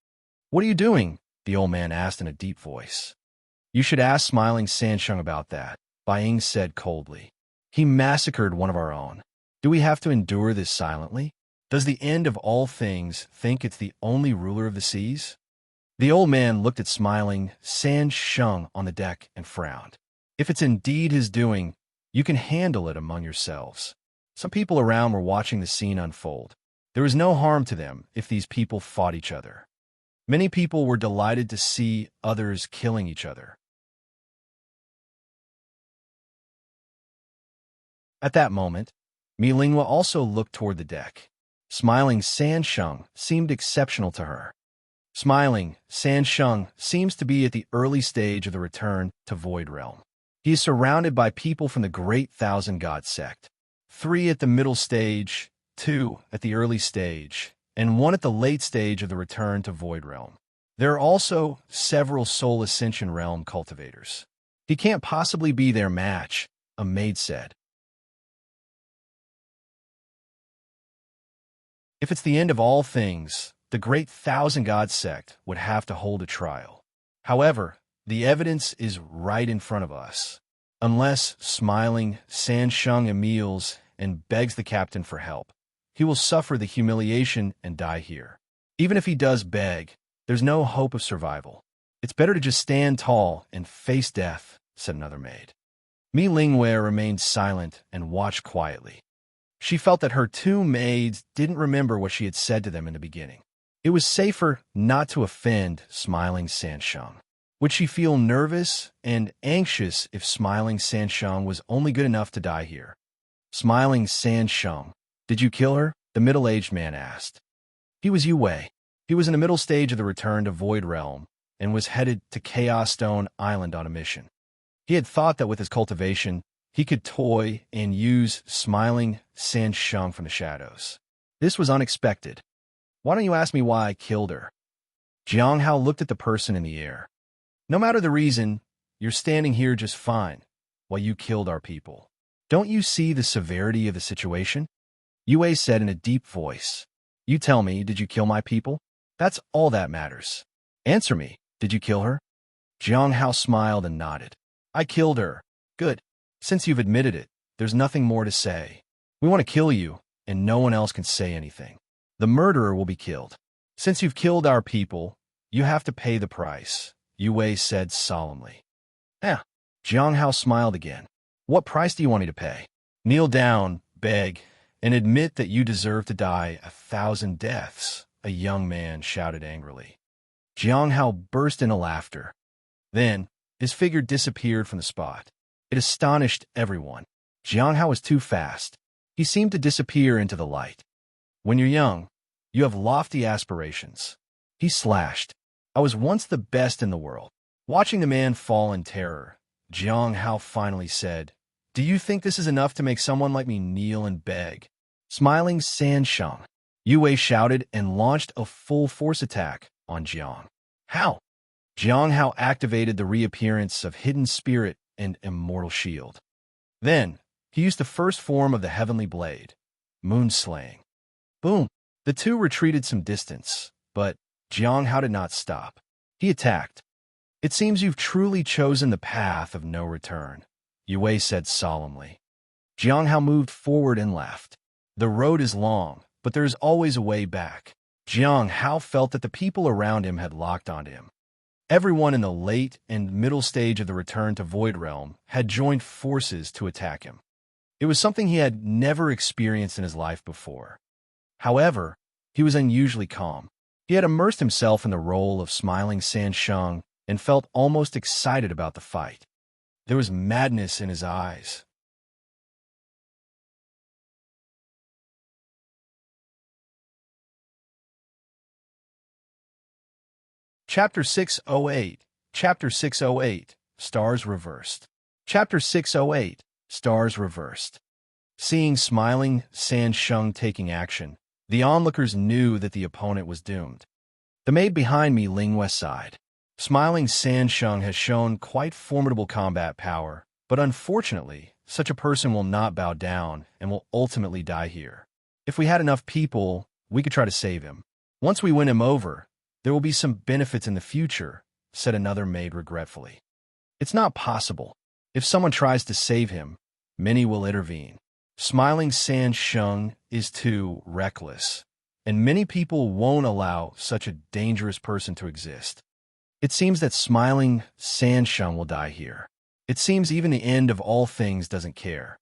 What are you doing? The old man asked in a deep voice. You should ask Smiling Sansheng about that, Bai Ying said coldly. He massacred one of our own. Do we have to endure this silently? Does the end of all things think it's the only ruler of the seas? The old man looked at Smiling Sansheng on the deck and frowned. If it's indeed his doing, you can handle it among yourselves. Some people around were watching the scene unfold. There was no harm to them if these people fought each other. Many people were delighted to see others killing each other. At that moment, Mi Linghua also looked toward the deck. Smiling Sansheng seemed exceptional to her. Smiling Sansheng seems to be at the early stage of the return to Void Realm. He is surrounded by people from the Great Thousand God sect. 3 at the middle stage, 2 at the early stage, and 1 at the late stage of the return to Void Realm. There are also several Soul Ascension Realm cultivators. He can't possibly be their match, a maid said. If it's the end of all things, the Great Thousand God sect would have to hold a trial. However, the evidence is right in front of us. Unless Smiling Sansheng emils and begs the captain for help, he will suffer the humiliation and die here. Even if he does beg, there's no hope of survival. It's better to just stand tall and face death, said another maid. Mi Lingwei remained silent and watched quietly. She felt that her 2 maids didn't remember what she had said to them in the beginning. It was safer not to offend Smiling Sansheng. Would she feel nervous and anxious if Smiling Sansheng was only good enough to die here? Smiling Sansheng, did you kill her? The middle-aged man asked. He was Yu Wei. He was in the middle stage of the return to Void Realm and was headed to Chaos Stone Island on a mission. He had thought that with his cultivation, he could toy and use Smiling Sansheng from the shadows. This was unexpected. Why don't you ask me why I killed her? Jiang Hao looked at the person in the air. No matter the reason, you're standing here just fine while you killed our people. Don't you see the severity of the situation? Yue said in a deep voice. You tell me, did you kill my people? That's all that matters. Answer me, did you kill her? Jiang Hao smiled and nodded. I killed her. Good. Since you've admitted it, there's nothing more to say. We want to kill you, and no one else can say anything. The murderer will be killed. Since you've killed our people, you have to pay the price, Yue said solemnly. Jiang Hao smiled again. What price do you want me to pay? Kneel down, beg, and admit that you deserve to die 1,000 deaths, a young man shouted angrily. Jiang Hao burst into laughter. Then, his figure disappeared from the spot. It astonished everyone. Jiang Hao was too fast. He seemed to disappear into the light. When you're young, you have lofty aspirations. He slashed. I was once the best in the world. Watching the man fall in terror, Jiang Hao finally said, Do you think this is enough to make someone like me kneel and beg? Smiling Sansheng, Yue shouted and launched a full force attack on Jiang. How? Jiang Hao activated the reappearance of Hidden Spirit and Immortal Shield. Then, he used the first form of the Heavenly Blade, Moon Slaying. Boom! The 2 retreated some distance, but Jiang Hao did not stop. He attacked. It seems you've truly chosen the path of no return, Yue said solemnly. Jiang Hao moved forward and left. The road is long, but there is always a way back. Jiang Hao felt that the people around him had locked onto him. Everyone in the late and middle stage of the return to Void Realm had joined forces to attack him. It was something he had never experienced in his life before. However, he was unusually calm. He had immersed himself in the role of smiling Sansheng and felt almost excited about the fight. There was madness in his eyes. Chapter 608 Chapter 608 Stars Reversed Chapter 608 Stars Reversed Seeing smiling Sansheng taking action, the onlookers knew that the opponent was doomed. The maid behind me, Linghua, sighed. Smiling Sansheng has shown quite formidable combat power, but unfortunately, such a person will not bow down and will ultimately die here. If we had enough people, we could try to save him. Once we win him over, there will be some benefits in the future, said another maid regretfully. It's not possible. If someone tries to save him, many will intervene. Smiling Sansheng is too reckless, and many people won't allow such a dangerous person to exist. It seems that smiling Sansheng will die here. It seems even the end of all things doesn't care.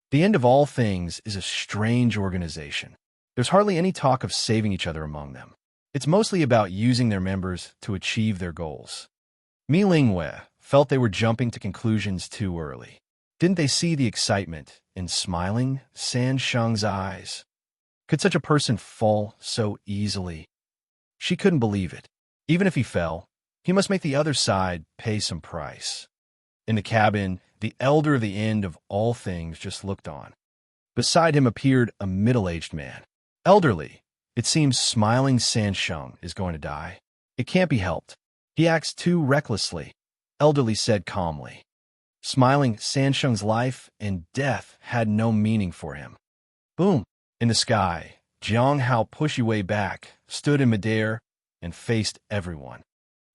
The end of all things is a strange organization. There's hardly any talk of saving each other among them. It's mostly about using their members to achieve their goals. Mi Linghua felt they were jumping to conclusions too early. Didn't they see the excitement in smiling Sansheng's eyes? Could such a person fall so easily? She couldn't believe it. Even if he fell, he must make the other side pay some price. In the cabin, the elder of the end of all things just looked on. Beside him appeared a middle-aged man. Elderly, it seems smiling Sansheng is going to die. It can't be helped. He acts too recklessly, Elderly said calmly. Smiling Sansheng's life and death had no meaning for him. Boom! In the sky, Jiang Hao pushed way back, stood in midair, and faced everyone.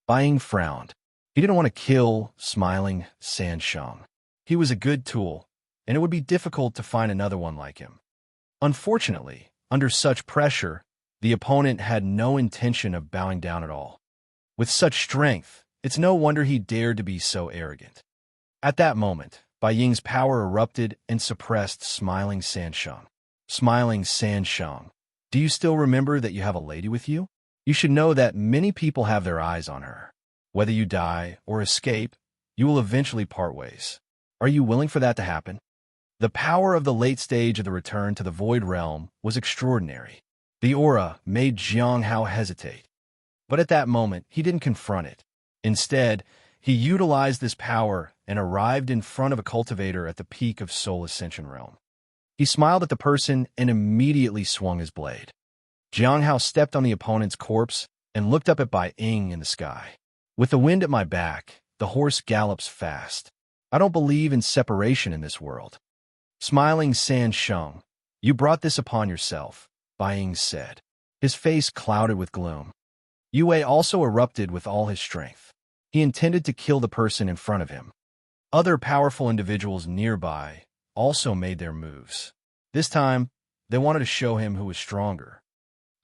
Bai frowned. He didn't want to kill smiling Sansheng. He was a good tool, and it would be difficult to find another one like him. Unfortunately, under such pressure, the opponent had no intention of bowing down at all. With such strength, it's no wonder he dared to be so arrogant. At that moment, Bai Ying's power erupted and suppressed smiling Sansheng. Smiling Sansheng, do you still remember that you have a lady with you? You should know that many people have their eyes on her. Whether you die or escape, you will eventually part ways. Are you willing for that to happen? The power of the late stage of the return to the Void Realm was extraordinary. The aura made Jiang Hao hesitate. But at that moment, he didn't confront it. Instead, he utilized this power and arrived in front of a cultivator at the peak of Soul Ascension Realm. He smiled at the person and immediately swung his blade. Jiang Hao stepped on the opponent's corpse and looked up at Bai Ying in the sky. With the wind at my back, the horse gallops fast. I don't believe in separation in this world. Smiling Sansheng, you brought this upon yourself, Bai Ying said. His face clouded with gloom. Yue also erupted with all his strength. He intended to kill the person in front of him. Other powerful individuals nearby also made their moves. This time, they wanted to show him who was stronger.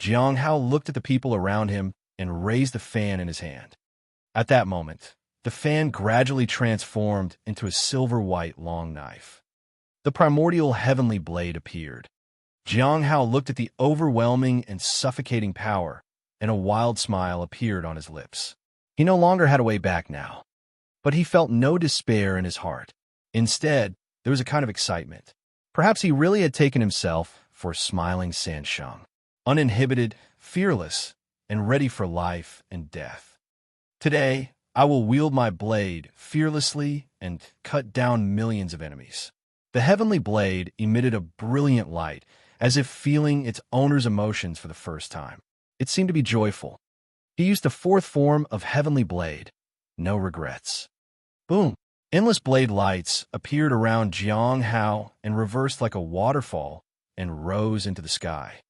Jiang Hao looked at the people around him and raised the fan in his hand. At that moment, the fan gradually transformed into a silver-white long knife. The primordial heavenly blade appeared. Jiang Hao looked at the overwhelming and suffocating power, and a wild smile appeared on his lips. He no longer had a way back now. But he felt no despair in his heart. Instead, there was a kind of excitement. Perhaps he really had taken himself for smiling Sansheng, uninhibited, fearless, and ready for life and death. Today, I will wield my blade fearlessly and cut down millions of enemies. The heavenly blade emitted a brilliant light, as if feeling its owner's emotions for the first time. It seemed to be joyful. He used the fourth form of heavenly blade. No regrets. Boom! Endless blade lights appeared around Jiang Hao and reversed like a waterfall and rose into the sky.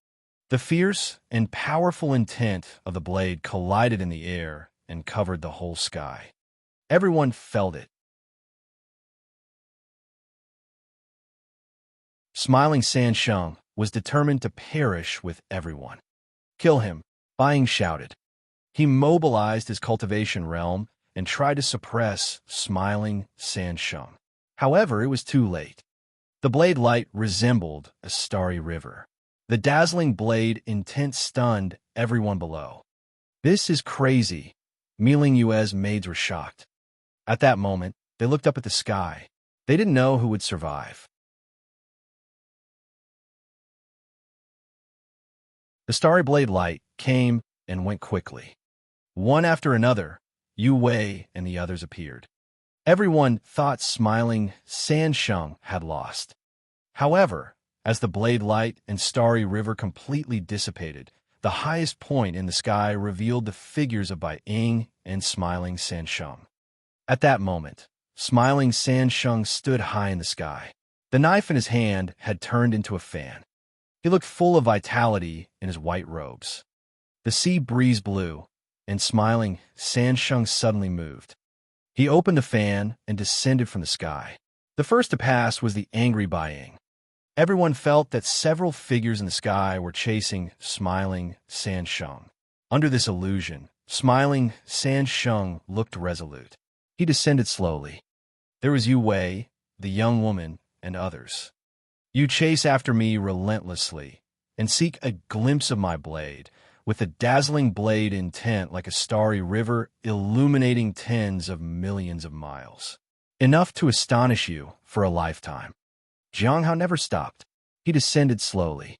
The fierce and powerful intent of the blade collided in the air and covered the whole sky. Everyone felt it. Smiling Sansheng was determined to perish with everyone. Kill him, Bai Ying shouted. He mobilized his cultivation realm and tried to suppress smiling Sansheng. However, it was too late. The blade light resembled a starry river. The dazzling blade intent stunned everyone below. "This is crazy." Mealing Yue's maids were shocked. At that moment, they looked up at the sky. They didn't know who would survive. The starry blade light came and went quickly. One after another, Yu Wei and the others appeared. Everyone thought smiling Sansheng had lost. However, as the blade light and starry river completely dissipated, the highest point in the sky revealed the figures of Bai Ying and smiling Sansheng. At that moment, smiling Sansheng stood high in the sky. The knife in his hand had turned into a fan. He looked full of vitality in his white robes. The sea breeze blew, and smiling Sansheng suddenly moved. He opened the fan and descended from the sky. The first to pass was the angry Bai Ying. Everyone felt that several figures in the sky were chasing smiling Sansheng. Under this illusion, smiling Sansheng looked resolute. He descended slowly. There was Yu Wei, the young woman, and others. "You chase after me relentlessly, and seek a glimpse of my blade, with a dazzling blade intent like a starry river illuminating tens of millions of miles. Enough to astonish you for a lifetime." Jiang Hao never stopped. He descended slowly.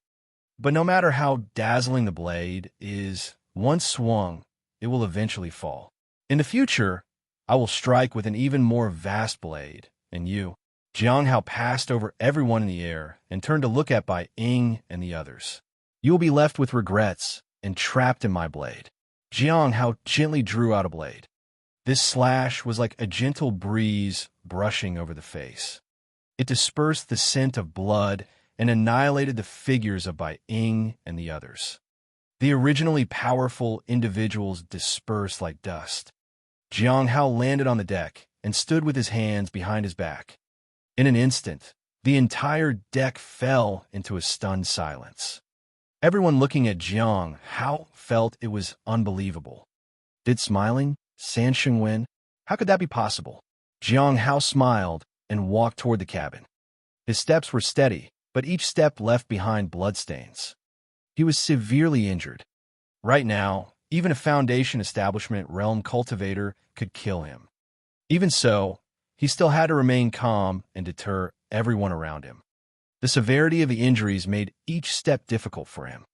But no matter how dazzling the blade is, once swung, it will eventually fall. "In the future, I will strike with an even more vast blade, and you." Jiang Hao passed over everyone in the air and turned to look at Bai Ying and the others. "You will be left with regrets and trapped in my blade." Jiang Hao gently drew out a blade. This slash was like a gentle breeze brushing over the face. It dispersed the scent of blood and annihilated the figures of Bai Ying and the others. The originally powerful individuals dispersed like dust. Jiang Hao landed on the deck and stood with his hands behind his back. In an instant, the entire deck fell into a stunned silence. Everyone looking at Jiang Hao felt it was unbelievable. Did smiling Sansheng win? How could that be possible? Jiang Hao smiled and walked toward the cabin. His steps were steady, but each step left behind bloodstains. He was severely injured. Right now, even a Foundation Establishment realm cultivator could kill him. Even so, he still had to remain calm and deter everyone around him. The severity of the injuries made each step difficult for him.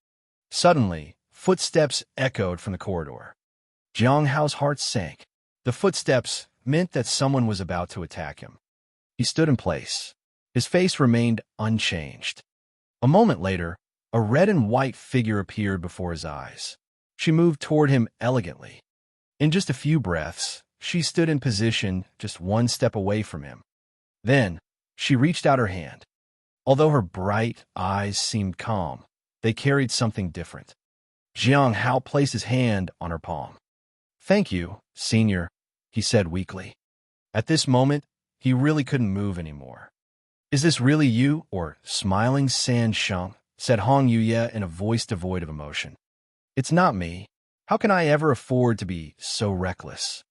Suddenly, footsteps echoed from the corridor. Jiang Hao's heart sank. The footsteps meant that someone was about to attack him. He stood in place. His face remained unchanged. A moment later, a red and white figure appeared before his eyes. She moved toward him elegantly. In just a few breaths, she stood in position just one step away from him. Then, she reached out her hand. Although her bright eyes seemed calm, they carried something different. Jiang Hao placed his hand on her palm. "Thank you, Senior," he said weakly. At this moment, he really couldn't move anymore. "Is this really you, or smiling Sansheng?" said Hong Yuye in a voice devoid of emotion. "It's not me. How can I ever afford to be so reckless?"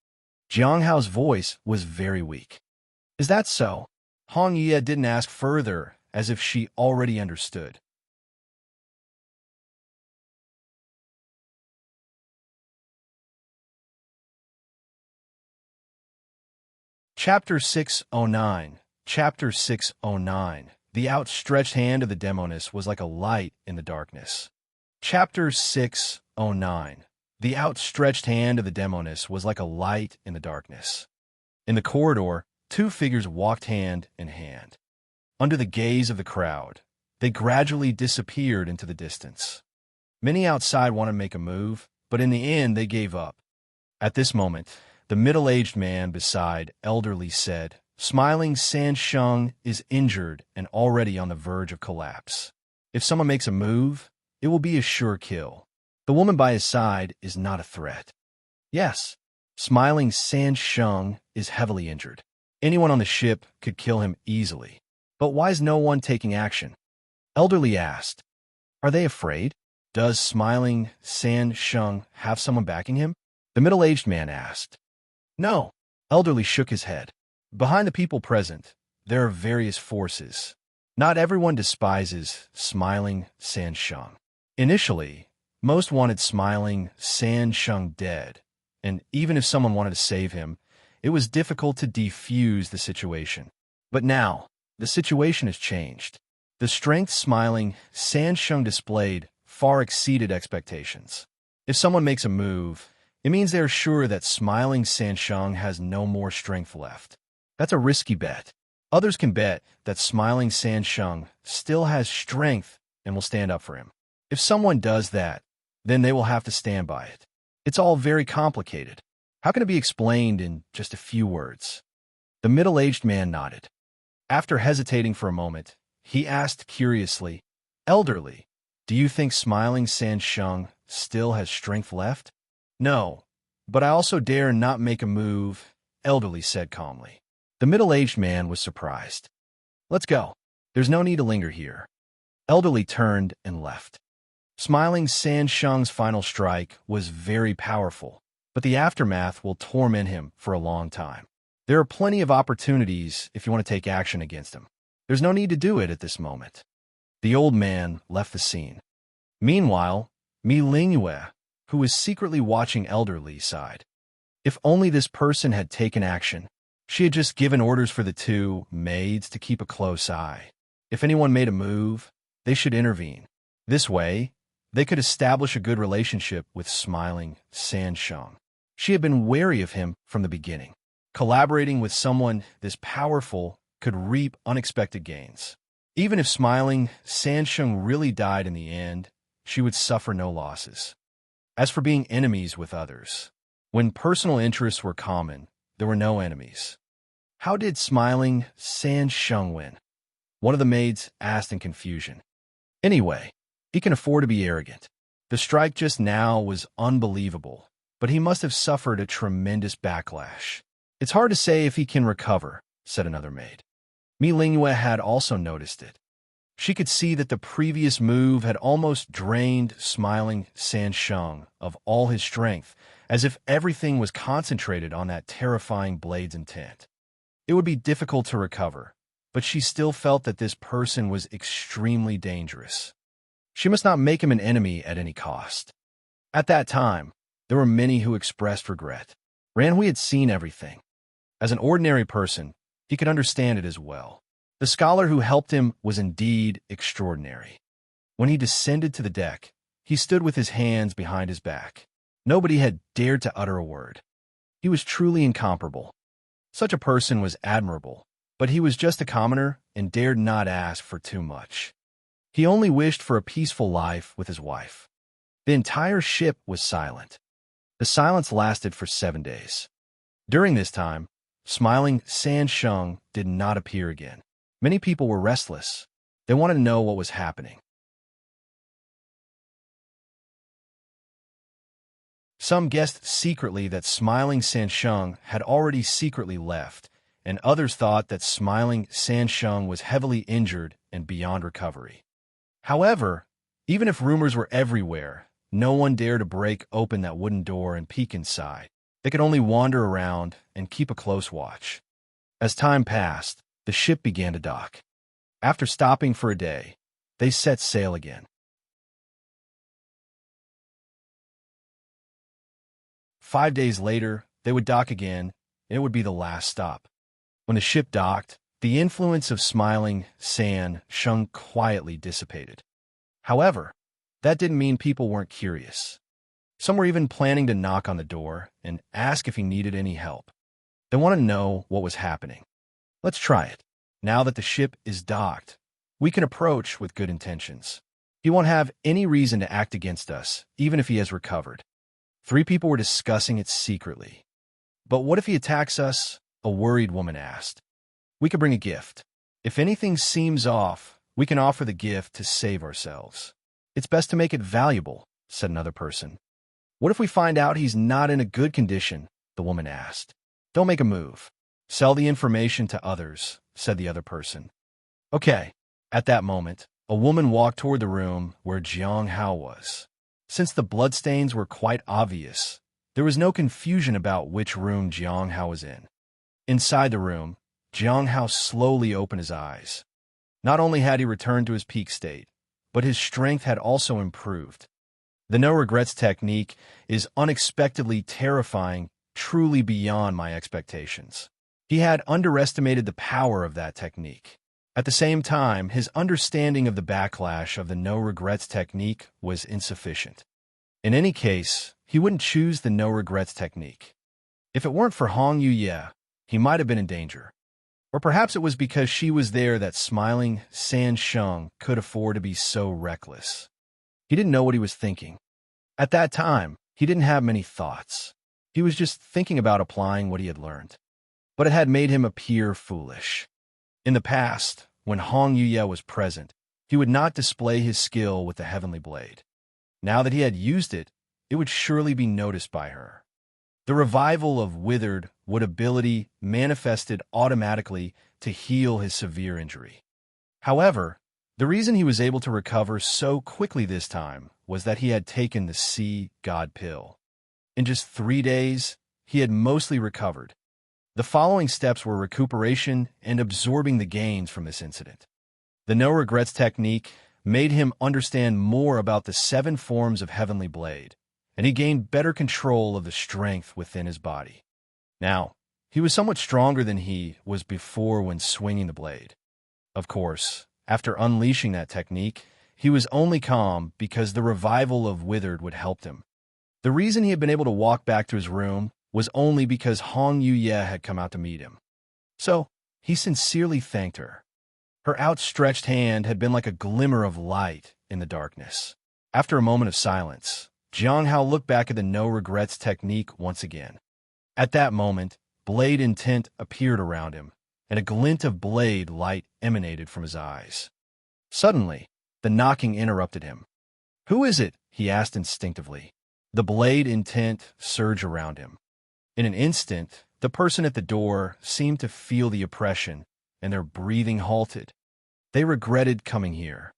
Jiang Hao's voice was very weak. "Is that so?" Hong Yuye didn't ask further, as if she already understood. Chapter 609. Chapter 609. The outstretched hand of the demoness was like a light in the darkness. Chapter 609. The outstretched hand of the demoness was like a light in the darkness. In the corridor, two figures walked hand in hand. Under the gaze of the crowd, they gradually disappeared into the distance. Many outside wanted to make a move, but in the end they gave up. At this moment, the middle-aged man beside elderly said, "Smiling Sansheng is injured and already on the verge of collapse. If someone makes a move, it will be a sure kill. The woman by his side is not a threat." Yes, smiling Sansheng is heavily injured. Anyone on the ship could kill him easily. But why is no one taking action? Elderly asked. Are they afraid? Does smiling Sansheng have someone backing him? The middle-aged man asked. No. Elderly shook his head. Behind the people present, there are various forces. Not everyone despises smiling Sansheng. Initially, most wanted smiling Sansheng dead, and even if someone wanted to save him, it was difficult to defuse the situation. But now, the situation has changed. The strength smiling Sansheng displayed far exceeded expectations. If someone makes a move, it means they are sure that smiling Sansheng has no more strength left. That's a risky bet. Others can bet that smiling Sansheng still has strength and will stand up for him. If someone does that, then they will have to stand by it. It's all very complicated. How can it be explained in just a few words? The middle-aged man nodded. After hesitating for a moment, he asked curiously, "Elderly, do you think smiling Sansheng still has strength left?" "No, but I also dare not make a move," Elderly said calmly. The middle-aged man was surprised. "Let's go. There's no need to linger here." Elderly turned and left. Smiling Sansheng's final strike was very powerful, but the aftermath will torment him for a long time. There are plenty of opportunities if you want to take action against him. There's no need to do it at this moment. The old man left the scene. Meanwhile, Mi Lingyue, who was secretly watching Elderly, sighed. If only this person had taken action. She had just given orders for the two maids to keep a close eye. If anyone made a move, they should intervene. This way, they could establish a good relationship with smiling Sansheng. She had been wary of him from the beginning. Collaborating with someone this powerful could reap unexpected gains. Even if smiling Sansheng really died in the end, she would suffer no losses. As for being enemies with others, when personal interests were common, there were no enemies. How did smiling Sansheng win? One of the maids asked in confusion. Anyway, he can afford to be arrogant. The strike just now was unbelievable, but he must have suffered a tremendous backlash. It's hard to say if he can recover, said another maid. Mi Lingyue had also noticed it. She could see that the previous move had almost drained smiling Sansheng of all his strength, as if everything was concentrated on that terrifying blade's intent. It would be difficult to recover, but she still felt that this person was extremely dangerous. She must not make him an enemy at any cost. At that time, there were many who expressed regret. Ranhui had seen everything. As an ordinary person, he could understand it as well. The scholar who helped him was indeed extraordinary. When he descended to the deck, he stood with his hands behind his back. Nobody had dared to utter a word. He was truly incomparable. Such a person was admirable, but he was just a commoner and dared not ask for too much. He only wished for a peaceful life with his wife. The entire ship was silent. The silence lasted for 7 days. During this time, smiling Sansheng did not appear again. Many people were restless. They wanted to know what was happening. Some guessed secretly that smiling Sansheng had already secretly left, and others thought that smiling Sansheng was heavily injured and beyond recovery. However, even if rumors were everywhere, no one dared to break open that wooden door and peek inside. They could only wander around and keep a close watch. As time passed, the ship began to dock. After stopping for a day, they set sail again. 5 days later, they would dock again, and it would be the last stop. When the ship docked, the influence of smiling Sansheng quietly dissipated. However, that didn't mean people weren't curious. Some were even planning to knock on the door and ask if he needed any help. They wanted to know what was happening. Let's try it. Now that the ship is docked, we can approach with good intentions. He won't have any reason to act against us, even if he has recovered. 3 people were discussing it secretly. But what if he attacks us? A worried woman asked. We could bring a gift. If anything seems off, we can offer the gift to save ourselves. It's best to make it valuable, said another person. What if we find out he's not in a good condition? The woman asked. Don't make a move. Sell the information to others, said the other person. Okay. At that moment, a woman walked toward the room where Jiang Hao was. Since the bloodstains were quite obvious, there was no confusion about which room Jiang Hao was in. Inside the room, Jiang Hao slowly opened his eyes. Not only had he returned to his peak state, but his strength had also improved. The no-regrets technique is unexpectedly terrifying, truly beyond my expectations. He had underestimated the power of that technique. At the same time, his understanding of the backlash of the no-regrets technique was insufficient. In any case, he wouldn't choose the no-regrets technique. If it weren't for Hong Yuye, he might have been in danger. Or perhaps it was because she was there that smiling San Sheng could afford to be so reckless. He didn't know what he was thinking. At that time, he didn't have many thoughts. He was just thinking about applying what he had learned. But it had made him appear foolish. In the past, when Hong Yuye was present, he would not display his skill with the heavenly blade. Now that he had used it, it would surely be noticed by her. The revival of withered wood ability manifested automatically to heal his severe injury. However, the reason he was able to recover so quickly this time was that he had taken the Sea God pill. In just 3 days, he had mostly recovered. The following steps were recuperation and absorbing the gains from this incident. The no-regrets technique made him understand more about the 7 forms of heavenly blade, and he gained better control of the strength within his body. Now, he was somewhat stronger than he was before when swinging the blade. Of course, after unleashing that technique, he was only calm because the revival of withered would help him. The reason he had been able to walk back to his room was only because Hong Yuye had come out to meet him. So, he sincerely thanked her. Her outstretched hand had been like a glimmer of light in the darkness. After a moment of silence, Jiang Hao looked back at the no-regrets technique once again. At that moment, blade intent appeared around him, and a glint of blade light emanated from his eyes. Suddenly, the knocking interrupted him. "Who is it?" he asked instinctively. The blade intent surged around him. In an instant, the person at the door seemed to feel the oppression, and their breathing halted. They regretted coming here.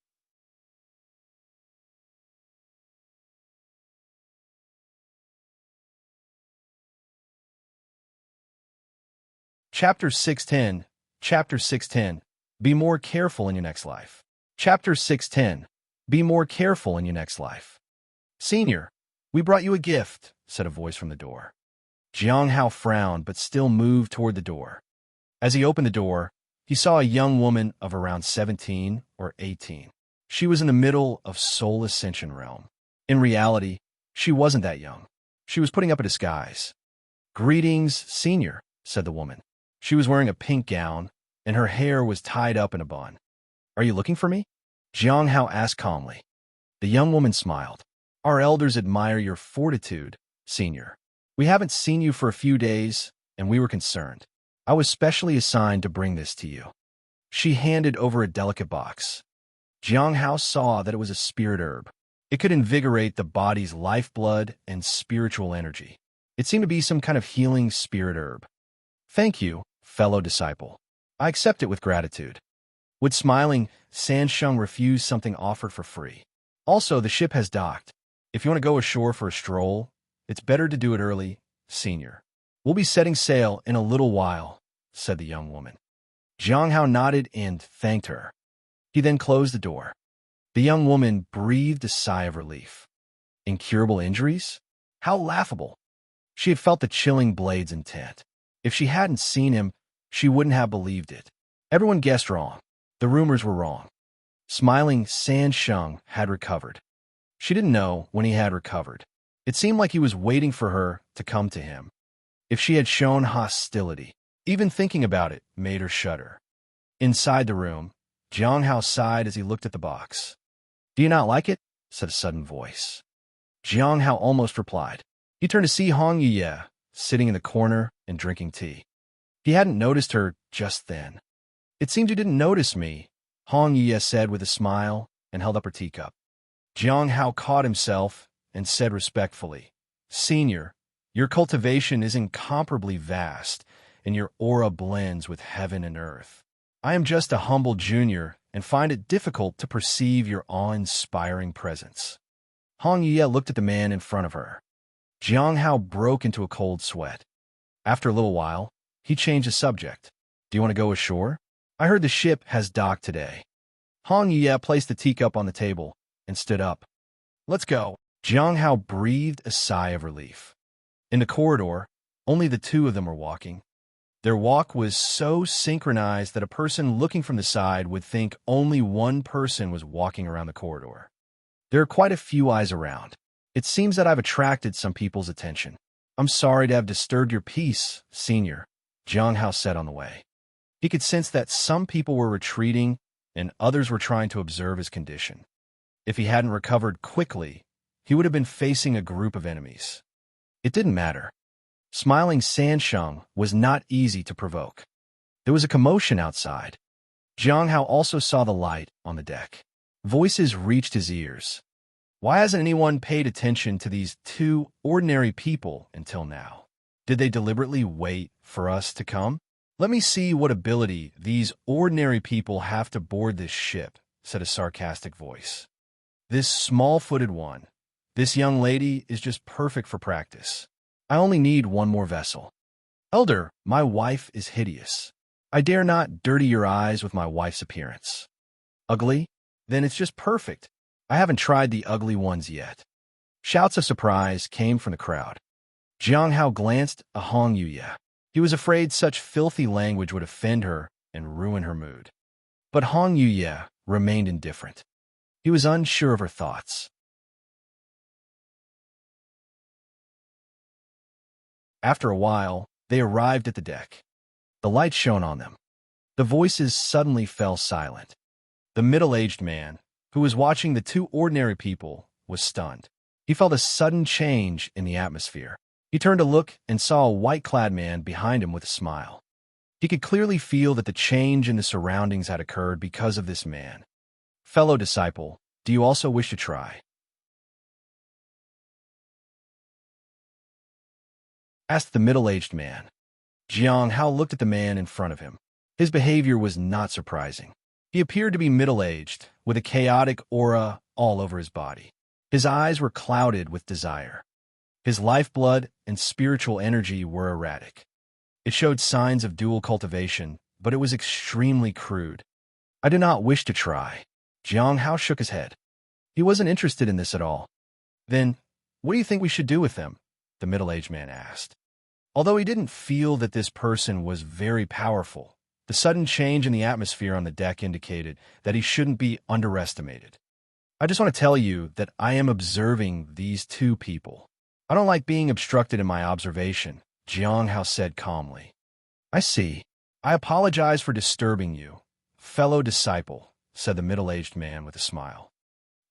Chapter 610. Be more careful in your next life. Chapter 610. Be more careful in your next life. "Senior, we brought you a gift," said a voice from the door. Jiang Hao frowned but still moved toward the door. As he opened the door, he saw a young woman of around 17 or 18. She was in the middle of Soul Ascension realm. In reality, she wasn't that young. She was putting up a disguise. "Greetings, Senior," said the woman. She was wearing a pink gown, and her hair was tied up in a bun. "Are you looking for me?" Jiang Hao asked calmly. The young woman smiled. "Our elders admire your fortitude, Senior. We haven't seen you for a few days, and we were concerned. I was specially assigned to bring this to you." She handed over a delicate box. Jiang Hao saw that it was a spirit herb. It could invigorate the body's lifeblood and spiritual energy. It seemed to be some kind of healing spirit herb. "Thank you, fellow disciple. I accept it with gratitude." With smiling, San Sheng refused something offered for free. "Also, the ship has docked. If you want to go ashore for a stroll, it's better to do it early, Senior. We'll be setting sail in a little while," said the young woman. Jiang Hao nodded and thanked her. He then closed the door. The young woman breathed a sigh of relief. Incurable injuries? How laughable. She had felt the chilling blade's intent. If she hadn't seen him, she wouldn't have believed it. Everyone guessed wrong. The rumors were wrong. Smiling San Sheng had recovered. She didn't know when he had recovered. It seemed like he was waiting for her to come to him. If she had shown hostility, even thinking about it made her shudder. Inside the room, Jiang Hao sighed as he looked at the box. "Do you not like it?" said a sudden voice. Jiang Hao almost replied. He turned to see Hong Yuye sitting in the corner and drinking tea. He hadn't noticed her just then. "It seems you didn't notice me," Hong Yuye said with a smile and held up her teacup. Jiang Hao caught himself and said respectfully, "Senior, your cultivation is incomparably vast, and your aura blends with heaven and earth. I am just a humble junior and find it difficult to perceive your awe-inspiring presence." Hong Yuye looked at the man in front of her. Jiang Hao broke into a cold sweat. After a little while, he changed the subject. "Do you want to go ashore? I heard the ship has docked today." Hong Ye placed the teacup on the table and stood up. Let's go. Jiang Hao breathed a sigh of relief. In the corridor, only the two of them were walking. Their walk was so synchronized that a person looking from the side would think only one person was walking around the corridor. There are quite a few eyes around. It seems that I've attracted some people's attention. I'm sorry to have disturbed your peace, Senior, Jiang Hao said on the way. He could sense that some people were retreating and others were trying to observe his condition. If he hadn't recovered quickly, he would have been facing a group of enemies. It didn't matter. Smiling Sansheng was not easy to provoke. There was a commotion outside. Jiang Hao also saw the light on the deck. Voices reached his ears. Why hasn't anyone paid attention to these two ordinary people until now? Did they deliberately wait for us to come? Let me see what ability these ordinary people have to board this ship, said a sarcastic voice. This small-footed one, this young lady is just perfect for practice. I only need one more vessel. Elder, my wife is hideous. I dare not dirty your eyes with my wife's appearance. Ugly? Then it's just perfect. I haven't tried the ugly ones yet. Shouts of surprise came from the crowd. Jiang Hao glanced at Hong Yuye. He was afraid such filthy language would offend her and ruin her mood. But Hong Yuye remained indifferent. He was unsure of her thoughts. After a while, they arrived at the deck. The light shone on them. The voices suddenly fell silent. The middle-aged man, who was watching the two ordinary people, was stunned. He felt a sudden change in the atmosphere. He turned to look and saw a white-clad man behind him with a smile. He could clearly feel that the change in the surroundings had occurred because of this man. Fellow disciple, do you also wish to try? Asked the middle-aged man. Jiang Hao looked at the man in front of him. His behavior was not surprising. He appeared to be middle-aged, with a chaotic aura all over his body. His eyes were clouded with desire. His lifeblood and spiritual energy were erratic. It showed signs of dual cultivation, but it was extremely crude. I do not wish to try. Jiang Hao shook his head. He wasn't interested in this at all. Then, what do you think we should do with them? The middle-aged man asked. Although he didn't feel that this person was very powerful, the sudden change in the atmosphere on the deck indicated that he shouldn't be underestimated. I just want to tell you that I am observing these two people. I don't like being obstructed in my observation, Jiang Hao said calmly. I see. I apologize for disturbing you, fellow disciple, said the middle-aged man with a smile.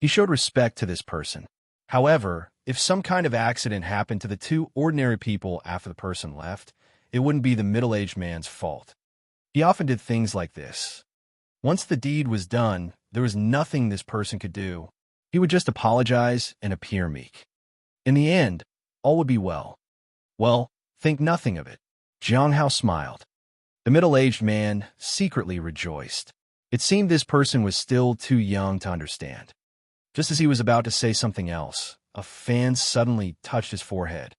He showed respect to this person. However, if some kind of accident happened to the two ordinary people after the person left, it wouldn't be the middle-aged man's fault. He often did things like this. Once the deed was done, there was nothing this person could do. He would just apologize and appear meek. In the end, all would be well. Well, think nothing of it. Jiang Hao smiled. The middle-aged man secretly rejoiced. It seemed this person was still too young to understand. Just as he was about to say something else, a fan suddenly touched his forehead.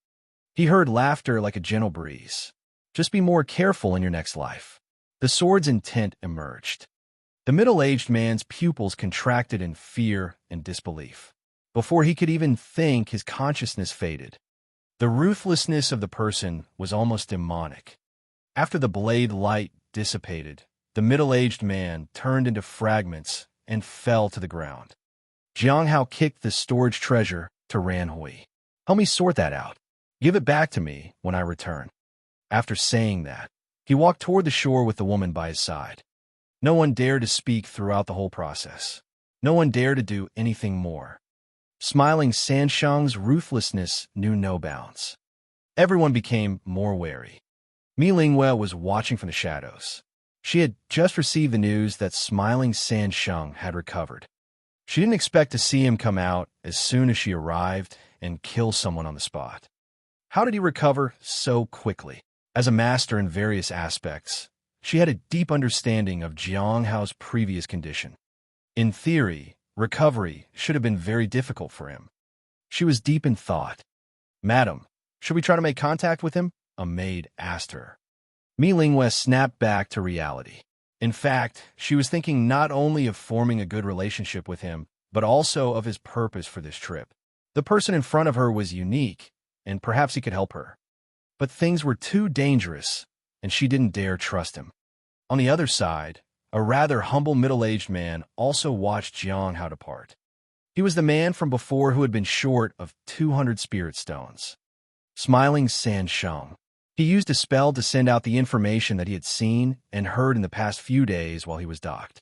He heard laughter like a gentle breeze. Just be more careful in your next life. The sword's intent emerged. The middle-aged man's pupils contracted in fear and disbelief. Before he could even think, his consciousness faded. The ruthlessness of the person was almost demonic. After the blade light dissipated, the middle-aged man turned into fragments and fell to the ground. Jiang Hao kicked the storage treasure to Ran Hui. Help me sort that out. Give it back to me when I return. After saying that, he walked toward the shore with the woman by his side. No one dared to speak throughout the whole process. No one dared to do anything more. Smiling Sansheng's ruthlessness knew no bounds. Everyone became more wary. Mi Lingwei was watching from the shadows. She had just received the news that Smiling Sansheng had recovered. She didn't expect to see him come out as soon as she arrived and kill someone on the spot. How did he recover so quickly? As a master in various aspects, she had a deep understanding of Jiang Hao's previous condition. In theory, recovery should have been very difficult for him. She was deep in thought. Madam, should we try to make contact with him? A maid asked her. Mi Lingwei snapped back to reality. In fact, she was thinking not only of forming a good relationship with him, but also of his purpose for this trip. The person in front of her was unique, and perhaps he could help her. But things were too dangerous, and she didn't dare trust him. On the other side, a rather humble middle-aged man also watched Jiang Hao depart. He was the man from before who had been short of 200 spirit stones. Smiling San Sheng. He used a spell to send out the information that he had seen and heard in the past few days while he was docked.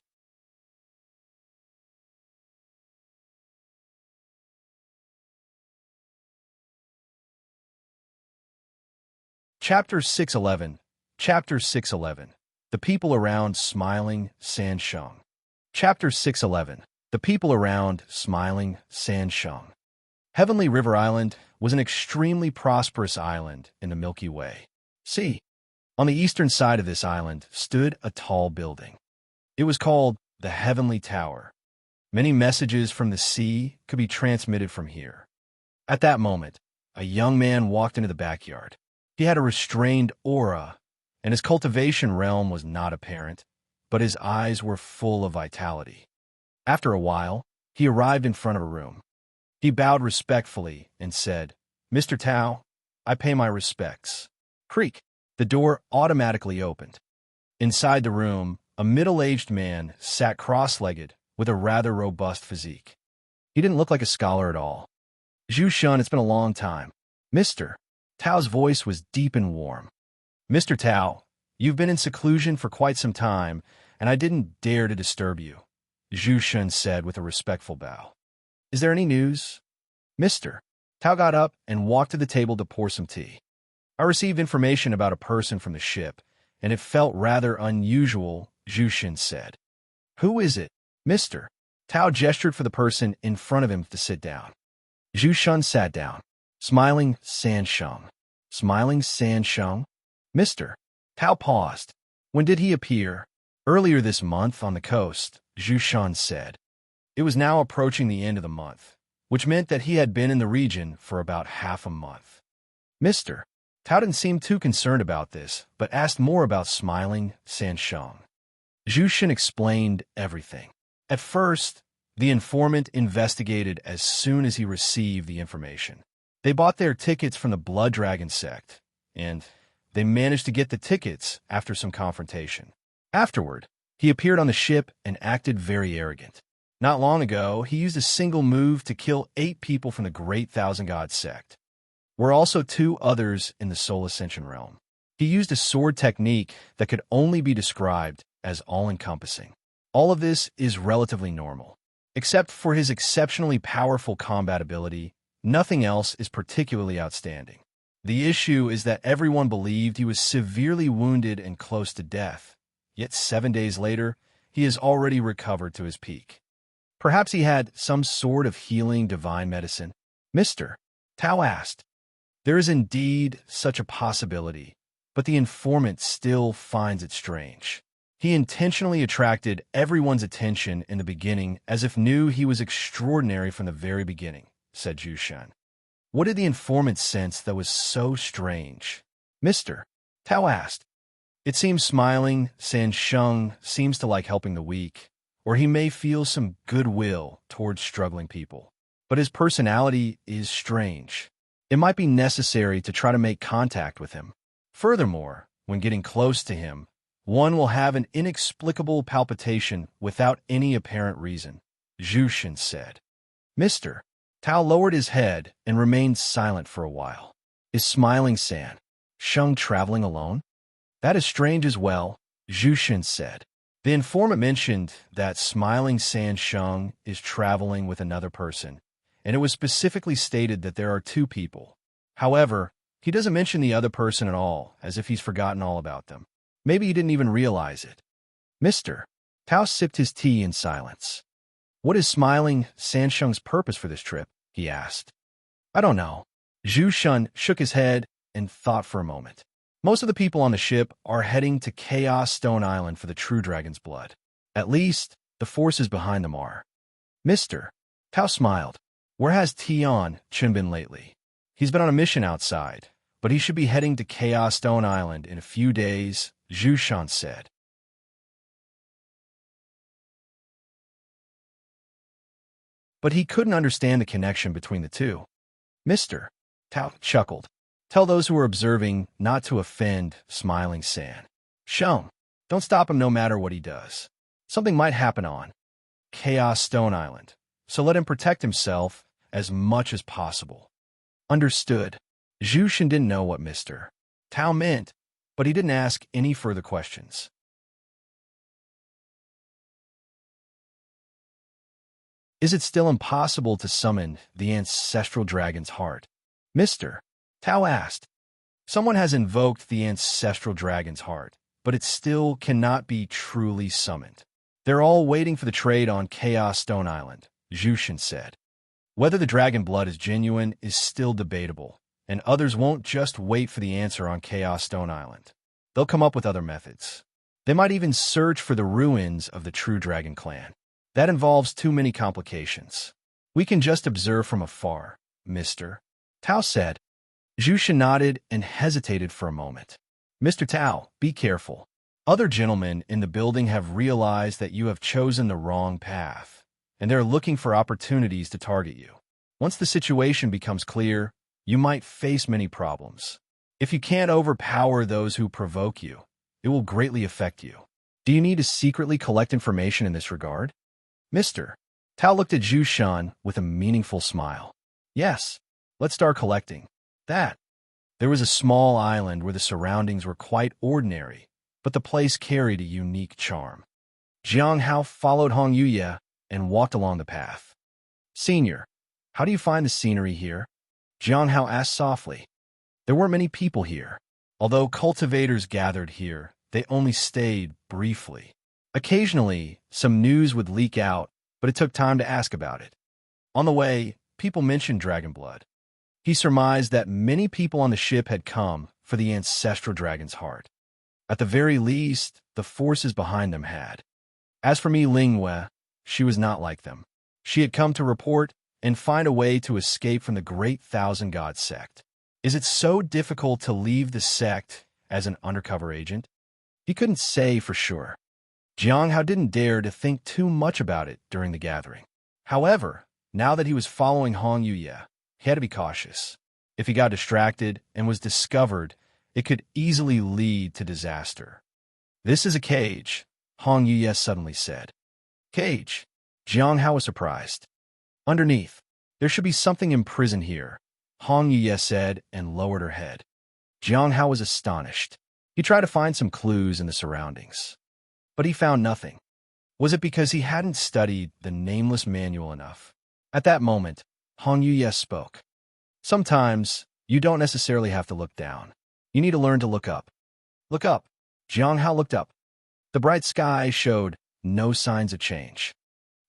Chapter 611. Chapter 611. The people around smiling San Sheng. Chapter 611. The people around smiling San Sheng. Heavenly River Island was an extremely prosperous island in the Milky Way. See, on the eastern side of this island stood a tall building. It was called the Heavenly Tower. Many messages from the sea could be transmitted from here. At that moment, a young man walked into the backyard. He had a restrained aura, and his cultivation realm was not apparent, but his eyes were full of vitality. After a while, he arrived in front of a room. He bowed respectfully and said, "Mr. Tao, I pay my respects." Creak. The door automatically opened. Inside the room, a middle-aged man sat cross-legged with a rather robust physique. He didn't look like a scholar at all. "Zhu Shun, it's been a long time." Mr. Tao's voice was deep and warm. "Mr. Tao, you've been in seclusion for quite some time, and I didn't dare to disturb you," Zhu Shun said with a respectful bow. "Is there any news?" Mr. Tao got up and walked to the table to pour some tea. "I received information about a person from the ship, and it felt rather unusual," Zhu Shun said. "Who is it?" Mr. Tao gestured for the person in front of him to sit down. Zhu Shun sat down. Smiling San Sheng. Smiling San Sheng? Mr. Tao paused. "When did he appear?" "Earlier this month on the coast," Zhu Shun said. It was now approaching the end of the month, which meant that he had been in the region for about half a month. Mr. Tao didn't seem too concerned about this, but asked more about smiling San Sheng. Zhu Shun explained everything. At first, the informant investigated as soon as he received the information. They bought their tickets from the Blood Dragon sect, and they managed to get the tickets after some confrontation. Afterward, he appeared on the ship and acted very arrogant. Not long ago, he used a single move to kill 8 people from the Great Thousand God sect. Were also 2 others in the Soul Ascension realm. He used a sword technique that could only be described as all-encompassing. All of this is relatively normal. Except for his exceptionally powerful combat ability, nothing else is particularly outstanding. The issue is that everyone believed he was severely wounded and close to death, yet 7 days later, he has already recovered to his peak. Perhaps he had some sort of healing divine medicine. Mr. Tao asked. There is indeed such a possibility, but the informant still finds it strange. He intentionally attracted everyone's attention in the beginning as if knew he was extraordinary from the very beginning, said Zhu Shun. What did the informant sense that was so strange? Mr. Tao asked. It seems smiling San Sheng seems to like helping the weak, or he may feel some goodwill towards struggling people. But his personality is strange. It might be necessary to try to make contact with him. Furthermore, when getting close to him, one will have an inexplicable palpitation without any apparent reason, Zhu Shun said. Mr. Tao lowered his head and remained silent for a while. Is smiling San Sheng traveling alone? That is strange as well, Zhu Shun said. The informant mentioned that smiling San Sheng is traveling with another person, and it was specifically stated that there are 2 people. However, he doesn't mention the other person at all, as if he's forgotten all about them. Maybe he didn't even realize it. Mr. Tao sipped his tea in silence. What is smiling San Sheng's purpose for this trip? He asked. I don't know. Zhu Shun shook his head and thought for a moment. Most of the people on the ship are heading to Chaos Stone Island for the True Dragon's blood. At least, the forces behind them are. Mr. Tao smiled. Where has Tian Chun been lately? He's been on a mission outside, but he should be heading to Chaos Stone Island in a few days, Zhu Shun said. but he couldn't understand the connection between the two. Mr. Tao chuckled. Tell those who are observing not to offend smiling San. Shum, don't stop him no matter what he does. Something might happen on Chaos Stone Island, so let him protect himself as much as possible. Understood. Jushin didn't know what Mr. Tao meant, but he didn't ask any further questions. Is it still impossible to summon the ancestral dragon's heart? Mr. Tao asked. Someone has invoked the ancestral dragon's heart, but it still cannot be truly summoned. They're all waiting for the trade on Chaos Stone Island, Jushin said. Whether the dragon blood is genuine is still debatable, and others won't just wait for the answer on Chaos Stone Island. They'll come up with other methods. They might even search for the ruins of the true dragon clan. That involves too many complications. We can just observe from afar, Mr. Tao said. Jushin nodded and hesitated for a moment. Mr. Tao, be careful. Other gentlemen in the building have realized that you have chosen the wrong path, and they're looking for opportunities to target you. Once the situation becomes clear, you might face many problems. If you can't overpower those who provoke you, it will greatly affect you. Do you need to secretly collect information in this regard? Mr. Tao looked at Jushin with a meaningful smile. Yes, let's start collecting. That. There was a small island where the surroundings were quite ordinary, but the place carried a unique charm. Jiang Hao followed Hong Yuye and walked along the path. Senior, how do you find the scenery here? Jiang Hao asked softly. There weren't many people here. Although cultivators gathered here, they only stayed briefly. Occasionally, some news would leak out, but it took time to ask about it. On the way, people mentioned dragon blood. He surmised that many people on the ship had come for the ancestral dragon's heart. At the very least, the forces behind them had. As for Mi Lingwei, she was not like them. She had come to report and find a way to escape from the Great Thousand God sect. Is it so difficult to leave the sect as an undercover agent? He couldn't say for sure. Jiang Hao didn't dare to think too much about it during the gathering. However, now that he was following Hong Yuye, he had to be cautious. If he got distracted and was discovered, it could easily lead to disaster. This is a cage, Hong Yuye suddenly said. Cage? Jiang Hao was surprised. Underneath, there should be something imprisoned here, Hong Yuye said and lowered her head. Jiang Hao was astonished. He tried to find some clues in the surroundings, but he found nothing. Was it because he hadn't studied the nameless manual enough? At that moment, Hong Yuye spoke. Sometimes, you don't necessarily have to look down. You need to learn to look up. Look up. Jiang Hao looked up. The bright sky showed no signs of change.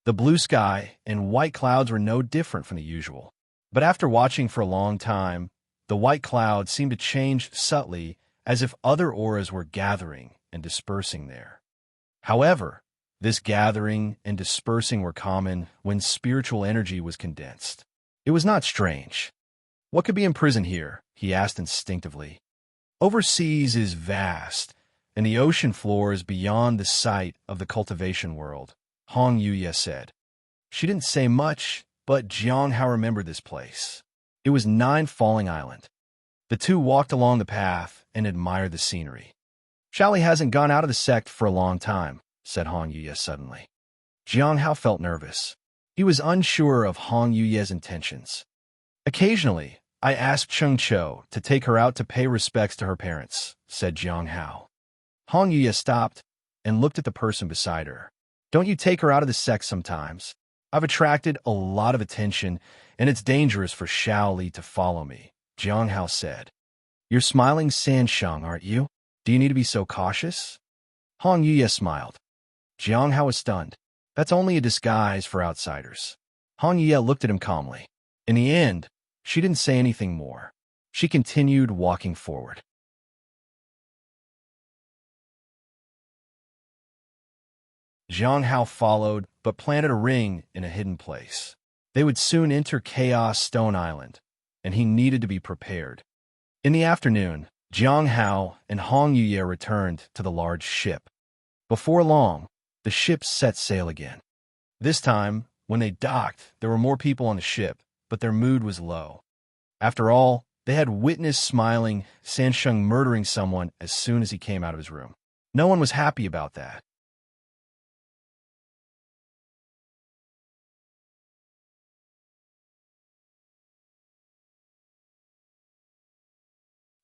The blue sky and white clouds were no different from the usual. But after watching for a long time, the white clouds seemed to change subtly, as if other auras were gathering and dispersing there. However, this gathering and dispersing were common when spiritual energy was condensed. It was not strange. What could be imprisoned here? He asked instinctively. Overseas is vast, and the ocean floor is beyond the sight of the cultivation world, Hong Yuye said. She didn't say much, but Jiang Hao remembered this place. It was Nine Falling Island. The two walked along the path and admired the scenery. Shally hasn't gone out of the sect for a long time, said Hong Yuye suddenly. Jiang Hao felt nervous. He was unsure of Hong Yuye's intentions. Occasionally, I asked Cheng Cho to take her out to pay respects to her parents, said Jiang Hao. Hong Yuye stopped and looked at the person beside her. Don't you take her out of the sect sometimes? I've attracted a lot of attention, and it's dangerous for Shaoli to follow me, Jiang Hao said. You're smiling Sansheng, aren't you? Do you need to be so cautious? Hong Yuye smiled. Jiang Hao was stunned. That's only a disguise for outsiders. Hong Yuye looked at him calmly. In the end, she didn't say anything more. She continued walking forward. Jiang Hao followed, but planted a ring in a hidden place. They would soon enter Chaos Stone Island, and he needed to be prepared. In the afternoon, Jiang Hao and Hong Yuye returned to the large ship. Before long, the ship set sail again. This time, When they docked, there were more people on the ship, but their mood was low. After all, they had witnessed smiling Sansheng murdering someone as soon as he came out of his room. No one was happy about that.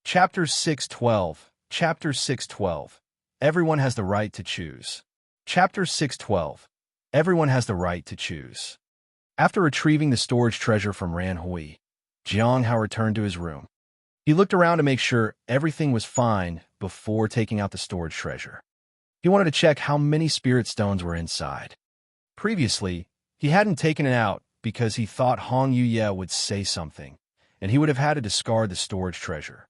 Chapter 612. Chapter 612. Everyone has the right to choose. Chapter 612. Everyone has the right to choose. After retrieving the storage treasure from Ran Hui, Jiang Hao returned to his room. He looked around to make sure everything was fine before taking out the storage treasure. He wanted to check how many spirit stones were inside. Previously, he hadn't taken it out because he thought Hong Yuye would say something, and he would have had to discard the storage treasure.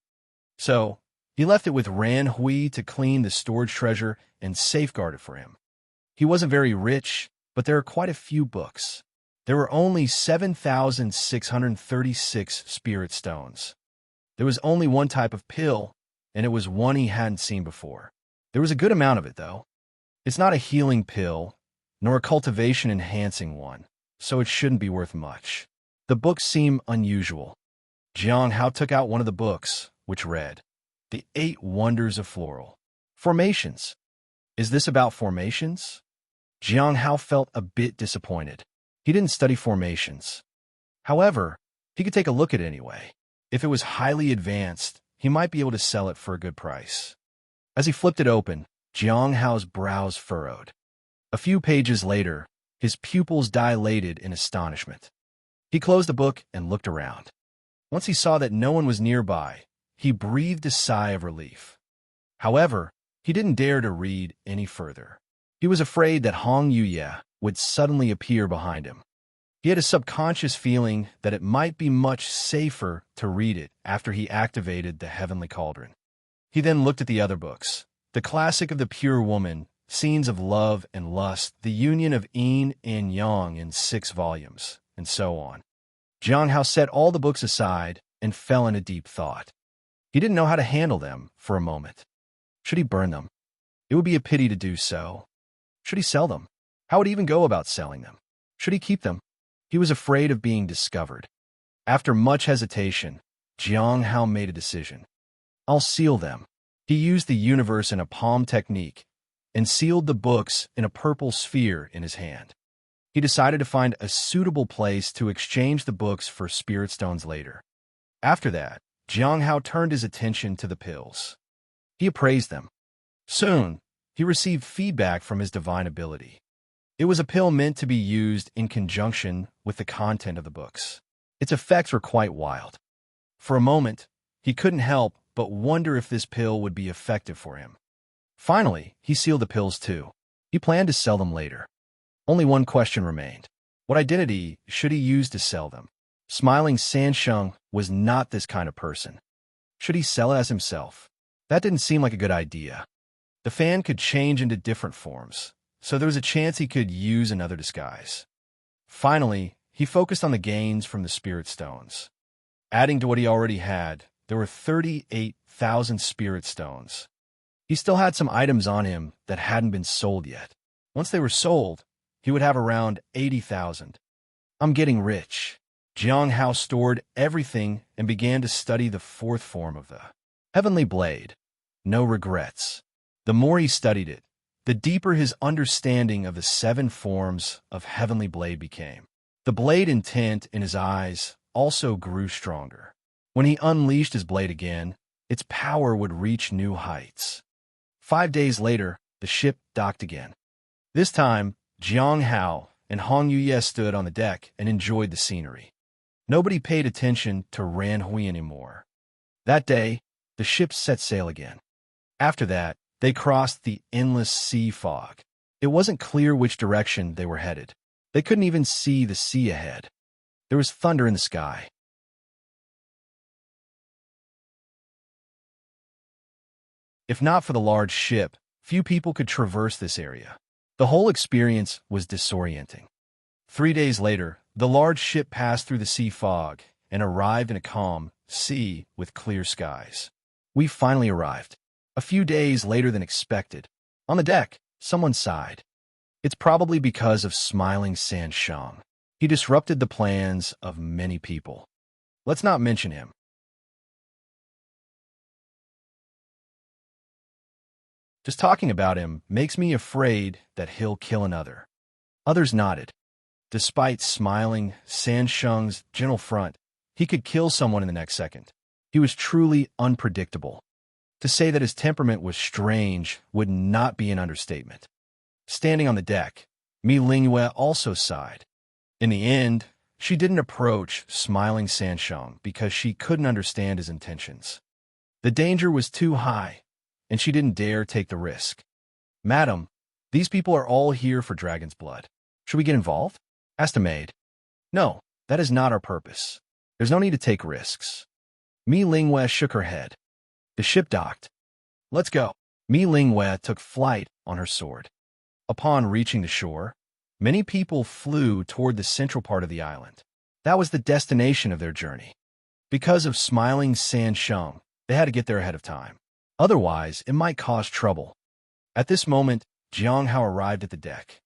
So, he left it with Ran Hui to clean the storage treasure and safeguard it for him. He wasn't very rich, but there are quite a few books. There were only 7,636 spirit stones. There was only one type of pill, and it was one he hadn't seen before. There was a good amount of it, though. It's not a healing pill, nor a cultivation-enhancing one, so it shouldn't be worth much. The books seem unusual. Jiang Hao took out one of the books, which read, The 8 Wonders of Floral. Formations. Is this about formations? Jiang Hao felt a bit disappointed. He didn't study formations. However, he could take a look at it anyway. If it was highly advanced, he might be able to sell it for a good price. As he flipped it open, Jiang Hao's brows furrowed. A few pages later, his pupils dilated in astonishment. He closed the book and looked around. Once he saw that no one was nearby, he breathed a sigh of relief. However, he didn't dare to read any further. He was afraid that Hong Yuye would suddenly appear behind him. He had a subconscious feeling that it might be much safer to read it after he activated the Heavenly Cauldron. He then looked at the other books. The classic of the pure woman, Scenes of Love and Lust, The Union of Yin and Yang in 6 volumes, and so on. Jiang Hao set all the books aside and fell into deep thought. He didn't know how to handle them for a moment. Should he burn them? It would be a pity to do so. Should he sell them? How would he even go about selling them? Should he keep them? He was afraid of being discovered. After much hesitation, Jiang Hao made a decision. I'll seal them. He used the universe in a palm technique and sealed the books in a purple sphere in his hand. He decided to find a suitable place to exchange the books for spirit stones later. After that, Jiang Hao turned his attention to the pills. He appraised them. Soon, he received feedback from his divine ability. It was a pill meant to be used in conjunction with the content of the books. Its effects were quite wild. For a moment, he couldn't help but wonder if this pill would be effective for him. Finally, he sealed the pills too. He planned to sell them later. Only one question remained. What identity should he use to sell them? Smiling Sansheng was not this kind of person. Should he sell it as himself? That didn't seem like a good idea. The fan could change into different forms, so there was a chance he could use another disguise. Finally, he focused on the gains from the spirit stones. Adding to what he already had, there were 38,000 spirit stones. He still had some items on him that hadn't been sold yet. Once they were sold, he would have around 80,000. I'm getting rich. Jiang Hao stored everything and began to study the 4th form of the Heavenly Blade. No regrets. The more he studied it, the deeper his understanding of the 7 forms of Heavenly Blade became. The blade intent in his eyes also grew stronger. When he unleashed his blade again, its power would reach new heights. 5 days later, the ship docked again. This time, Jiang Hao and Hong Yuye stood on the deck and enjoyed the scenery. Nobody paid attention to Ran Hui anymore. That day, the ship set sail again. After that, they crossed the endless sea fog. It wasn't clear which direction they were headed. They couldn't even see the sea ahead. There was thunder in the sky. If not for the large ship, few people could traverse this area. The whole experience was disorienting. 3 days later, the large ship passed through the sea fog and arrived in a calm sea with clear skies. We finally arrived. A few days later than expected. On the deck, someone sighed. It's probably because of smiling Sansheng. He disrupted the plans of many people. Let's not mention him. Just talking about him makes me afraid that he'll kill another. Others nodded. Despite smiling Sansheng's gentle front, he could kill someone in the next second. He was truly unpredictable. To say that his temperament was strange would not be an understatement. Standing on the deck, Mi Lingyue also sighed. In the end, she didn't approach smiling Sansheng because she couldn't understand his intentions. The danger was too high, and she didn't dare take the risk. "Madam, these people are all here for dragon's blood. Should we get involved?" asked a maid. "No, that is not our purpose. There's no need to take risks." Mi Lingyue shook her head. The ship docked. "Let's go." Mi Lingyue took flight on her sword. Upon reaching the shore, many people flew toward the central part of the island. That was the destination of their journey. Because of smiling Sansheng, they had to get there ahead of time. Otherwise, it might cause trouble. At this moment, Jiang Hao arrived at the deck.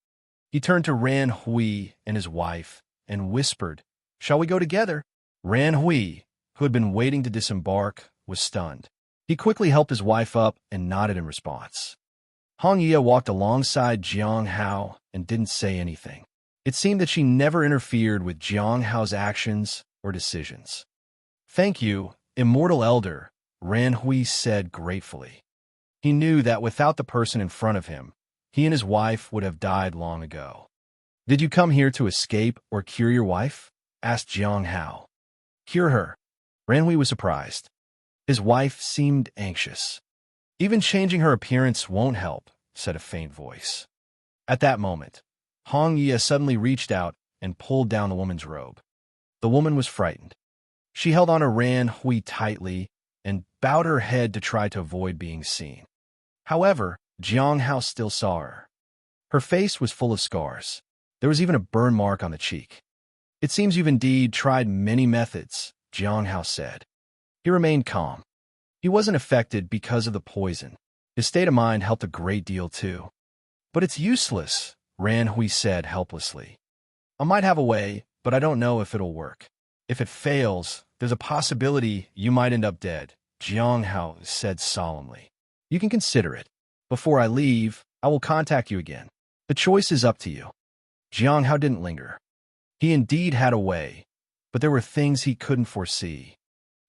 He turned to Ran Hui and his wife and whispered, "Shall we go together?" Ran Hui, who had been waiting to disembark, was stunned. He quickly helped his wife up and nodded in response. Hong Ye walked alongside Jiang Hao and didn't say anything. It seemed that she never interfered with Jiang Hao's actions or decisions. "Thank you, immortal elder," Ran Hui said gratefully. He knew that without the person in front of him, he and his wife would have died long ago. "Did you come here to escape or cure your wife?" asked Jiang Hao. "Cure her." Ran Hui was surprised. His wife seemed anxious. "Even changing her appearance won't help," said a faint voice. At that moment, Hong Ye suddenly reached out and pulled down the woman's robe. The woman was frightened. She held on to Ran Hui tightly and bowed her head to try to avoid being seen. However, Jiang Hao still saw her. Her face was full of scars. There was even a burn mark on the cheek. "It seems you've indeed tried many methods," Jiang Hao said. He remained calm. He wasn't affected because of the poison. His state of mind helped a great deal too. "But it's useless," Ran Hui said helplessly. "I might have a way, but I don't know if it'll work. If it fails, there's a possibility you might end up dead," Jiang Hao said solemnly. "You can consider it. Before I leave, I will contact you again. The choice is up to you." Jiang Hao didn't linger. He indeed had a way, but there were things he couldn't foresee.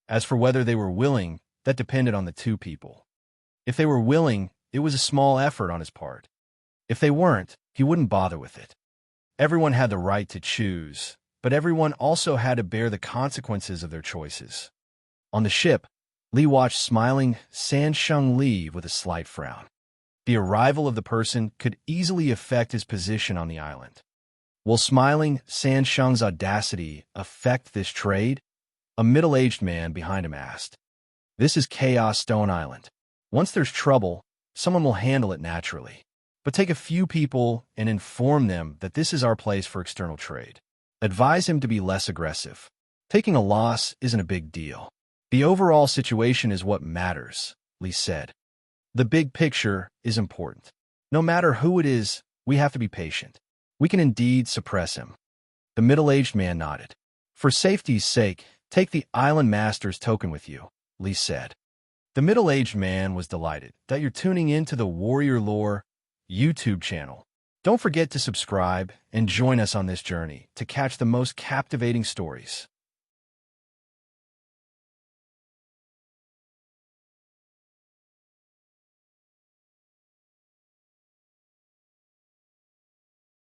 As for whether they were willing, that depended on the two people. If they were willing, it was a small effort on his part. If they weren't, he wouldn't bother with it. Everyone had the right to choose, but everyone also had to bear the consequences of their choices. On the ship, Li watched smiling Sansheng leave with a slight frown. The arrival of the person could easily affect his position on the island. Will smiling Sansheng's audacity affect this trade? A middle-aged man behind him asked. "This is Chaos Stone Island. Once there's trouble, someone will handle it naturally. But take a few people and inform them that this is our place for external trade. Advise him to be less aggressive. Taking a loss isn't a big deal. The overall situation is what matters," Li said. "The big picture is important. No matter who it is, we have to be patient. We can indeed suppress him." The middle-aged man nodded. "For safety's sake, take the Island Master's token with you," Li said. The middle-aged man was delighted that you're tuning in to the Warrior Lore YouTube channel. Don't forget to subscribe and join us on this journey to catch the most captivating stories.